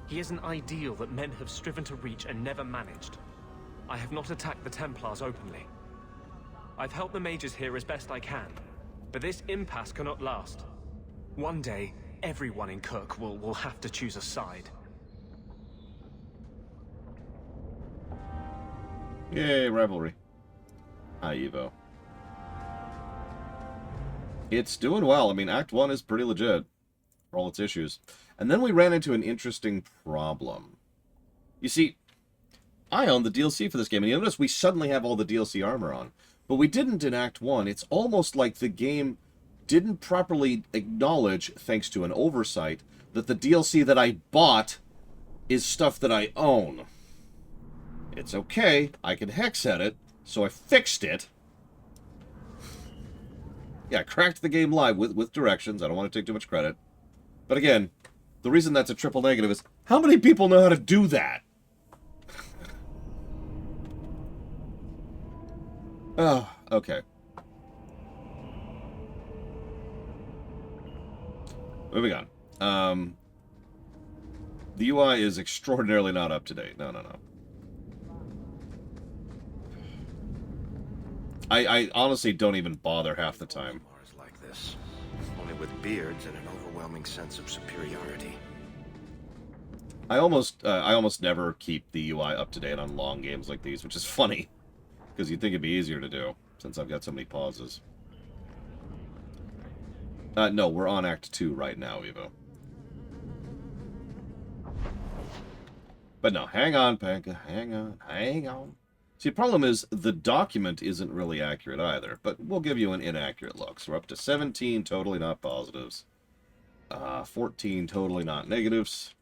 He is an ideal that men have striven to reach and never managed. I have not attacked the Templars openly. I've helped the mages here as best I can, but this impasse cannot last. One day, everyone in Kirkwall will have to choose a side. Yay, rivalry. Hi, Evo. It's doing well. I mean, Act 1 is pretty legit for all its issues. And then we ran into an interesting problem. You see, I own the DLC for this game, and you notice we suddenly have all the DLC armor on. But we didn't in Act 1. It's almost like the game didn't properly acknowledge, thanks to an oversight, that the DLC that I bought is stuff that I own. It's okay. I can hex edit, so I fixed it. Yeah, I cracked the game live with directions. I don't want to take too much credit. But again, the reason that's a triple negative is, how many people know how to do that? Oh, okay. Moving on. The UI is extraordinarily not up to date. No. I honestly don't even bother half the time. Like this, only with beards and an overwhelming sense of superiority. I almost never keep the UI up to date on long games like these, which is funny, because you'd think it'd be easier to do since I've got so many pauses. No, we're on Act 2 right now, Evo. But no, hang on, Panka. Hang on. See, the problem is the document isn't really accurate either, but we'll give you an inaccurate look. So we're up to 17 totally not positives, 14 totally not negatives,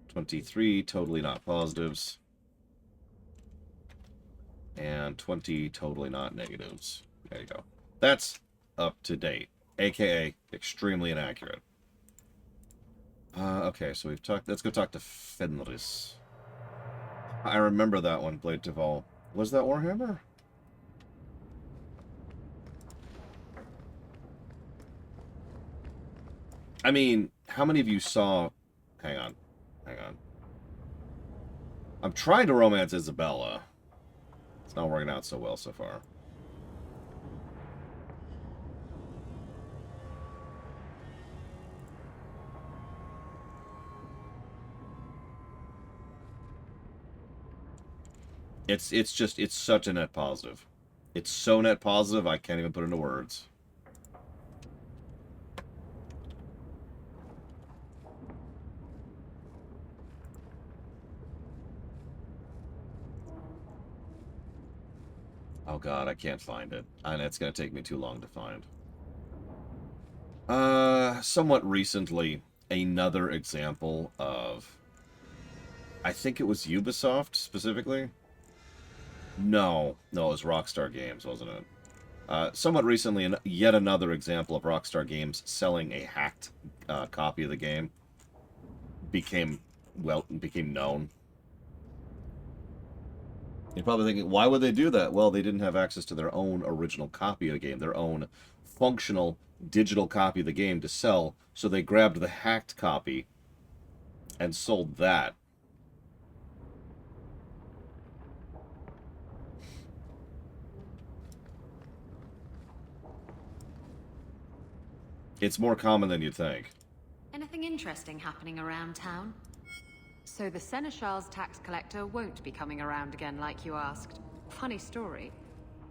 23 totally not positives, and 20 totally not negatives. There you go. That's up to date, aka extremely inaccurate. Okay, so we've talked. Let's go talk to Fenris. I remember that one, Blade Teval. Was that Warhammer? I mean, how many of you saw... Hang on. I'm trying to romance Isabella. It's not working out so well so far. It's such a net positive. It's so net positive, I can't even put it into words. Oh god, I can't find it. And it's going to take me too long to find. Somewhat recently, another example of... I think it was Ubisoft, specifically? No, it was Rockstar Games, wasn't it? Somewhat recently, yet another example of Rockstar Games selling a hacked copy of the game became known. You're probably thinking, why would they do that? Well, they didn't have access to their own original copy of the game, their own functional digital copy of the game to sell, so they grabbed the hacked copy and sold that. It's more common than you'd think. Anything interesting happening around town? So the Seneschal's tax collector won't be coming around again like you asked. Funny story.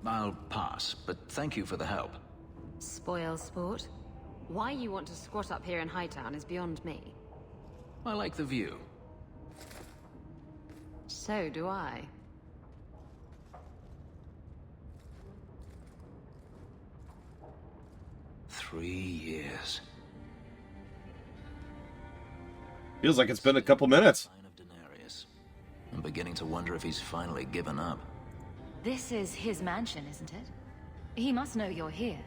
I'll pass, but thank you for the help. Spoil sport. Why you want to squat up here in Hightown is beyond me. I like the view. So do I. Three years. Feels like it's been a couple minutes. I'm beginning to wonder if he's finally given up. This is his mansion, isn't it? He must know you're here.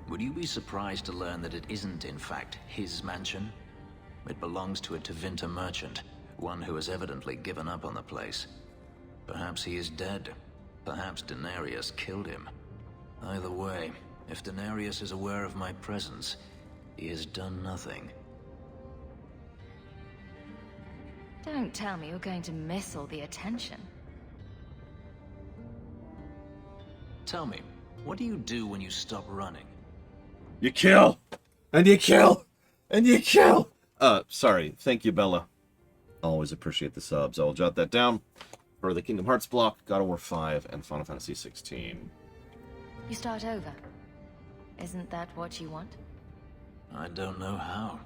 Would you be surprised to learn that it isn't, in fact, his mansion? It belongs to a Tevinter merchant, one who has evidently given up on the place. Perhaps he is dead. Perhaps Denarius killed him. Either way, if Denarius is aware of my presence, he has done nothing. Don't tell me you're going to miss all the attention. Tell me, what do you do when you stop running? You kill! And you kill! And you kill! Sorry. Thank you, Bella. Always appreciate the subs. I'll jot that down for the Kingdom Hearts block, God of War 5, and Final Fantasy 16. You start over. Isn't that what you want? I don't know how.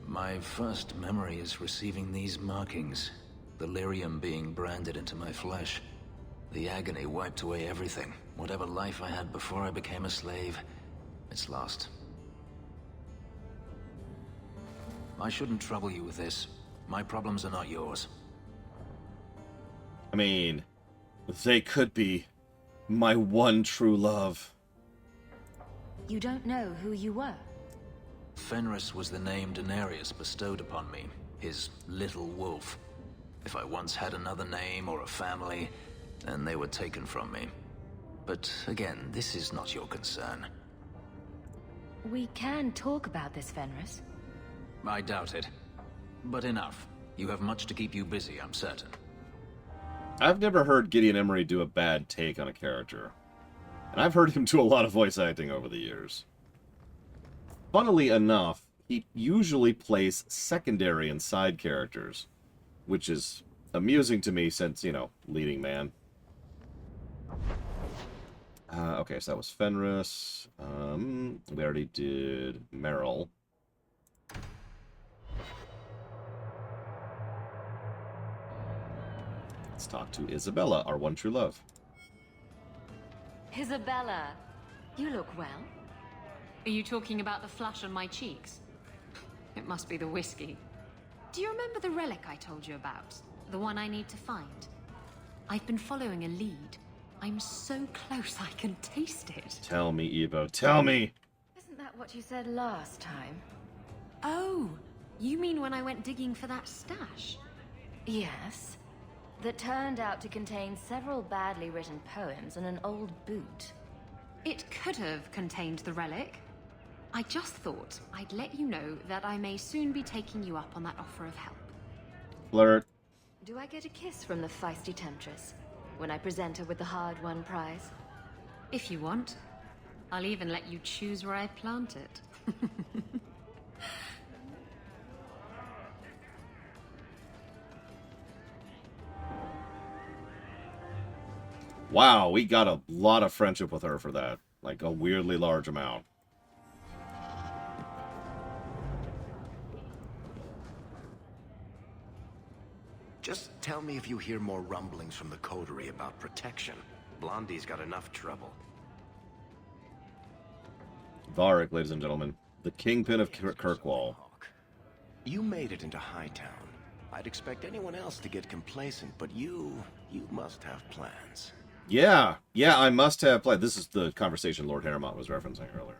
My first memory is receiving these markings. The lyrium being branded into my flesh. The agony wiped away everything. Whatever life I had before I became a slave, it's lost. I shouldn't trouble you with this. My problems are not yours. I mean, they could be my one true love. You don't know who you were? Fenris was the name Denarius bestowed upon me, his little wolf. If I once had another name or a family, then they were taken from me. But again, this is not your concern. We can talk about this, Fenris. I doubt it. But enough. You have much to keep you busy, I'm certain. I've never heard Gideon Emery do a bad take on a character. And I've heard him do a lot of voice acting over the years. Funnily enough, he usually plays secondary and side characters, which is amusing to me since, you know, leading man. Okay, so that was Fenris. We already did Meryl. Let's talk to Isabella, our one true love. Isabella, you look well. Are you talking about the flush on my cheeks? It must be the whiskey. Do you remember the relic I told you about? The one I need to find? I've been following a lead. I'm so close I can taste it. Tell me, Evo, tell me! Isn't that what you said last time? Oh, you mean when I went digging for that stash? Yes. That turned out to contain several badly written poems and an old boot. It could have contained the relic. I just thought I'd let you know that I may soon be taking you up on that offer of help. Flirt. Do I get a kiss from the feisty temptress when I present her with the hard-won prize? If you want. I'll even let you choose where I plant it. Wow, we got a lot of friendship with her for that. Like a weirdly large amount. Just tell me if you hear more rumblings from the coterie about protection. Blondie's got enough trouble. Varric, ladies and gentlemen. The kingpin of Kirkwall. You made it into Hightown. I'd expect anyone else to get complacent, but you must have plans. Yeah, I must have played. This is the conversation Lord Harrowmont was referencing earlier.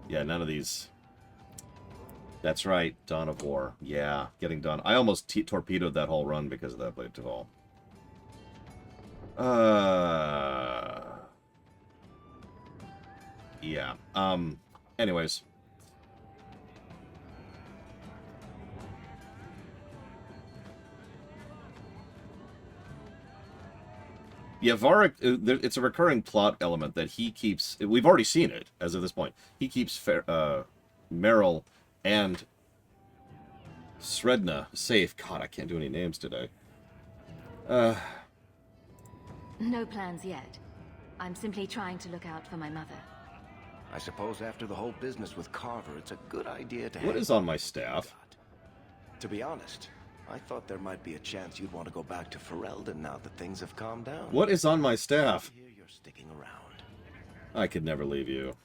Yeah, none of these. That's right, Dawn of War. Yeah, getting done. I almost torpedoed that whole run because of that Blade Duval. Yeah. Anyways. Yeah, Varric, it's a recurring plot element that he keeps... We've already seen it, as of this point. He keeps Meryl and Sredna safe. God, I can't do any names today. No plans yet. I'm simply trying to look out for my mother. I suppose after the whole business with Carver, it's a good idea to What is on my staff? To be honest, I thought there might be a chance you'd want to go back to Ferelden now that things have calmed down. What is on my staff? You're sticking around. I could never leave you.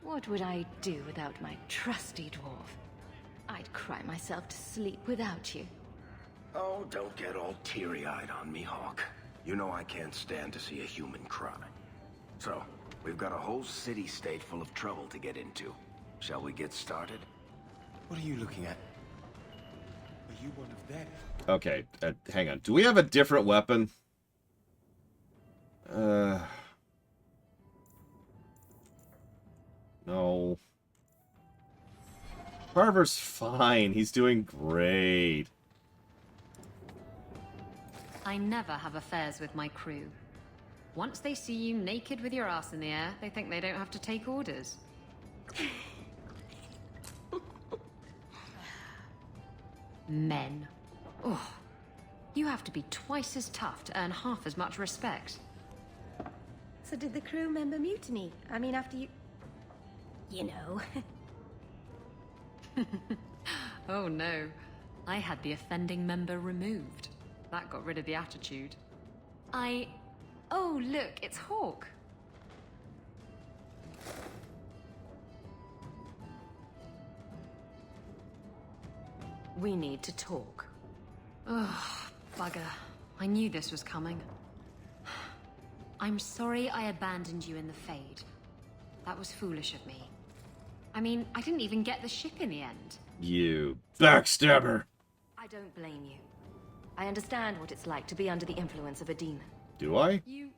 What would I do without my trusty dwarf? I'd cry myself to sleep without you. Oh, don't get all teary-eyed on me, Hawk. You know I can't stand to see a human cry. So, we've got a whole city-state full of trouble to get into. Shall we get started? What are you looking at? Are you one of them? Okay, hang on. Do we have a different weapon? No. Carver's fine. He's doing great. I never have affairs with my crew. Once they see you naked with your ass in the air, they think they don't have to take orders. Men. Oh, you have to be twice as tough to earn half as much respect. So did the crew member mutiny? I mean, after you... You know. Oh no. I had the offending member removed. That got rid of the attitude. Oh, look, it's Hawk. We need to talk. Ugh, bugger. I knew this was coming. I'm sorry I abandoned you in the Fade. That was foolish of me. I mean, I didn't even get the ship in the end. You backstabber. I don't blame you. I understand what it's like to be under the influence of a demon. Do I? You...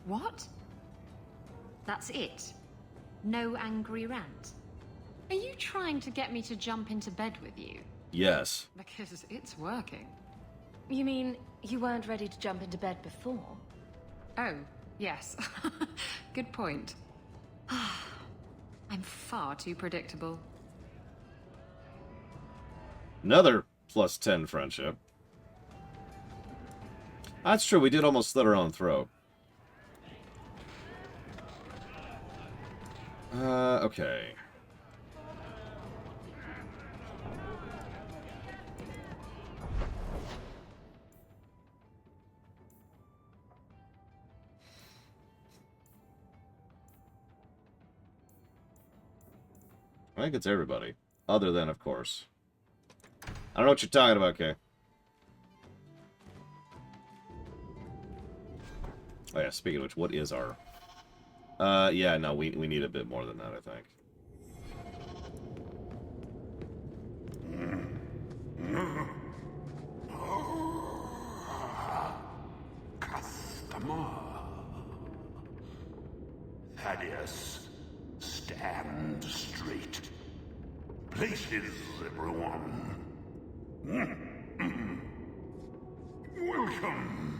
What? That's it? No angry rant? Are you trying to get me to jump into bed with you? Yes. Because it's working. You mean you weren't ready to jump into bed before? Oh, yes. Good point. I'm far too predictable. Another +10 friendship. That's true, we did almost slit our own throat. Okay. I think it's everybody. Other than, of course. I don't know what you're talking about, Kay. Oh yeah, speaking of which, what is our... yeah, no, we need a bit more than that, I think. Customer. Thaddeus, stand straight. Places, everyone. Welcome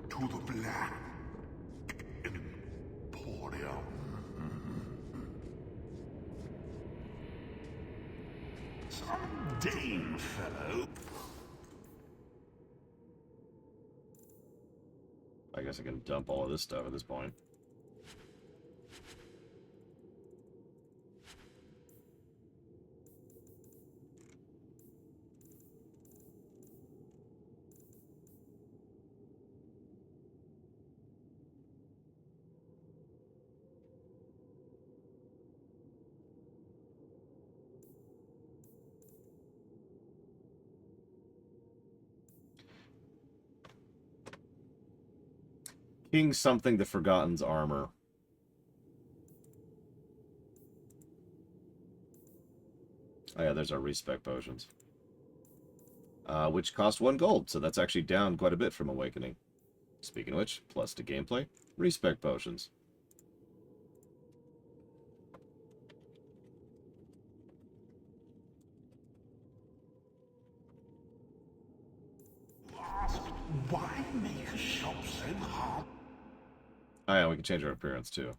to the Black Emporium. Some Dane fellow. I guess I can dump all of this stuff at this point. King something the Forgotten's armor. Oh yeah, there's our respec potions. Which cost 1 gold, so that's actually down quite a bit from Awakening. Speaking of which, plus to gameplay, respec potions. Why make a shop so hard? Oh yeah, we can change our appearance too.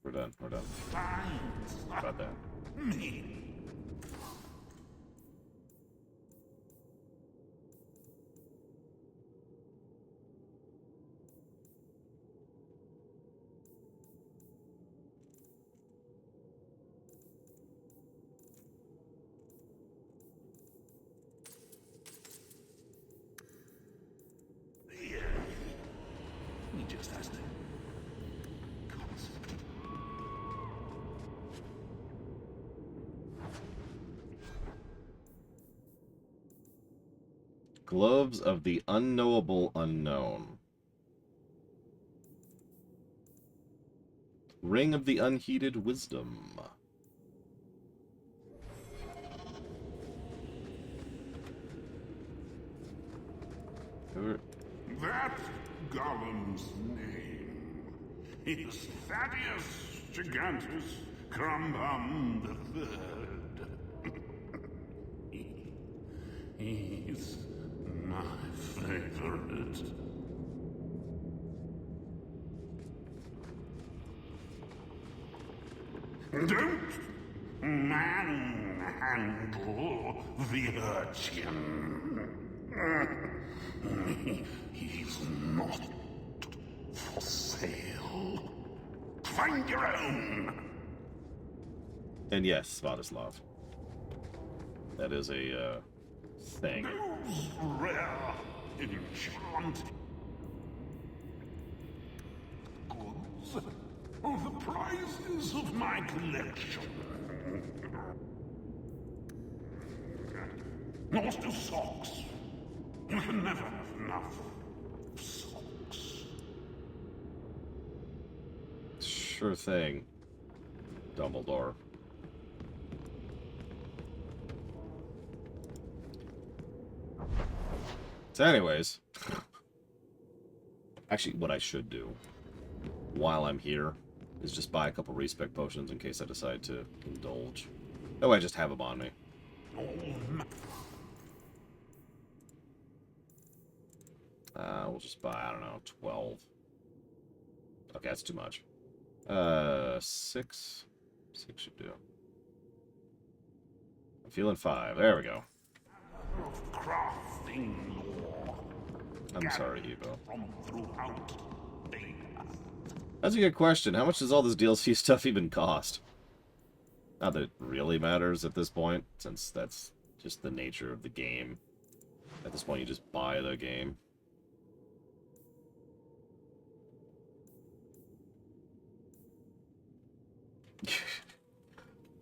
We're done. We're done. About that. He just has to. Gloves of the Unknowable Unknown. Ring of the Unheeded Wisdom. That's Gollum's name. It's Thaddeus Gigantus Crumbum III. He's my favorite. Don't manhandle the urchin. He's not for sale. Find your own. And yes, Svatoslav. That is a thing. Those rare enchanted goods are the prizes of my collection. As to socks, you can never have enough socks. Sure thing, Dumbledore. So anyways, actually what I should do while I'm here is just buy a couple respec potions in case I decide to indulge. Oh, I just have them on me. We'll just buy, I don't know, 12. Okay, that's too much. 6. 6 should do. I'm feeling 5. There we go. I'm sorry, Evo. That's a good question. How much does all this DLC stuff even cost? Not that it really matters at this point, since that's just the nature of the game. At this point, you just buy the game.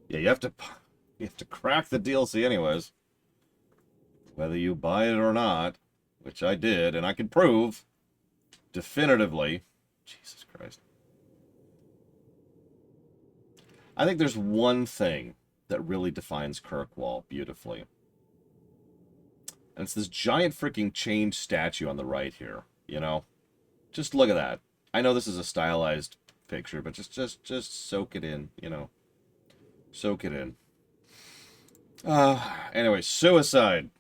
Yeah, you have to crack the DLC anyways. Whether you buy it or not, which I did, and I can prove definitively. Jesus Christ. I think there's one thing that really defines Kirkwall beautifully. And it's this giant freaking chained statue on the right here, you know? Just look at that. I know this is a stylized picture, but just soak it in, you know? Soak it in. Anyway, suicide.